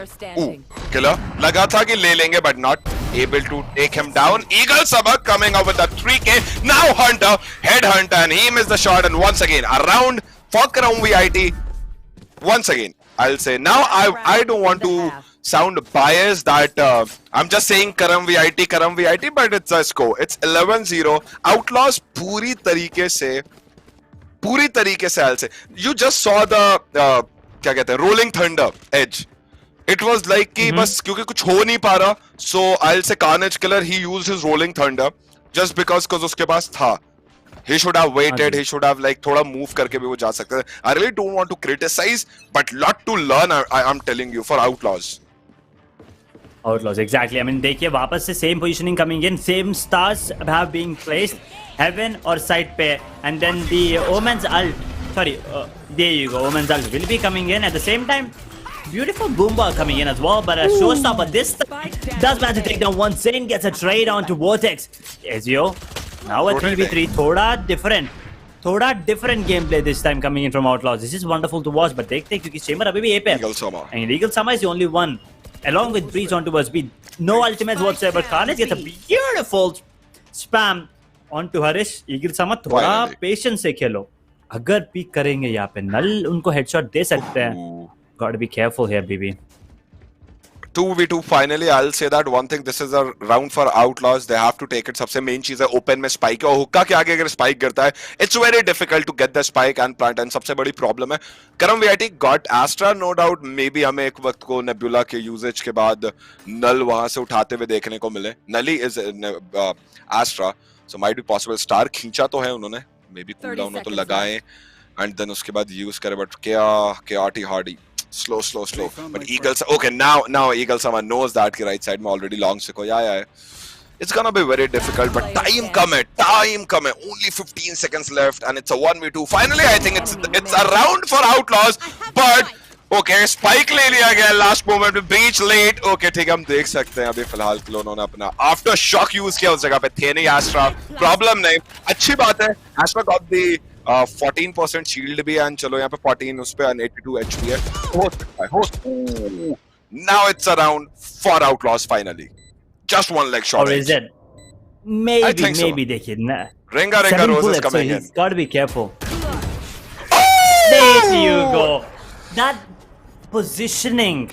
Killer. लगा था कि ले लेंगे, but not able to take him down. Eagle Sabak coming up with a 3K. Now Hunter, head Hunter, and he missed the shot. And once again, a round for Karam VIT. Once again, I'll say now I don't want to sound biased that I'm just saying Karam VIT, but it's a score. It's 11-0. Outlaws पूरी तरीके से I'll say. You just saw the क्या कहते हैं rolling thunder edge. It was like कि बस क्योंकि कुछ हो नहीं पा रहा, so I'll say Carnage Killer he used his rolling thunder just because उसके पास था. He should have waited. He should have like थोड़ा move करके भी वो जा सकता है. I really don't want to criticize, but lot to learn. I'm telling you for Outlaws. Outlaws, exactly. I mean, देखिए वापस से same positioning coming in, same stars have been placed, heaven और side पे, and then the Omen's ult. Sorry, there you go. Omen's ult will be coming in at the same time. Beautiful Boomba coming in as well, but a showstopper this time does manage to take down one. Zane gets a trade on to Vortex. Ezio, now a 3v3, थोड़ा different gameplay this time coming in from Outlaws. This is wonderful to watch, but देखते हैं क्योंकि Shamer अभी भी A पे है. And Eagle Sama is the only one. Along with Breeze onto us, no ultimates whatsoever. Carnage gets a beautiful spam onto Harish. Eagle Sama थोड़ा patience से खेलो. अगर pick करेंगे यहाँ पे null उनको headshot दे सकते हैं. Gotta be careful here, baby. 2v2 finally. I'll say that one thing. This is a round for Outlaws. They have to take it. सबसे main चीज है open में spike और हुक्का के आगे अगर spike गिरता है, it's very difficult to get the spike and plant. And सबसे बड़ी problem है. Karam VIT got Astra, no doubt. Maybe हमें एक वक्त को Nebula के usage के बाद null वहां से उठाते हुए देखने को मिले. Nully is Astra, so might be possible. Star खींचा तो है उन्होंने. Maybe cooldown हो तो लगाएं. And then उसके बाद use करे. But क्या hardy. Slow. But Eagles, okay, now Eagle Sama knows that कि right side में already long से को yeah. It's gonna be very difficult, but time come. Only 15 seconds left, and it's a 1v2. Finally, I think it's a round for Outlaws, but okay, spike ले लिया गया last moment में, breach late. Okay, ठीक है, हम देख सकते हैं अभी फिलहाल कि उन्होंने अपना after shock use किया उस जगह पे. थे नहीं Astra, problem नहीं. अच्छी बात है, Astra got the 14% shield भी है, and चलो यहाँ पे 14 उस पे 82 HP है. हो सकता है. Now it's a round for Outlaws finally. Just one leg shot. Or is it? Maybe देखिए ना. Ringa Rose is coming in. He's got to be careful. There you go. That positioning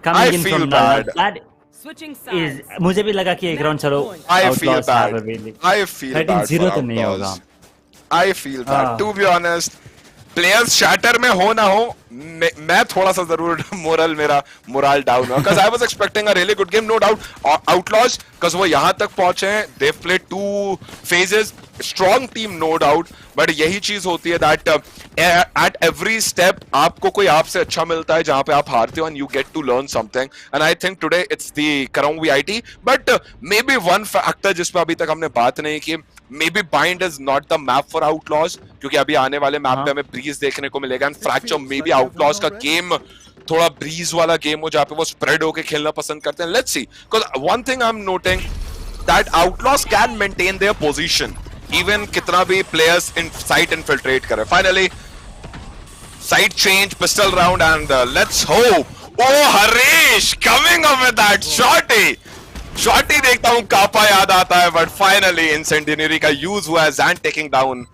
coming in from bad. That Switching is sides. मुझे भी लगा कि एक round चलो. I feel bad. Really. I feel bad 13-0 for तो नहीं होगा. Outlaws. I feel bad. To be honest, players shatter में हो ना हो, मैं थोड़ा सा जरूर मेरा मोरल डाउन हुआ, because I was expecting a really good game, no doubt. Outlaws, because वो यहाँ तक पहुंचे हैं, they've played 2 phases, strong team no doubt, but यही चीज होती है that at every step आपको कोई आपसे अच्छा मिलता है जहाँ पे आप हारते हो, and you get to learn something, and I think today it's the Karong VIT, but maybe one factor जिस पे अभी तक हमने बात नहीं की, maybe bind is not the map for Outlaws, क्योंकि अभी आने वाले मैप पे हमें ब्रीज देखने को मिलेगा, and fracture may be outlaws का गेम थोड़ा ब्रीज वाला गेम हो जहाँ पे वो स्प्रेड होके खेलना पसंद करते हैं. Let's see, because one thing I am noting that Outlaws can maintain their position even कितना भी प्लेयर्स इन साइट इनफिल्ट्रेट करे. Finally site change, pistol round, and let's hope. Oh Harish coming up with that shotty देखता हूं कापा याद आता है, but finally इंसेंडिनरी का use हुआ है, जैन टेकिंग डाउन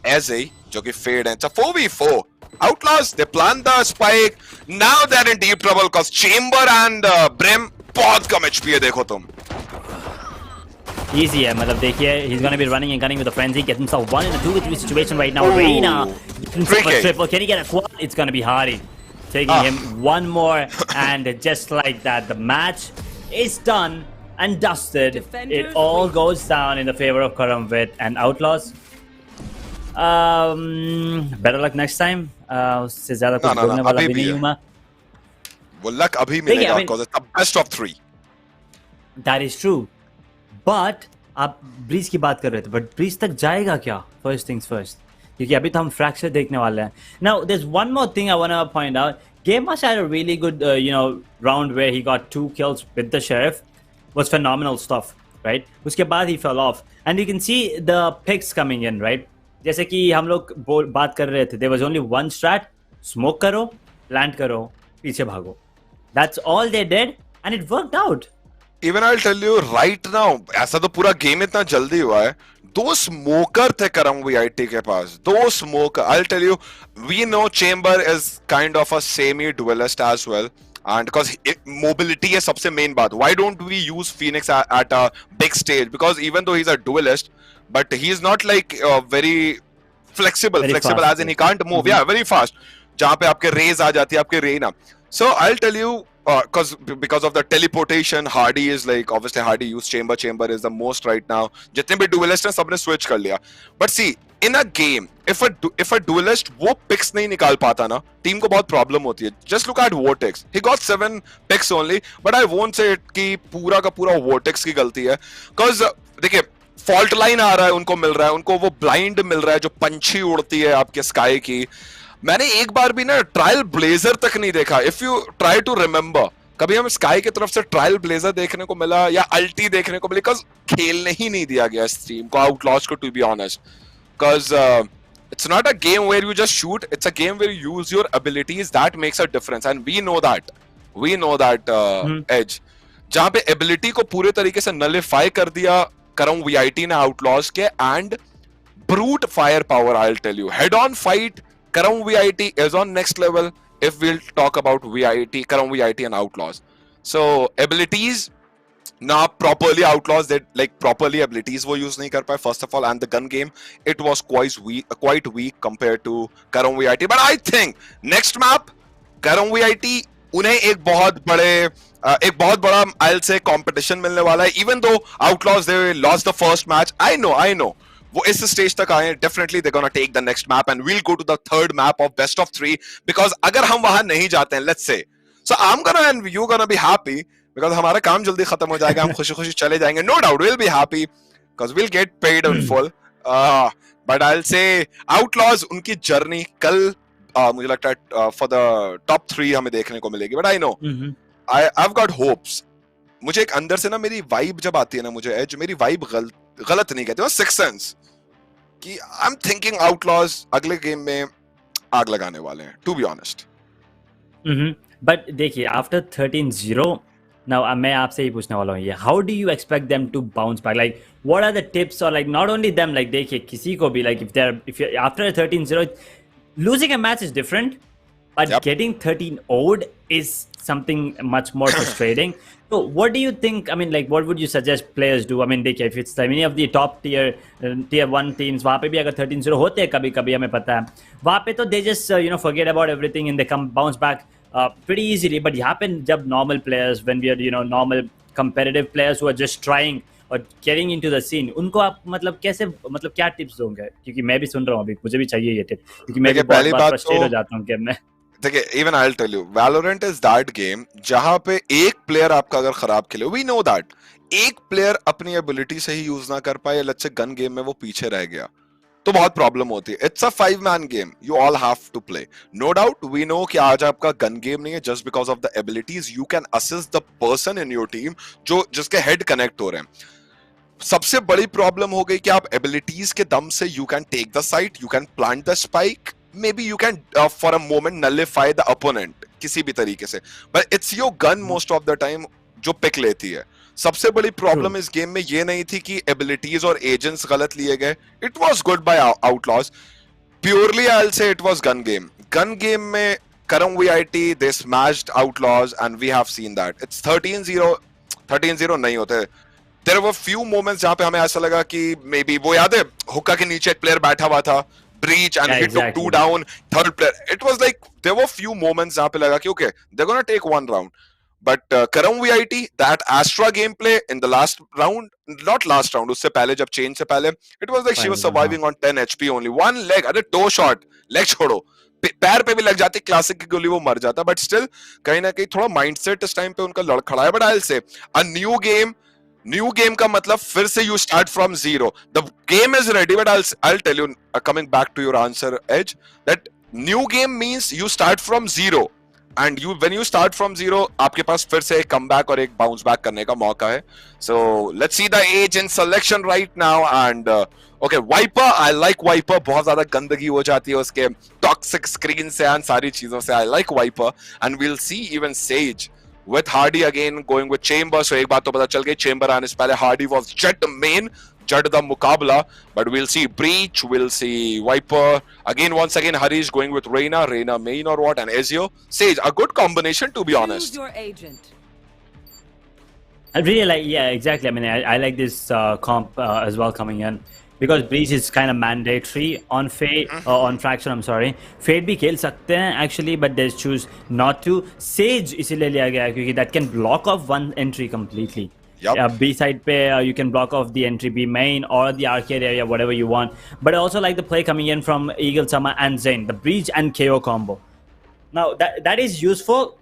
एजे जो कि फेड है. It's a 4v4. Outlaws, they plant the spike. Now they're in deep trouble because Chamber and Brim बहुत कम HP है, देखो तुम. Easy है, मतलब देखिए, he's gonna be running and gunning with a frenzy, get himself 1 in a 2v3 situation right now. Reina, get himself a triple. Can he get a quad? It's gonna be Hari taking him one more, and just like that, the match is done and dusted. It all goes down in the favor of Karamvit and Outlaws. Better luck next time. उससे ज़्यादा कुछ बोलने वाला भी नहीं हूँ मैं. वो luck अभी मिलेगा because it's the best of 3. That is true. But आप ब्रीज की बात कर रहे थे, but ब्रीज तक जाएगा क्या? First things first. क्योंकि अभी तो हम फ्रैक्चर देखने वाले हैं. Now there's one more thing I wanna point out. Game Master had a really good round where he got 2 kills with the sheriff. Was phenomenal stuff, right? उसके बाद he fell off, and you can see the picks coming in, right? जैसे कि हम लोग बात कर रहे थे, there was only one strat, smoke करो, plant करो, पीछे भागो. That's all they did, and it worked out. Even I'll tell you right now, ऐसा तो पूरा गेम इतना जल्दी हुआ है. 2 स्मोकर थे करम VIT के पास. 2 smoker. I'll tell you, we know Chamber is kind of a semi-duelist as well. And because mobility is सबसे main बात. Why don't we use Phoenix at a big stage? Because even though he's a duelist, but he is not like very flexible. Very flexible fast, as in he can't move. Yeah, very fast. जहाँ पे आपके rays आ जाती है, आपके Reina. So I'll tell you, because of the teleportation, Hardy is like, obviously Hardy used Chamber. Chamber is the most right now. जितने भी duelist हैं सबने switch कर लिया. But see, in a game, if a duelist वो picks नहीं निकाल पाता ना, team को बहुत problem होती है. Just look at Vortex. He got 7 picks only, but I won't say कि पूरा का पूरा Vortex की गलती है. Because देखिए, fault line आ रहा है, उनको मिल रहा है, उनको वो blind मिल रहा है जो पंछी उड़ती है आपके sky की. मैंने एक बार भी ना ट्रायल ब्लेजर तक नहीं देखा. If you try to remember, कभी हम स्काई की तरफ से ट्रायल ब्लेजर देखने को मिला या अल्टी देखने को मिली? बिकॉज खेलने ही नहीं दिया गया इस टीम को, आउटलॉज को, to be honest. Because it's not a game where you just shoot, it's a game where you use your abilities. That makes a difference, and we know that as. जहां पे ability को पूरे तरीके से nullify कर दिया करम VIT ने आउटलॉज के, and brute fire power. I will tell you, head on fight Karam VIT is on next level if we'll talk about Karam VIT and Outlaws. So abilities, now properly Outlaws, they like properly abilities वो use नहीं कर पाए first of all, and the gun game it was quite weak compared to Karam VIT. But I think next map Karam VIT उन्हें एक बहुत बड़ा I'll say competition मिलने वाला है. Even though Outlaws they lost the first match, I know वो इस stage तक आए. Definitely they gonna take the next map and we'll go to the third map of best of 3. Because अगर हम वहां नहीं जाते हैं, let's say, so I am gonna and you gonna be happy because हमारा काम जल्दी खत्म हो जाएगा, हम खुशी खुशी चले जाएंगे. No doubt will be happy because will get paid in full. But I will say Outlaws उनकी जर्नी कल मुझे लगता है फॉर द टॉप 3 हमें देखने को मिलेगी. But I know I have got hopes. मुझे एक अंदर से ना मेरी वाइब जब आती है ना, मुझे एज मेरी वाइब गलत नहीं कहते, सिक्स सेंस कि आई एम थिंकिंग आउटलॉज अगले गेम में आग लगाने वाले हैं, टू बी ऑनेस्ट. बट देखिए, आफ्टर 13-0 नाउ मैं आपसे ही पूछने वाला हूँ ये, how do you expect them to bounce back? Like what are the tips? और like not only them, like देखिए किसी को भी, like if after 13-0 losing a match is different, but getting 13-0'd is something much more frustrating. So what do you think? I mean, like, what would you suggest players do? I mean, देखिए, if it's any of the top tier 1 teams, वहाँ पे भी अगर 13-0 होते हैं कभी कभी हमें पता है, वहाँ पे तो they just forget about everything and they come bounce back pretty easily. But यहाँ पे जब normal players, when we are normal competitive players who are just trying और getting into the scene, उनको आप मतलब कैसे मतलब क्या टिप्स दोगे? क्योंकि मैं भी सुन रहा हूँ अभी, मुझे भी चाहिए ये टिप, क्योंकि मैं भी बहुत बार फ्रस्ट्रेट हो जाता हूँ गेम में. देखिए, even I'll tell you, Valorant is that game जहां पे एक प्लेयर आपका अगर खराब खेले, we know that एक प्लेयर अपनी एबिलिटी से ही यूज ना कर पाए, लेट्स से गन गेम में वो पीछे रह गया, तो बहुत प्रॉब्लम होती है. It's a 5-man game, you all have to play. No doubt we know कि आज आपका गन गेम नहीं है, just because of the abilities you can assist the person in your team जो जिसके हेड कनेक्ट हो रहे हैं. सबसे बड़ी प्रॉब्लम हो गई कि आप एबिलिटीज के दम से you can take the site, you can plant the spike, maybe you can for a moment nullify the opponent किसी भी तरीके से, but it's your gun most of the time जो पिक लेती है. सबसे बड़ी प्रॉब्लम इस गेम में ये नहीं थी कि एबिलिटीज और एजेंट्स गलत लिए गए. It was good by Outlaws. Purely I will say it was gun game. Gun game में Karam VIT they smashed Outlaws and we have seen that. It's 13-0 नहीं होते. देयर वर फ्यू मोमेंट्स जहां पे हमें ऐसा लगा कि मे बी वो याद है हुक्का के नीचे एक प्लेयर बैठा हुआ था, breach and he took 2 down, third player. It was like there were few moments जहाँ पे लगा कि okay, they're gonna take 1 round. But Karam VIT, that Astra gameplay in the last round, not last round, उससे पहले जब change से पहले, it was like she was surviving on 10 HP only. One leg, अरे toe shot, leg छोड़ो, पैर पे भी लग जाती क्लासिक की गोली, वो मर जाता. But still कहीं ना कहीं थोड़ा mindset इस टाइम पे उनका लड़खड़ा है. But I'll say a new game का मतलब फिर से you start from zero. The game is ready, but I'll tell you, coming back to your answer, Edge, that new game means you start from zero. And when you start from zero, आपके पास फिर से एक comeback और एक bounce back करने का मौका है. So let's see the age in selection right now. And okay, Viper, I like Viper. बहुत ज़्यादा गंदगी हो जाती है उसके toxic screen से and सारी चीजों से. I like Viper, and we'll see even Sage with Hardy again going with Chamber. So एक बात तो पता चल गई, Chamber आने से पहले Hardy was Jet main, Jet the मुकाबला. But we'll see Breach, we'll see Viper again. Once again Harish going with Reyna main or what, and Ezio, Sage, a good combination to be honest. Choose your agent. I really like, yeah, exactly. I mean, I like this comp as well coming in. Because Breach is kind of mandatory on Fade, on Fraction, I'm sorry. Fade भी खेल सकते हैं actually, but they choose not to. Sage इसीलिए लिया गया है क्योंकि that can block off one entry completely. Yep. B side पे you can block off the entry B main or the arcade area, whatever you want. But I also like the play coming in from Eagle Summer and Zayn, the Breach and KO combo. Now that is useful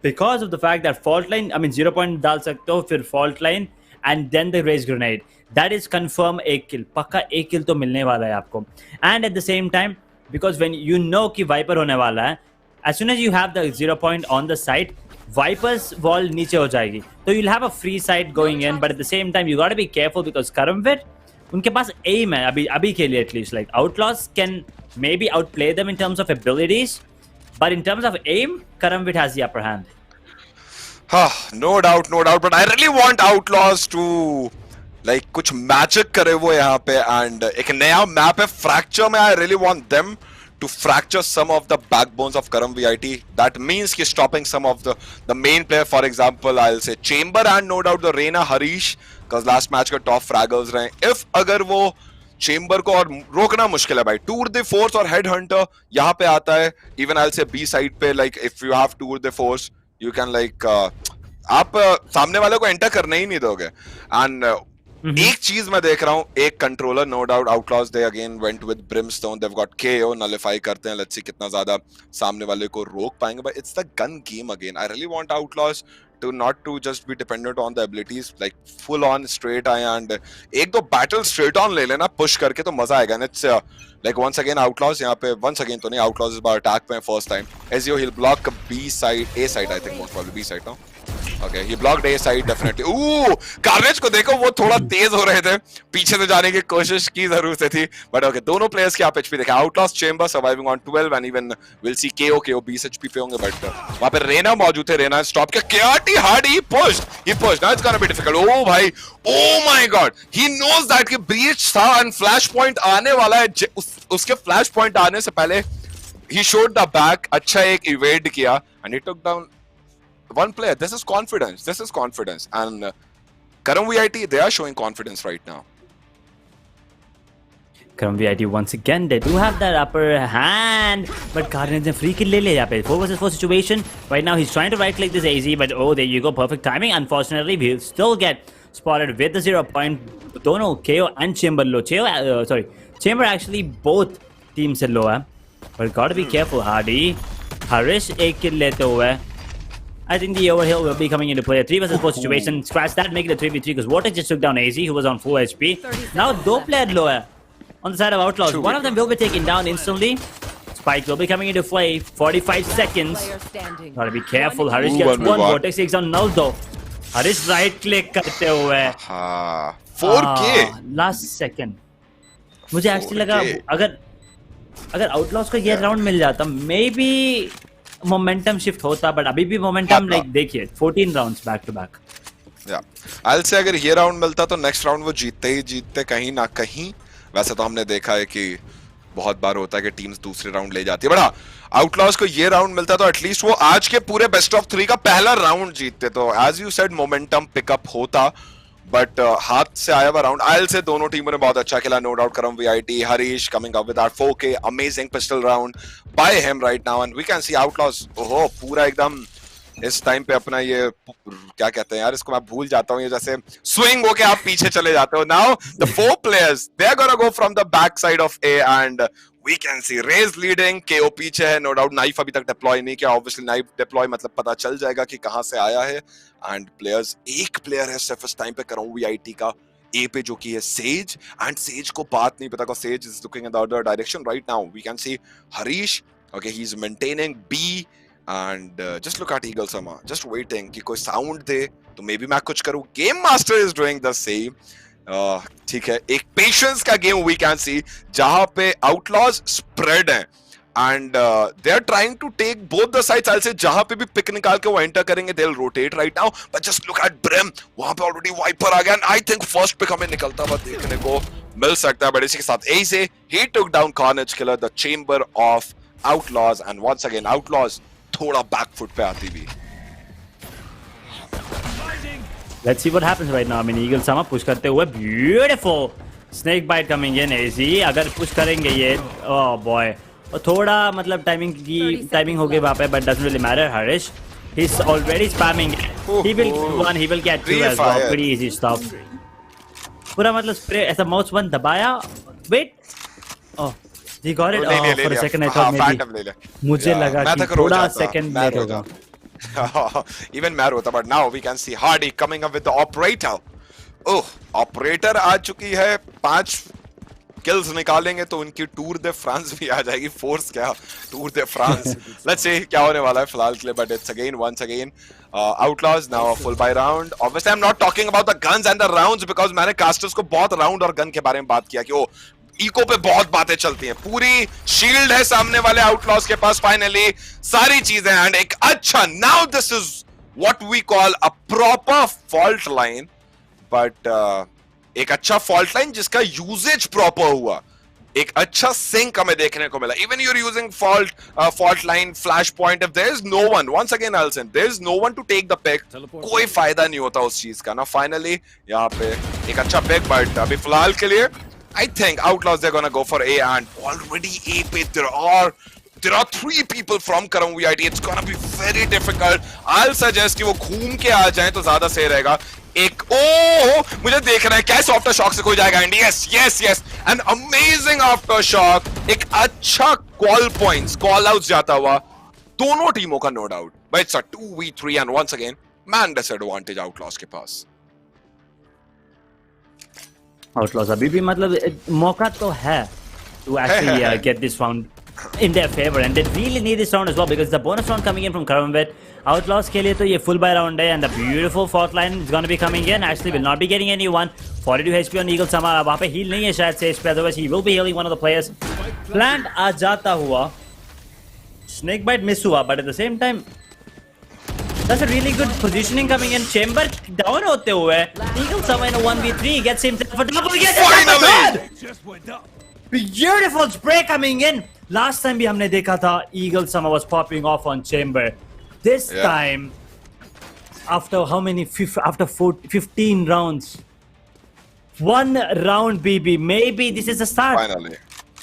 because of the fact that fault line, I mean 0 point डाल सकते हो, फिर fault line and then the raise grenade. That is confirm एक kill. पक्का एक kill तो मिलने वाला है आपको. And at the same time, because when you know कि Viper होने वाला है, as soon as you have the 0 point on the site, Viper's wall नीचे हो जाएगी. So you'll have a free site going in, but at the same time you gotta be careful because Karamvit, उनके पास aim है अभी के लिए at least. Like Outlaws can maybe outplay them in terms of abilities, but in terms of aim, Karamvit has the upper hand. No doubt. But I really want Outlaws to like कुछ magic करे वो यहाँ पे. And एक नया map है fracture में. I really want them to fracture some of the backbones of Karam VIT. That means कि stopping some of the main player. For example, I'll say Chamber and no doubt the Reyna Harish, because last match का top fraggers रहे. If अगर वो Chamber को और रोकना मुश्किल है भाई. Tour de Force और Headhunter यहाँ पे आता है. Even I'll say B side पे, like if you have Tour de Force, you can like आप सामने वाले को एंटर करने ही नहीं दोगे. And एक चीज मैं देख रहा हूँ, एक controller no doubt Outlaws they again went with Brimstone. They've got KAYO, nullify करते हैं. लेट्स सी कितना ज्यादा सामने वाले को रोक पाएंगे. But it's the gun game again. I really want outlaws to not to just be dependent on the abilities, like full on straight eye and एक दो battle straight on ले लेना push करके तो मजा आएगा. And it's like once again Outlaws यहाँ पे once again तो नहीं, Outlaws is about attack पे first time. Ezio he'll block B side, A side I think most probably B side now. Okay, he blocked A side definitely. Ooh, Carnage को देखो वो थोड़ा तेज हो रहे थे, पीछे से जाने की कोशिश की जरूर से थी. But okay, दोनों players की आप HP देखा. Outlaws Chamber surviving on 12 and even we'll see KO 20 HP पे होंगे. But वहाँ पे Reyna मौजूद थे. Reyna stop किया. KRT Hardy he pushed. Now it's gonna be difficult. Oh भाई, oh my God, he knows that कि breach था and flash point आने वाला है. उसके flash point आने से पहले he showed the back. अच्छा एक evade किया and he took down one player. This is confidence. This is confidence. And Karam VIT, they are showing confidence right now. Karam VIT once again, they do have that upper hand, but Carnage ने free kill ले लिया यहाँ पे. 4 versus 4 situation. Right now he's trying to right click this AZ, but oh, there you go, perfect timing. Unfortunately, we'll still get spotted with the 0 point. दोनों KO and Chamber low. Chamber actually both teams से low है. But gotta be careful, Hardy. Harish एक kill लेते हुए. I think the overhill will be coming into play. A 3 versus 4 situation. Scratch that, make it a 3v3 because Vortex just took down AZ, who was on full HP. Now, two players lower on the side of Outlaws. One of them will be taken down instantly. Spike will be coming into play. 45 seconds. Player standing. Gotta be careful. Harish gets one. Vortex takes down null though. Harish right click करते हुए. 4K. Last second. मुझे actually लगा अगर Outlaws को ये round मिल जाता, maybe momentum shift होता, but अभी भी momentum like देखिए 14 rounds back to back. Yeah, I'll say अगर ये round मिलता तो next round वो जीतते ही जीतते कहीं ना कहीं. वैसे तो हमने देखा है कि बहुत बार होता है कि टीम्स दूसरे राउंड ले जाती है, बट हाँ, आउटलॉज को ये राउंड मिलता तो एटलीस्ट वो आज के पूरे बेस्ट ऑफ 3 का पहला राउंड जीतते. तो as you said momentum pickup होता, बट हाथ से आया हुआ राउंड. आई विल से दोनों टीमों ने बहुत अच्छा खेला, no doubt. Karam VIT, Harish coming up with that 4K amazing pistol round by him right now, and we can see Outlaws ओहो पूरा एकदम इस टाइम पे अपना ये क्या कहते हैं यार, इसको मैं भूल जाता हूँ, ये जैसे स्विंग होके आप पीछे चले जाते हो. Now the 4 players they are gonna go from the back side of A and we can see Raze leading, KO पीछे है, नो डाउट. नाइफ अभी तक डिप्लॉय नहीं किया, ऑब्वियसली नाइफ डिप्लॉय मतलब पता चल जाएगा कि कहां से आया है. एंड प्लेयर्स, एक प्लेयर है सिर्फ इस टाइम पे कराऊं वीआईटी का ए पे, जो कि है सेज. एंड सेज को बात नहीं पता को, Sage is looking in the other direction right now. We can see Harish, okay he is maintaining B. And just look at Eagle Sama, just waiting कि कोई sound दे तो maybe मैं कुछ करूँ. Game Master is doing the same. ठीक है, एक patience का game we can see जहाँ पे Outlaws spread हैं and they are trying to take both the sides. I'll say जहाँ पे भी pick निकाल के वो enter करेंगे, they'll rotate right now. But just look at Brim, वहाँ पे already Viper आ गया and I think first pick हमें निकलता हुआ देखने को मिल सकता है. But इसी के साथ ऐसे he took down Carnage Killer, the chamber of Outlaws, and once again Outlaws थोड़ा बैक फुट पे आती भी. Let's see what happens right now. I mean, Eagle Sama push करते हुए beautiful snake bite coming in. AZ अगर push करेंगे ये, oh boy, और थोड़ा मतलब टाइमिंग हो गई वहाँ पे, but doesn't really matter. Harish, he's already spamming. He will get 1, he will get 2 as well. Pretty easy stuff. पूरा मतलब spray ऐसा mouse 1 दबाया. Wait, oh. He got it. Oh, for a second I thought maybe. मुझे लगा कि थोड़ा second late होगा. Even मैं रोता, but now we can see Hardy coming up with the operator. Oh, operator आ चुकी है. 5 kills निकालेंगे तो उनकी टूर दे फ्रांस भी आ जाएगी. फोर्स क्या, tour de France. Let's see क्या होने वाला है फिलहाल के लिए, but it's again once again Outlaws now a full buy round. Obviously I'm not talking about the guns and the rounds because मैंने casters को बहुत राउंड और गन के बारे में बात किया कि वो इको पे बहुत बातें चलती हैं. पूरी शील्ड है सामने वाले आउटलॉज के पास, फाइनली सारी चीजें, एंड एक अच्छा, now this is what we call a proper fault line. But एक अच्छा फॉल्ट लाइन जिसका यूजेज प्रॉपर हुआ, एक अच्छा सिंक हमें देखने को मिला. Even you are using fault line, flash point, if there is no one, once again I will say there is no one to take the pick, कोई फायदा नहीं होता उस चीज का ना. फाइनली यहाँ पे एक अच्छा पिक, बट अभी फिलहाल के लिए I think Outlaws, they're gonna go for A, and already A पे there are 3 people from Karam VIT. It's gonna be very difficult. I'll suggest कि वो घूम के आ जाएं तो ज्यादा सही रहेगा. एक मुझे देख रहा है कैसे आफ्टर शॉक से कोई जाएगा, and yes an amazing aftershock. एक अच्छा कॉल आउट जाता हुआ दोनों टीमों का, no doubt. But it's a 2v3 and once again man disadvantage Outlaws के पास. Outlaws अभी भी मतलब मौका तो है to actually get this round in their favor, and they really need this round as well because the bonus round coming in from Karamvet. Outlaws के लिए तो ये full buy round है, and the beautiful fourth line is going to be coming in. Actually will not be getting anyone. 42 HP on Eagle Sama. वहाँ पे heal नहीं है शायद से, otherwise he will be healing one of the players. Plant आ जाता हुआ, snake bite miss हुआ, but at the same time that's a really good positioning coming in. Chamber down होते हुए, Eagle Sama in a 1v3 gets himself a double. Finally! Beautiful spray coming in. Last time भी हमने देखा था Eagle Sama was popping off on Chamber. This time after how many? After 15 rounds. One round, BB. Maybe this is the start.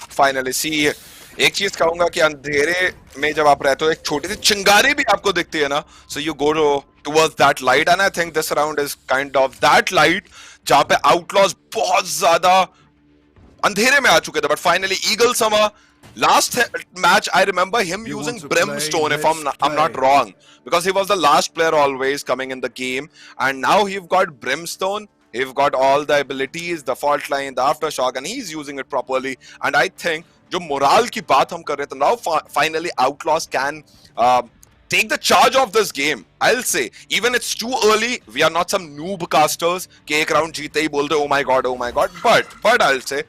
Finally. See, एक चीज कहूंगा कि अंधेरे में जब आप रहते हो एक छोटी सी चिंगारी भी आपको दिखती है ना, so you go towards that light, and I think this round is kind of that light जहाँ पे outlaws बहुत ज्यादा अंधेरे में आ चुके थे, but finally Eagle Summer, last match I remember him using Brimstone, if I'm not wrong, because he was the last player always coming in the game, and now you've got Brimstone, you've got all the abilities, the fault line, the aftershock, and he's using it properly, and I think जो morale की बात हम कर रहे थे, now finally outlaws can take the charge of this game. I'll say, even it's too early, we are not some noob casters कि एक round जीते ही बोलते oh my god, but I'll say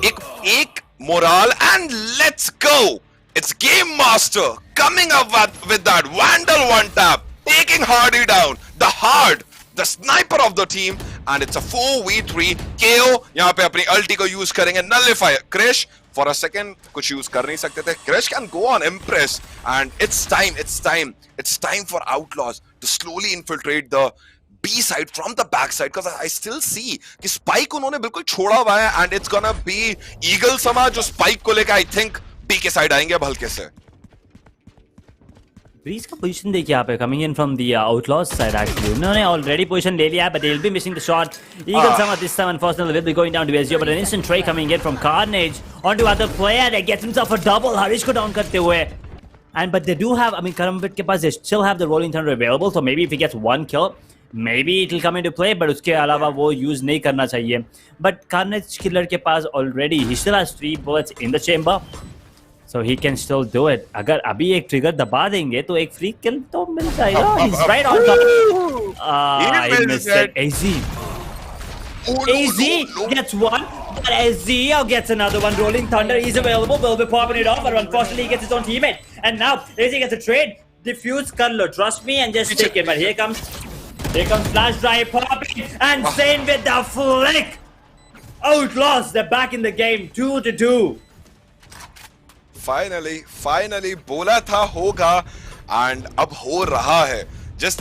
एक moral, and let's go. It's Game Master coming up with that Vandal one tap, taking Hardy down, the sniper of the team, and it's a 4v3 KO. यहाँ पे अपनी ulti को use करेंगे, nullify. Krish for a second कुछ use कर नहीं सकते थे. Krish can go on Impress, and it's time for Outlaws to slowly infiltrate the B side from the back side, because I still see कि Spike उन्होंने बिल्कुल छोड़ा हुआ है, and it's gonna be Eagle Sama जो Spike को लेकर I think B के side आएंगे अब हल्के से. Breeze का position देखिए यहाँ पे coming in from the Outlaws side actually. उन्होंने already position ले लिया है, but they'll be missing the shot. Eagle Sama this time unfortunately will be going down to SGO, but an instant tray coming in from Carnage onto other player that gets himself a double. Harish को down करते हुए. But they do have, I mean, Karambit के पास they still have the Rolling Thunder available, so maybe if he gets one kill, maybe it will come into play, but उसके अलावा वो use नहीं करना चाहिए. But Carnage killer के पास already, he still has 3 bullets in the chamber, so he can still do it. अगर अभी एक trigger दबा देंगे तो एक free kill तो मिल जाएगा. He's right on top. He missed it. AZ. AZ gets one, but AZ gets another one. Rolling Thunder is available, will be popping it off, but unfortunately he gets his own teammate. And now AZ gets a trade. Diffuse कर लो, trust me, and just take it. But here comes Flash Drive popping, and Zane with the flick. Outlaws, they're back in the game, 2-2. Finally बोला था होगा, and अब हो रहा है. जिस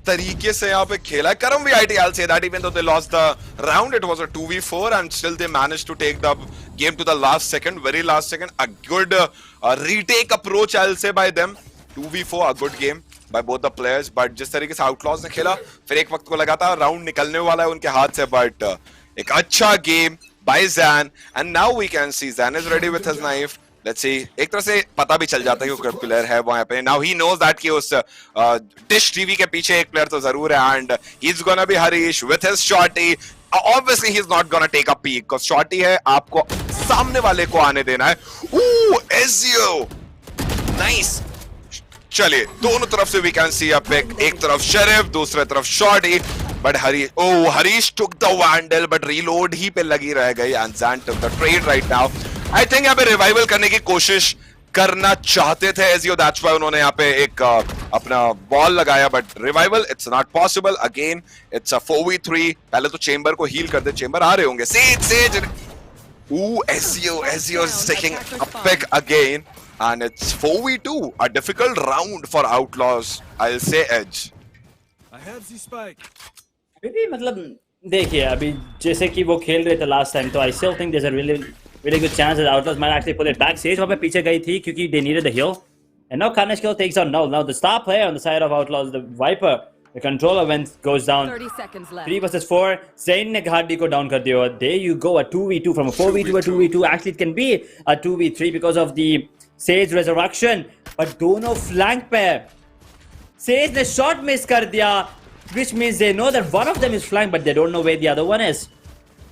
तरीके से यहाँ पे खेला है करम VIT, I'll say that even though they lost the round, it was a 2v4 and still they managed to take the game to the very last second. A good retake approach, I'll say, by them. 2v4, a good game by both the players, but जिस तरीके से Outlaws ने खेला, फिर एक वक्त को लगा था राउंड निकलने वाला है उनके हाथ से, but एक अच्छा game by Zan, and now we can see Zan is ready with his knife. Let's see, एक तरह से पता भी चल जाता है कि कोई प्लेयर है वहाँ पे. Now he knows that कि उस Dish TV के पीछे एक प्लेयर तो जरूर है, and he's gonna be Harish with his shorty. Obviously he's not gonna take a peek, because shorty है, आपको सामने वाले को आने देना है. Ooh, Ezio, nice. चलिए दोनों तरफ से we can see a pick. एक तरफ Sheriff, दूसरे तरफ shorty. But Harish took the Vandal, but reload ही पे लगी रह गई, and Zan took the trade right now. I think यहाँ पे revival करने की कोशिश करना चाहते थे Ezio, that's why उन्होंने यहाँ पे एक अपना बॉल लगाया, but revival it's not possible. Again it's a 4v3. पहले तो चेंबर को हील कर दे, चेंबर आ रहे होंगे. Sage. Ooh, Ezio is taking a pick again, and it's 4v2. A difficult round for Outlaws, I'll say. Edge. I have the spike. अभी मतलब देखिए अभी जैसे कि वो खेल रहे थे last time, तो I still think there's a really good chance that Outlaws might actually pull it back. Sage वहाँ पे पीछे गई थी क्योंकि they needed the heal, and now Carnage kill takes on Null. Now the star player on the side of Outlaws, the Viper, the controller goes down. 30 seconds left. 3 versus 4. Zane ने Hardy को down कर दिया. There you go, a 2v2 from a 4v2 to a 2v2. Actually it can be a 2v3 because of the Sage resurrection. But दोनों flank पे Sage ने shot miss कर दिया, which means they know that one of them is flying, but they don't know where the other one is.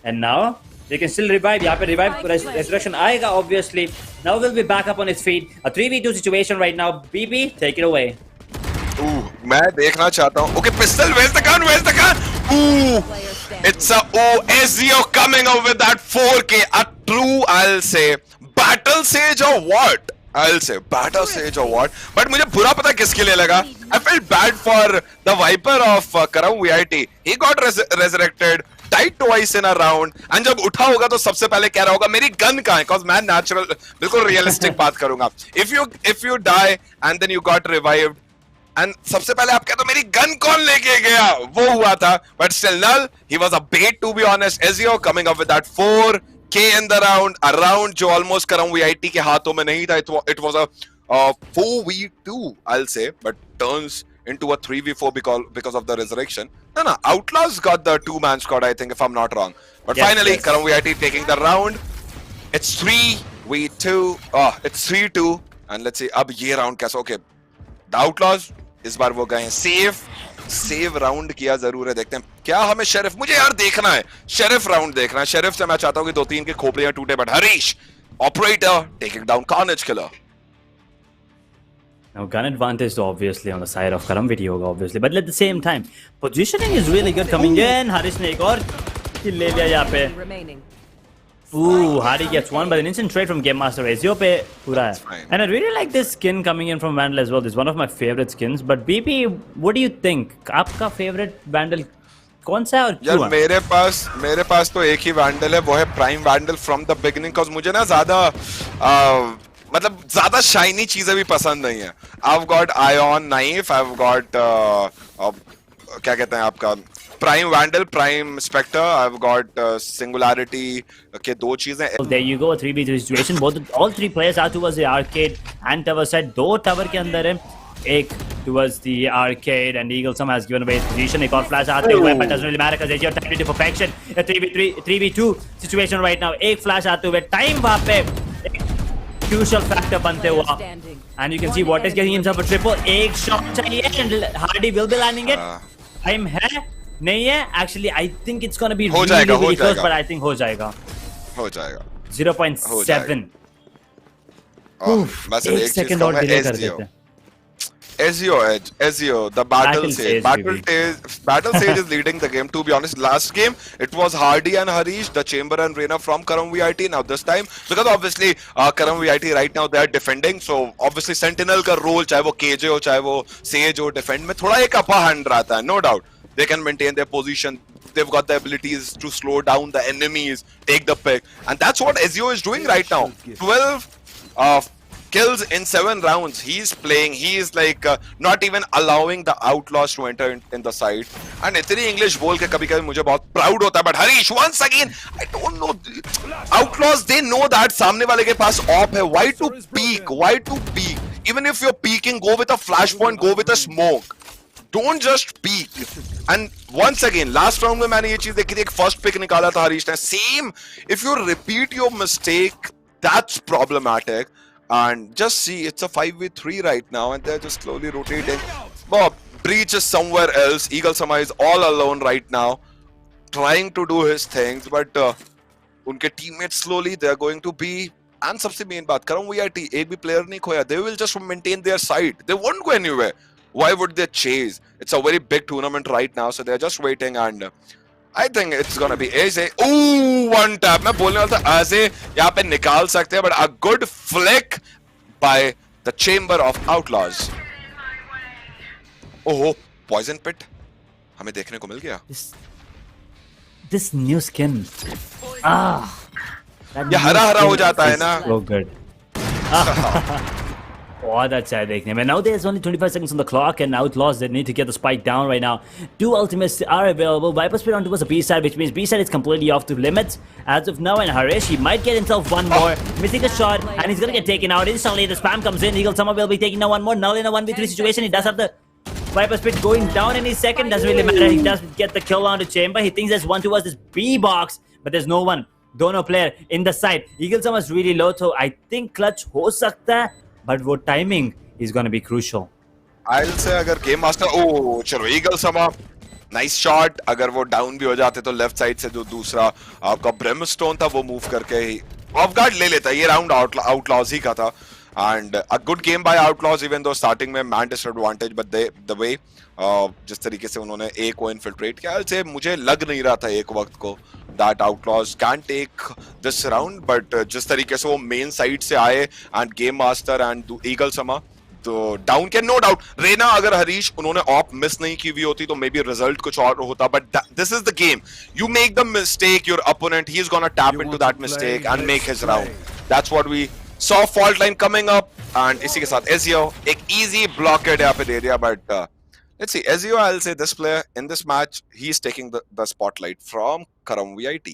And now they can still revive. यहाँ पे revive resurrection आएगा obviously. Now we'll be back up on his feet. A 3v2 situation right now. BB, take it away. मैं देखना चाहता हूँ. Okay, pistol. Where's the gun? It's a Ezio coming up with that 4K. A true, I'll say, battle sage or what? But मुझे बुरा पता किसके लिए लगा. I felt bad for the Viper of Karam VIT. He got resurrected, died twice in a round, and जब उठा होगा तो सबसे पहले कह रहा होगा मेरी गन कहाँ है? Cause मैं natural, बिल्कुल realistic बात करूँगा. If you die and then you got revived, and सबसे पहले आप कहते हो मेरी गन कौन लेके गया, वो हुआ था, but still null, he was a bet to be honest. Ezio coming up with that 4K in the round, a round जो almost Karam VIT के हाथों में नहीं था. It was a 4v2 I'll say, but turns into a 3v4 because of the resurrection. No, Outlaws got the 2-man squad, I think, if I'm not wrong. But yes, finally, yes. Karam VIT taking the round. It's 3v2. It's 3-2. And let's see, अब ये round कैसा? Okay, the Outlaws इस बार वो गए हैं save round किया जरूर है. देखते हैं क्या हमें शेरिफ, मुझे यार देखना है शेरिफ राउंड देखना है. शेरिफ से मैं चाहता हूं कि 2-3 के खोपड़ियां टूटे, but Harish operator taking down carnage killer. Now, gun advantage obviously on the side of Karam video, obviously, but at the same time, positioning is really good coming in. Harish ने एक और kill ले लिया यहाँ पे. Enemy remaining. Ooh, Hari gets one, but an instant trade from Game Master. Ezio पे पूरा है. fine. And I really like this skin coming in from Vandal as well. This is one of my favorite skins. But BP, what do you think? आपका favorite Vandal कौन सा है और यार क्यों? मेरे पास तो एक ही वैंडल है, वो है prime vandal from the beginning. Because मुझे ना ज्यादा शाइनी चीजें भी पसंद नहीं है. I've got Ion Knife, I've got क्या कहते हैं आपका prime Vandal, prime Spectre, I've got singularity के दो चीजें. There you go, a 3v3 situation. All three players are towards the arcade and tower side. दो tower के अंदर है. एक towards the arcade and Eagle somehow has given away his position. एक और flash आते हुए, but doesn't really matter because Ezio timed it to perfection. A 3v2 situation right now. एक flash आते हुए, time वहाँ पे crucial factor बनते हुआ. And you can see what is getting himself a triple. एक shot चाहिए and Hardy will be landing it. Time है, नहीं है. Actually, I think it's gonna be really close, but I think हो जाएगा. 0.7. मैं सिर्फ एक चीज कहूंगा, Ezio, the battle sage. Battle sage is leading the game. To be honest, last game it was Hardy and Harish, the Chamber and Reina from Karam VIT. Now this time, because obviously Karam VIT right now they are defending, so obviously Sentinel का role, चाहे वो KJ हो, चाहे वो Sage हो, defend में थोड़ा एक upper hand रहता है, no doubt. They can maintain their position. They've got the abilities to slow down the enemies, take the pick, and that's what Ezio is doing right now. 12 kills in 7 rounds. He's playing. He is like not even allowing the Outlaws to enter in the side. And इतनी English बोल के कभी-कभी मुझे बहुत proud होता है. But Harish, once again, I don't know. Outlaws, they know that सामने वाले के पास op है. Why to peek? Why to peek? Even if you're peeking, go with a flashpoint, go with a smoke. Don't just peek. And once again, last round में मैंने ये चीज देखी थी, एक first pick निकाला था हरीश ने. Same. If you repeat your mistake, that's problematic. And just see, it's a 5v3 right now, and they're just slowly rotating. Bob, Breach is somewhere else. Eagle Sama is all alone right now, trying to do his things, but उनके teammates slowly they're going to be. And सबसे main बात, Karam VIT एक भी player नहीं खोया. They will just maintain their side. They won't go anywhere. Why would they chase? It's a very big tournament right now, so they're just waiting, and I think it's gonna be Aze. Ooh, one tap. मैं बोलने वाला था Aze यहाँ पे निकाल सकते हैं, but a good flick by the Chamber of Outlaws. Oh, poison pit. हमें देखने को मिल गया. This new skin. ये हरा हो जाता है ना. So good. बहुत अच्छा है देखने में. Now there's only 25 seconds on the clock and Outlaws they need to get the spike down right now. 2 ultimates are available. Viper speed on towards the B side, which means B side is completely off to limits as of now. And Harish, he might get himself one more, missing a shot, and he's gonna get taken out instantly. The spam comes in. Eagle Summer will be taking now one more. Null in a 1v3 situation. He does have the Viper speed going down in his second. Doesn't really matter. He does get the kill on the Chamber. He thinks there's one towards this B box, but there's no one. Dono player in the side. Eagle Summer is really low, so I think clutch हो सकता है. But वो timing is going to be crucial. I'll say अगर game master चलो eagle समा nice shot. अगर वो down भी हो जाते तो लेफ्ट साइड से जो दूसरा आपका ब्रेमस्टोन था वो मूव करके ही ऑफ गार्ड ले लेता. ये राउंड आउटलॉज ही का था. And a good game by Outlaws, even though starting में man disadvantage, but the way जिस तरीके से उन्होंने A को infiltrate किया, से मुझे लग नहीं रहा था एक वक्त को that Outlaws can take this round, but जिस तरीके से वो main side से आए and Game Master and Eagle Sama तो डाउन के नो डाउट. रेना अगर हरीश उन्होंने ऑप मिस नहीं की हुई होती तो मे बी रिजल्ट कुछ और होता. But this is the game. You make the mistake, your opponent he is gonna tap into that mistake and make his round. That's what we Saw fault line coming up and इसी के साथ Ezio एक easy blockade यहाँ पे दे दिया, but let's see, Ezio, I'll say this player in this match, he's taking the spotlight from Karam VIT.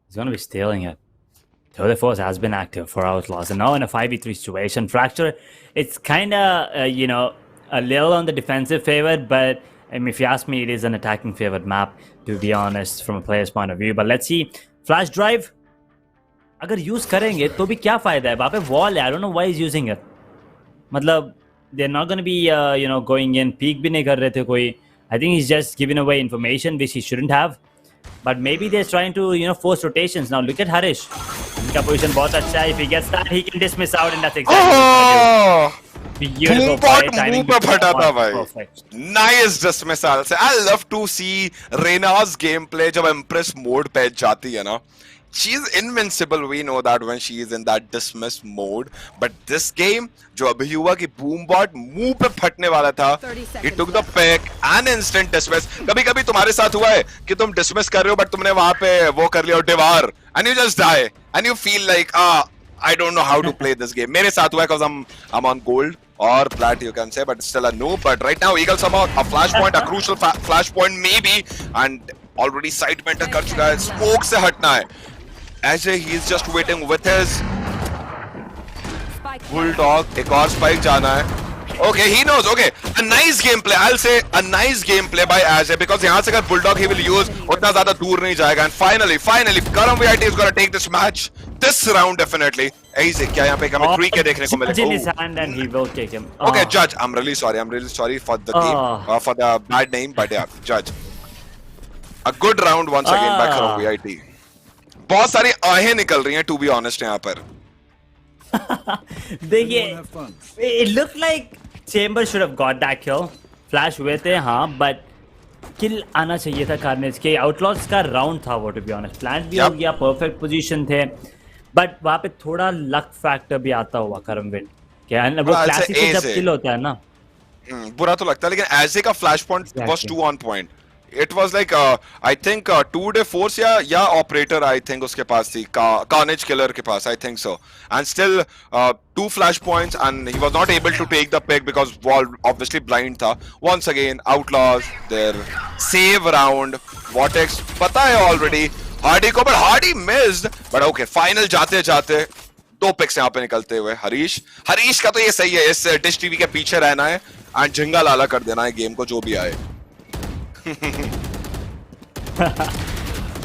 He's going to be stealing it. Tour de Force has been active for Outlaws, and now in a 5v3 situation, Fracture, it's kind of, you know, a little on the defensive favored, but I mean, if you ask me, it is an attacking favored map, to be honest, from a player's point of view. But let's see, Flash Drive, अगर use करेंगे तो भी क्या फायदा है? वहाँ पे wall है, I don't know why he's using it. मतलब, they're not going to be, you know, going in, peek भी नहीं कर रहे थे कोई. I think he's just giving away information which he shouldn't have. But maybe they're trying to, you know, force rotations. Now look at Harish. His position बहुत अच्छा है. If he gets that, he can dismiss out, and that's exactly what he did. Beautiful play, timing मुंह पे फटा था भाई. perfect. Nice dismissal से. I love to see Reina's gameplay जब Empress mode पे जाती है ना. She's invincible. We know that when she is in that dismiss mode. But this game, जो अभी हुआ कि Boombot मुंह पे फटने वाला था, he took the pick and instant dismiss. कभी-कभी तुम्हारे साथ हुआ है कि तुम dismiss कर रहे हो, but तुमने वहाँ पे वो कर लिया devour, and you just die, and you feel like I don't know how to play this game. मेरे साथ हुआ है because I'm on gold or plat, you can say, but still a noob. But right now, Eagle somehow a flashpoint, a crucial flashpoint maybe, and already side mentor कर चुका है. Smoke से हटना है. Ajay, he's just waiting with his bulldog. एक और spike जाना है. Okay, he knows. Okay, a nice gameplay. I'll say a nice gameplay by Ajay, because यहाँ से अगर bulldog he will use, उतना ज़्यादा दूर नहीं जाएगा. And finally, Karam VIT is gonna take this match, this round definitely. Easy. क्या यहाँ पे हमें 3K देखने को मिलेगा? In his hand, and he will kick him. Okay, Judge, I'm really sorry for the game, for the bad name, but yeah, Judge. A good round once again by Karam VIT. बहुत सारी आहें निकल रही हैं, to be honest, यहाँ पर. देखिए, Have fun. it looked like Chamber should have got that kill. Flash हुए थे, हाँ, but kill आना चाहिए था Carnage के. Outlaws का round था वो, to be honest. Plant भी हो गया, perfect position थे, but वहाँ पे थोड़ा luck factor भी आता हुआ Karamvit. क्या वो classic से जब kill होता है ना, बुरा तो लगता है, लेकिन ऐसे का flash point was 2 on point. It was like I think 2-day force या operator I think उसके पास थी, Carnage killer के पास, I think so, and still 2 flash points, and he was not able to take the pick because wall obviously blind था. Once again Outlaws, their save round, Vortex पता है already Hardy को, but Hardy missed. But okay, final जाते जाते 2 picks यहाँ पे निकलते हुए हरीश का तो ये सही है, इस डिश टीवी के पीछे रहना है and झिंगा लाला कर देना है गेम को जो भी आए.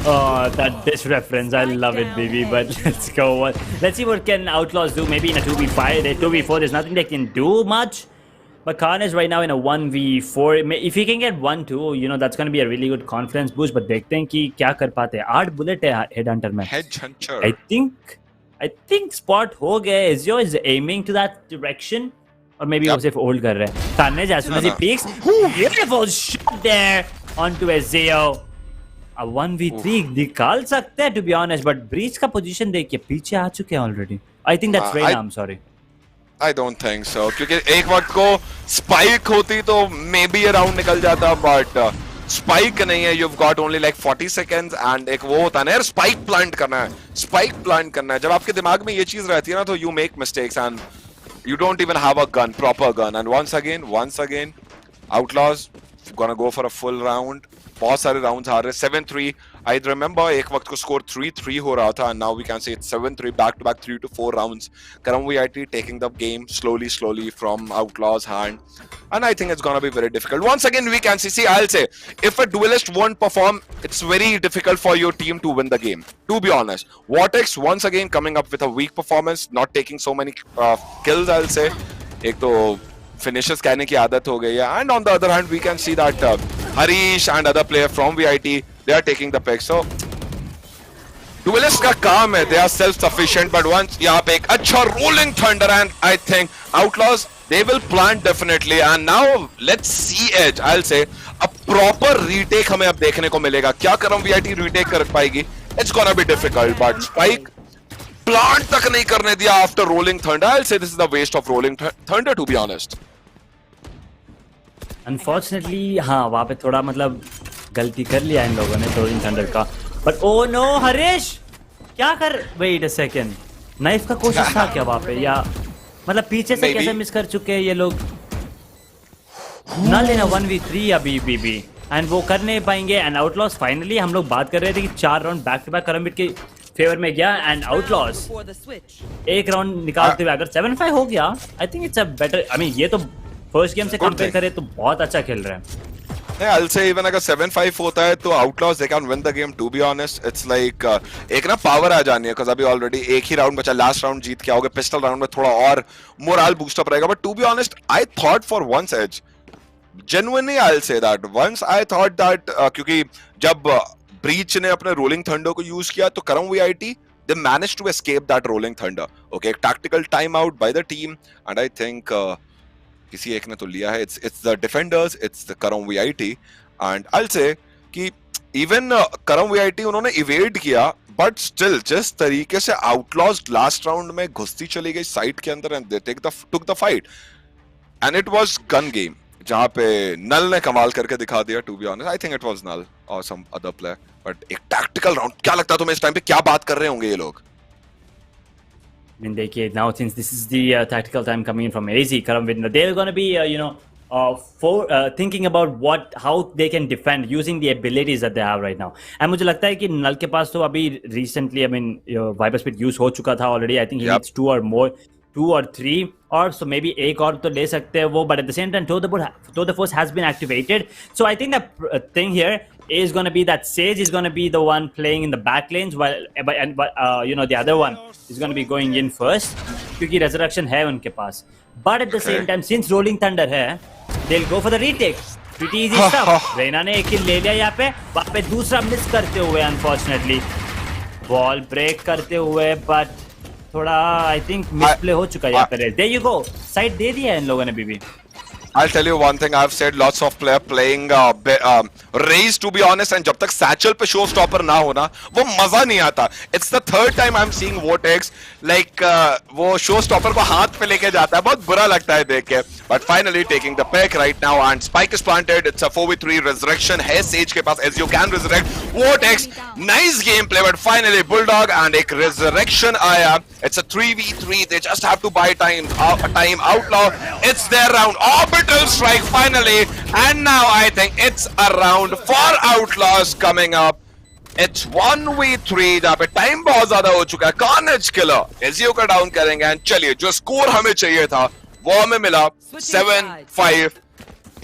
Oh, this reference, I love it, baby. But let's go. Let's see what can Outlaws do. Maybe in a 2v5, 2v4, there's nothing they can do much. But Khan is right now in a 1v4. If he can get 1-2, you know, that's going to be a really good confidence boost. But देखते हैं कि क्या कर पाते हैं. 8 bullet है Headhunter में. Headhunter. I think spot हो गया. Ezio is aiming to that direction. Or maybe वो सिर्फ hold कर रहे हैं. Carnage, as soon as he peeks, beautiful shot there onto Ezio. A 1v3 निकाल सकते हैं, to be honest, but Breach का position देखिए, पीछे आ चुके हैं already. I think that's Reina, I'm sorry. I don't think so, क्योंकि एक वक्त को spike होती तो maybe a round निकल जाता, but spike नहीं है. You've got only like 40 seconds, and एक वो होता है ना यार, spike plant करना है. जब आपके दिमाग में ये चीज रहती है ना, तो you make mistakes and you don't even have a gun, proper gun. And once again, Outlaws gonna go for a full round. बहुत सारे rounds हार रहे. 7-3. I remember एक वक्त को score 3-3 हो रहा था, and now we can say it's 7-3, back-to-back 3 to 4 rounds. Karam VIT taking the game slowly from Outlaws' hand, and I think it's gonna be very difficult. Once again, we can see. I'll say, if a duelist won't perform, it's very difficult for your team to win the game. To be honest, Vortex once again coming up with a weak performance, not taking so many kills. I'll say, एक तो finishes कहने की आदत हो गई है, and on the other hand, we can see that Harish and other player from VIT, they are taking the pick. So duelist का काम है, they are self-sufficient, but once यहाँ पे एक अच्छा rolling thunder, and I think Outlaws, they will plant definitely. And now let's see Edge. I'll say a proper retake हमें अब देखने को मिलेगा. क्या Karam VIT retake कर पाएगी? It's gonna be difficult, but Spike plant तक नहीं करने दिया after rolling thunder. I'll say this is the waste of rolling thunder, to be honest. Unfortunately, हाँ, वहाँ पे थोड़ा मतलब गलती कर लिया इन लोगों ने rolling thunder का. But oh no, हरीश, क्या कर, वेट अ सेकंड, नाइफ का कोशिश था क्या वहाँ पे, या मतलब पीछे से Maybe. कैसे मिस कर चुके हैं ये लोग? ना लेना 1v3 अभी भी एंड वो कर नहीं पाएंगे। एंड आउटलॉस फाइनली, हम लोग बात कर रहे थे कि 4 राउंड बैक टू बैक करमबिट के फेवर में गया and outlaws Before the switch. एक राउंड निकालते हुए अगर 7-5 हो गया, आई think it's a better, I mean ये तो फर्स्ट गेम से Good कंपेयर thing. करें तो बहुत अच्छा खेल रहे हैं। Yeah, I'll say even अगर 7-5 होता है तो Outlaws they can win the game. To be honest, it's like एक ना पावर आ जानी है, because अभी ऑलरेडी एक ही राउंड बचा, लास्ट राउंड जीत के आओगे, पिस्टल राउंड में थोड़ा और मोरल बूस्ट अप रहेगा। But to be honest, I thought for once as, genuinely I'll say that once I thought that क्योंकि जब ब्रीच ने अपने रोलिंग थंडर को यूज किया तो करम VIT they managed to escape that rolling thunder. Okay, tactical timeout by the team, and I think किसी एक ने तो लिया है, it's the defenders, it's the करम वीआईटी, and I'll say कि even करम वीआईटी उन्होंने evade किया, but still जिस तरीके से आउटलॉज लास्ट राउंड में घुसती चली गई साइट के अंदर and they took the fight, and it was gun game जहां पे नल ने कमाल करके दिखा दिया। To be honest, I think it was Null और सम अदर प्लेयर, बट एक टैक्टिकल राउंड, क्या लगता है तुम्हें इस टाइम पे क्या बात कर रहे होंगे ये लोग? I mean, now since this is the tactical time coming in from AZ, they're going to be, thinking about how they can defend using the abilities that they have right now. And मुझे लगता है कि नल के पास तो अभी recently, I mean, Viper Speed use हो चुका था already. I think he needs 2 or 3, or so maybe एक और तो ले सकते हैं वो, but at the same time, Toe the Force has been activated. So I think the thing here is going to be that Sage is going to be the one playing in the back lanes, while the other one is going to be going in first, क्योंकि resurrection है उनके पास. But at the same time, since Rolling Thunder है, they'll go for the retake. Pretty easy stuff. Raina ने एक किल ले लिया यहाँ पे, वहाँ पे दूसरा मिस करते हुए unfortunately, बॉल ब्रेक करते हुए, but थोड़ा आई थिंक मिसप्ले हो चुका है यहाँ पे। There you go, साइड दे दिया है इन लोगों ने भी। I'll tell you one thing, I've said lots of player playing Raze, to be honest, and जब तक Satchel पे show stopper ना होना वो मजा नहीं आता। It's the third time I'm seeing Vortex like वो show stopper को हाथ पे लेके जाता है, बहुत बुरा लगता है देख के। But finally taking the pick right now and spike is planted. It's a 4v3 resurrection है Sage के पास, as you can resurrect Vortex, nice gameplay, but finally Bulldog and एक resurrection आया। It's a 3v3, they just have to buy time Outlaw, it's their round, orbital strike finally, and now I think it's a round for Outlaws coming up. It's 1v3 जहाँ पे time बहुत ज्यादा हो चुका है। Carnage killer AJIO का down करेंगे, and चलिए जो स्कोर हमें चाहिए था वो हमें मिला 7-5।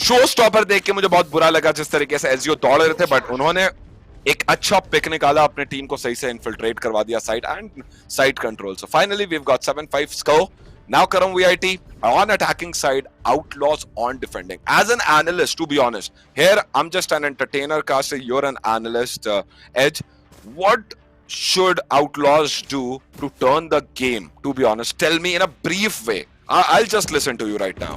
शो स्टॉपर देख के मुझे बहुत बुरा लगा जिस तरीके से एजियो दौड़ रहे थे, बट उन्होंने एक अच्छा पिक निकाला, अपने टीम को सही से इन्फिल्ट्रेट करवा दिया side and side control. So finally we have got 7-5 score. Now Karam VIT on attacking side, Outlaws on defending. As an analyst, to be honest, here I'm just an entertainer, Kasi, you're an analyst, Edge. What should Outlaws do to turn the game, to be honest? Tell me in a brief way. I'll just listen to you right now.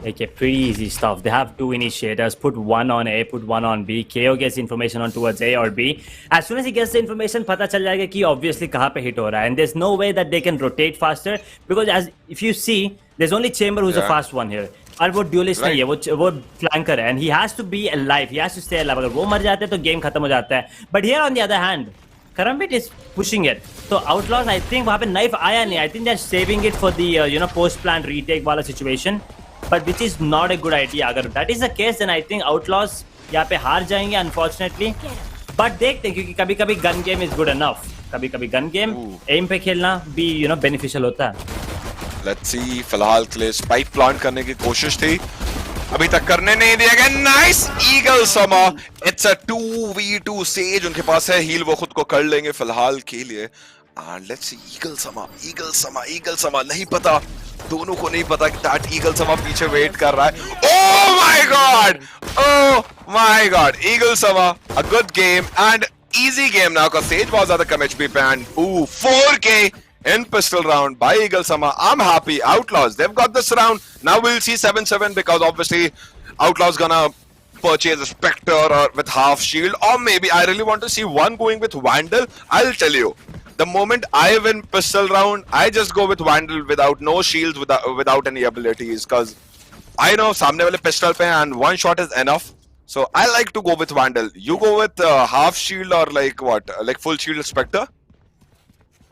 Okay, pretty easy stuff. They have 2 initiators. Put one on A, put one on B. KO gets information on towards A or B. As soon as he gets the information, पता चल जाएगा कि obviously कहाँ पे hit हो रहा है. And there's no way that they can rotate faster, because as if you see, there's only Chamber who's the fast one here. और वो duelist नहीं है, वो flanker है, and he has to be alive. He has to stay alive. अगर वो मर जाते हैं तो game खत्म हो जाता है. But here on the other hand, Karambit is pushing it. So Outlaws, I think वहाँ पे knife आया नहीं. I think they're saving it for the post-plan retake वाला situation. But which is not a good idea. अगर that is the case, then I think Outlaws यहाँ पे हार जाएंगे unfortunately. But देखते हैं, क्योंकि कभी-कभी gun game is good enough. कभी-कभी gun game aim पे खेलना भी beneficial होता है। Let's see, फिलहाल के लिए spike plant करने की कोशिश थी, अभी तक करने नहीं दिया गया। Nice Eagle Summer. It's a 2v2 Sage, उनके पास है heal, वो खुद को कर लेंगे फिलहाल के लिए। And let's see, Eagle Summer, नहीं पता, दोनों को नहीं पता कि that Eagle Summer पीछे वेट कर रहा है। Oh my god, Eagle Summer, a good game and easy game now, because Sage बहुत ज्यादा कम HP पे, and 4K in pistol round by Eagle Summer. I'm happy. Outlaws, they've got this round. Now we'll see 7-7, because obviously Outlaws gonna purchase a Spectre or with half shield, or maybe I really want to see one going with Vandal. I'll tell you, the moment I win pistol round, I just go with Vandal without no shields, without any abilities, because I know सामने वाले pistol पे and one shot is enough. So I like to go with Vandal. You go with half shield or like what? Like full shield Spectre?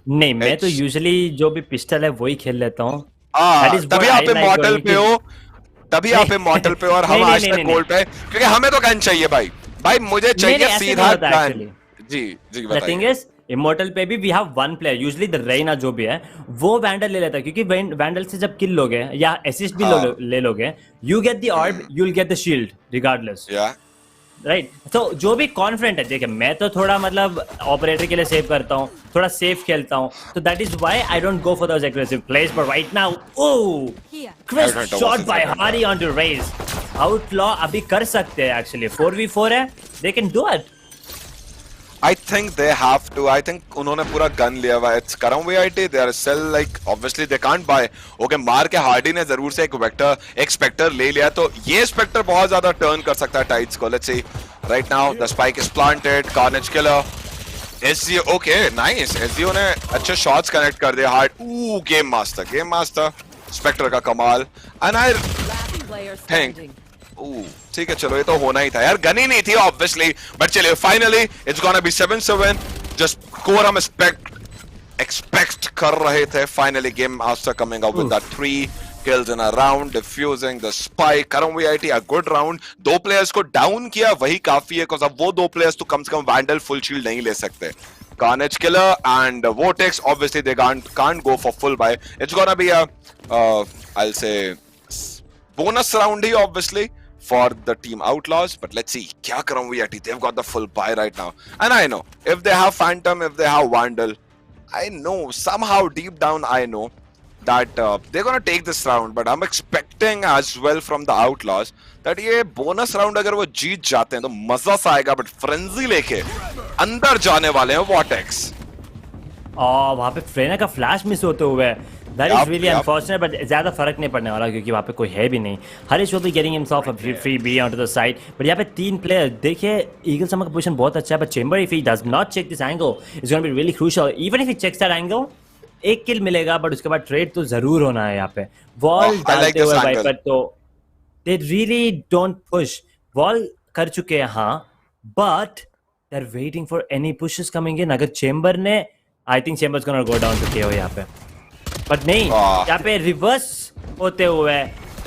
नहीं, मैं तो Edge. Usually जो भी pistol है वही खेल लेता हूँ. हाँ, That is what तभी I आप like इमॉर्टल going पे to- हो, तभी आप इमॉर्टल पे हो और हम नहीं, आज नहीं, तक नहीं, गोल्ड पे, क्योंकि हमें तो गन चाहिए भाई. भाई मुझे नहीं, चाहिए ऐसे नहीं सीधा होता गन. actually. जी जी The thing बताइए. is, इमोर्टल पे भी we have one player, usually the Reyna जो भी है वो वैंडल ले लेता है, क्योंकि वैंडल से जब किल लोगे या असिस्ट भी हाँ. ले लोगे, you get the ऑर्ब, you will get the shield regardless. या राइट, तो जो भी कॉन्फिडेंट है, देखिए मैं तो थोड़ा मतलब ऑपरेटर के लिए सेव करता हूँ, थोड़ा सेफ खेलता हूँ, तो that is why I don't go for those aggressive plays. But right now, oh Here. Crisp I don't know shot what's by happening. Harry on the Raze. Outlaw अभी कर सकते हैं एक्चुअली, 4v4 है, they can do it. I think they have to. I think उन्होंने पूरा gun लिया हुआ है. It's Karam VIT. They are still like obviously they can't buy. Okay, मार के हार्डी ने जरूर से एक स्पेक्टर ले लिया, तो ये स्पेक्टर बहुत ज्यादा टर्न कर सकता है टाइड्स को. Let's see. Right now the spike is planted. Carnage killer. SGO. Okay, nice. SGO ने अच्छे shots connect कर दिए. Hard. Ooh, game master. Spectre का कमाल. And I Last player standing. ठीक है, चलो ये तो होना ही था यार, गन ही नहीं थी ऑब्वियसली, बट चलिए finally it's gonna B 7-7. Just score हम एक्सपेक्ट कर रहे थे. Finally game master coming out with that 3 kills in a round, defusing the spike. Karam VIT a good round. 2 players को डाउन किया, वही काफी है, बिकॉज़ अब वो 2 players तो कम से कम वैंडल फुल शील्ड नहीं ले सकते. Carnage killer and Vortex obviously they can't go for full buy. It's gonna be a I'll say bonus round he obviously for the team Outlaws, but let's see क्या Karam VIT, they've got the full buy right now, and I know if they have Phantom, if they have Vandal, I know somehow deep down I know that they're gonna take this round, but I'm expecting as well from the Outlaws that ये bonus round अगर वो जीत जाते हैं तो मजा सा आएगा, but frenzy लेके अंदर जाने वाले हैं Vortex. वहाँ पे फ्रेना का फ्लैश मिस होते हुए, that is really Yup. Unfortunate, but ज्यादा फर्क नहीं पड़ने वाला क्योंकि वहाँ पे कोई है भी नहीं. Harish will be getting himself a free B on to the side. But यहाँ पे 3 प्लेयर, देखिए ईगल समर का पोजीशन बहुत अच्छा है, but Chamber if he does not check this angle is gonna be really crucial. Even if he checks that angle, एक kill मिलेगा, but उसके बाद ट्रेड तो जरूर होना है. यहाँ पे वॉल I like डालते this हुए angle. वाइपर, तो they really don't push. Wall कर चुके हैं हाँ, but they are waiting for any pushes coming in. अगर चेंबर ने, I think Chamber's gonna go down to KO यहाँ पे, बट नहीं, यहाँ पे रिवर्स होते हुए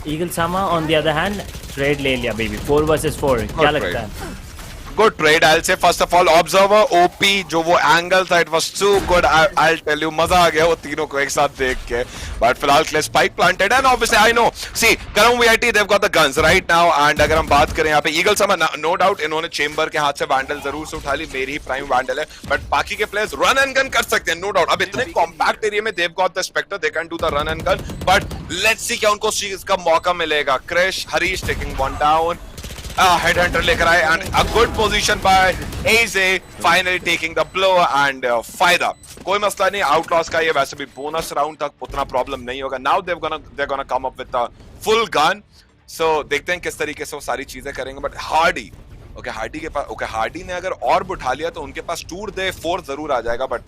Eagle Sama on the other hand trade ले लिया बेबी. 4 versus 4 क्या लगता है? Good trade, I'll say. First of all, Observer, OP, जो वो angle था, it was too good. I'll tell you, मजा आ गया वो तीनों को एक साथ देख के. But फिलहाल के लिए spike planted, and obviously I know. See, Karam VIT, they've got the guns right now, and अगर हम बात करें यहाँ पे Eagle Summer, no doubt इन्होंने चेंबर के हाथ से Vandal जरूर से उठा ली. मेरी ही प्राइम Vandal है, but बाकी के players run and gun कर सकते हैं, no doubt. अब इतने compact area में they've got the Spectre, they can do the run and gun. But let's see क्या उनको उस चीज का मौका मिलेगा. Krish, Harish taking one down. Headhunter लेकर आए, and a good position by AZ, finally taking the blow and फायदा. कोई मसला नहीं, Outlaws का ये वैसे भी बोनस राउंड तक उतना प्रॉब्लम नहीं होगा. Now they're gonna come up with a full gun. So देखते हैं किस तरीके से वो सारी चीजें करेंगे. But Hardy, okay, Hardy के पास, okay, Hardy ने अगर ऑर्ब उठा लिया तो उनके पास 2 दे 4 जरूर आ जाएगा, बट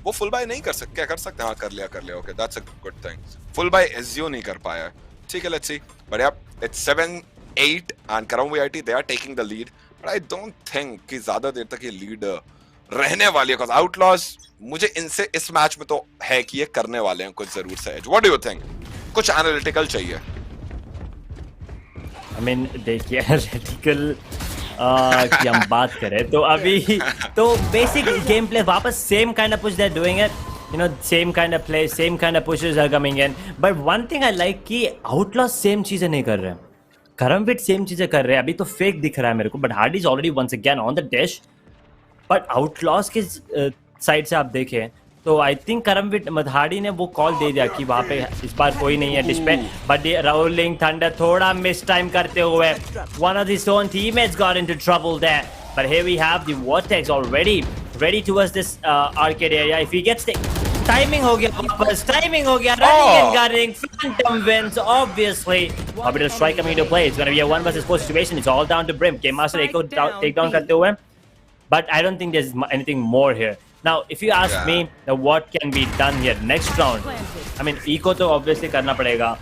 वो फुल बाय नहीं कर सकते. क्या कर सकते हैं? हाँ, कर लिया. Okay, that's a good thing. Full by SGO नहीं कर पाया. ठीक है, let's see. But yeah, it's 7-8 and Karam VIT, they are taking the lead, but I don't think कि ज्यादा देर तक ये लीड रहने वाली है, because Outlaws मुझे इनसे इस मैच में तो है कि ये करने वाले हैं कुछ जरूर से. What do you think? कुछ एनालिटिकल चाहिए. I mean, देखिए एनालिटिकल की हम बात करें तो अभी तो बेसिक गेम प्ले वापस same kind of push they are doing it, you know, same kind of play, same kind of pushes are coming in. But one thing I like कि Outlaws सेम चीजें नहीं कर रहे हैं, करमविट same चीजें कर रहे हैं. अभी तो फेक दिख रहा है मेरे को, but Hardy is already once again on the dish. But Outlaws के साइड से आप देखें तो आई थिंक करमविट हार्डी ने वो कॉल दे दिया कि वहाँ पे इस बार कोई नहीं है डिश पे. बट रोलिंग थंडर थोड़ा मिस टाइम करते हुए, one of his own teammates got into trouble there. But here we have the Vortex already ready towards this arcade area. If he gets the timing हो गया वापस, timing हो गया, running and gunning, Phantom wins obviously. Orbital strike coming into play. It's going to be a 1 versus 4 situation. It's all down to Brim. Game Master एक को take down करते हुए. But I don't think there's anything more here. Now, if you ask me, what can be done here next round? I mean, eco तो obviously करना पड़ेगा,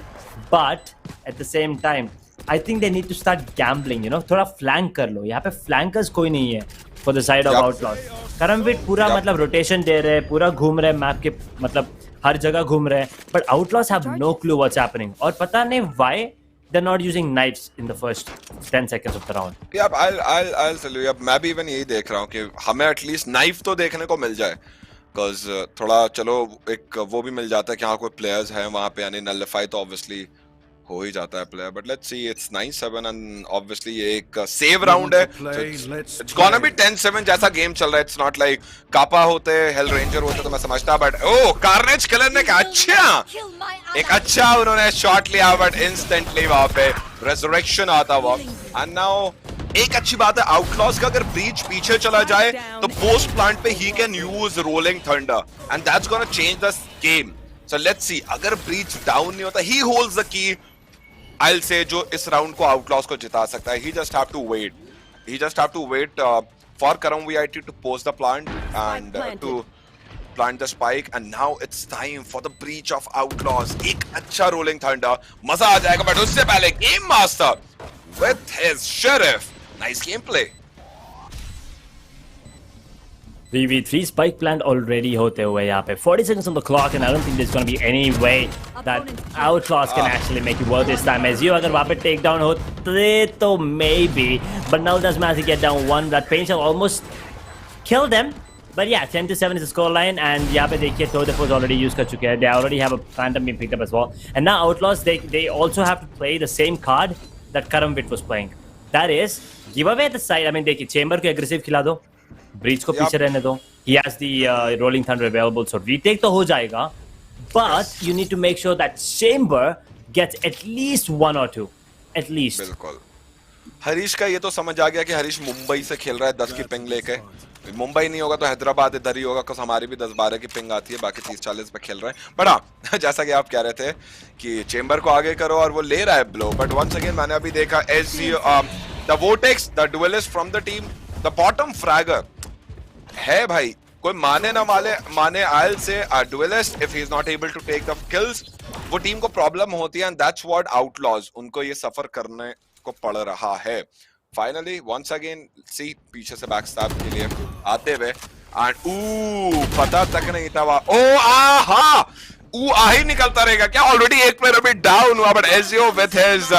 but at the same time, I think they need to start gambling, you know, थोड़ा flank कर लो. यहाँ पे flankers कोई नहीं है for the side of Outlaws. करमविट पूरा मतलब rotation दे रहे हैं, पूरा घूम रहे हैं map के मतलब हर जगह घूम रहे हैं. But Outlaws have no clue what's happening. और पता नहीं why they're not using knives in the first 10 seconds of the round. Yeah, I'll tell you. मैं भी even यही देख रहा हूँ कि हमें at least knife तो देखने को मिल जाए. Because थोड़ा चलो एक वो भी मिल जाता है कि हाँ कोई players हैं वहाँ पे, यानी nullify तो obviously हो ही जाता है player. But let's see, it's 9-7 and obviously ये एक save round है. So it's gonna be 10-7 जैसा game चल रहा है. It's not like कापा होते, Hell Ranger होते तो मैं समझता. But oh, Carnage Killer ने कहा अच्छा, एक अच्छा उन्होंने shot लिया but instantly वहाँ पे resurrection आता हुआ. And now एक अच्छी बात है Outlaws का, अगर breach पीछे चला जाए तो post plant पे he can use rolling thunder and that's gonna change the game. So let's see, अगर breach down नहीं होता, he holds the key. I'll say जो इस round को Outlaws को जिता सकता है. He just have to wait. He just have to wait for Karam VIT to post the plant and to plant the spike. And now it's time for the breach of Outlaws. एक अच्छा rolling thunder, मजा आ जाएगा. But उससे पहले Game Master with his Sheriff. Nice gameplay. 3v3 spike plant already होते हुए यहाँ पे 40 seconds on the clock and I don't think there's going to be any way that Outlaws can actually make it worth this time. As you अगर वहाँ पे take down होते तो maybe, but now does Mazzy get down one. That pain shall almost kill them. But yeah, 10-7 is the scoreline and यहाँ पे देखिए Throw the Force already use कर चुके हैं. They already have a phantom being picked up as well. And now Outlaws they also have to play the same card that Karamvit was playing. That is give away the side. I mean देखिए Chamber को aggressive खिला दो. Breach को पीछे रहने दो. He has the rolling thunder available, so retake तो हो जाएगा. But you need to make sure that Chamber gets at least 1 or 2. At least. बिल्कुल. हरीश का ये तो समझ आ गया कि हरीश मुंबई से खेल रहा है 10 की पिंग लेके. मुंबई नहीं होगा तो हैदराबाद इधर ही होगा, क्योंकि हमारी भी 10-12 की पिंग आती है, बाकी 30-40 पे खेल रहा है. बट हाँ, जैसा कि आप कह रहे थे कि चेंबर को आगे करो और वो ले रहा है ब्लो. बट वंस अगेन मैंने अभी देखा the vortex, the duellist from the team, the bottom fragger है भाई. कोई माने ना माने I'll say a duelist if he is not able to take the kills, वो टीम को प्रॉब्लम होती है. and that's what Outlaws, उनको ये सफर करने को पड़ रहा है. Finally once again see पीछे से backstab के लिए आते हुए and पता तक नहीं था वहाँ ही निकलता रहेगा क्या. ऑलरेडी एक प्लेयर अभी डाउन हुआ but Ezio with his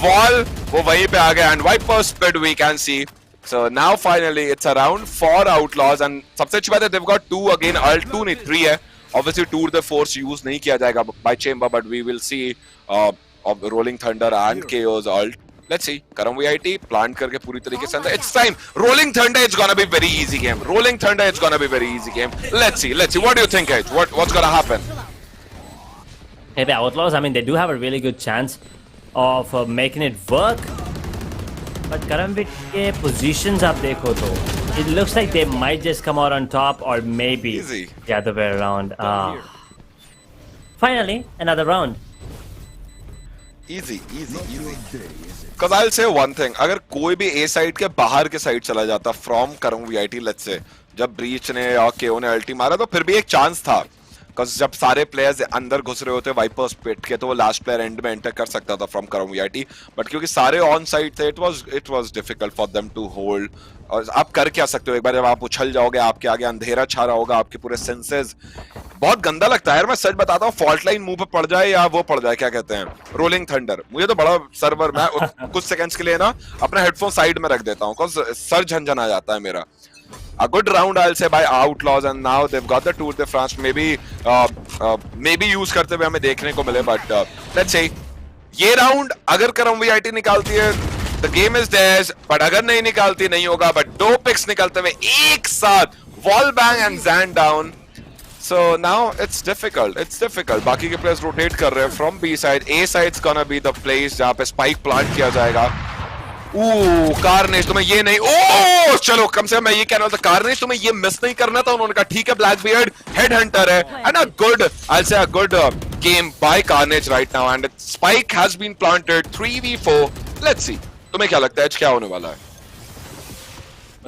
wall वो वहीं पे आ गया and Viper split we can see. So now finally it's a round for Outlaws and सबसे अच्छी बात है they've got 2 again, ult 2 नहीं 3 है. Obviously tour the force use नहीं किया जाएगा by Chamber, but we will see of rolling thunder and KO's ult. Let's see. Karam VIT plant करके पूरी तरीके से अंदर. It's time. Rolling thunder, it's gonna be very easy game. Rolling thunder, it's gonna be very easy game. Let's see. What do you think, Edge? What's gonna happen? Hey, the Outlaws, I mean, they do have a really good chance of making it work. But Karamvit के positions आप देखो तो it looks like they might just come out on top or maybe the other way around. Finally, another round. Easy. Because I'll say one thing, अगर कोई भी A side के बाहर के side चला जाता from Karam VIT, let's say, जब Breach ने या KO ने ulti मारा तो फिर भी एक chance था. Because जब सारे players अंदर घुस रहे होते Vipers पिट के तो वो last player end में enter कर सकता था from Karam VIT. But क्योंकि सारे on side थे, it was difficult for them to hold. और आप कर क्या सकते हो, एक बार जब आप उछल जाओगे आपके आगे अंधेरा छा रहा होगा, आपके पूरे सेंसेस, बहुत गंदा लगता है यार. मैं सच बताता हूँ, फॉल्ट लाइन मुंह पे पड़ जाए या वो पड़ जाए, क्या कहते हैं, रोलिंग थंडर, मुझे तो बड़ा सर्वर मैं कुछ सेकंड्स के लिए ना अपना हेडफोन साइड में रख देता हूँ, सर झंझन आ जाता है मेरा. A good round I'll say by Outlaws and now they've got the Tour de France, maybe use करते हुए हमें देखने को मिले. But let's say ये राउंड अगर करम VIT निकालती है the game is theirs, but अगर नहीं निकालती नहीं होगा. But 2 picks निकलते हुए एक साथ wall bang and Zan down. So now it's difficult. बाकी के players rotate कर रहे हैं from B side. A side's gonna be the place जहाँ पे spike plant किया जाएगा. कार्नेज तुम्हें ये नहीं, चलो कम से कम मैं ये कहना था, कार्नेज तुम्हें ये मिस नहीं करना था. उन्होंने कहा ठीक है, ब्लैक बियर्ड हेड हंटर है, and I'll say a good game by Carnage right now, and spike has been planted. 3v4. Let's see. तुम्हें क्या लगता है क्या होने वाला है?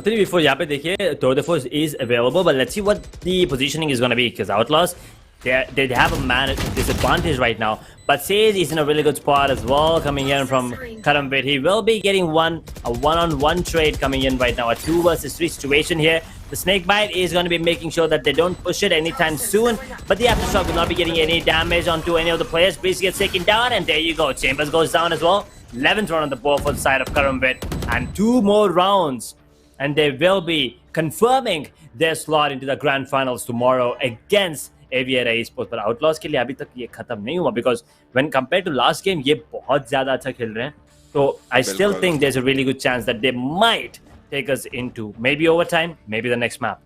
3v4 यहाँ पे देखिए, Tour de Force is available, but let's see what the positioning is going to be, because Outlaws they have a man disadvantage right now. But Sage is in a really good spot as well, coming in from Karambit. He will be getting a one-on-one trade coming in right now, a 2 versus 3 situation here. The Snakebite is going to be making sure that they don't push it anytime soon, but the Aftershock will not be getting any damage onto any of the players. Breeze gets taken down, and there you go. Chambers goes down as well. 11th round on the board for the side of Karambit, and 2 more rounds, and they will be confirming their slot into the grand finals tomorrow against Aviator Esports. पर Outlaws के लिए अभी तक ये खत्म नहीं हुआ, because when compared to last game ये बहुत ज़्यादा अच्छा खेल रहे हैं. So I still think there's a really good chance that they might take us into maybe overtime, maybe the next map.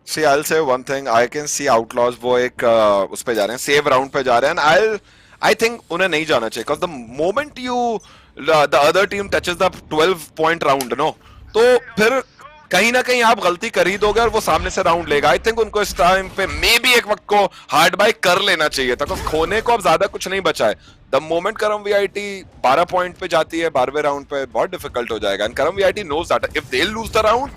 See, I'll say one thing. I can see Outlaws वो एक उस पे जा रहे हैं, save round पे जा रहे हैं. And I think उन्हें नहीं जाना चाहिए, because the moment the other team touches the 12-point round, no, तो फिर कहीं ना कहीं आप गलती कर ही दोगे और वो सामने से राउंड लेगा. आई थिंक उनको इस टाइम पे मे बी एक वक्त को हार्ड बाय कर लेना चाहिए था, क्योंकि खोने को अब ज्यादा कुछ नहीं बचा है. द मोमेंट करम वीआईटी 12 पॉइंट पे जाती है 12वें राउंड पे, बहुत डिफिकल्ट हो जाएगा. And Karam VIT knows that if they lose the round,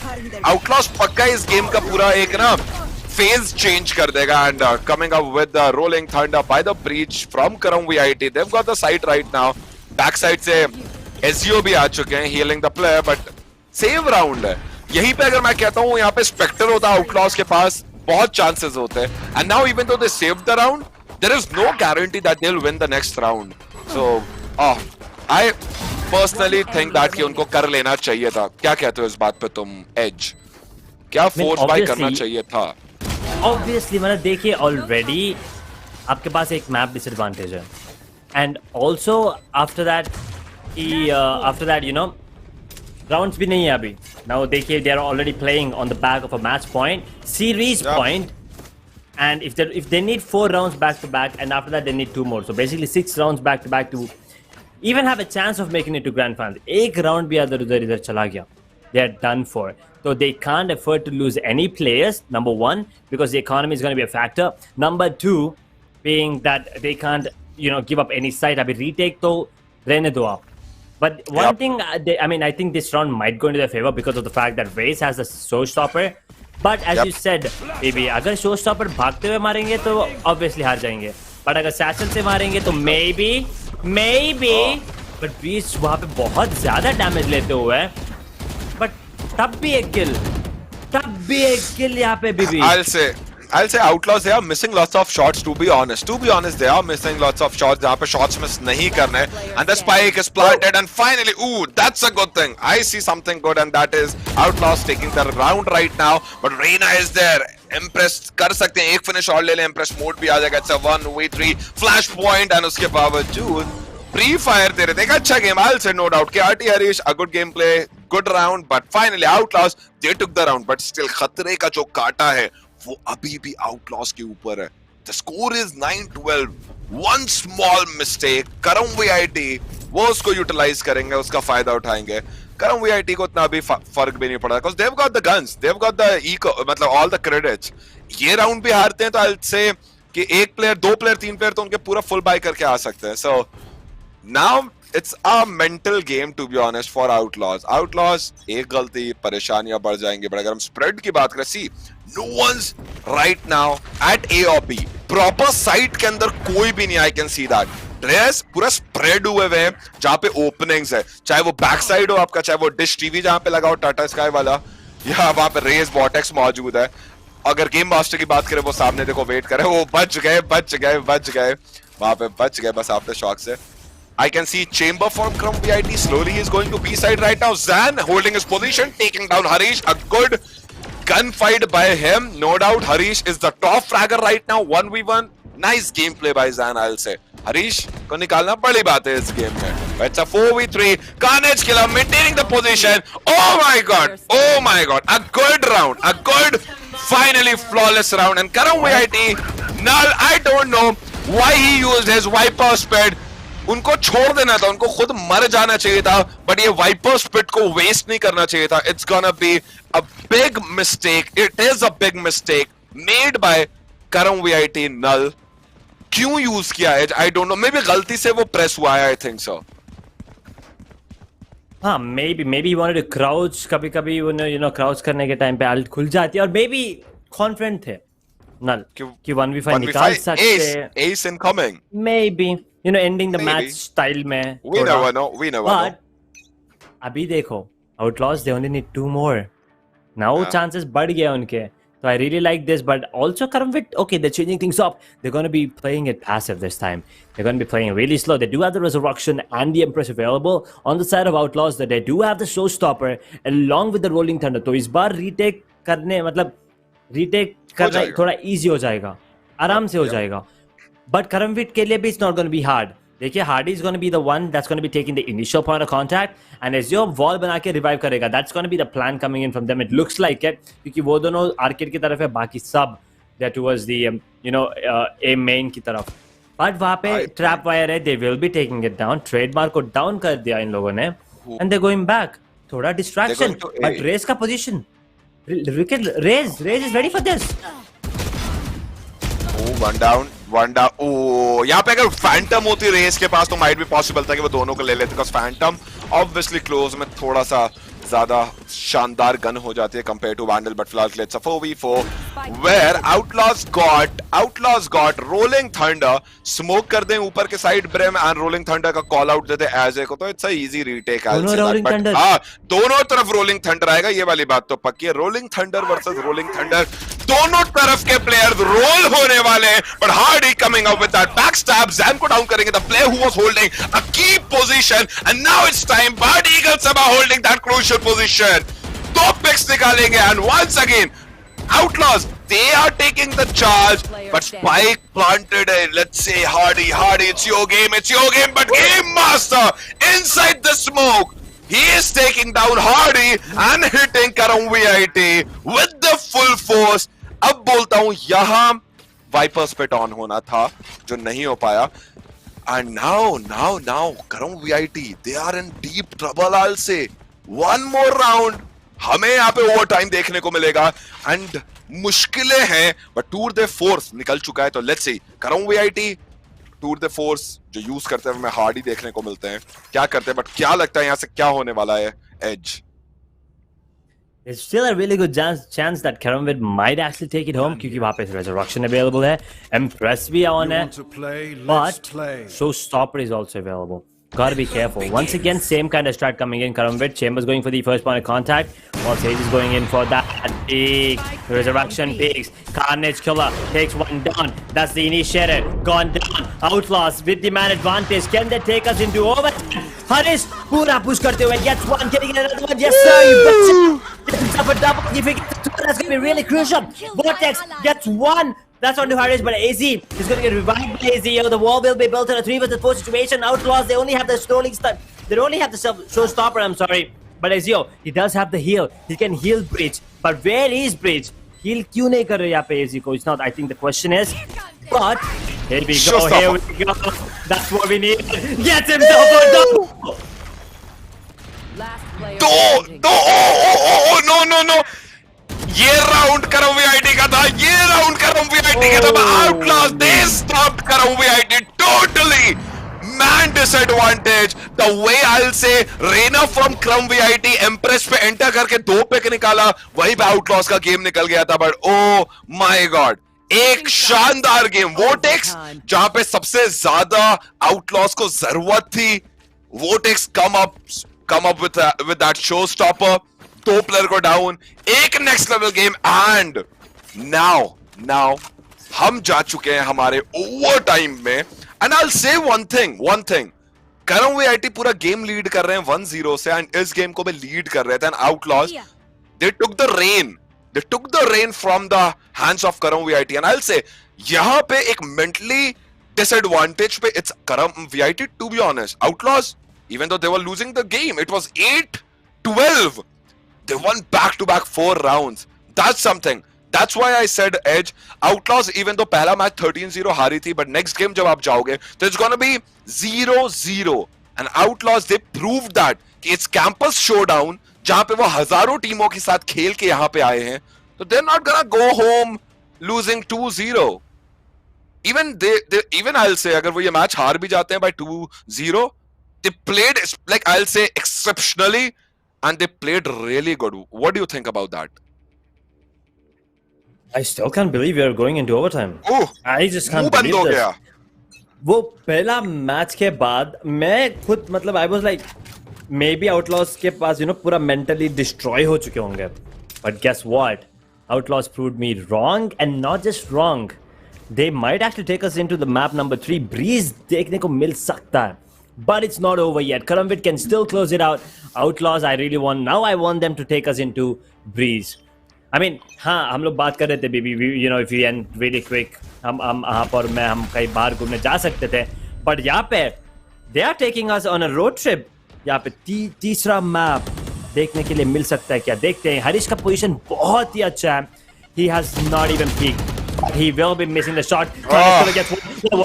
Outlaws पक्का इस गेम का पूरा एक ना फेज चेंज कर देगा. And coming up with the rolling thunder by the breach from करम VIT. They have got the side right now. Back side से एसजीओ भी आ चुके हैं healing the player, but save round है. यहीं पे अगर मैं कहता हूँ यहाँ पे स्पेक्टर होता आउटलॉस के पास, बहुत चांसेस होते हैं. And now even though they saved the round, there is no guarantee that they will win the next round. So I personally think that कि उनको कर लेना चाहिए था. क्या कहते हो इस बात पे तुम एज? क्या फोर्स बाय करना चाहिए था? ऑब्वियसली मतलब देखिए, ऑलरेडी आपके पास एक मैप डिसएडवांटेज है, and also after that you know rounds भी नहीं है अभी. नाउ देखिए, they are already playing on the back of a match point, series point, and if they need 4 rounds back to back, and after that they need 2 more, so basically 6 rounds back to back to even have a chance of making it to grand final. एक round भी other उधर इधर चला गया, they are done for. So they can't afford to lose any players, number 1, because the economy is going to be a factor. Number 2 being that they can't give up any site. अभी retake तो रहने दो आप. But one thing, I think this round might go into their favor because of the fact that Raze has a showstopper. But as you said, baby, अगर showstopper भागते हुए मारेंगे तो obviously हार जाएंगे. But अगर satchel से मारेंगे तो maybe. But Breeze वहाँ पे बहुत ज़्यादा damage लेते हुए हैं. But तब भी एक kill यहाँ पे बीबी. I'll say Outlaws, they are missing lots of shots, to be honest. They are missing lots of shots. जहाँ पे shots miss नहीं करने. And the spike is planted, and finally, ooh, that's a good thing. I see something good, and that is Outlaws taking the round right now. But Reina is there. Impress कर सकते हैं, एक finish और ले लें, Impress mode भी आ जाएगा. It's a 1v3 flash point, and उसके बावजूद pre-fire दे रहे थे. एक अच्छा game, I'll say, no doubt. KRT Harish, a good gameplay, good round, but finally Outlaws, they took the round. But still खतरे का जो काटा है वो अभी भी आउटलॉस के ऊपर है. The score is 9-12. One small mistake. करम वीआईटी वो उसको यूटिलाइज करेंगे, उसका फायदा उठाएंगे. करम वीआईटी को इतना अभी फर्क भी नहीं पड़ा, because they've got the guns, they've got the eco, मतलब all the credits. ये राउंड भी हारते हैं तो I'll say कि 1 प्लेयर 2 प्लेयर 3 प्लेयर तो उनके पूरा फुल बाय करके आ सकते हैं. So now it's a mental game, to be honest, for Outlaws. एक गलती परेशानियां बढ़ जाएंगे. बट अगर हम स्प्रेड की बात करें, see, no one's right now at A or B. Proper site के अंदर कोई भी नहीं. I can see that. Dress पूरा स्प्रेड हुए हुए हैं जहाँ पे ओपनिंग्स है, चाहे वो बैक साइड हो आपका, चाहे वो डिश टीवी जहाँ पे लगा हो टाटा स्काई वाला, या वहाँ पे रेस बॉटेक्स मौजूद है. अगर गेम मास्टर की बात करें, वो सामने देखो वेट करे, वो बच गए वहाँ पे, बच गए बस आफ्टर शॉक से. I can see Chamber from Crumb VIT slowly is going to B side right now. Zan holding his position, taking down Harish. A good gunfight by him, no doubt. Harish is the top fragger right now. 1v1, nice gameplay by Zan, I'll say. Harish को निकालना बड़ी बात है इस game में. It's a 4v3. Carnage killer maintaining the position. Oh my god, a good round, a good, finally flawless round. And Karam VIT, Null, I don't know why he used his Viper Speed. उनको छोड़ देना था, उनको खुद मर जाना चाहिए था, बट ये वाइपर स्पिट को वेस्ट नहीं करना चाहिए था. It's gonna be a big mistake. It is a big mistake made by करम वीआईटी. नल क्यों यूज किया है, आई डोंट नो. मे बी गलती से वो प्रेस हुआ है, आई थिंक सो. हाँ, maybe he wanted to crouch. कभी-कभी क्राउच करने के टाइम पे अल्ट खुल जाती है, और मे बी कॉन्फिडेंट थे. null. कि कि 1v5 निकाल सकते हैं. ace incoming. Maybe, you know, ending the Maybe. match style में We थोड़ा. never know. We never know. But अभी देखो, Outlaws they only need 2 more. Now Yeah. chances बढ़ गए उनके. So I really like this, but also Karamvik, okay, they're changing things up. They're going to be playing it passive this time. They're going to be playing really slow. They do have the Resurrection and the Empress available. On the side of Outlaws, that they do have the Showstopper along with the Rolling Thunder. तो इस बार retake करने मतलब retake करना थोड़ा easy हो जाएगा. आराम से हो जाएगा. But Karamvik के लिए भी it's not going to be hard. देखिए Hardy is going to be the one that's going to be taking the initial point of contact and as your wall बना के revive करेगा. That's going to be the plan coming in from them. It looks like it क्योंकि वो दोनों arcade की तरफ है, बाकी सब they're towards the A main की तरफ. But वहाँ पे trap wire है. They will be taking it down. Trademark को down कर दिया इन लोगों ने and they're going back. थोड़ा distraction. But Raze का position. Raze is ready for this. One down. यहाँ पे अगर फैंटम होती रेस के पास तो माइट भी पॉसिबल था कि वो दोनों को ले लेते, बिकॉज़ फैंटम ऑब्वियसली क्लोज में थोड़ा सा ज्यादा शानदार गन हो जाती है कंपेयर टू वैंडल, बट फिलहाल let's a 4v4 where Outlaws got Rolling Thunder. Smoke कर दें ऊपर के side Brim and Rolling Thunder का कॉल आउट देते एजे को, तो इट्स अ इजी रीटेक. दोनों तरफ रोलिंग थंडर आएगा, ये वाली बात तो पक्की है. Rolling thunder versus rolling thunder, दोनों तरफ के प्लेयर्स रोल होने वाले हैं. But Hardy coming up with that back stab, Jam को डाउन करेंगे. The player who was holding a key position and now it's time. But Eagles are holding that crucial position. दो picks निकालेंगे and once again Outlaws, they are taking the charge, but Spike planted it. Let's say Hardy, it's your game, but Game Master inside the smoke. He is taking down Hardy and hitting Karam VIT with the full force. अब बोलता हूं यहां Vipers पे ton होना था जो नहीं हो पाया. And now Karam VIT, they are in deep trouble. I'll say one more round हमें यहाँ पे ओवर टाइम देखने को मिलेगा एंड मुश्किलें हैं, बट टूर द फोर्स निकल चुका है. तो let's see Karam VIT tour the force जो यूज करते हैं हमें हार्डी देखने को मिलते हैं. क्या करते हैं, बट क्या लगता है यहाँ से क्या होने वाला है as? There's still a really good chance that Karamvid might actually take it home क्योंकि वहाँ पे Resurrection available है, Empress भी on है, but Showstopper is also available. Gotta be careful. Once again, same kind of strat coming in. Karamvid, Chambers going for the first point of contact. While Sage is going in for that big Resurrection peaks. Carnage Killer takes one down. That's the initiator. Gone down. Outlaws with the man advantage. Can they take us into over? Harish, pura push karte hue. Gets one, getting another one. Yes, sir. You betcha. Gets himself a double. If he gets two, that's going to be really crucial. Vortex gets one. That's on to Harris, but AZ is going to get revived by AZ. The wall will be built in a 3 vs 4 situation. Outlaws, they only have the scrolling stuff. They only have the showstopper, I'm sorry. But AZ, he does have the heal. He can heal Breach. But where is Breach? Heal क्यों नहीं कर रहे यहाँ पे AZ को? It's not. I think the question is. But here we go. Here we go. That's what we need. Get him double. Last player. No. ये round करम VIT का था, Outlaws, they stopped करम VIT totally. Man disadvantage. The way I'll say Reina from Karam VIT Empress पे enter करके 2 pick निकाला, वहीं पे Outlaws का गेम निकल गया था. बट oh my god, एक शानदार गेम. Vortex जहां पे सबसे ज्यादा Outlaws को जरूरत थी, Vortex come up with that showstopper. 2 player को डाउन, एक next level game and now हम जा चुके हैं हमारे ओवर टाइम में. एंड आई विल से वन थिंग करम वीआईटी पूरा गेम लीड कर रहे हैं 1-0 से एंड इस गेम को भी लीड कर रहे थे. And Outlaws they took the reins from the hands of Karam VIT. And I will say यहां पे एक मेंटली डिसएडवांटेज पे it's Karam VIT to be honest. Outlaws even though they were losing the game, it was 8-12. They won back-to-back 4 rounds. That's something. That's why I said Edge. Outlaws, even though पहला match 13-0 हारी थी, but next game जब आप जाओगे, तो it's gonna be 0-0. And Outlaws, they proved that कि it's Campus Showdown, जहां पे वो हजारों टीमों के साथ खेल के यहाँ पे आए हैं, तो they're not gonna go home losing 2-0. Even I'll say अगर वो ये मैच हार भी जाते हैं by 2-0, they played like I'll say exceptionally. And they played really good. What do you think about that? I still can't believe we are going into overtime. Oh, I just मुंह can't बंद हो believe गया. this. वो पहला match के बाद मैं खुद मतलब I was like maybe Outlaws के पास पूरा mentally destroy हो चुके होंगे. But guess what? Outlaws proved me wrong, and not just wrong. They might actually take us into the map number 3. Breeze देखने को मिल सकता है. But it's not over yet. Karambit can still close it out. Outlaws, I really want. Now I want them to take us into Breeze. I mean, हाँ हम लोग बात कर रहे थे baby. If we end really quick, हम आप और मैं हम कहीं बाहर घूमने जा सकते थे. But यहाँ पे they are taking us on a road trip. यहाँ पे तीसरा मैप देखने के लिए मिल सकता है क्या? देखते हैं. हरीश का पोजीशन बहुत ही अच्छा है. He has not even peeked. He will be missing the shot. What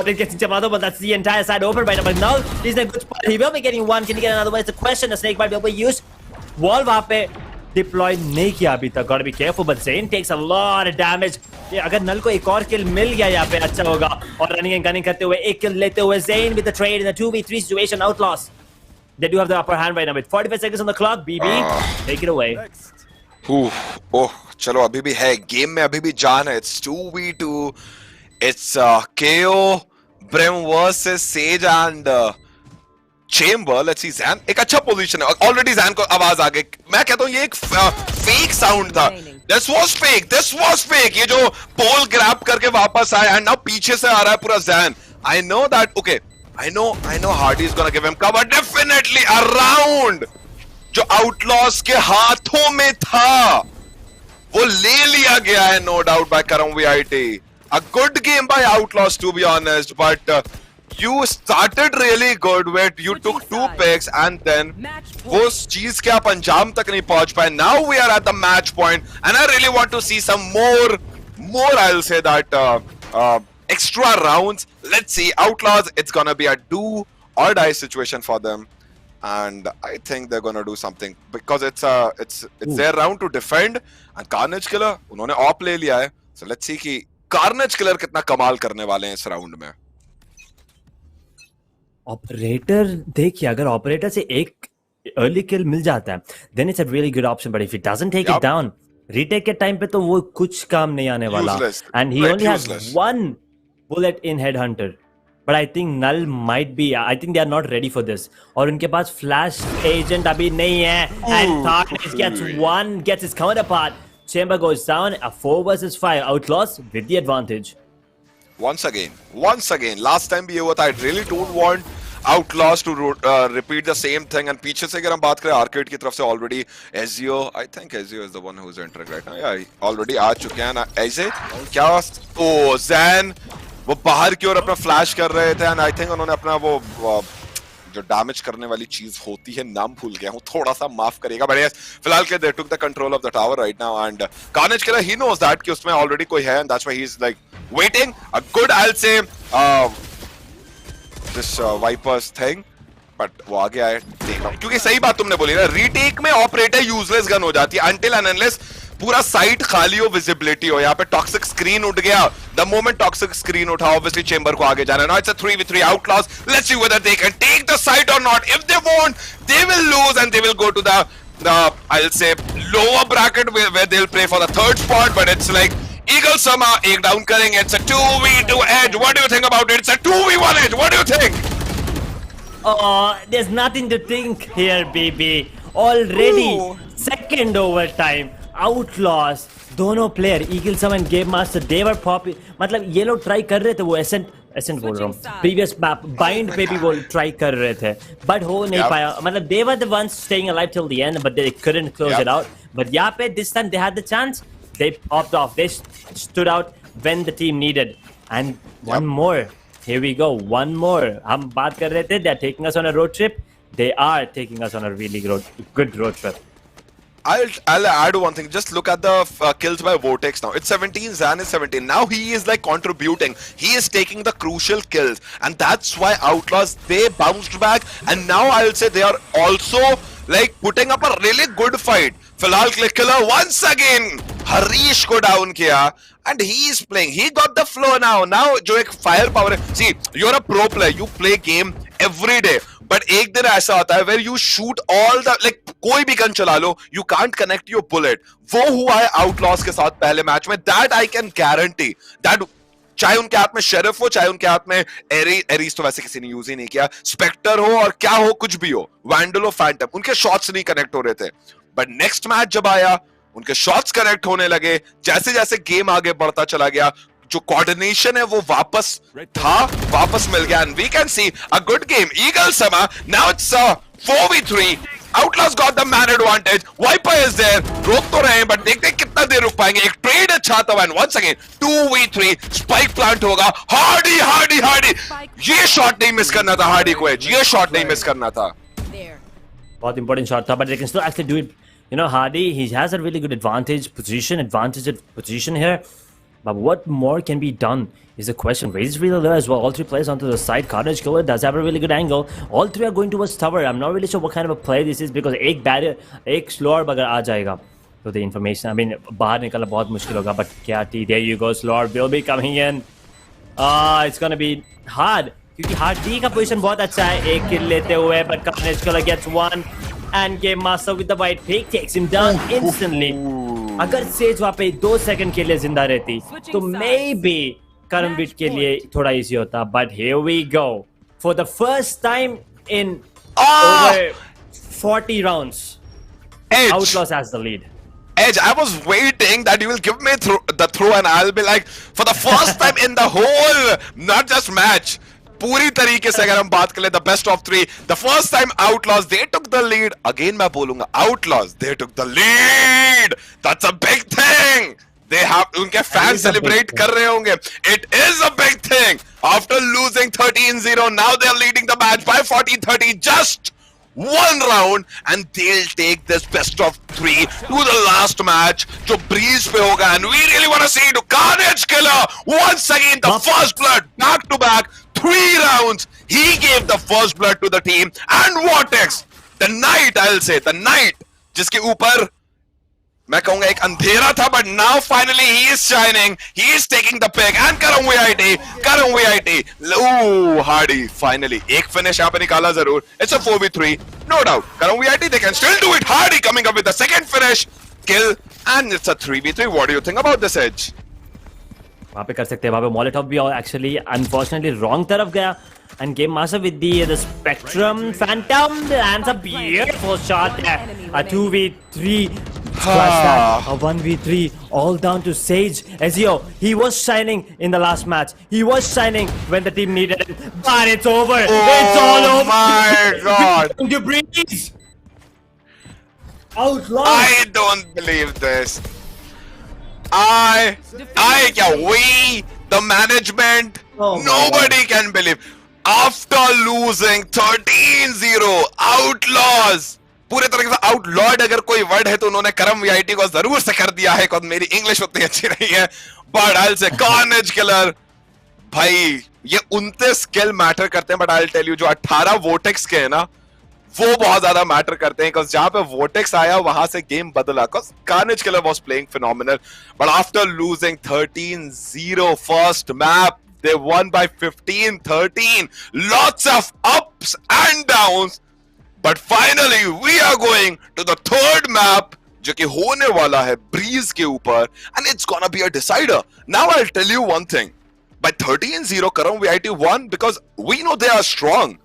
it gets into Chamado, but that's the entire side open right now. But now he's in a good spot. He will be getting one. Can he get another one? It's a question. The snake might be able to use. Wall वहाँ पे deploy नहीं किया अभी तक. Gotta be careful. But Zayn takes a lot of damage. अगर नल को एक और kill मिल गया यहाँ पे अच्छा होगा. और running and gunning करते हुए एक kill लेते हुए Zayn with the trade in a 2v3 situation. Outlaws. They do have the upper hand right now with 45 seconds on the clock. BB, take it away. ओह, चलो अभी भी है गेम में, अभी भी जान है. It's 2v2. It's KO, Brim versus Sage and Chamber. Let's see Zan. एक अच्छा पोजीशन है. Already Zan को आवाज आ गई. मैं कहता हूँ ये एक फेक साउंड था. This was fake. This was fake. ये जो पोल ग्रैब करके वापस आया and now पीछे से आ रहा है पूरा Zan. I know that. Okay. I know Hardy is gonna give him cover. Definitely a round जो Outlaws के हाथों में था वो ले लिया गया है, no doubt by Karam VIT. A good game by Outlaws to be honest, but you started really good where you took 2 picks and then वो चीज के आप अंजाम तक नहीं पहुंच पाए. Now we are at the match point and I really want to see some more I'll say that extra rounds. Let's see. Outlaws, it's gonna be a do or die situation for them. And I think they're gonna do something because it's their round to defend. And Carnage Killer, उन्होंने op ले लिया है. So let's see कि Carnage Killer कितना कमाल करने वाले हैं इस राउंड में. ऑपरेटर देखिए, अगर ऑपरेटर से एक अर्ली किल मिल जाता है then it's a really good option, but if he doesn't take it down, retake के टाइम पे तो वो कुछ काम नहीं आने वाला. And he only has one bullet in Headhunter. But I think Null might be. I think they are not ready for this. और उनके पास Flash Agent अभी नहीं है. And Tarnish gets his counterpart. Chamber goes down. A 4 versus 5. Outlaws with the advantage. Once again. Last time भी ये हुआ था. I really don't want Outlaws to repeat the same thing. And पीछे से अगर हम बात करें Arcade की तरफ से already Ezio. I think Ezio is the one who's entering right now. Yeah, already आ चुके हैं. ऐसे क्या? Oh, Zan. वो बाहर की ओर अपना फ्लैश कर रहे थे एंड आई थिंक उन्होंने अपना वो जो डैमेज करने वाली चीज होती है, नाम भूल गया हूं, थोड़ा सा माफ करिएगा. बट यस, फिलहाल के they took the control of the tower right now and Carnage Killer he knows that कि उसमें ऑलरेडी कोई है and that's why he is like waiting a good I will say this Viper's thing. But वो आगे आए देखा क्योंकि सही बात तुमने बोली ना, रीटेक में ऑपरेटर यूजलेस गन हो जाती है अनटिल एंड अनलेस पूरा साइट खाली हो, विजिबिलिटी हो. यहाँ पे टॉक्सिक स्क्रीन उठ गया. द मोमेंट टॉक्सिक स्क्रीन उठा, ऑब्वियसली चेंबर को आगे जाना है. Now it's a 3v3 Outlaws. Let's see whether they can take the site और not. If they won't, they will lose and they will go to the I'll say lower bracket where they'll play for the 3rd spot. But it's like Eagle Sama एक down करेंगे. It's a 2v2 edge. What do you think about it? It's a 2v1 edge. What do you think? Oh, there's nothing to think here, baby. Already second overtime. Outlaws दोनों player Eagle some and Game Master they were pop, मतलब ये लोग try कर रहे थे वो accent बोल रहा हूँ, प्रीवियस मैप बाइंड पे भी वो ट्राई कर रहे थे बट हो नहीं पाया. मतलब they were the ones staying alive till the end but they couldn't close it out. But यहाँ पे this time they had the chance, they popped off, they stood out when the team needed. And one more, here we go, one more. हम बात कर रहे थे they are taking us on a road trip. They are taking us on a really good road trip. I'll add one thing. Just look at the kills by Vortex now. It's 17, Zan is 17. Now he is like contributing. He is taking the crucial kills. And that's why Outlaws, they bounced back. And now I'll say they are also like putting up a really good fight. Filhal Click Killer once again Harish को down किया. And he is playing. He got the flow now. Now जो एक firepower है. See, you're a pro player. You play game every day. But एक दिन ऐसा होता है where you shoot all the like कोई भी गन चला लो, you can't connect your bullet. वो हुआ है आउटलॉस के साथ पहले मैच में. That I can guarantee that. चाहे उनके हाथ में शेरिफ हो, चाहे उनके हाथ में एरीज तो वैसे किसी ने यूज ही नहीं किया, स्पेक्टर हो और क्या हो, कुछ भी हो, वैंडल हो, फैंटम, उनके शॉट्स नहीं कनेक्ट हो रहे थे. बट नेक्स्ट मैच जब आया, उनके शॉट्स कनेक्ट होने लगे. जैसे जैसे गेम आगे बढ़ता चला गया, जो कोऑर्डिनेशन है वो वापस था, वापस मिल गया. And we can see a good game. Eagle Sama, now it's 4v3. Outlaws got the man advantage. Viper is there. रोक तो रहे हैं, बट देखते हैं कितना देर रुक पाएंगे. एक ट्रेड अच्छा था. And once again 2v3 spike plant होगा. हार्डी हार्डी हार्डी, ये शॉट नहीं मिस करना था हार्डी को. ये शॉट नहीं मिस करना था. बहुत इंपॉर्टेंट शॉट था, but they can still actually do it. You know, Hardy, he has a really good advantage position here. But what more can be done is the question. Raze is really low as well. All three players onto the side. Carnage Killer does have a really good angle. All three are going towards tower. I'm not really sure what kind of a play this is because एक barrier, एक slower अगर आ जाएगा तो the information, I mean, बाहर निकलना बहुत मुश्किल होगा. But क्या there you go, slower will be coming in. It's gonna be hard क्योंकि Hardy का position बहुत अच्छा है एक kill लेते हुए. But Carnage Killer gets one and Game Master with the white pick takes him down instantly. अगर says वहाँ पे 2 सेकंड के लिए जिंदा रहती तो maybe करमबीट के लिए थोड़ा इजी होता. But here we go for the first time in over 40 rounds. Edge. Outlaws has the lead. Edge, I was waiting that you will give me the throw and I'll be like, for the first time in the whole, not just match, पूरी तरीके से अगर हम बात करें the best of 3, the first time Outlaws they took the lead. Again मैं बोलूंगा Outlaws they took the lead. That's a big thing. They have उनके fans celebrate कर रहे होंगे. It is a big thing. After losing 13-0, now they're leading the match by 40-30. Just one round and they'll take this best of 3 to the last match जो breeze पे होगा. And we really want to see to Carnage Killer once again the first blood back to back. 3 rounds, he gave the first blood to the team. And Vortex, the knight, I'll say, the knight, जिसके ऊपर मैं कहूंगा एक अंधेरा था, but now finally he is shining. He is taking the pick. And Karam VIT. Ooh, Hardy, finally. एक finish यहाँ पे निकाला जरूर. It's a 4v3, no doubt. Karam VIT, they can still do it. Hardy coming up with the second finish, kill, and it's a 3v3. What do you think about this, Edge? वहाँ पे कर सकते हैं. वहाँ पे Molotov भी actually unfortunately wrong तरफ गया. And Game Master with the Spectrum Phantom lands a beautiful shot there. A 2v3 plus that. A 1v3 all down to Sage. Ezio, he was shining in the last match. He was shining when the team needed him. But it's over. It's all over. Oh my God. To breeze. Outlaw. I don't believe this. We, the management, nobody can believe. After losing 13-0, Outlaws, पूरे तरीके से outlawed अगर कोई word है तो उन्होंने करम VIT को जरूर से कर दिया है. मेरी इंग्लिश उतनी अच्छी नहीं है, but I'll say Carnage Killer, भाई ये 29 स्किल मैटर करते हैं. but I'll tell you जो 18 वोटेक्स के है ना, वो बहुत ज्यादा मैटर करते हैं. because जहां पे वोटेक्स आया वहां से गेम बदला. because Carnage Killer was playing phenomenal, but after losing 13-0 first map, they won by 15-13. Lots of ups and downs, but finally we are going to the third map जो कि होने वाला है ब्रीज के ऊपर, and it's gonna be a decider. Now I'll tell you one thing, by 13-0 Karam VIT won because we know they are strong.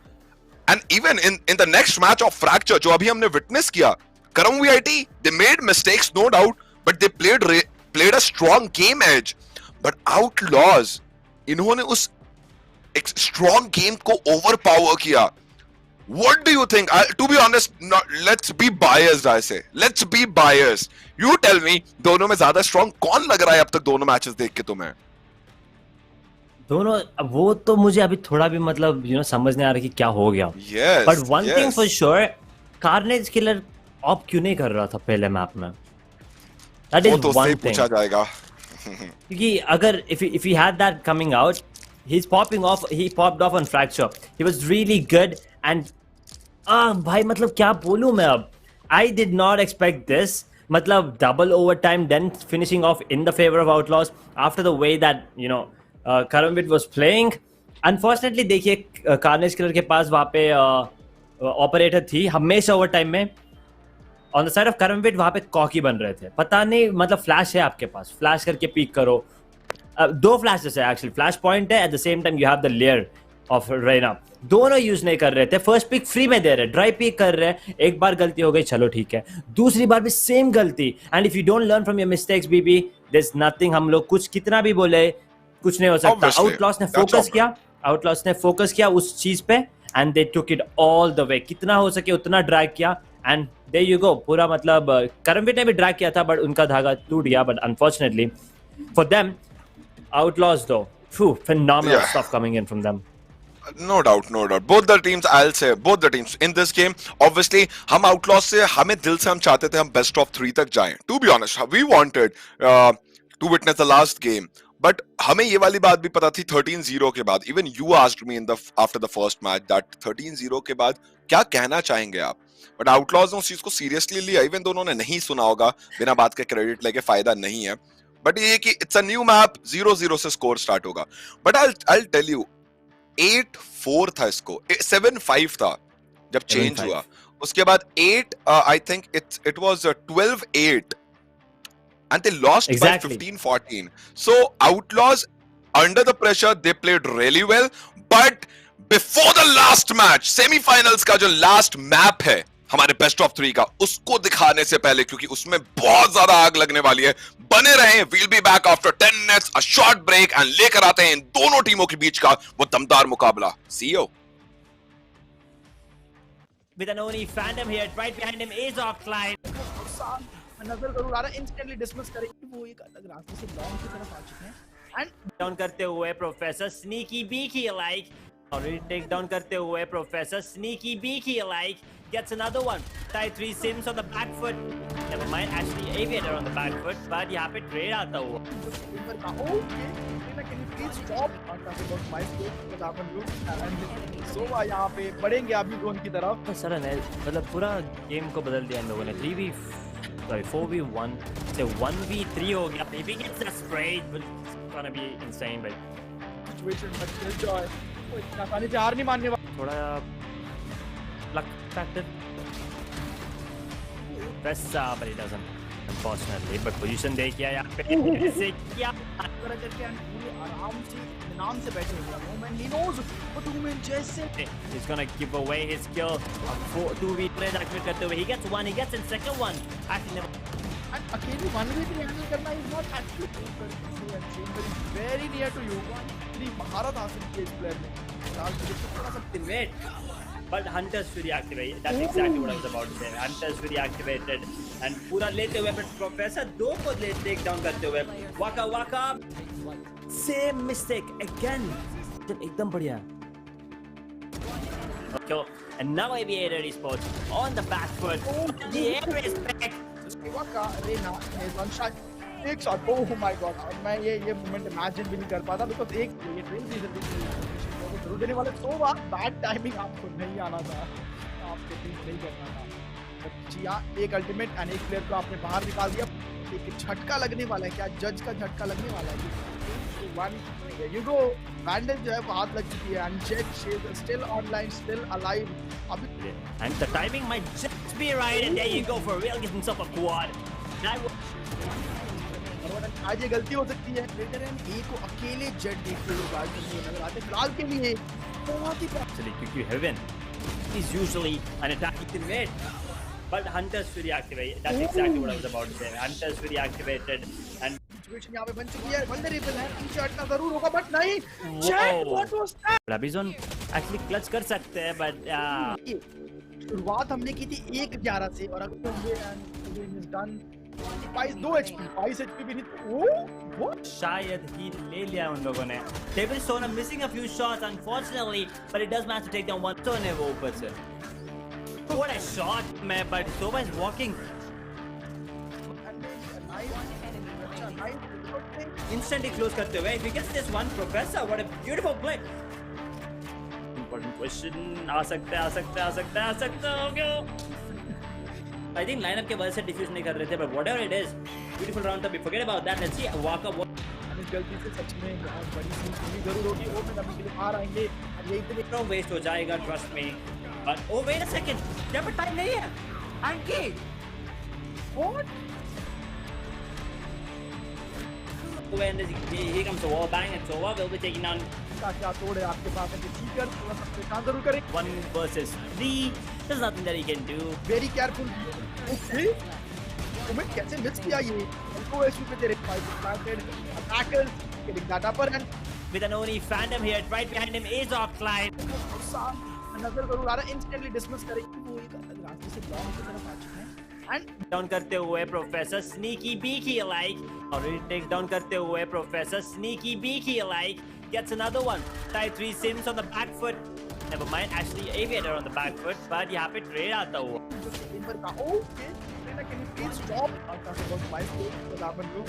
And even in the next match of Fracture जो अभी हमने witness किया, Karam VIT they made mistakes no doubt, but they played a strong game edge. But Outlaws, इन्होंने उस एक strong game को overpower किया. What do you think? To be honest, let's be biased. I say, let's be biased. You tell me, दोनों में ज्यादा strong कौन लग रहा है अब तक दोनों matches देख के तुम्हें? दोनों वो तो मुझे अभी थोड़ा भी मतलब समझ नहीं आ रहा कि क्या हो गया. Yes. But one thing for sure, Carnage Killer op क्यों नहीं कर रहा था पहले मैप में? That is तो one thing. पूछा जाएगा. क्योंकि अगर if he had that coming out, he popped off on Fracture. He was really good and भाई मतलब क्या बोलूं मैं अब? I did not expect this. मतलब double overtime then finishing off in the favor of Outlaws after the way that Karambit was playing. Unfortunately देखिए Carnage Killer के पास वहाँ पे ऑपरेटर थी हमेशा ओवर टाइम में ऑन द साइड ऑफ करमविट वहां पे कॉकी बन रहे थे। पता नहीं मतलब फ्लैश है आपके पास, फ्लैश करके पीक करो। दो फ्लैशेस है एक्चुअली, फ्लैश पॉइंट है, at the same time you have the layer of Reyna. दोनों यूज नहीं कर रहे थे। फर्स्ट पिक फ्री में दे रहे, ड्राई पिक कर रहे हैं। एक बार गलती हो गई, चलो ठीक है, दूसरी बार भी सेम गलती। And if you don't learn from your mistakes BB, there is nothing. हम लोग कुछ कितना भी बोले कुछ नहीं हो सकता। आउटलॉस ने फोकस किया, आउटलॉस ने फोकस किया उस चीज पे and they took it all the way. कितना हो सके उतना ड्रैग किया एंड देयर यू गो। पूरा मतलब करमविट ने भी ड्रैग किया था बट उनका धागा टूट गया। But unfortunately for them, Outlaws though, phenomenal stuff coming in from them. No doubt, no doubt. Both the teams, I'll say, both the teams in this game, obviously, हम Outlaws से हमें दिल से हम चाहते थे हम best of 3 तक जाएं. To be honest, we wanted to witness the last game. But हमें ये वाली बात भी पता थी 13-0 के बाद. Even you asked me after the first match that 13-0 के बाद क्या कहना चाहेंगे आप? But Outlaws ने उस चीज को seriously लिया. Even दोनों ने नहीं सुना होगा, बिना बात के credit लेके फायदा नहीं है. बट ये कि इट्स अ न्यू मैप, 0-0 से स्कोर स्टार्ट होगा. बट I'll टेल यू 8-4 था इसको, 7-5 था जब चेंज हुआ. उसके बाद 8 आई think it was 12-8 and they lost by 15-14. So Outlaws under the pressure they played really well. But before the last match, semifinals का जो last map है हमारे बेस्ट ऑफ 3 का, उसको दिखाने से पहले, क्योंकि उसमें बहुत ज्यादा आग लगने वाली है, बने रहें. We'll be back after 10 minutes, a short break and लेकर आते हैं इन दोनों टीमों के बीच का वो दमदार मुकाबला. सी you. With an only Phantom here, right behind him is Offline. नजर जरूर आ रहा है, इंस्टेंटली डिसमिस करेंगे. वो एक अलग रास्ते से लॉन्ग की तरफ आ चुके हैं एंड डाउन करते हुए professor sneaky beaky like, already take down करते हुए professor sneaky beaky like gets another one. Tie 3 Sims on the back foot. Never mind, actually Aviator on the back foot, but यहाँ पे trade आता हुआ. Okay, can you please stop talking about my state because I'm on loop and so यहाँ पे बढ़ेंगे अभी drone की तरफ. तो सर ने मतलब पूरा गेम को बदल दिया इन लोगों ने. 4v1 से 1v3 हो गया. Maybe gets a spray, but it's gonna be insane. But situation but still joy. वो इतना आसानी से हार नहीं मानने वाला. थोड़ा luck factor. वैसा but it doesn't unfortunately. But position दे किया यहाँ पे ऐसे किया पूरा करके पूरे आराम से नाम से बैठे हुए हैं. मोमेंट ही नोज वो 2 मिनट जैसे he's gonna give away his skill. 2v3 activate करते हुए he gets one, he gets in second one. Actually never. And अकेले 1v3 हैंडल करना is not actually very near to you. इतनी महारत हासिल की इस प्लेयर ने. थोड़ा सा wait. But Hunter's Fury activated. That's exactly what I was about to say. Hunter's Fury activated and पूरा लेते हुए but Professor 2 को ले टेक डाउन करते हुए Waka Waka same mistake again. एकदम बढ़िया. Okay, and now Aviator Esports on the back foot. The air is back. Waka Reina is one shot. एक शॉट. Oh my God. मैं ये moment imagine भी नहीं कर पाता बिकॉज़ एक ये ट्रेन सीजन जरूर देने वाले. तो बैड टाइमिंग आपको नहीं आना था, आपको ठीक नहीं करना था. जिया एक अल्टीमेट एंड एक प्लेयर को आपने बाहर निकाल दिया. एक झटका लगने वाला है. क्या जज का झटका लगने वाला है? 1 यू गो. बैंडेज जो है वो हाथ लग चुकी है and jet still online, still alive. अभी and the timing might just be right and there you go for real, get himself a quad. आज ये गलती हो सकती है. वेटरन ए को अकेले जेट देखते हुए गार्ड करने नजर आते फिलहाल के लिए. बहुत ही actually क्योंकि Heaven is usually an attacking teammate, but Hunter's Fury activated. That's exactly what I was about to say. Hunter's Fury activated and situation यहाँ पे बन चुकी है. वल्नरेबल है, पीछे हटना जरूर होगा बट नहीं. Jet what was that? Rabizon actually clutch कर सकते हैं but शुरुआत हमने की थी 1-11 से और अब हम इज डन 2 HP. 22 HP भी नहीं. Oh what? शायद ही ले लिया उन लोगों ने. Devil Sona missing a few shots unfortunately, but it does manage to take down one. तो ने वो ऊपर से. What a shot man, but Sova is walking. Instantly close करते हुए. If he gets this one, Professor, what a beautiful play. Important question. आ सकता है हो गया. I think lineup के वजह से डिफ्यूज नहीं कर रहे थे, but whatever it is, beautiful round तब. Forget about that. Let's see Waka. इस गलती से सच में बहुत बड़ी चीज जरूर होगी. वो में अभी के लिए बाहर आएंगे. ये इतने वेस्ट हो जाएगा, ट्रस्ट में. But oh wait a second, यहाँ पर time नहीं है. Anky. What? When here comes the wall bang, it's over. We'll be taking down क्या तोड़ है आपके पास है कि सीकर थोड़ा सा परेशान जरूर करें. 1 versus 3. There's nothing that he can do. Very careful. Okay Umesh कैसे मिस किया ये इनको एसयू पे तेरे fight planted attackers getting that upper and With an only phantom here, right behind him is offline. नजर जरूर आ रहा है. इंस्टेंटली डिसमिस करेंगे वो एक रास्ते से ब्लॉक की तरफ आ चुके हैं एंड Down करते हुए professor sneaky beaky alike. Already take down करते हुए professor sneaky beaky alike. Gets another one. Type 3 Sims on the back foot. Never mind, actually Aviator on the back foot, but यहाँ पे trade आता हुआ. Team पर का okay can you please stop talk about my state so that लोग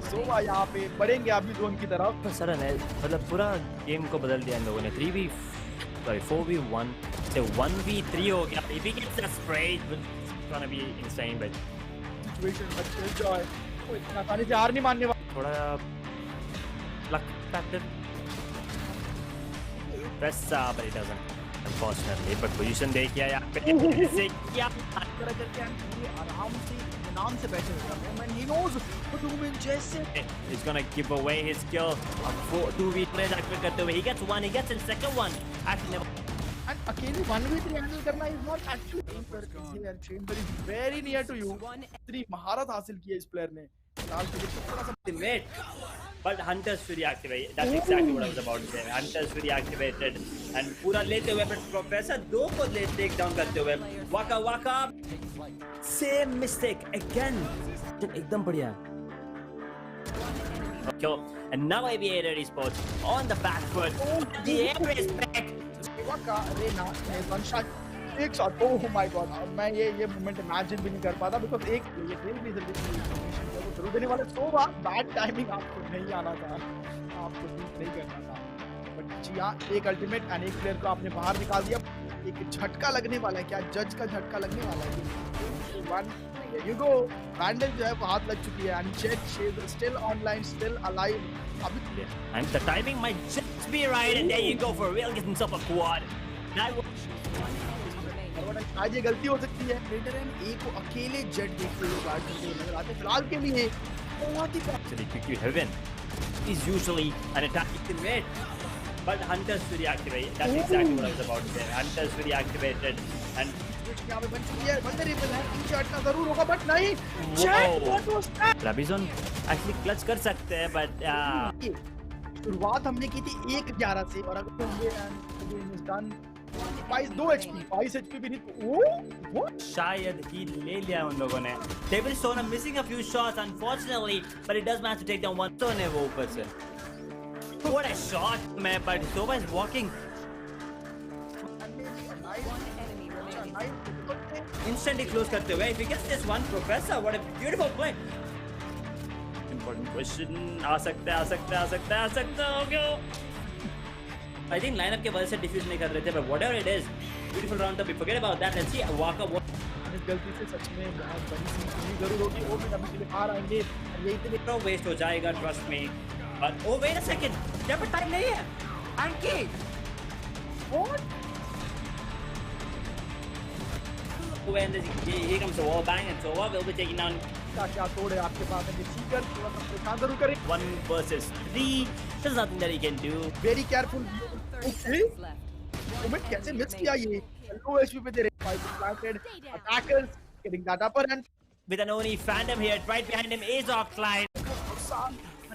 सोवा यहाँ पे बढ़ेंगे अभी जोन की तरफ. सर ने मतलब पूरा गेम को बदल दिया इन लोगों ने. 4v1 से 1v3 हो गया. If he gets a spray, it's gonna be insane, but situation but enjoy. कोई इतना आसानी से हार नहीं मानने वाला. थोड़ा luck factor. Press but it doesn't. Unfortunately, but position देखिए यहाँ पे से क्या तरह करके पूरे आराम से नाम से बैठे हुए हैं. Man he knows what to win जैसे he's gonna give away his skill. 2v3 activate करते हुए he gets one, he gets in second one. Actually never. and अकेले 1v3 हैंडल करना is not actually Chamber is very near to you. 3 महारत हासिल की है इस प्लेयर ने. फिलहाल के लिए थोड़ा सा Ultimate. But Hunter's Fury activated. That's exactly what I was about to say. Hunter's Fury activated. And पूरा लेते हुए but Professor 2 को ले take down करते हुए. Waka waka. Same mistake again. एकदम बढ़िया. Kill. And now Aviator Esports on the back foot. The air is back. का रेना ने वन शॉट एक शॉट. Oh my God. मैं ये मोमेंट इमेजिन भी नहीं कर पाता बिकॉज़ एक ये खेल भी जल्दी वो जरूर देने वाले. So bad timing. आपको नहीं आना था, आपको बीट नहीं करना था. बट जी हाँ, एक अल्टीमेट एंड एक प्लेयर को आपने बाहर निकाल दिया. एक झटका लगने वाला है. क्या जज का झटका लगने वाला है? One you go. बैंडल जो है वो हाथ लग चुकी है and check still online still alive. अभी And the timing might just be right, and there you go for real, get himself a quad. That आज ये गलती हो सकती है. रेडर एंड ए को अकेले जेट देखते हुए गार्ड करते हुए नजर आते हैं फिलहाल के लिए. बहुत ही actually QQ Heaven is usually an attack you can make, but Hunter's Fury activated. That's exactly what I was about to say. Hunter's Fury activated, and यहाँ पे बन चुकी है. वल्नरेबल है. इन शॉट जरूर होगा बट नहीं. Wow. Jet what was that? Rabizon actually clutch कर सकते हैं, but शुरुआत हमने की थी 1-11 से और अगर ये and is done 2 HP 22 HP भी नहीं. Oh what? शायद ही ले लिया उन लोगों ने. Devil Sona missing a few shots unfortunately, but he does manage to take down one. तो ने वो ऊपर से. What a shot, man! But Sova is walking. Instantly close करते हुए. If he gets this one, Professor, what a beautiful play. Important question. आ सकता है. Okay. I think lineup के वजह से डिफ्यूज नहीं कर रहे थे, but whatever it is, beautiful round up. We forget about that. Let's see Waka. इस गलती से सच में बहुत बड़ी सी जरूर होगी. वो भी अभी के लिए बाहर आएंगे. यही इतने No waste हो जाएगा, trust me. But oh wait a second, यहाँ पर time नहीं है. Anky. What? When here comes the wall bang, it's over. We'll be taking down क्या तोड़ है आपके पास है कि सीकर थोड़ा सा परेशान जरूर करें. 1 versus 3. There's nothing that he can do. Very careful. Okay Umesh कैसे मिस किया ये लो एचपी पे तेरे fight planted attackers getting that upper and With an only phantom here, right behind him is offline.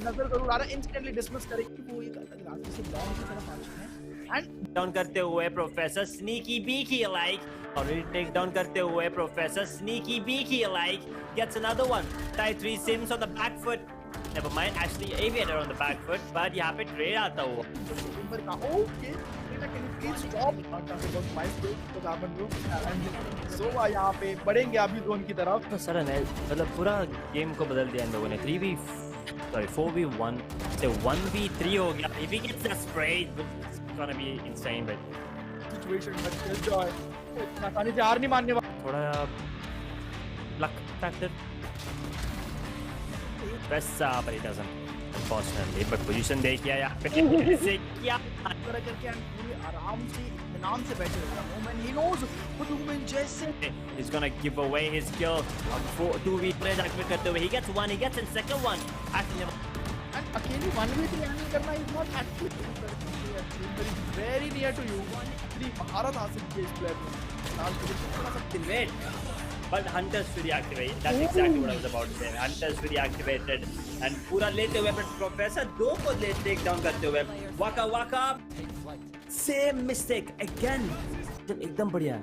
नजर जरूर आ रहा है. इंस्टेंटली डिसमिस करेंगे वो एक रास्ते से ब्लॉक की तरफ आ चुके हैं एंड Down करते हुए professor sneaky beaky alike. Already take down करते हुए professor sneaky beaky alike. Gets another one. Type 3 Sims on the back foot. Never mind, actually Aviator on the back foot, but यहाँ पे trade आता हुआ. Team पर का okay can you please stop talking about my state so that लोग सोवा यहाँ पे बढ़ेंगे अभी जोन की तरफ. सर ने मतलब पूरा गेम को बदल दिया इन लोगों ने. 4v1 से 1v3 हो गया. If he gets a spray, it's gonna be insane, but situation but enjoy. इतना आसानी से हार नहीं मानने वाला. थोड़ा luck factor. Press but it doesn't. Unfortunately, but position देखिए यहाँ पे से क्या तरह करके पूरे आराम से आराम से बैठे हुए हैं ओमेन, ही नोज वो ओमेन जैसे He's gonna give away his kill. 2v players activate करते हुए. He gets one. He gets in second one. Actually, and अकेले 1v3 हैंडल करना is not actually very near to you. 1v3 महारत हासिल की इस प्लेयर ने. लाल को थोड़ा सा wait. But Hunter's Fury activated. That's exactly what I was about to say. Hunter's Fury activated. And पूरा लेते हुए but Professor 2 को ले take down करते हुए. Waka waka. Same mistake again. एकदम बढ़िया.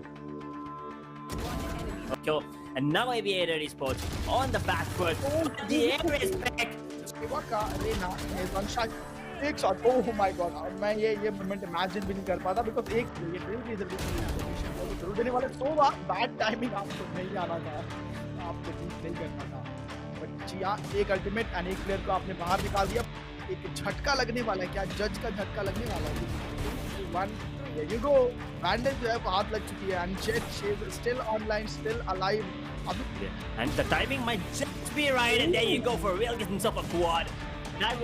Okay. And now Aviator Esports on the back foot. The air is back. Waka Arena is one shot. एक शॉट. Oh my God. मैं ये moment imagine भी नहीं कर पाता बिकॉज़ एक ये ट्रेल इज पोजीशन को जरूर देने वाले सो बैड टाइमिंग आपको नहीं आना था. आपको बीट नहीं करना था. बट जिया एक अल्टीमेट एंड एक प्लेयर को आपने बाहर निकाल दिया. एक झटका लगने वाला है. क्या जज का झटका लगने वाला है? One there you go. Bandage जो है वो हाथ लग चुकी है and Jett shave still online still alive. And the timing might just be right, and there you go for real, get himself a quad. That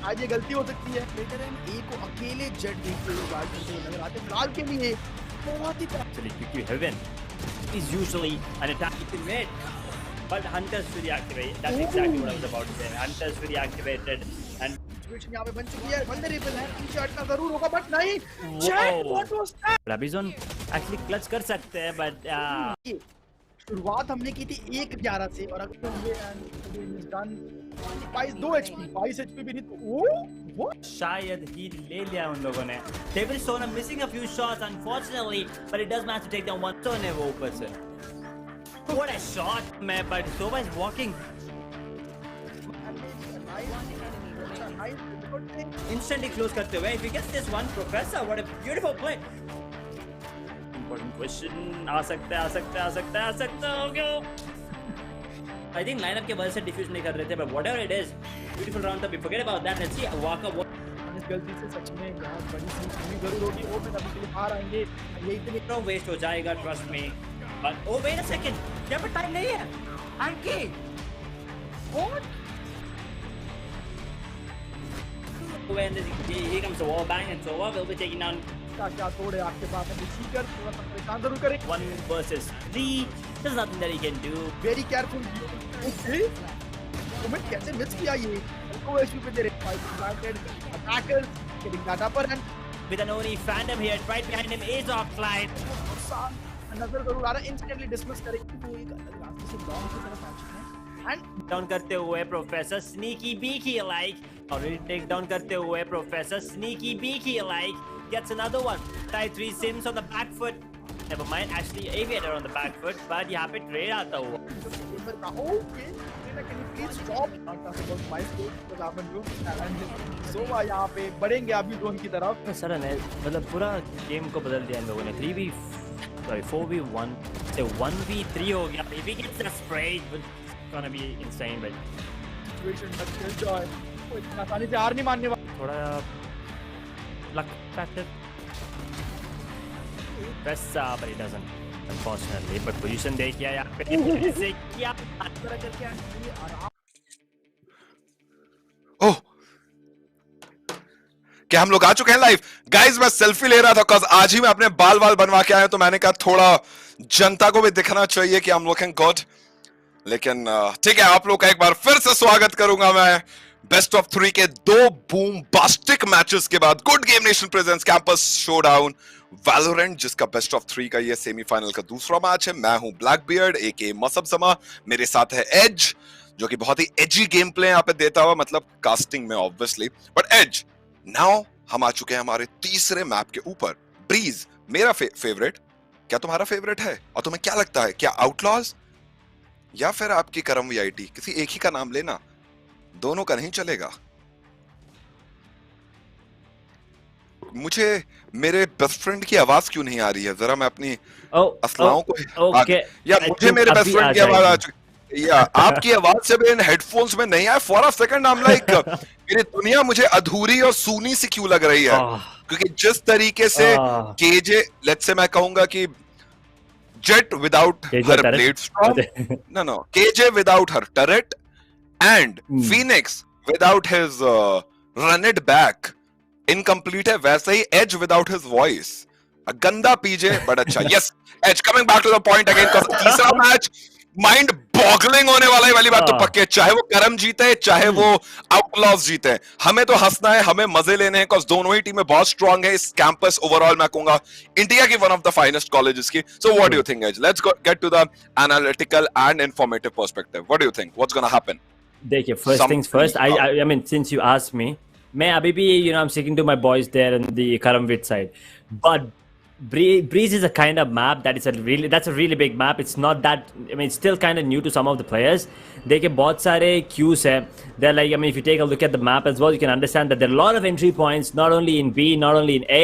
आज ये गलती हो सकती है. लेकिन ए को अकेले जेट देखते हुए गार्ड करते हुए नजर आते हैं. फिलहाल के लिए बहुत ही actually QQ Heaven is usually an attack you can make. But Hunter's Fury activated. That's exactly what I was about to say. Hunter's Fury activated and situation यहाँ पे बन चुकी है. वल्नरेबल है. पीछे हटना जरूर होगा बट नहीं. Jet what was that? Rabizon actually clutch कर सकते हैं but शुरुआत हमने की थी 1-11 से और अगर हमने एंड डन 2 एचपी 22 एचपी भी नहीं तो व्हाट शायद ही ले लिया उन लोगों ने. Devil Sona missing a few shots unfortunately, but it does manage to take down one Sona वो ऊपर से. What a shot man, but Sova is walking. Instantly close करते हुए. If he gets this one, Professor, what a beautiful play. Important question. आ सकता है. Okay. I think lineup के वजह से डिफ्यूज नहीं कर रहे थे, but whatever it is, beautiful round up. Forget about that. Let's see Waka. इस गलती से सच में बहुत बड़ी सी जरूर होगी. वो में अभी के लिए हार आएंगे. ये इतने वेस्ट हो जाएगा, trust me. But oh wait a second. क्या पर टाइम नहीं है? Anky. What? When here comes the wall bang and so will be taking down क्या तोड़े आपके पास है. सीकर थोड़ा सा परेशान जरूर करें. 1 versus 3. There's nothing that he can do. Very careful. Okay moment कैसे मिस किया ये. को एचपी पे दे रहे. Fight planted attacker getting that upper and With an Oni Phantom here, right behind him is offline. नजर जरूर आ रहा है. इंस्टेंटली डिसमिस करेंगे. वो एक अलग रास्ते से लॉन्ग की तरफ आ चुके हैं एंड Down करते हुए Professor sneaky beaky like. Already take down करते हुए Professor sneaky beaky like gets another one. Tie 3 Sims on the back foot. Never mind, actually Aviator on the back foot, but यहाँ पे trade आता हुआ. Okay can you please stop not talking about my state because I'm new and so यहाँ पे बढ़ेंगे अभी zone की तरफ. सडन है, मतलब पूरा गेम को बदल दिया इन लोगों ने. 4v1 से 1v3 हो गया. If he gets a spray, it's gonna be insane, but situation मत एंजॉय. वो इतना आसानी से हार नहीं मानने वाला. थोड़ा luck factor. Pressa, but he doesn't. Unfortunately, but position देखिए यहाँ पे ऐसे क्या तरह करके आराम. ओह, क्या हम लोग आ चुके हैं लाइव? गाइस मैं सेल्फी ले रहा था बिकॉज़ आज ही मैं अपने बाल बनवा के आया, तो मैंने कहा थोड़ा जनता को भी दिखना चाहिए कि हम लुकिंग गुड. लेकिन ठीक है, आप लोग का एक बार फिर से स्वागत करूंगा मैं बेस्ट ऑफ 3 के 2 बूमबास्टिक मैचेस के बाद. Good game nation presents campus showdown Valorant, जिसका बेस्ट ऑफ 3 का ये सेमीफाइनल का दूसरा मैच है. मैं हूं ब्लैकबियर्ड एके मसब समा. मेरे साथ है एज, जो कि बहुत ही एजी गेम प्ले यहाँ पे देता हुआ, मतलब कास्टिंग में ऑब्वियसली. बट एज, नाउ हम आ चुके हैं हमारे तीसरे मैप के ऊपर. ब्रीज मेरा फेवरेट. क्या तुम्हारा फेवरेट है? और तुम्हें क्या लगता है, क्या आउटलॉज या फिर आपकी करम वीआईटी? किसी एक ही का नाम लेना, दोनों का नहीं चलेगा. मुझे मेरे बेस्ट फ्रेंड की आवाज क्यों नहीं आ रही है? जरा मैं अपनी असलाओं को या मुझे मेरे बेस्ट फ्रेंड की आवाज आ चुकी या आपकी आवाज से मेरे हेडफोन्स में नहीं आया. For a second I am like मेरी दुनिया मुझे अधूरी और सूनी सी क्यों लग रही है, क्योंकि जिस तरीके से केजे, लेट्स से मैं कहूंगा कि Jett without her blade storm, no KJ without her turret and Phoenix without his run it back incomplete है, वैसे ही एज विदाउट हिज वॉइस गंदा पीजे बट अच्छा. Yes, AZ coming back to the point again, तीसरा मैच mind boggling होने वाला है वाली बात तो पक्की है. चाहे वो करम जीते, चाहे वो आउटलॉस जीते, हमें तो हंसना है, हमें मजे लेने हैं, बिकॉज़ दोनों ही टीमें बहुत स्ट्रांग है. इस कैंपस ओवरऑल मैं कहूंगा इंडिया की one of the finest colleges की. So what do you think एज? Let's get to the analytical and informative perspective. What do you think, what's gonna happen? देखिए, first things first, I mean, since you asked me, मैं अभी भी, you know, I'm sticking to my boys there on the Karamvid side, but Breeze is a kind of map that's a really big map. It's not that, I mean, it's still kind of new to some of the players. देखिए, बहुत सारे queues हैं. They're like, I mean, if you take a look at the map as well, you can understand that there are a lot of entry points, not only in B, not only in A.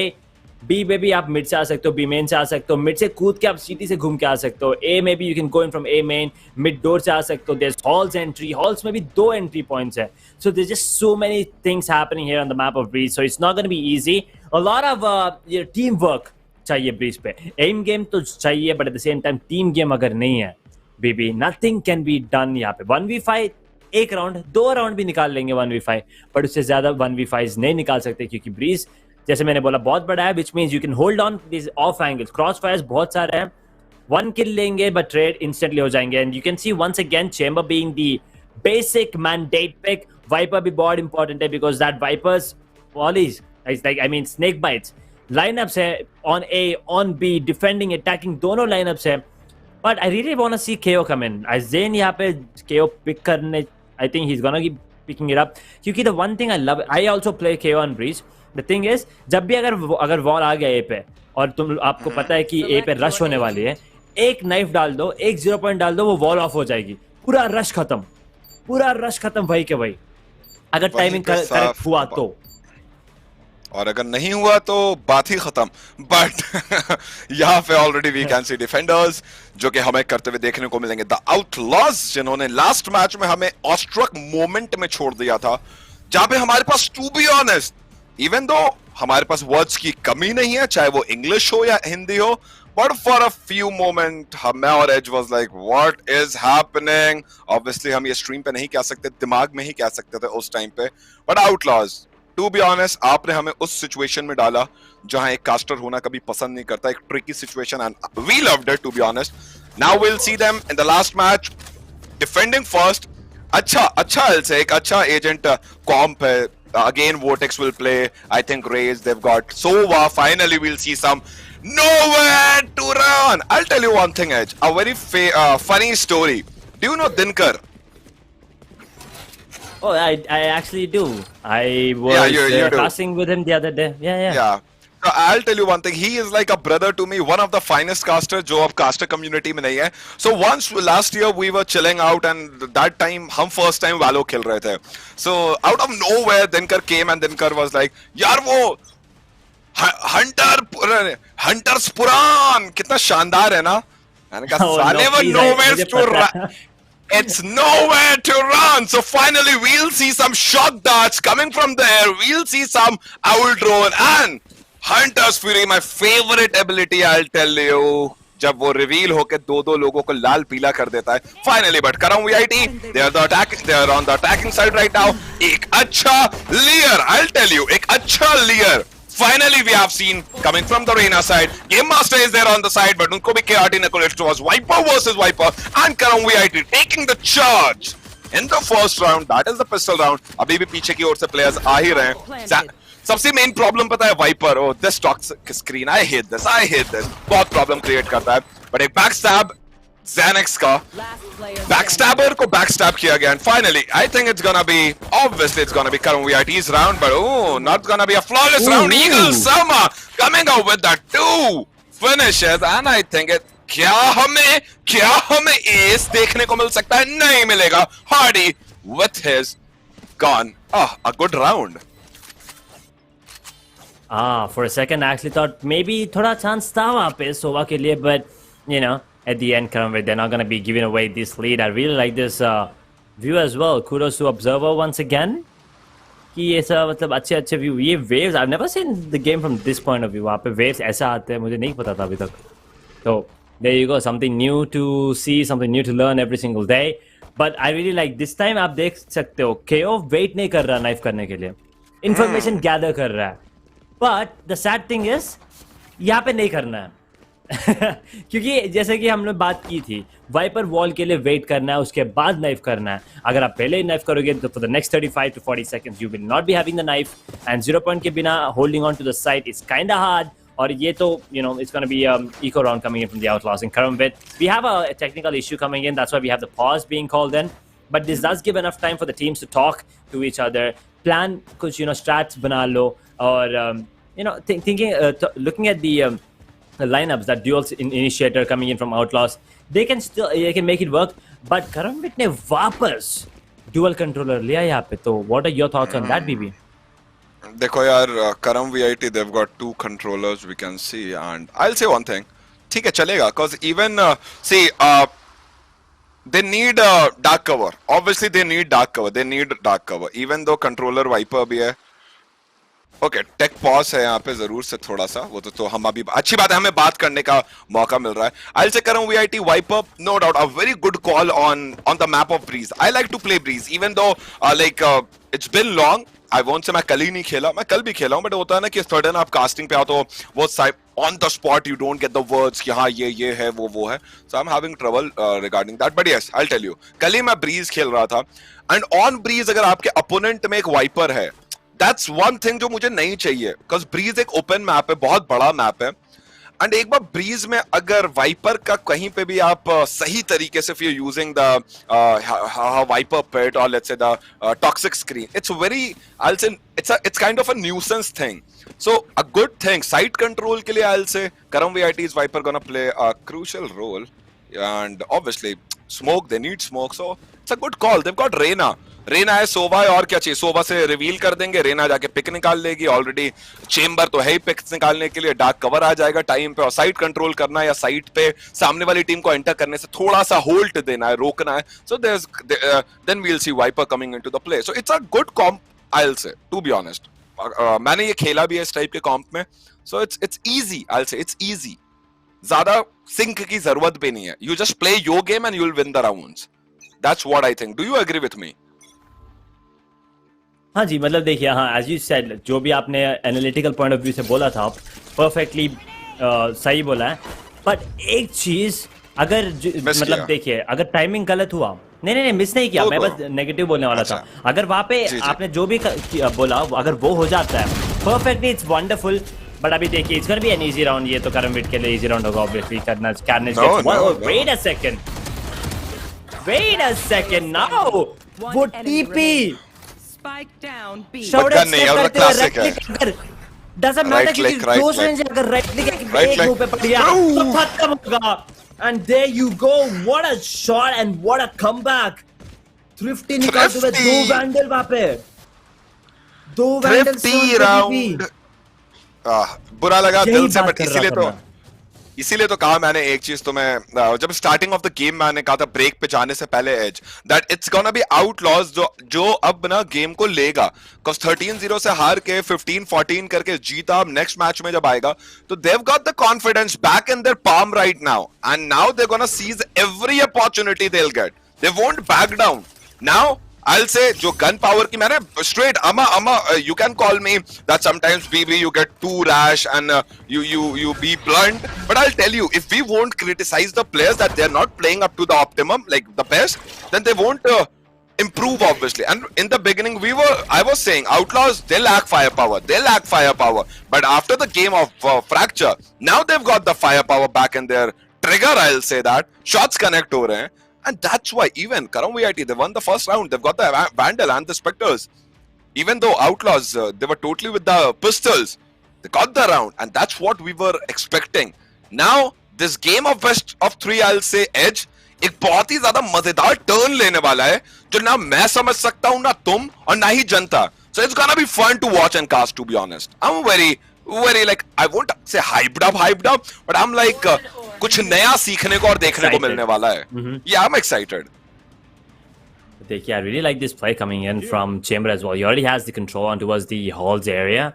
B में भी आप mid से आ सकते हो, B main से आ सकते हो, mid से कूद के आप सीटी से घूम के आ सकते हो. A में भी you can go in from A main, mid door से आ सकते हो. There's halls entry, halls में भी 2 entry points है. So there's just so many things happening here on the map of Breeze. So it's not going to be easy. A lot of teamwork चाहिए bridge पे. M game तो चाहिए, but at the same time team game अगर नहीं है baby, nothing can be done. यहाँ पे 1v5 एक राउंड, 2 राउंड भी निकाल लेंगे 1v5, बट उससे ज्यादा 1v5 नहीं निकाल सकते, क्योंकि ब्रीज जैसे मैंने बोला बहुत बड़ा है, which means you can hold on this of angles. Cross fires बहुत सारे हैं, 1 किल लेंगे बट ट्रेड इंस्टेंटली हो जाएंगे. And you can see once again Chamber being the basic mandate pick. Viper भी बहुत इंपॉर्टेंट है, because that Viper's volleys, like I mean snake bites, lineups है on A, on B, defending, attacking, दोनों lineups है. But I really want to see KAYO come in. अज़ेन यहाँ पे KAYO pick करने, I think he is gonna keep picking it up, क्योंकि the one thing I love, I also play KO on Breeze. The thing is, जब भी अगर wall आ गया ए पे और आपको पता है कि ए पे रश होने वाली है, एक नाइफ डाल दो, एक 0 पॉइंट डाल दो, वो वॉल ऑफ हो जाएगी, पूरा रश खत्म वही के वही, अगर टाइमिंग करेक्ट हुआ तो. और अगर नहीं हुआ तो बात ही खत्म. बट यहाँ पे already we can see defenders जो कि हमें करते हुए देखने को मिलेंगे. द आउटलॉज जिन्होंने लास्ट मैच में हमें ऑस्ट्रक मोमेंट में छोड़ दिया था, जहां पे हमारे पास, to be honest, even though हमारे पास वर्ड्स की कमी नहीं है, चाहे वो इंग्लिश हो या हिंदी हो, but for a few moment मैं और AZ was like what is happening. Obviously हम ये स्ट्रीम पे नहीं कह सकते, दिमाग में ही कह सकते थे उस टाइम पे. But Outlaws, to be honest, आपने हमें उस सिचुएशन में डाला जहां एक कास्टर होना कभी पसंद नहीं करता, एक tricky situation, and we loved it to be honest. Now will see them in the last match defending first. अच्छा एल्से एक अच्छा एजेंट कॉम्प है. Again, Vortex will play. I think Raze, they've got Sova. Finally, we'll see some nowhere to run. I'll tell you one thing, Edge. A very funny story. Do you know Dinkar? Oh, I actually do. I was casting with him the other day. Yeah. So I'll tell you one thing. He is like a brother to me. One of the finest casters जो अब caster community में नहीं है. So once last year we were chilling out and that time हम first time Valo खेल रहे थे. So out of nowhere Dinkar came and Dinkar was like, यार वो Hunter's Puran कितना शानदार है ना. मैंने कहा साले वो nowhere to run. It's nowhere to run. So finally we'll see some shock darts coming from there. We'll see some owl drone and Hunter's Fury, my favorite ability, I'll tell you. जब वो reveal होके दो लोगों को लाल पीला कर देता है. Finally, but Karam VIT, they are on the attacking side right now. एक अच्छा leer, I'll tell you, एक अच्छा leer. Finally, we have seen coming from the Reina side. Game Master is there on the side, but उनको भी KRT Nicolette was Viper versus Viper, and Karam VIT taking the charge in the first round. That is the pistol round. अभी भी पीछे की ओर से players आ ही रहे हैं. सबसे मेन प्रॉब्लम पता है Viper. Oh this toxic screen, I hate this. बहुत प्रॉब्लम क्रिएट करता है. बट एक बैकस्टैब Xanax का बैकस्टैबर को बैकस्टैब किया गया. And finally I think it's gonna B, obviously it's gonna B Karam VIT's round, but oh, not gonna be a flawless round. Eagle Sama coming out with that 2 finishes, and I think it क्या हमें S देखने को मिल सकता है? नहीं मिलेगा. Hardy with his gun. A good round. For a second I actually thought maybe थोड़ा chance था वहाँ पे सोवा के लिए, but you know, at the end Karam, they're not gonna be giving away this lead. I really like this view as well. Kudos to Observer once again. कि ऐसा मतलब अच्छे व्यू, ये waves, I've never seen the game from this point of view. वहाँ पे waves ऐसा आते हैं, मुझे नहीं पता था अभी तक. So there you go, something new to see, something new to learn every single day. But I really like this time. आप देख सकते हो KO wait नहीं कर रहा नाइफ करने के लिए, इन्फॉर्मेशन गैदर कर रहा है. But the sad thing is, यहाँ पे नहीं करना है. क्योंकि जैसे कि हमने बात की थी, वाइपर वॉल के लिए वेट करना है, उसके बाद नाइफ करना है. अगर आप पहले ही नाइफ करोगे तो for the next 35 to 40 seconds you will not be having the knife, and 0 point के बिना holding on to the site is kind of hard. और ये तो it's going to be eco round coming in from the Outlaws in Karambit. We have a technical issue coming in, that's why we have the pause being called in. But this does give enough time for the teams to talk to each other, plan कुछ strats बना लो, और thinking looking at the lineups that duels initiator coming in from Outlaws, they can make it work. But Karambit ने वापस dual controller लिया यहाँ पे, तो what are your thoughts on that, BB? देखो यार, करम VIT, they've got 2 controllers we can see, and I'll say one thing, ठीक है चलेगा, cause even see they need dark cover. Obviously they need dark cover. Even though controller Viper भी है. Okay, tech pause है यहाँ पे जरूर से थोड़ा सा, वो तो हम अभी अच्छी बात है, हमें बात करने का मौका मिल रहा है. I'll say Karam VIT Viper, no doubt, a very good call on the map of Breeze. I like to play Breeze, even though it's been long. I won't say मैं कल ही नहीं खेला, मैं कल भी खेला हूँ, but होता है ना कि सडन आप कास्टिंग पे आओ तो वो on the spot you don't get the words कि हाँ ये है वो है. So I'm having trouble regarding that, but yes, I'll tell you. कल ही मैं Breeze खेल रहा था, and on Breeze अगर आपके opponent में एक Viper है, that's one thing जो मुझे नहीं चाहिए, because Breeze एक open map है, बहुत बड़ा map है. एंड एक बार ब्रीज में अगर वाइपर का कहीं पे भी आप सही तरीके से फिर यूजिंग द वाइपर पेट और let's say the toxic screen, it's very, I will say it's kind of a nuisance thing. So a good thing side control के लिए I will say Karam VIT is Viper gonna play a crucial role, and obviously smoke, they need smoke, so it's a good call. They've got Reyna है, Sova है, और क्या चाहिए. सोवा से reveal कर देंगे, रेना जाके पिक निकाल लेगी, ऑलरेडी चेम्बर तो है ही पिक्स निकालने के लिए, डार्क कवर आ जाएगा टाइम पे, और साइड कंट्रोल करना है या साइड पे सामने वाली टीम को एंटर करने से थोड़ा सा होल्ड देना है, रोकना है. So then we will see Viper coming into the play. So it's a good comp, I will say, to be honest. मैंने ये खेला भी है इस टाइप के कॉम्प में, so it's easy, I will say it's easy. ज्यादा sync की जरूरत भी नहीं है. You just play your game and you will win the rounds. That's what I think. Do you agree with me? हाँ जी, मतलब देखिए, हाँ, एज यू सेड, जो भी आपने एनालिटिकल पॉइंट ऑफ व्यू से बोला था, परफेक्टली सही बोला है. बट एक चीज अगर मतलब देखिए, अगर टाइमिंग गलत हुआ, नहीं मिस नहीं किया, मैं बस नेगेटिव बोलने वाला था. अगर वहां पे आपने जो भी बोला, अगर वो हो जाता है परफेक्टली, इट्स वंडरफुल. बट अभी देखिए, it's gonna be an easy round. ये तो करमबिट के लिए इजी राउंड होगा obviously. Wait a second now, वो TP Spike down B. Showdown करते हुए doesn't matter क्योंकि close range अगर right click एक मुंह पे पड़ गया तो खत्म होगा. And there you go, what a shot and what a comeback. Thrifty निकालते हुए 2 वैंडल वहाँ पे, 2 वैंडल बुरा लगा दिल से, बट इसीलिए तो कहा मैंने एक चीज, तो मैं जब स्टार्टिंग ऑफ द गेम मैंने कहा था ब्रेक पे जाने से पहले AZ, that it's gonna be Outlaws जो अब ना गेम को लेगा. बिकॉज 13-0 से हार के 15-14 करके जीता, अब नेक्स्ट मैच में जब आएगा तो they got the confidence back in their palm right now, and now they gonna seize every opportunity they will get. They won't back down. Now I'll say जो gun power की मैंने straight you can call me that sometimes BB you get too rash and you be blunt, but I'll tell you, if we won't criticize the players that they're not playing up to the optimum, like the best, then they won't improve obviously. And in the beginning I was saying Outlaws, they lack firepower, but after the game of Fracture, now they've got the firepower back in their trigger. I'll say that shots connect हो रहे हैं. And that's why even Karam VIT, they won the first round. They've got the Vandal and the Spectres. Even though Outlaws, they were totally with the pistols, they got the round. And that's what we were expecting. Now, this game of best of 3, I'll say, Edge, एक बहुत ही ज्यादा मजेदार turn लेने वाला है, जो ना मैं समझ सकता हूँ, ना तुम, और ना ही जनता. So it's gonna be fun to watch and cast, to be honest. I'm very, like, I won't say hyped up, but I'm like, कुछ नया सीखने को और देखने को मिलने वाला है. Yeah, I'm excited. देखिए, I really like this play coming in from Chamber as well. He already has the control on towards the halls area,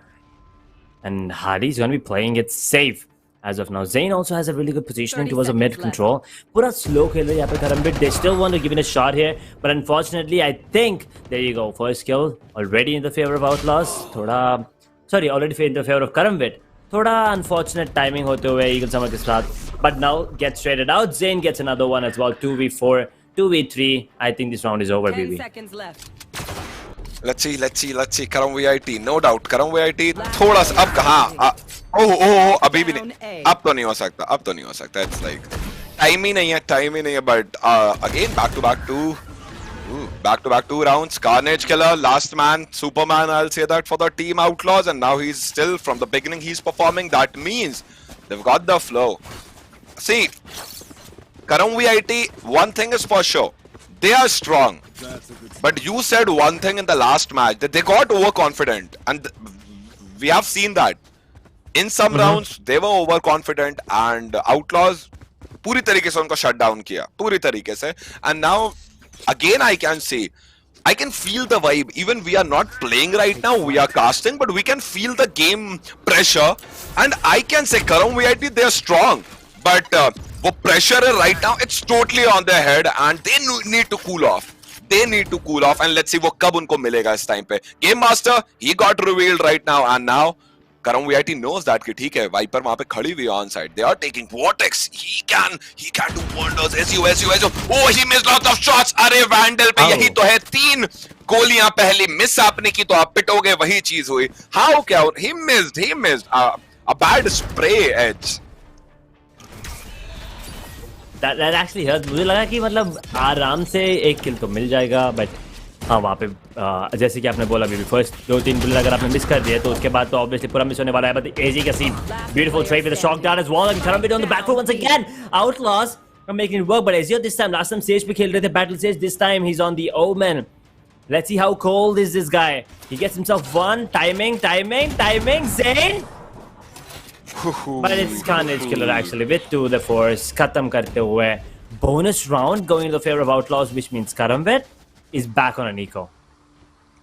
and Hardy's going to be playing it safe as of now. Zayn also has a really good positioning towards the mid control. पूरा slow खेल रहे हैं यहाँ पे Karambit. They still want to give it a shot here, but unfortunately, I think there you go, first kill already in the favor of Outlaws. थोड़ा sorry, already in the favor of Karamvit. थोड़ा unfortunate timing होते हुए Eagle Summer के साथ, but now gets traded out. Zane gets another one as well. 2v4, 2v3. I think this round is over, 10 baby. seconds left. Let's see. Karam VIT, no doubt. Karam VIT थोड़ा सा अब कहाँ? ओह अभी भी नहीं. अब तो नहीं हो सकता. It's like time ही नहीं है. But again back to back 2 rounds. Carnage Killer, last man, Superman. I'll say that for the team Outlaws, and now he's still from the beginning. He's performing. That means they've got the flow. See, Karam VIT. One thing is for sure, they are strong. But you said one thing in the last match that they got overconfident, and we have seen that in some rounds they were overconfident, and Outlaws पूरी तरीके से उनको shut down किया, पूरी तरीके से. And now again I can feel the vibe. Even we are not playing right now, we are casting, but we can feel the game pressure. And I can say Karam VIT, they are strong, but वो pressure है right now, it's totally on their head, and they need to cool off. And let's see वो कब उनको मिलेगा इस time पे. Game Master, he got revealed right now, and now Karam VIT knows that कि ठीक है, Viper वहाँ पे खड़ी हुई on side. They are taking Vortex. He can do wonders. SU. Oh, he missed lots of shots. अरे Vandal पे यही तो है, 3 गोलियां पहली मिस आपने की तो आप पिटोगे, वही चीज हुई. How क्या? He missed a bad spray edge. That actually hurt. मुझे लगा कि मतलब आराम से एक किल तो मिल जाएगा, बट हाँ वहाँ पे जैसे कि आपने बोला अभी फर्स्ट 2-3 बुलेट अगर आपने मिस कर दिया तो उसके बाद तो ऑब्वियसली पूरा मिस होने वाला है. बट एजी का scene, beautiful trade with the shock down as well, and Karamvit on the back foot once again. Outlaws are making it work, but Ezio this time, last time stage पे खेल रहे थे battle stage, this time he's on the Omen. Let's see how cold is this guy. He gets himself one. Timing. Zane. But it's Carnage Killer actually with 2 the force. खत्म करते हुए bonus round going in the favor of Outlaws, which means Karamvit is back on an eco.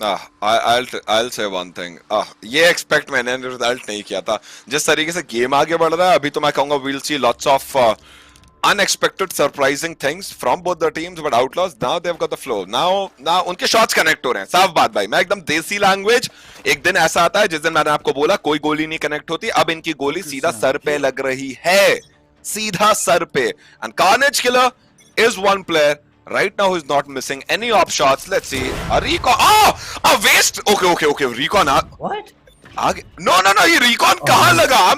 I'll say one thing. ये expect मैंने result नहीं किया था. जिस तरीके से game आगे बढ़ रहा है अभी तो मैं कहूँगा we'll see lots of unexpected surprising things from both the teams, but Outlaws now they've got the flow. Now उनके shots connect हो रहे हैं. साफ बात भाई, मैं एकदम देसी language. एक दिन ऐसा आता है जिस दिन मैंने आपको बोला कोई गोली नहीं connect होती, अब इनकी गोली सीधा सर पे लग रही है, सीधा सर पे. And Carnage Killer is one player right now who's not missing any op shots. Let's see. A recon. A waste. Okay. Recon. What? आगे no ये recon कहाँ लगा?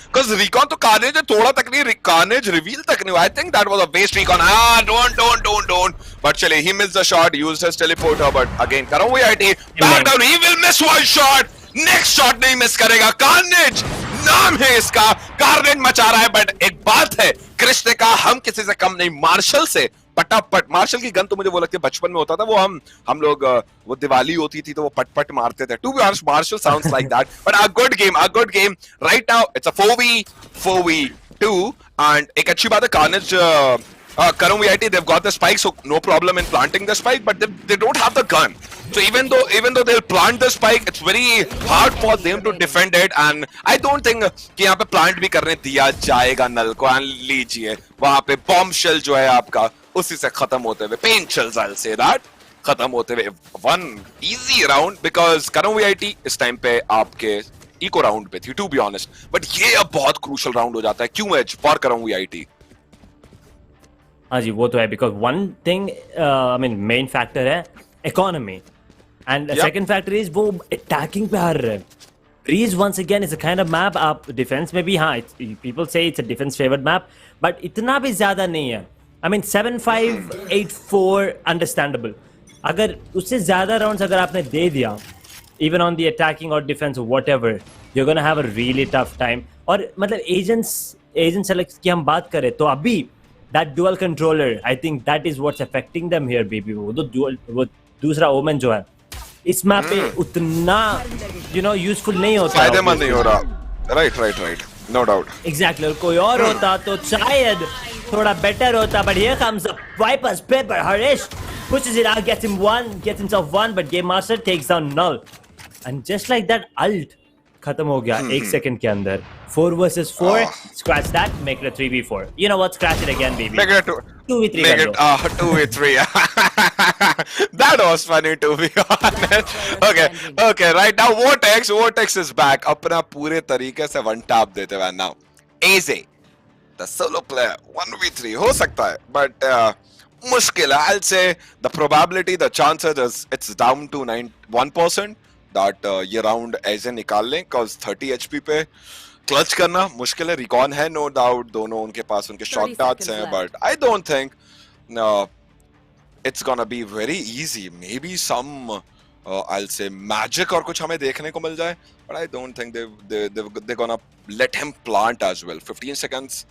Because recon तो Carnage थोड़ा तक नहीं, Carnage reveal तक नहीं. I think that was a waste recon. Don't. But चले, he missed the shot, used his teleporter, but again Karam VIT back down. He will miss one shot. Next shot नहीं miss करेगा. Carnage नाम है इसका. Carnage मचा रहा है, but एक बात है, कृष्ण का हम किसी से कम नहीं. मार्शल से पटापट, मार्शल की गन तो मुझे वो लगती है बचपन में होता था, वो हम लोग वो दिवाली होती थी तो वो पट मारते थे. To be honest, Marshall sounds like that. But a good game. Right now it's a 4v2, and एक अच्छी बात है Carnage, Karam VIT, they've got the spike, so no problem in planting the spike, but they don't have the gun. So even though they'll plant the spike, it's very hard for them to defend it, and I don't think कि यहाँ पे plant भी करने दिया जाएगा नल को. And लीजिए वहाँ पे bomb shell जो है आपका उसी से खत्म होते हुए, paint shells I'll say that, खत्म होते हुए one easy round, because Karam VIT इस टाइम पे आपके eco round पे थी, to be honest. But ये अब बहुत crucial round हो जाता है. क्यों edge for Karam VIT? हाँ जी वो तो है, because one thing I mean main factor है economy, and the second factor is वो attacking पे हार रहे हैं. Breeze once again is a kind of map, आप defense में भी हाँ people say it's a defense favored map, but इतना भी ज़्यादा नहीं है. I mean 7-5, 8-4 understandable. अगर उससे ज़्यादा rounds अगर आपने दे दिया, even on the attacking or defense or whatever, you're gonna have a really tough time. और मतलब agent select की हम बात करें तो अभी that dual controller, I think that is what's affecting them here, baby. वो दूसरा Omen जो है इस मैप पे उतना useful नहीं होता, फायदेमंद नहीं हो रहा. Right. No doubt. Exactly. कोई और होता तो शायद थोड़ा better होता, but here comes the Viper's Pepper. Harish pushes it out, gets himself one, but Game Master takes down Null. And just like that ult खत्म हो गया 1 सेकंड के अंदर 4 versus 4 scratch that make it a 3v4 you know what scratch it again baby Make it 2v3 make कर it low 2v3. That was funny to be honest. Okay, right now Vortex is back. अपना पूरे तरीके से one tap देते हुए now. AZ, the solo player 1v3 हो सकता है, but मुश्किल है. I'll say the probability, the chances is it's down to 1% that ये round AZ निकाल लें, cause 30 HP पे क्लच करना मुश्किल है. रिकॉन है नो डाउट, दोनों उनके पास उनके शॉट डार्ट्स हैं, but I don't think it's gonna be very easy. Maybe some I will say magic और कुछ हमें देखने को मिल जाए, but I don't think they gonna let him plant as well. 15 seconds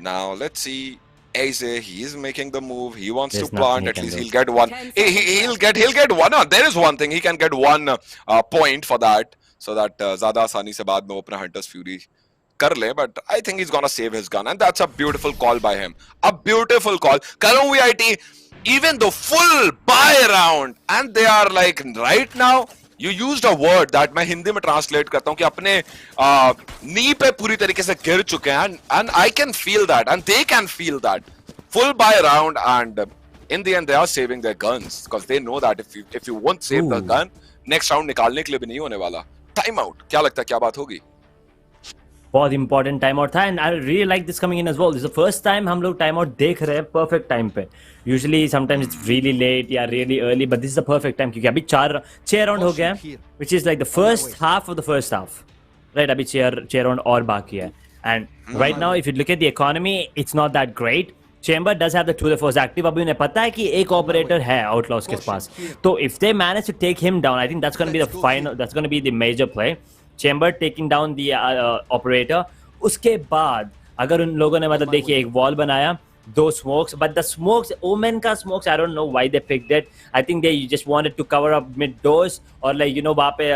now. Let's see AZ, he is making the move. He wants There's to plant. nothing he At can least do. he'll get one. He'll get one. There is one thing he can get one point for that, so that ज़्यादा आसानी से बाद में वो अपना Hunter's Fury कर ले. But I think he's gonna save his gun, and that's a beautiful call by him. A beautiful call. Karun VIT, even though full buy round, and they are like right now. You used a word that मैं हिंदी में translate करता हूँ कि अपने नी पे पूरी तरीके से गिर चुके हैं, and I can feel that, and they can feel that. Full buy round, and in the end they are saving their guns because they know that if you won't save the gun, next round निकालने के लिए भी नहीं होने वाला. Time out. क्या लगता है क्या बात होगी? बहुत इंपॉर्टेंट टाइम आउट था and I really like this coming in as well. This is the first time हम लोग टाइम आउट देख रहे हैं परफेक्ट टाइम पे. Usually sometimes it's really late या really early, but this is the perfect time क्योंकि अभी 6 round हो गए हैं, which is like the first half of the first half. Right, अभी 6 राउंड और बाकी है. And right now if you look at the economy, it's not that great. Chamber does have the 2 force active. अभी उन्हें पता है कि एक ऑपरेटर है आउटलॉस के पास, तो if they manage to take him down, I think that's gonna be the final, that's gonna be the major play. Chamber taking down the operator. उसके बाद अगर उन लोगों ने मतलब देखिए एक वॉल बनाया, 2 smokes, but the smokes, Omen का smokes, I don't know why they picked it. I think they just wanted to cover up mid doors, or like you know वहाँ पे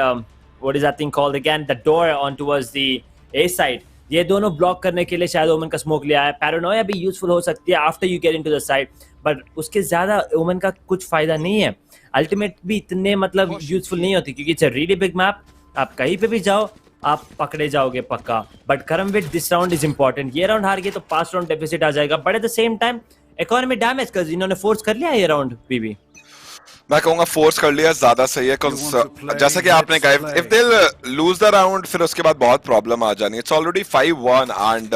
what is that thing called again, the door on towards the A side. ये दोनों block करने के लिए शायद ओमन का स्मोक लिया है. पैरानोया भी यूजफुल हो सकती है after you get into the side, but उसके ज्यादा ओमन का कुछ फायदा नहीं है. अल्टीमेट भी इतने मतलब यूजफुल नहीं होती क्योंकि it's a really big map. आप कहीं पे भी जाओ आप पकड़े जाओगे पक्का. But KaramVIT this round is important. ये राउंड हार गए तो 5 राउंड डेफिसिट आ जाएगा, but at the same time economy damage कर इन्होंने फोर्स कर लिया ये राउंड. बीबी मैं कहूंगा फोर्स कर लिया ज्यादा सही है, जैसा कि आपने कहा if they lose the round फिर उसके बाद बहुत प्रॉब्लम आ जानी. It's already 5-1 and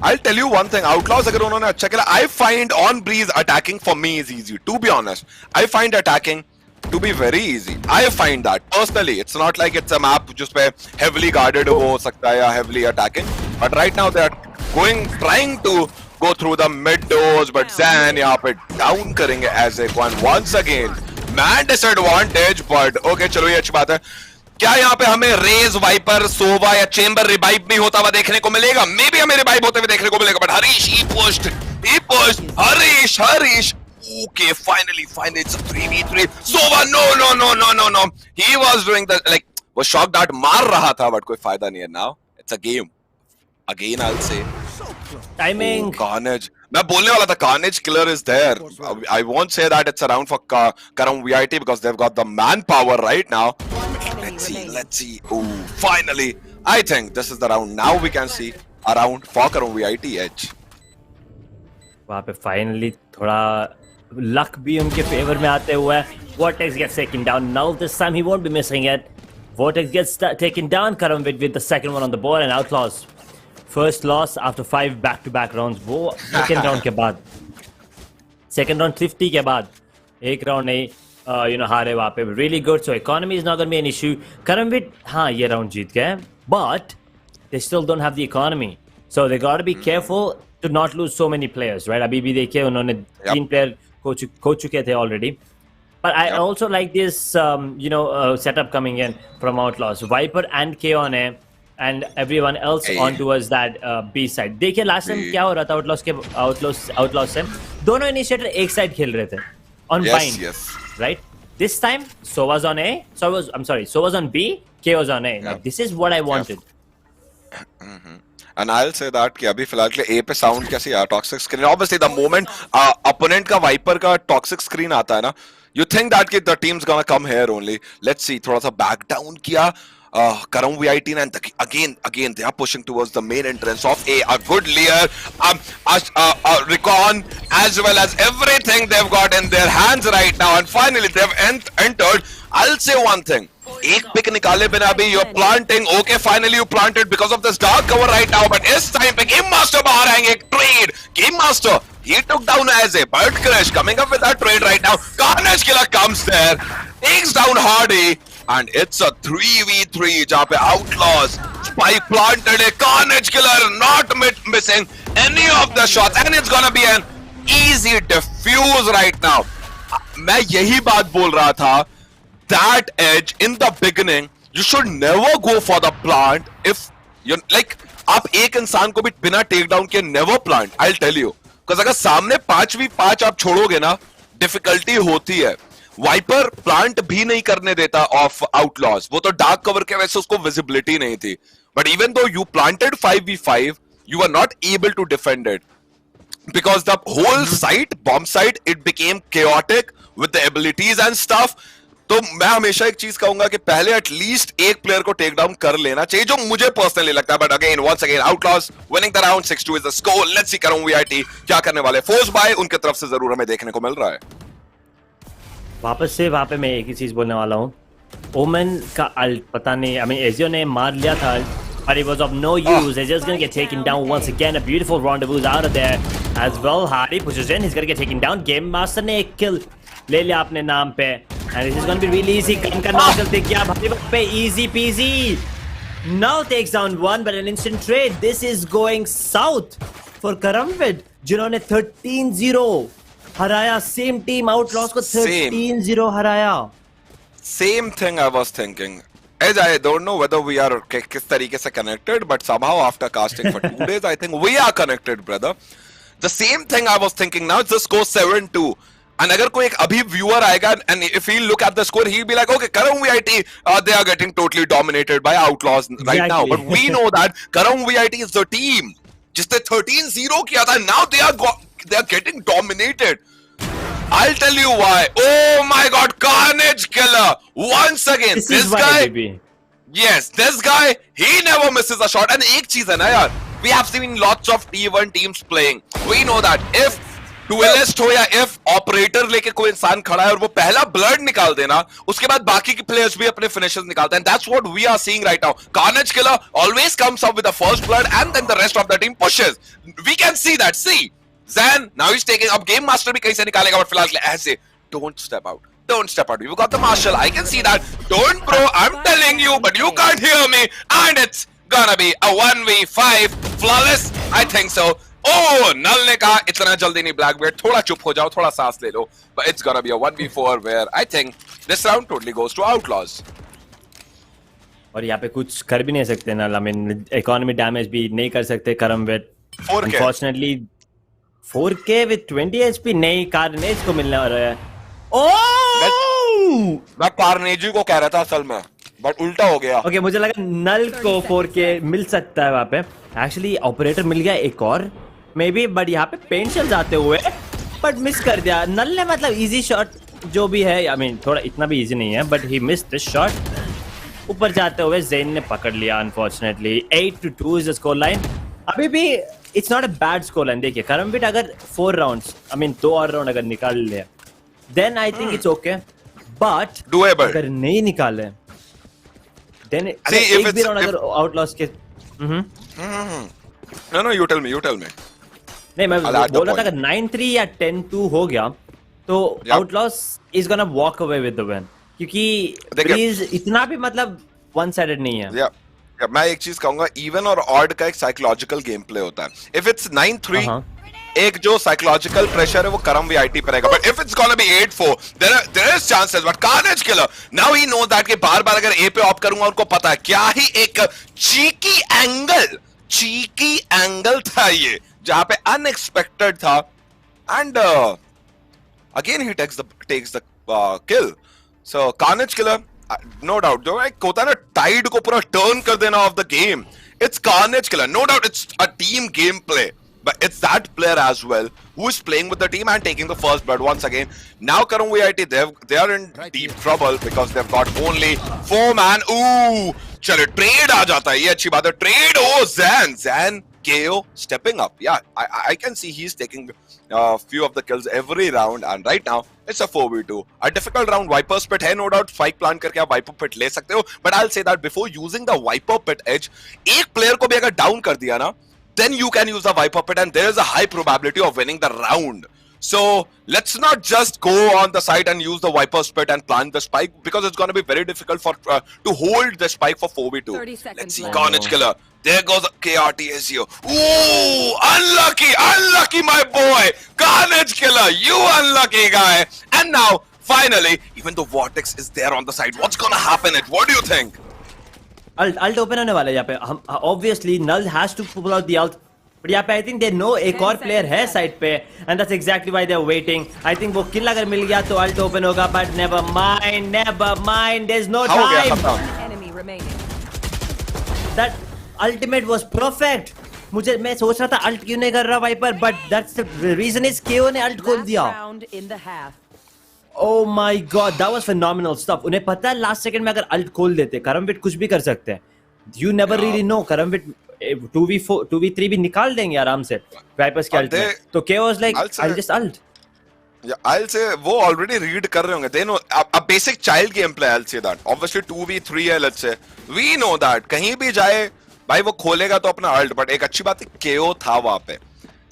I tell you one thing, Outlaws अगर उन्होंने अच्छा खेला, I find on Breeze attacking for me is easy. To be honest, I find attacking to be very easy. I find that personally. It's not like it's a map जिस पे heavily guarded हो सकता है या heavily attacking. But right now they are trying to go through the mid doors. But Zan यहाँ पे down करेंगे as a one once again. Man disadvantage, but okay चलो ये अच्छी बात है. क्या यहाँ पे हमें रेज, वाइपर, सोवा या चेंबर रिवाइव भी होता हुआ देखने को मिलेगा? मे बी हमें रिवाइव होते हुए देखने को मिलेगा. But Harish he pushed. Harish. Okay, finally, it's a 3v3. Sova, no. He was doing the like, वो shock dart मार रहा था, but कोई फायदा नहीं है. Now it's a game. Again, I'll say. Timing. Carnage. मैं बोलने वाला था Carnage killer is there. I won't say that it's a round for Karam VIT because they've got the manpower right now. Let's see. Oh, finally, I think this is the round. Now we can see a round for Karam VIT Edge. वहाँ पे finally थोड़ा luck भी उनके favour में आते हुए. Vortex gets taken down. Now this time he won't be missing it. Vortex gets taken down. Karamvit with the second one on the board, and Outlaws first loss after 5 back-to-back rounds. वो second round के बाद, second round 50 के बाद एक round नहीं हारे वहाँ पे. Really good. So economy is not going to be an issue. Karamvit हाँ ये round जीत गए, but they still don't have the economy. So they got to be careful to not lose so many players, right? अभी भी देखिए उन्होंने 3 player खो चुके थे already. But I also like this, setup coming in from Outlaws. Viper and K-On है, and everyone else on towards that B side. देखिए last time क्या हो रहा था Outlaws से दोनों initiator एक side खेल रहे थे on bind, right? This time So was on A, So was on B, K was on A. Now, this is what I wanted. And I'll say that कि अभी फिलहाल के A पे sound कैसी है? Toxic screen. Obviously, the moment opponent का Viper का toxic screen आता है ना, you think that कि the team's gonna come here only. Let's see. थोड़ा सा back down किया. Karam VIT and again they are pushing towards the main entrance of a good Lear, Recon, as well as everything they've got in their hands right now, and finally they've entered. I'll say one thing. एक pick निकाले बिना भी you're planting. Okay, finally you planted because of this dark cover right now. But इस time पे Game Master बाहर आएंगे. एक trade. Game Master, he took down as a bird crash, coming up with that trade right now. Carnage Killer comes there, takes down Hardy, and it's a 3v3 जहाँ पे Outlaws spike planted a Carnage Killer not missing any of the shots, and it's gonna be an easy defuse right now. मैं यही बात बोल रहा था. That edge in the beginning, you should never go for the plant if you like. आप एक इंसान को भी बिना टेक डाउन के never plant. I'll tell you, because अगर सामने 5v5 आप छोड़ोगे ना, डिफिकल्टी होती है. वाइपर प्लांट भी नहीं करने देता ऑफ आउटलॉज. वो तो डार्क कवर के वजह से उसको विजिबिलिटी नहीं थी. But even though you planted 5v5, you are not able to defend it because the whole site, bomb site, it became chaotic with the abilities and stuff. तो मैं हमेशा एक चीज कहूंगा कि पहले एटलीस्ट एक प्लेयर को टेक डाउन कर लेना चाहिए, जो मुझे पर्सनली लगता है. But again once again Outlaws winning the round. 6-2 is the score. Let's see Karam VIT क्या करने वाले. फोर्स बाय उनके तरफ से जरूर हमें देखने को मिल रहा है. वापस से वहां पे मैं एक ही चीज बोलने वाला हूँ. ओमेन का अल्ट पता नहीं, आई मीन एजियो ने मार लिया था, but it was of no use. They're just gonna get taken down once again. A beautiful rendezvous out of there as well. Hardy pushes in. He's gonna get taken down. Game Master ने एक kill ले लिया अपने नाम पे. And this is gonna be really easy. Gun का knock देख गया भाई पे. Easy peasy. Now takes down one, but an instant trade. This is going south for Karamvid, जिन्होंने 13-0 हराया. Same team Outlaws को 13-0 हराया. Same thing I was thinking. As I don't know whether we are किस तरीके से connected, but somehow after casting for 2 days, I think we are connected, brother. The same thing I was thinking. Now it's the score 7-2. And अगर कोई एक अभी viewer आएगा and if he look at the score, he'll be like, okay, Karam VIT, they are getting totally dominated by Outlaws right now. But we know that Karam VIT is the team जिसने 13-0 किया था. Now they are getting dominated. I'll tell you why. Oh my God, Carnage Killer once again. This guy, baby. Yes, this guy, he never misses a shot. And एक चीज है ना यार, we have seen lots of T1 teams playing. We know that if duelist हो या if operator लेके कोई इंसान खड़ा है और वो पहला blood निकाल देना, उसके बाद बाकी के players भी अपने finishes निकालते हैं. That's what we are seeing right now. Carnage Killer always comes up with the first blood and then the rest of the team pushes. We can see that. See. Zan, now he's taking up. Game Master भी कहीं से निकालेगा, but फिलहाल ऐसे don't step out. Don't step out. You've got the Marshal. I can see that. Don't, bro. I'm telling you, but you can't hear me. And it's gonna be a 1v5. Flawless? I think so. Oh, नल ने कहा इतना जल्दी नहीं Blackbeard. थोड़ा चुप हो जाओ, थोड़ा सांस ले लो. But it's gonna be a 1v4 where I think this round totally goes to Outlaws. और यहाँ पे कुछ कर भी नहीं सकते ना. I mean, economy damage भी नहीं कर सकते Karamvid. 4K. Unfortunately, 4K with 20 HP नहीं कार्नेज को मिलने वाला है. ओह! मैं कार्नेजी को कह रहा था असल में, बट उल्टा हो गया. ओके, मुझे लगा नल को 4K मिल सकता है वहाँ पे. एक्चुअली ऑपरेटर मिल गया एक और मे बी, बट यहाँ पे पेंट चल जाते हुए बट मिस कर दिया नल ने. मतलब इजी शॉट जो भी है, आई मीन थोड़ा इतना भी इजी नहीं है, but he miss this shot. ऊपर जाते हुए जेन ने पकड़ लिया. Unfortunately 8-2 is the score line. अभी भी it's not a bad score line. देखिए करमविट अगर 4 राउंड्स, आई मीन 2 और राउंड अगर निकाल ले, then I think it's okay. But अगर नहीं निकाले, देन एक भी राउंड अगर आउटलॉस के No, you tell me. नहीं, मैं बोल रहा था अगर 9-3 या 10-2 हो गया तो outlaws is gonna walk away with the win, क्योंकि प्लीज इतना भी मतलब वन साइडेड नहीं है. मैं एक चीज कहूंगा, इवन और ऑड का एक साइकोलॉजिकल गेम प्ले होता है. इफ इट्स 9-3, एक जो साइकोलॉजिकल प्रेशर है वो करम वीआईटी पर रहेगा. But if it's gonna be 8-4, there is chances. But Carnage Killer now he know that कि बार-बार अगर ए पे ऑप करूंगा, उनको पता है क्या ही एक चीकी एंगल था ये, जहां पे अनएक्सपेक्टेड था. And again he takes the kill. So Carnage Killer, no doubt, जो एक होता है ना टाइड को पूरा टर्न कर देना of the game, it's Carnage Killer. No doubt it's a team game play, but it's that player as well who is playing with the team and taking the first blood once again. Now Karam VIT, they are in deep trouble because they've got only 4 man. Ooh, चलो trade आ जाता है, ये अच्छी बात है। Trade, O Zan KO stepping up. Yeah, I can see he's taking few of the kills every round, and right now it's a 4v2. A difficult round. Viper's Pit है no doubt. Spike plant करके आप Viper Pit ले सकते हो, but I'll say that before using the Viper Pit edge, एक player को भी अगर down कर दिया ना, then you can use the Viper Pit, and there is a high probability of winning the round. So let's not just go on the side and use the Viper's Pit and plant the spike, because it's going to be very difficult for to hold the spike for 4v2. 30 seconds Let's see left. Carnage Killer. There goes KRT SEO. Ooh, unlucky my boy. Carnage Killer, you unlucky guy. And now, finally, even though Vortex is there on the side, what's going to happen? What do you think? Alt open होने वाला है यहाँ पे. Obviously, Null has to pull out the ult. But यहाँ पे I think they know एक और player है side पे, and that's exactly why they're waiting. I think वो kill अगर मिल गया तो ult open होगा, but never mind. There's no How हो गया time. खत्म? Enemy remaining. That ultimate was perfect. मैं सोच रहा था ult क्यों नहीं कर रहा Viper, but that's the reason is KO ने ult खोल Last दिया. round in the half. Oh my god, that was phenomenal stuff. उन्हें पता है last second में अगर ult खोल देते, करमविट कुछ भी कर सकते हैं. You never really know. करमविट 2v4 2v3 भी निकाल देंगे आराम से Vipers के ult में. तो KO was like, I'll just ult. Yeah, I'll say वो already read कर रहे होंगे. They know a basic child gameplay. I'll say that. Obviously 2v3 है, let's say. We know that. कहीं भी जाए भाई वो खोलेगा तो अपना ult. But एक अच्छी बात है KO था वहाँ पे.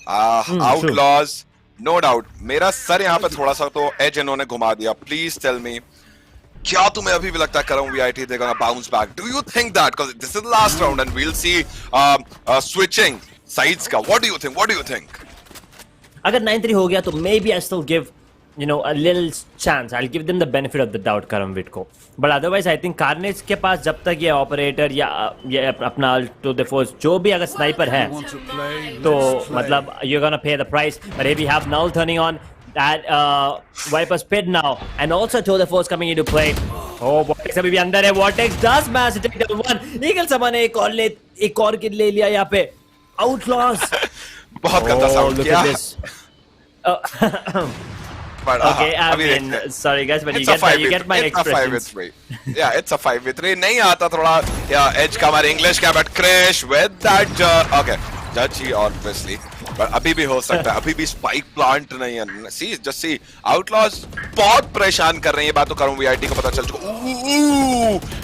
Outlaws, no doubt. मेरा सर यहाँ पे थोड़ा सा तो edge इन्होंने घुमा दिया. Please tell me. क्या तुम्हें अभी भी लगता है करम VIT they're gonna bounce back? Do you think that? Because this is the last round and we'll see switching sides का. What do you think? अगर 9-3 हो गया तो maybe I still give a little chance. I'll give them the benefit of the doubt करमविट को. But otherwise I think Carnage के पास जब तक ये operator या ये अपना to the force जो भी अगर sniper है तो मतलब you're gonna pay the price. But here we have Null turning on that Viper's Pit now, and also to the force coming into play. Oh, Vortex अभी भी अंदर है. Vortex does manage to take down one. Eagle Sama ने एक और kill ले लिया यहाँ पे. Outlaws. बहुत गंदा sound look किया. at this. But, Okay, I mean, sorry guys, but you get my expressions. Yeah, it's a 5v3. नहीं आता थोड़ा edge का हमारे English का, but Krish with that okay, judge he obviously. But अभी भी हो सकता है, अभी भी spike plant नहीं है. Just see, Outlaws बहुत परेशान कर रहे हैं. ये बात तो करूँ VIT को पता चल चुका.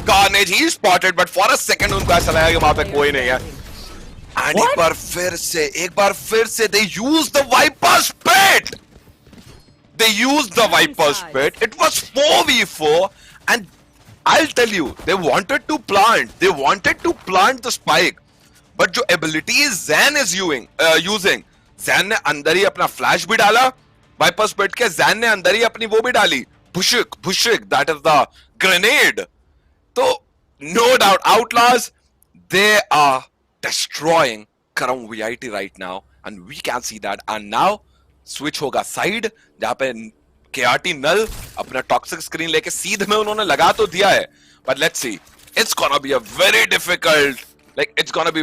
Carnage he spotted, but for a second उनको ऐसा लगा कि वहाँ पे कोई नहीं है. And एक बार फिर से they used the Viper's Pit. They used the Viper's Pit. It was 4v4, and I'll tell you, they wanted to plant the spike. But जो abilities Zan is using, Zan ने अंदर ही अपना flash भी डाला, Viper's Pit के Zan ने अंदर ही अपनी वो भी डाली, Bushik, that is the grenade. So no doubt, Outlaws, they are destroying Karam VIT right now, and we can see that. And now switch होगा side, जहाँ पे KRT Null अपना toxic screen लेके सीध में उन्होंने लगा तो दिया है. But let's see, it's gonna be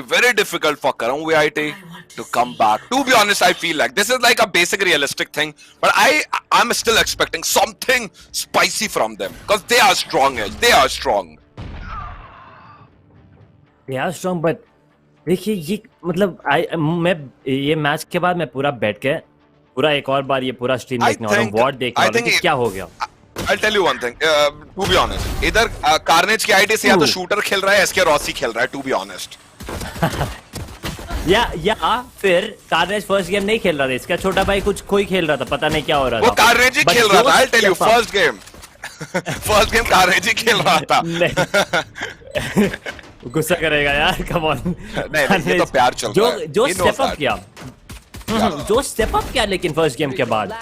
very difficult for Karam VIT to come back. To be honest, I feel like this is like a basic realistic thing, but I'm still expecting something spicy from them because they are strong. They are strong, but देखिए ये मतलब मैं ये match के बाद मैं पूरा बैठ के पूरा एक और बार ये पूरा स्ट्रीम देखने वाला हूँ, वॉट देखने वाला हूँ कि क्या हो गया. I'll tell you one thing, to be honest, इधर Carnage की आईडी से या तो शूटर खेल रहा है, SK रॉसी खेल रहा है, to be honest. या फिर Carnage फर्स्ट गेम नहीं खेल रहा था, इसका छोटा भाई कुछ कोई खेल रहा था, पता नहीं क्या हो रहा था. वो Carnage ही खेल रहा था, I'll tell you, first game Carnage ही खेल रहा था. गुस्सा करेगा यार, come on. नहीं, ये तो प्यार चल रहा है. जो स्टेप अप किया लेकिन फर्स्ट गेम के बाद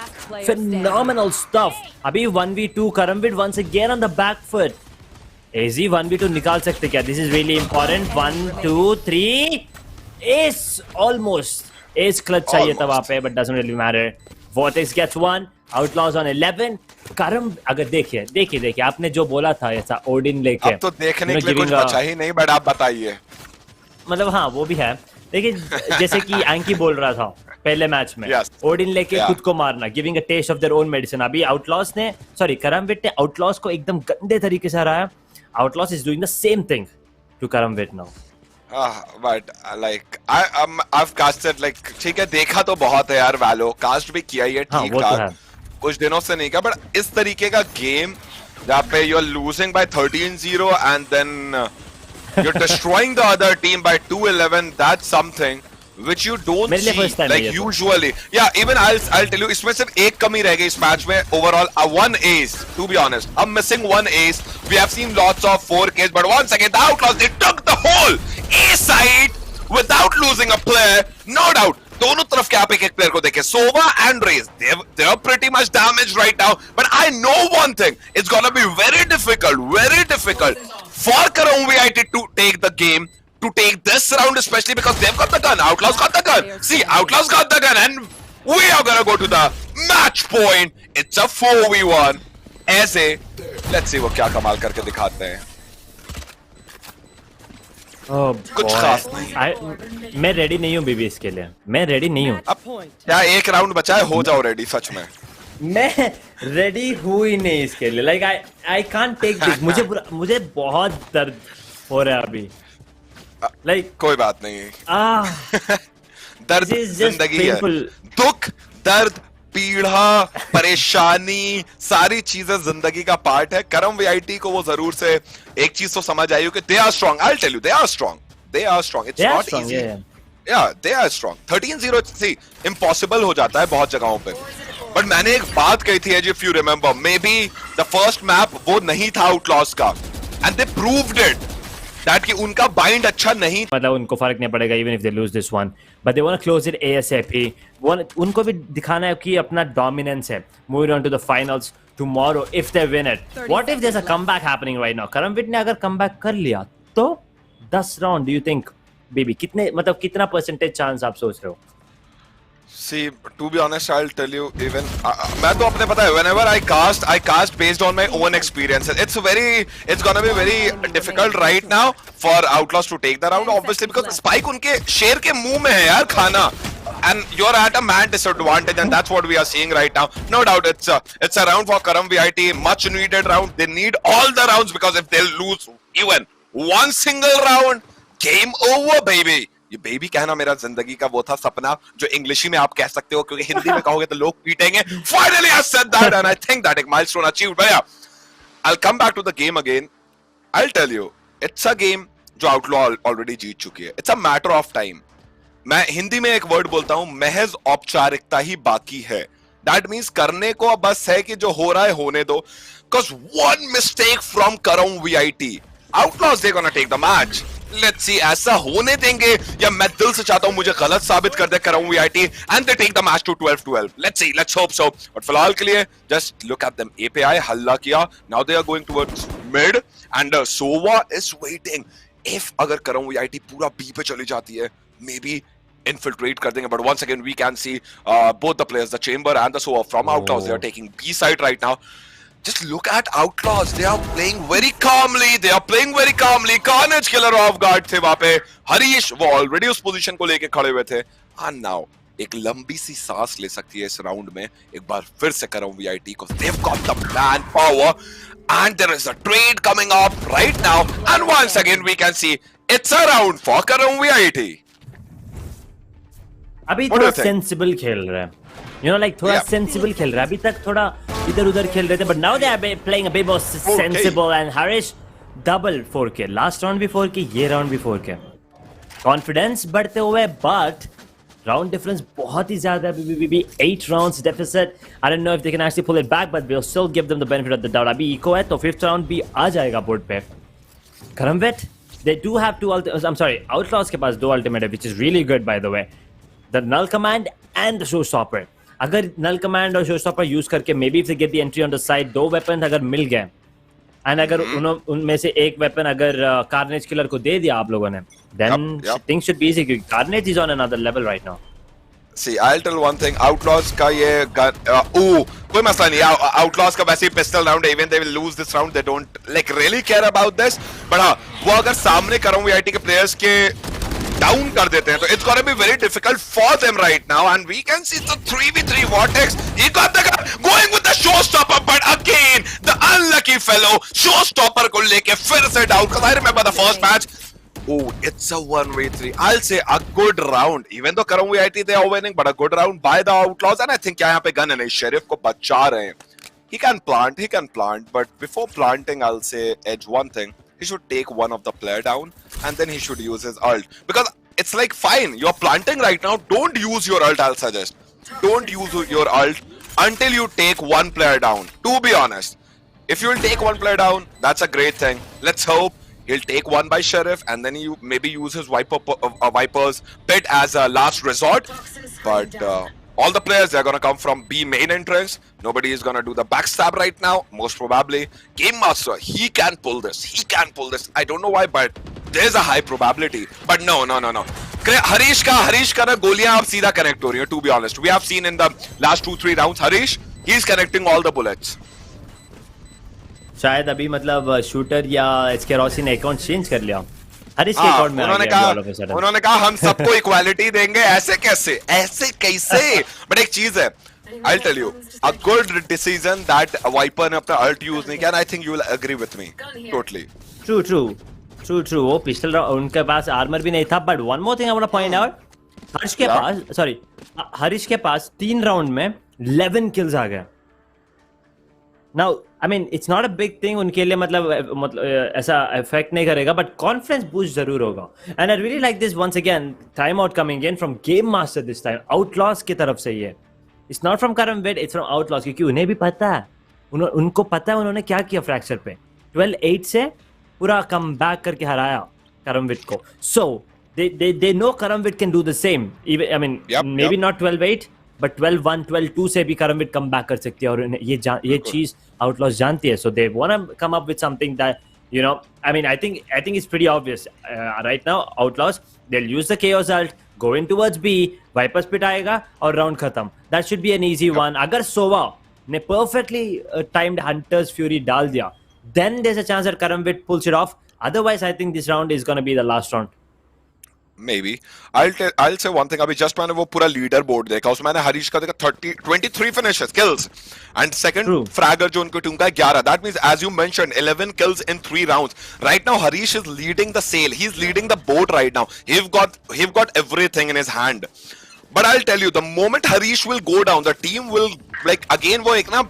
phenomenal stuff. अभी 1v2 करमविट once again on the back foot. AZ 1v2 निकाल सकते क्या? This is really important. 1 2 3 ace, almost ace clutch चाहिए था वहाँ पे, but doesn't really matter. Vortex gets one. Outlaws on 11. करम अगर देखिए आपने जो बोला था ऐसा ओडिन लेके, अब तो देखने के लिए कुछ बचा ही नहीं, बट आप बताइए. मतलब हाँ वो भी है. देखिए जैसे कि एंकी बोल रहा था पहले मैच में, ओडिन लेके खुद को मारना, giving a taste of their own medicine. अभी आउटलॉस ने करमविट ने आउटलॉस को एकदम गंदे तरीके से हराया. Outlaws is doing the same thing. to Karamvit now. But like I've casted like ठीक है देखा तो बहुत है यार Valo कास्ट भी किया ही है हाँ, ठीक वो तो है। ठाक कुछ दिनों से नहीं किया बट इस तरीके का गेम जहाँ पे you're losing by 13-0 and then you're destroying the other team by 2-11 that's something which you don't मेरे लिए see first time like है ये तो। usually yeah even I'll tell you इसमें सिर्फ एक कमी रह गई इस मैच में overall one ace to be honest I'm missing one ace we have seen lots of 4Ks but once again the Outlaws they took the whole A side without losing a player no doubt दोनों तरफ के आप एक player को देखें Sova and Raze they are pretty much damaged right now but I know one thing it's gonna be very difficult for Karong VIT to take the game to take this round especially because they've got the gun Outlaws got the gun see Outlaws got the gun and we are gonna go to the match point it's a 4v1 ऐसे let's see वो क्या कमाल करके दिखाते हैं Oh कुछ खास नहीं boy. मैं रेडी नहीं हूँ बीबी इसके लिए मैं रेडी नहीं हूँ अब क्या एक राउंड बचा है हो जाओ रेडी सच में मैं रेडी हूँ ही नहीं इसके लिए like I can't take this मुझे बहुत दर्द हो रहा है अभी लाइक कोई बात नहीं दर्द This is just जिंदगी है painful. दुख दर्द पीड़ा परेशानी सारी चीजें जिंदगी का पार्ट है करम वीआईटी को वो जरूर से एक चीज तो समझ आई हो कि they are strong I will tell you they are strong it's not easy yeah they are strong 13-0 see impossible हो जाता है बहुत जगहों पे बट मैंने एक बात कही थी if you remember may be the first map वो नहीं था आउटलॉस का and they proved it that कि उनका बाइंड अच्छा नहीं मतलब उनको फर्क नहीं पड़ेगा even if they lose this one but they want to close it ASAP उनको भी दिखाना है कि अपना डोमिनेंस है moving on to the finals tomorrow if they win it what if there is a comeback happening right now KaramVIT ने अगर comeback कर लिया तो 10 round do you think baby कितने मतलब कितना परसेंटेज चांस आप सोच रहे हो See, to be honest, I'll tell you. Even मैं तो अपने पता है. Whenever I cast based on my own experiences. It's gonna be very difficult right now for Outlaws to take the round. Obviously, because Spike उनके शेर के मुंह में है यार खाना. And you're at a man disadvantage, and that's what we are seeing right now. No doubt, it's a round for Karam VIT, much needed round. They need all the rounds because if they lose even one single round, game over, baby. ये baby कहना मेरा जिंदगी का वो था सपना जो English में आप कह सकते हो क्योंकि हिंदी में कहोगे तो लोग पीटेंगे finally I said that and I think that एक माइलस्टोन अचीव्ड भैया I will come back to the game again I will tell you it's a game जो आउटलॉ ऑलरेडी जीत चुकी है it's a matter of time मैं हिंदी में एक word बोलता हूं महज औपचारिकता ही बाकी है दैट मींस करने को बस है कि जो हो रहा है होने दो बिकॉज़ वन मिस्टेक फ्रॉम करम VIT Outlaws they gonna take the match let's see ऐसा होने देंगे या मैं दिल से चाहता हूं मुझे गलत साबित कर दे Karam VIT and they take the match to 12-12 let's see let's hope so but फिलहाल के लिए just look at them A पे आए हल्ला किया now they are going towards mid and Sova is waiting if अगर करम वीआईटी पूरा B पे चली जाती है मे बी infiltrate कर देंगे but once again we can see both the players the chamber and the Sova from Outlaws they are taking B side right now just look at Outlaws they are playing very calmly Carnage killer off guard थे वहां पे हरीश वो already उस position को लेके खड़े हुए थे and now एक लंबी सी सांस ले सकती है इस राउंड में एक बार फिर से करम VIT को they've got the man power and there is a trade coming up right now and once again we can see it's a round for Karam VIT अभी थोड़ा सेंसिबल खेल रहा है यू नो लाइक थोड़ा sensible खेल रहा है अभी तक थोड़ा इधर उधर खेल रहे थे but now they are playing a bit more sensible and Harish double 4K last round भी 4K ये राउंड भी 4K कॉन्फिडेंस बढ़ते हुए बट राउंड डिफरेंस बहुत ही ज्यादा है अभी 8 rounds deficit I don't know if they can actually pull it back but we will still give them the benefit of the doubt अभी इको है तो 5th राउंड भी आ जाएगा बोर्ड पे करमवेट they do have two I'm sorry Outlaws के पास 2 ultimate है which is really good by the way the null command and the showstopper अगर null command और showstopper यूज करके maybe if they get the entry on the side 2 weapons अगर मिल गए and अगर उनमें से एक वेपन अगर कार्नेज किलर को दे दिया आप लोगों ने then things should be easy क्योंकि carnage is on another level right now See, I'll tell one thing. Outlaws का ये कोई मसला नहीं. Outlaws का वैसे ही pistol round है. Even they will lose this round. They don't like really care about this. But हाँ, वो अगर सामने करम VIT के players के down कर देते हैं तो it's gonna be very difficult for them right now. And we can see the 3v3 vortex. He got the guy going with the showstopper, but again the unlucky fellow showstopper को लेके फिर से down. Because I remember the first match. Oh, it's a 1v3. I'll say a good round. Even though Karam VIT they are winning, but a good round by the Outlaws. And I think यहाँ पे gun and Sheriff को बचा रहे हैं. He can plant. But before planting, I'll say Edge one thing. He should take one of the player down, and then he should use his ult. Because it's like, fine, you're planting right now. Don't use your ult, I'll suggest. Don't use your ult until you take one player down. To be honest, if you'll take one player down, that's a great thing. Let's hope he'll take one by Sheriff, and then you maybe use his Viper's pit as a last resort. But all the players, they're gonna come from B main entrance. Nobody is gonna do the backstab right now, most probably. Game Master, he can pull this. I don't know why, but there's a high probability. But no. Harish का ना गोलियां अब सीधा connect हो रही हैं, to be honest. We have seen in the last 2-3 rounds, Harish, he's connecting all the bullets. शायद अभी मतलब शूटर या इसके रॉसी ने अकाउंट चेंज कर लिया. हरीश के अकाउंट में उन्होंने कहा हम सबको इक्वालिटी देंगे. ऐसे कैसे बट एक चीज है, I'll tell you, a good decision that Viper ने अपना ult use नहीं किया, and I think you will agree with me totally. True. वो पिस्टल उनके पास आर्मर भी नहीं था. But one more thing I want two point out, Harish के पास 3 राउंड में 11 किल्स आ गए. Now I mean it's not a big thing उनके लिए, मतलब ऐसा इफेक्ट नहीं करेगा, बट कॉन्फिडेंस बूस्ट जरूर होगा. And I really like this once again, time out coming in from game master this time. Outlaws की तरफ से ये, it's not from KaramVIT, it's from Outlaws, क्योंकि उन्हें भी पता है, उनको पता है उन्होंने क्या किया फ्रैक्चर पे. 12-8 से पूरा कम बैक करके हराया करमविड को. So they know KaramVIT can do the same. I mean maybe बी नॉट 12-8 बट 12-1 12-2 से भी करमविड कम बैक कर सकती है, और ये चीज आउटलॉस जानती है. So they want to come up with something that, you know, I mean, I think it's pretty obvious right now. Outlaws, they'll use the chaos ult, go in towards B, Viper spit आएगा और round खत्म. That should be an easy one. अगर Sova ने perfectly timed Hunter's Fury डाल दिया, then there's a chance that Karamvid pulls it off. Otherwise, I think this round is going to be the last round. Maybe. I'll say one thing. अभी just मैंने वो पूरा leader board देखा, उसमें मैंने हरीश का देखा 23 finishes, kills, and second fragger जो उनको टीम का 11. That means, as you mentioned, 11 kills in 3 rounds. Right now, Harish is leading the sale. He's leading the boat right now. He've got everything in his hand. But I'll tell you, the moment Harish will go down, the team will like again वो एक ना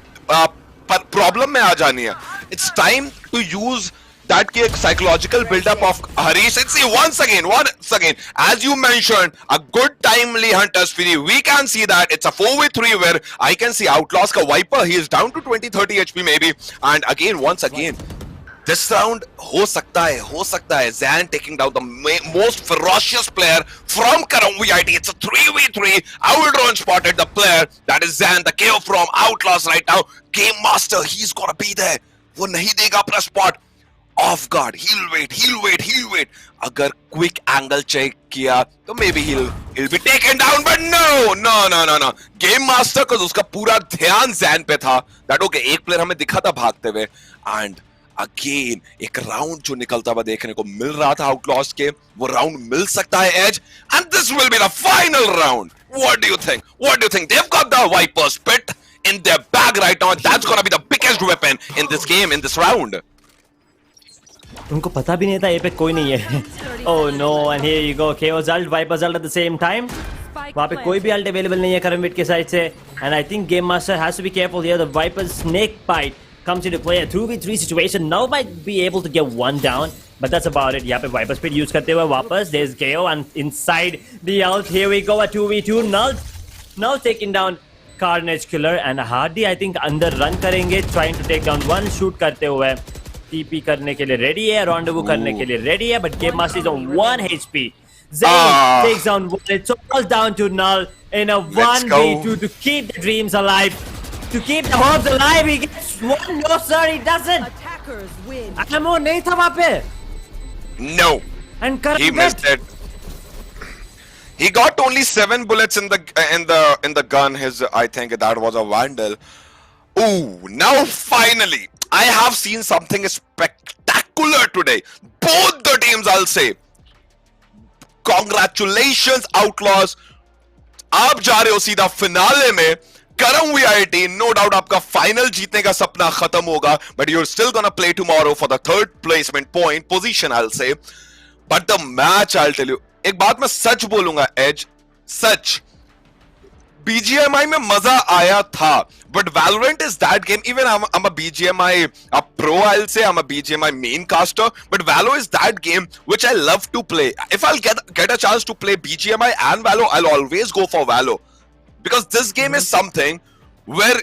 problem में आ जानी है. It's time to use that psychological build-up of Harish. And see, once again, as you mentioned, a good timely Hunter's Fury. We can see that it's a 4v3 where I can see Outlaws ka Viper. He is down to 20-30 HP maybe. And again, once again, this round हो सकता है. Zan taking down the most ferocious player from Karam VIT. It's a 3v3. Drone spotted the player. That is Zan, the KO from Outlaws right now. Game Master, he's gotta be there. वो नहीं देगा अपना spot. Off guard, he'll wait. अगर quick angle check किया तो maybe he'll be taken down, but no. Game Master को उसका पूरा ध्यान Zan पे था. That okay, एक player हमें दिखा था भागते हुए, and again एक round जो निकलता हुआ देखने को मिल रहा था Outlaws के, वो round मिल सकता है Edge, and this will be the final round. What do you think? They've got the Viper's pit in their bag right now, and that's gonna be the biggest weapon in this game, in this round. उनको पता भी नहीं था ये पे कोई नहीं है. Oh no, and here you go, chaos ult, Viper's ult at the same time. वहाँ पे कोई भी ult available नहीं है करमविड के साइड से, and I think Game Master has to be careful here. The Viper's snake bite comes into play. A 2v3 situation now might be able to get one down, but that's about it. यहाँ पे Viper speed use करते हुए वापस there's KO, and inside the ult, here we go, a 2v2. Now taking down Carnage Killer, and Hardy I think अंदर run करेंगे, trying to take down one, shoot करते हुए. TP करने के लिए ready है, rendezvous करने के लिए ready है, but Game Master is on 1 HP. Zayn takes down one. It's all down to Null in a 1v2 to keep the dreams alive, to keep the hopes alive. He gets one. No sir, he doesn't. Attackers win. Ammo नहीं था वहाँ पे. No. And he missed it. He got only 7 bullets in the gun. I think that was a vandal. Ooh, now finally I have seen something spectacular today. Both the teams, I'll say. Congratulations, Outlaws. आप जा रहे हो सीधा finale में. Karam VIT, no doubt आपका final जीतने का सपना खत्म होगा, but you're still gonna play tomorrow for the third placement point position, I'll say. But the match, I'll tell you, एक बात मैं सच बोलूंगा, Edge, सच. BGMI में मजा आया था, but Valorant is that game. Even I'm a BGMI a pro, I'll say I'm a BGMI main caster, but Valo is that game which I love to play. If I'll get a chance to play BGMI and Valo, I'll always go for Valo, because this game is something where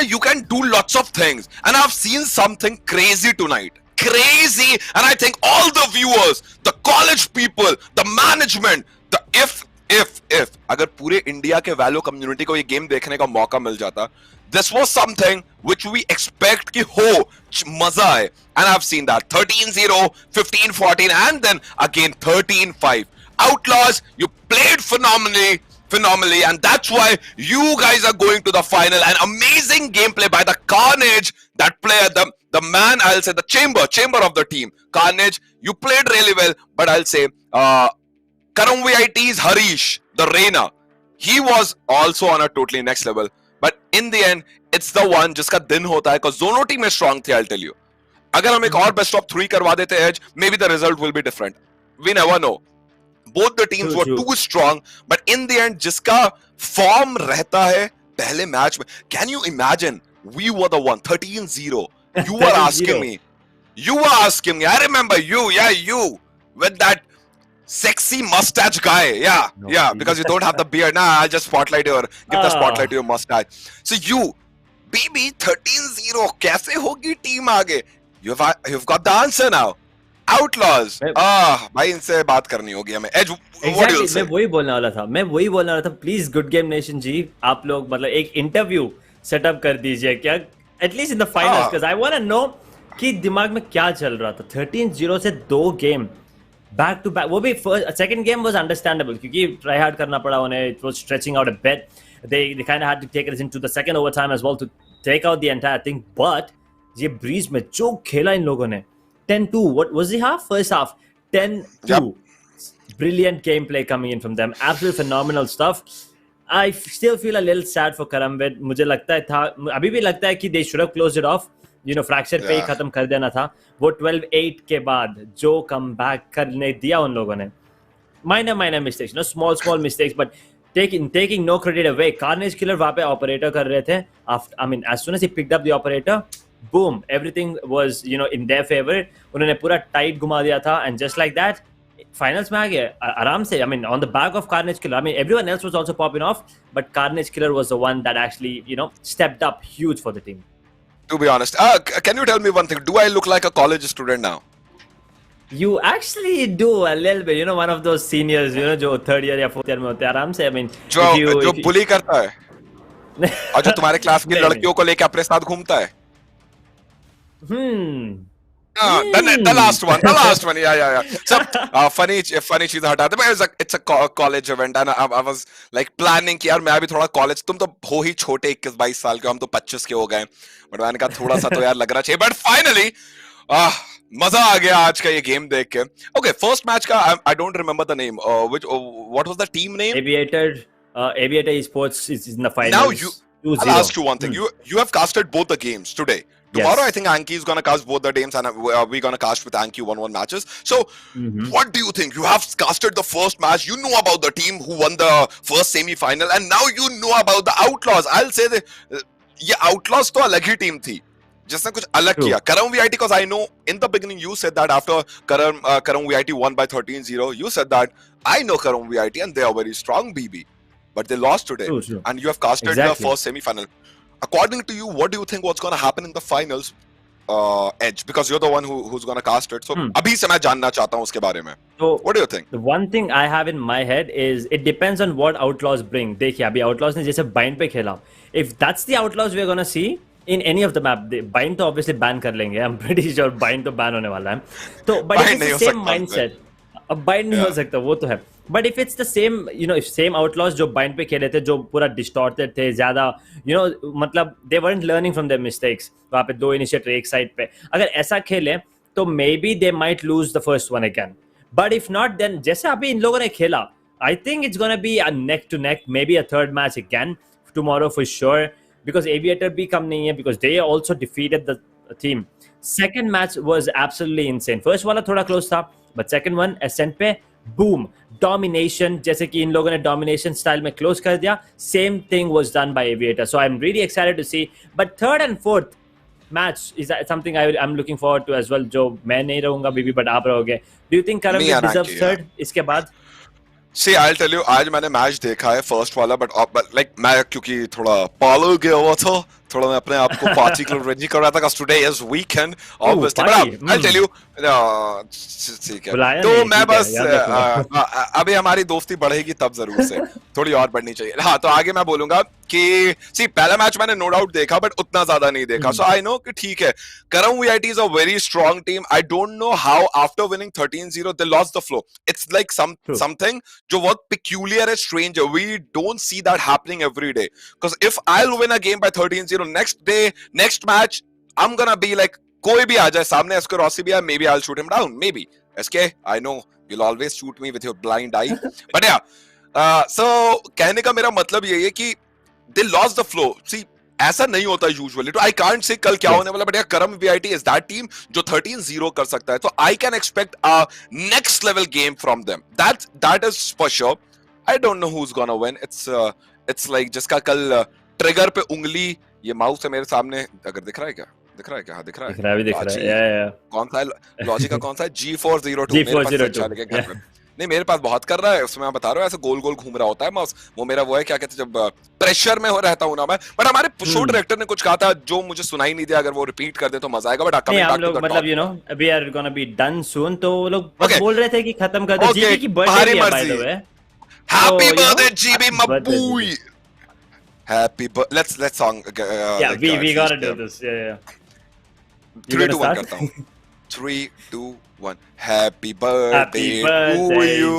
you can do lots of things, and I've seen something crazy tonight. Crazy, and I think all the viewers, the college people, the management, the if अगर पूरे India के वैलो community को ये game देखने का मौका मिल जाता, this was something which we expect कि हो मजा आए, and I've seen that 13-0, 15-14, and then again 13-5. Outlaws, you played phenomenally, and that's why you guys are going to the final. An amazing gameplay by the Carnage, that player, the man, I'll say the chamber of the team. Carnage, you played really well, but I'll say Karam VIT's Harish, the Reina, he was also on a totally next level. But in the end, it's the one जिसका दिन होता है, because Zono team is strong थी, I'll tell you. अगर हम एक और best of 3 करवा देते Edge, maybe the result will be different. We never know. Both the teams were too strong, but in the end, जिसका form रहता है पहले match में, can you imagine? We were the one, 13-0. You were asking me. I remember you, with that sexy mustache guy, because you don't have the beard. Nah, I'll just spotlight give the spotlight to your mustache. So you, baby, 13-0, कैसे होगी team आगे? You've got the answer now. Outlaws. भाई इनसे बात करनी होगी हमें. Edge, what do you say? मैं वही बोलने वाला था. Please, Good Game Nation जी, आप लोग मतलब एक interview setup कर दीजिए क्या? At least in the finals, because I want to know कि दिमाग में क्या चल रहा था. 13-0 से 2 game back to back. वो भी second game was understandable क्योंकि try hard करना पड़ा उन्हें. It was stretching out a bit. They kind of had to take it into the second overtime as well to take out the entire thing. But ये breeze में जो खेला इन लोगों ने 10-2. What was the half? First half 10-2. Yep. Brilliant gameplay coming in from them. Absolutely phenomenal stuff. I still feel a little sad for Karamvid. मुझे लगता है था, अभी भी लगता है कि they should have closed it off. You know, fracture पे ही खत्म कर देना था. वो 12-8 के बाद जो comeback करने दिया उन लोगों ने. Minor mistakes, you know, small mistakes, but taking no credit away. Carnage Killer वहाँ पे operator कर रहे थे. As soon as he picked up the operator, boom, everything was, you know, in their favor. उन्होंने पूरा tight घुमा दिया था, and just like that, finals में आ गए आराम से. On the back of Carnage Killer. Everyone else was also popping off, but Carnage Killer was the one that actually, you know, stepped up huge for the team. To be honest, can you tell me one thing? Do I look like a college student now? You actually do a little bit. You know, one of those seniors, you know, जो third year या fourth year में होते हैं आराम से. जो bully करता है और जो तुम्हारे क्लास की लड़कियों को लेके अपने साथ घूमता है. The last one. Yeah. So, funny चीज़ हटा दे. But it's a college event, and I was like planning कि यार मैं अभी थोड़ा college, तुम तो हो ही छोटे 21-22 साल के, हम तो 25 के हो गए. But मैंने कहा थोड़ा सा तो यार लग रहा चाहिए. But finally, मजा आ गया आज का ये गेम देख के. Okay, first match का I don't remember the name. What was the team name? Aviator Esports is in the finals. Now I'll ask you one thing. You have casted both the games today. Tomorrow, I think Anky is going to cast both the games, and we're going to cast with Anky 1-1 matches. So, what do you think? You have casted the first match. You know about the team who won the first semi-final, and now you know about the Outlaws. I'll say that ये Outlaws तो अलग ही team थी, जिसने कुछ अलग किया. Karam VIT, because I know in the beginning you said that after Karam VIT won by 13-0, you said that I know Karam VIT and they are very strong, BB, but they lost today, and you have casted the first semi-final. According to you, what do you think what's going to happen in the finals, Edge? Because you're the one who's going to cast it. So, अभी से मैं जानना चाहता हूँ उसके बारे में. So, what do you think? The one thing I have in my head is it depends on what Outlaws bring. देखिए अभी Outlaws ने जैसे bind पे खेला. If that's the Outlaws we're going to see in any of the map, bind तो obviously ban कर लेंगे. I'm pretty sure bind तो ban होने वाला है. तो but if it's the same mindset, अब bind नहीं हो सकता, वो तो है. But if it's the same, you know, if same Outlaws जो bind पे खेले थे, जो पूरा distorted थे, ज़्यादा, you know, मतलब they weren't learning from their mistakes. वहाँ पे 2 initiator एक side पे. अगर ऐसा खेले, तो maybe they might lose the first one again. But if not, then जैसे अभी इन लोगों ने खेला, I think it's gonna be a neck to neck, maybe a third match again tomorrow for sure. Because Aviator भी कम नहीं है, because they also defeated the team. Second match was absolutely insane. First वाला थोड़ा close था. But second one accent पे boom domination, जैसे कि इन लोगों ने डोमिनेशन स्टाइल में क्लोज कर दिया, same thing was done by Aviator. So I am really excited to see. But third and fourth match is something I am looking forward to as well. जो मैं नहीं रहूंगा बीबी बट आप रहोगे. Do you think Karam Me will and deserve Anky, third इसके बाद? See, I'll tell you, आज मैंने मैच देखा है फर्स्ट वाला, but like मैं क्योंकि थोड़ा पार्लर गया हुआ था, थोड़ा मैं अपने आप को पार्टी के लिए रेडी कर रहा था, because today is weekend, obviously. But party, I'll tell you, ठीक है. बुलाया तो नहीं, मैं ठीक है, बस याद रखूंगा. अभी हमारी दोस्ती बढ़ेगी तब जरूर से, थोड़ी और बढ़नी चाहिए. हाँ, तो आगे मैं बोलूंगा कि सी पहला मैच मैंने नो डाउट देखा, बट उतना ज्यादा नहीं देखा. सो आई नो कि ठीक है, करम VIT is a very strong team. I don't know how after winning 13-0 they lost the flow. It's like something जो बहुत peculiar and strange. We don't see that happening every day. Because if I'll win a game by 13-0, next day, next match, I'm gonna be like, कोई भी आ जाए सामने, SK Rossi भी आए, maybe I'll shoot him down, maybe. SK, I know you'll always shoot me with your blind eye. But yeah, so कहने का मेरा मतलब यही है कि they lost the flow. See, ऐसा नहीं होता यूजुअली. तो आई कांट से कल क्या होने वाला, बट करम वीआईटी इज दैट टीम जो 13-0 कर सकता है. तो I can expect a next level game from them. That is for sure. I don't know who is gonna win. It's like जिसका कल ट्रिगर पे उंगली, ये माउस है मेरे सामने, अगर दिख रहा है क्या? दिख रहा है क्या? हाँ, दिख रहा है. दिख रहा है, भी दिख रहा है. कौन सा लॉजिक का कौन सा है? G402. G402. नहीं, मेरे पास बहुत कर रहा है, उसमें मैं बता रहा हूँ, ऐसे गोल गोल घूम रहा होता है माउस. वो मेरा वो है, क्या कहते हैं, जब प्रेशर में हो रहता हूँ ना मैं. बट हमारे शो डायरेक्टर ने कुछ कहा था जो मुझे सुनाई नहीं दिया. अगर वो रिपीट कर दे तो मजा आएगा. बट नहीं, हम लोग मतलब we are gonna be done soon. तो वो लोग बस बोल रहे थे कि खत्म कर दो. जीबी की बर्थडे है by the way. Happy birthday GB मबूई. Happy let's song. Yeah we got to do this. Yeah 3 2 1 करता हूँ. 3 2 1. Happy birthday to you.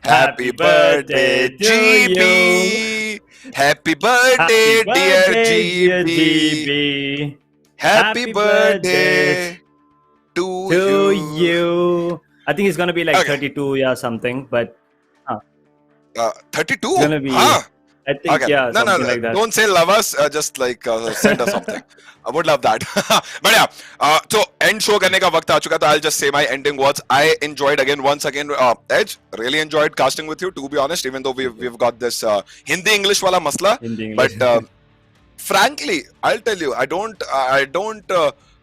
Happy birthday, GB. Happy birthday, dear GB. Happy birthday to you. I think it's gonna be like 32 or something, but 32. It's gonna be. I think Okay. yeah, No, something like that. Don't say love us. Just like send us something. I would love that. But yeah, so end show करने का वक्त आ चुका. तो I'll just say my ending words. I enjoyed once again. Edge, really enjoyed casting with you. To be honest, even though we've got this Hindi English वाला मसला. Hindi English. But frankly, I'll tell you, I don't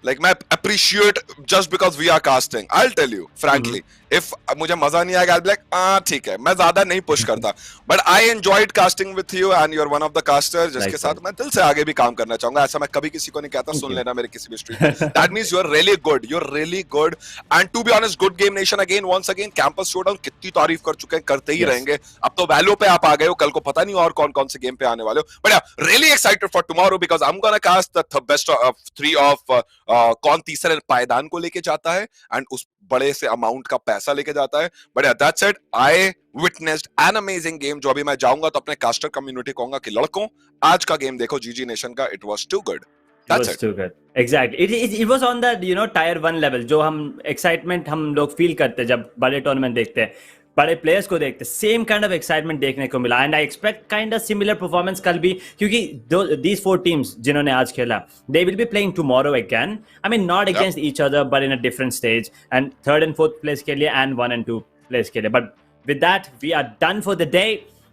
like मैं appreciate just because we are casting. I'll tell you frankly, if मुझे मजा नहीं आएगा, I'll be like, ठीक है, मैं ज्यादा नहीं पुश करता. But I enjoyed casting with you and you're one of the casters जिसके साथ मैं दिल से आगे भी काम करना चाहूंगा. ऐसा मैं कभी किसी को नहीं कहता. सुन लेना मेरे किसी भी स्ट्रीम में. That means you're really good. You're really good. And to be honest, Good Game Nation once again, Campus Showdown कितनी तारीफ कर चुके हैं, करते ही रहेंगे. अब तो वैल्यू पे आप आ गए हो, कल को पता नहीं और कौन कौन से गेम पे आने वाले हो. But yeah, really excited for tomorrow because I'm gonna cast the best of 3 of कौन तीसरे पायदान को लेके जाता है एंड उस बड़े से अमाउंट का पैसा लेके जाता है. But that's it. I witnessed an amazing game. जो अभी मैं जाऊंगा तो अपने कास्टर कम्युनिटी कहूंगा कि लड़कों, आज का गेम देखो GG नेशन का. It was too good. It was too good. Exactly. It was on that tier 1 level जो हम excitement हम लोग feel करते जब बड़े टूर्नामेंट देखते हैं, बड़े प्लेयर्स को देखते, सेम काइंड ऑफ एक्साइटमेंट देखने को मिला. And I expect kind of similar performance कल भी, क्योंकि दीज 4 टीम्स जिन्होंने आज खेला, they will be playing tomorrow again. I mean not against each other but in a different stage. And 3rd and 4th place के लिए and 1 and 2 place के लिए. But with that we are done for the day.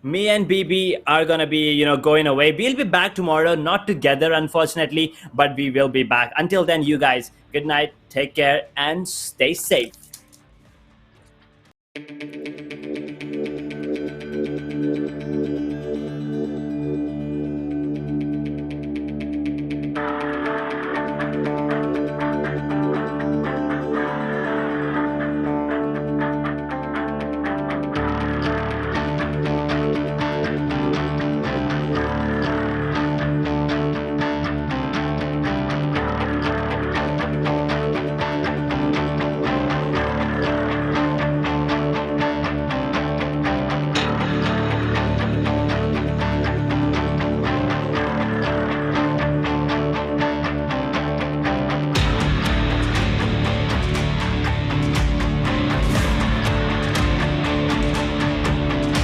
Me and BB are gonna be, going away. We'll be back tomorrow, not together, unfortunately, but we will be back. Until then, you guys, good night, take care, and stay safe.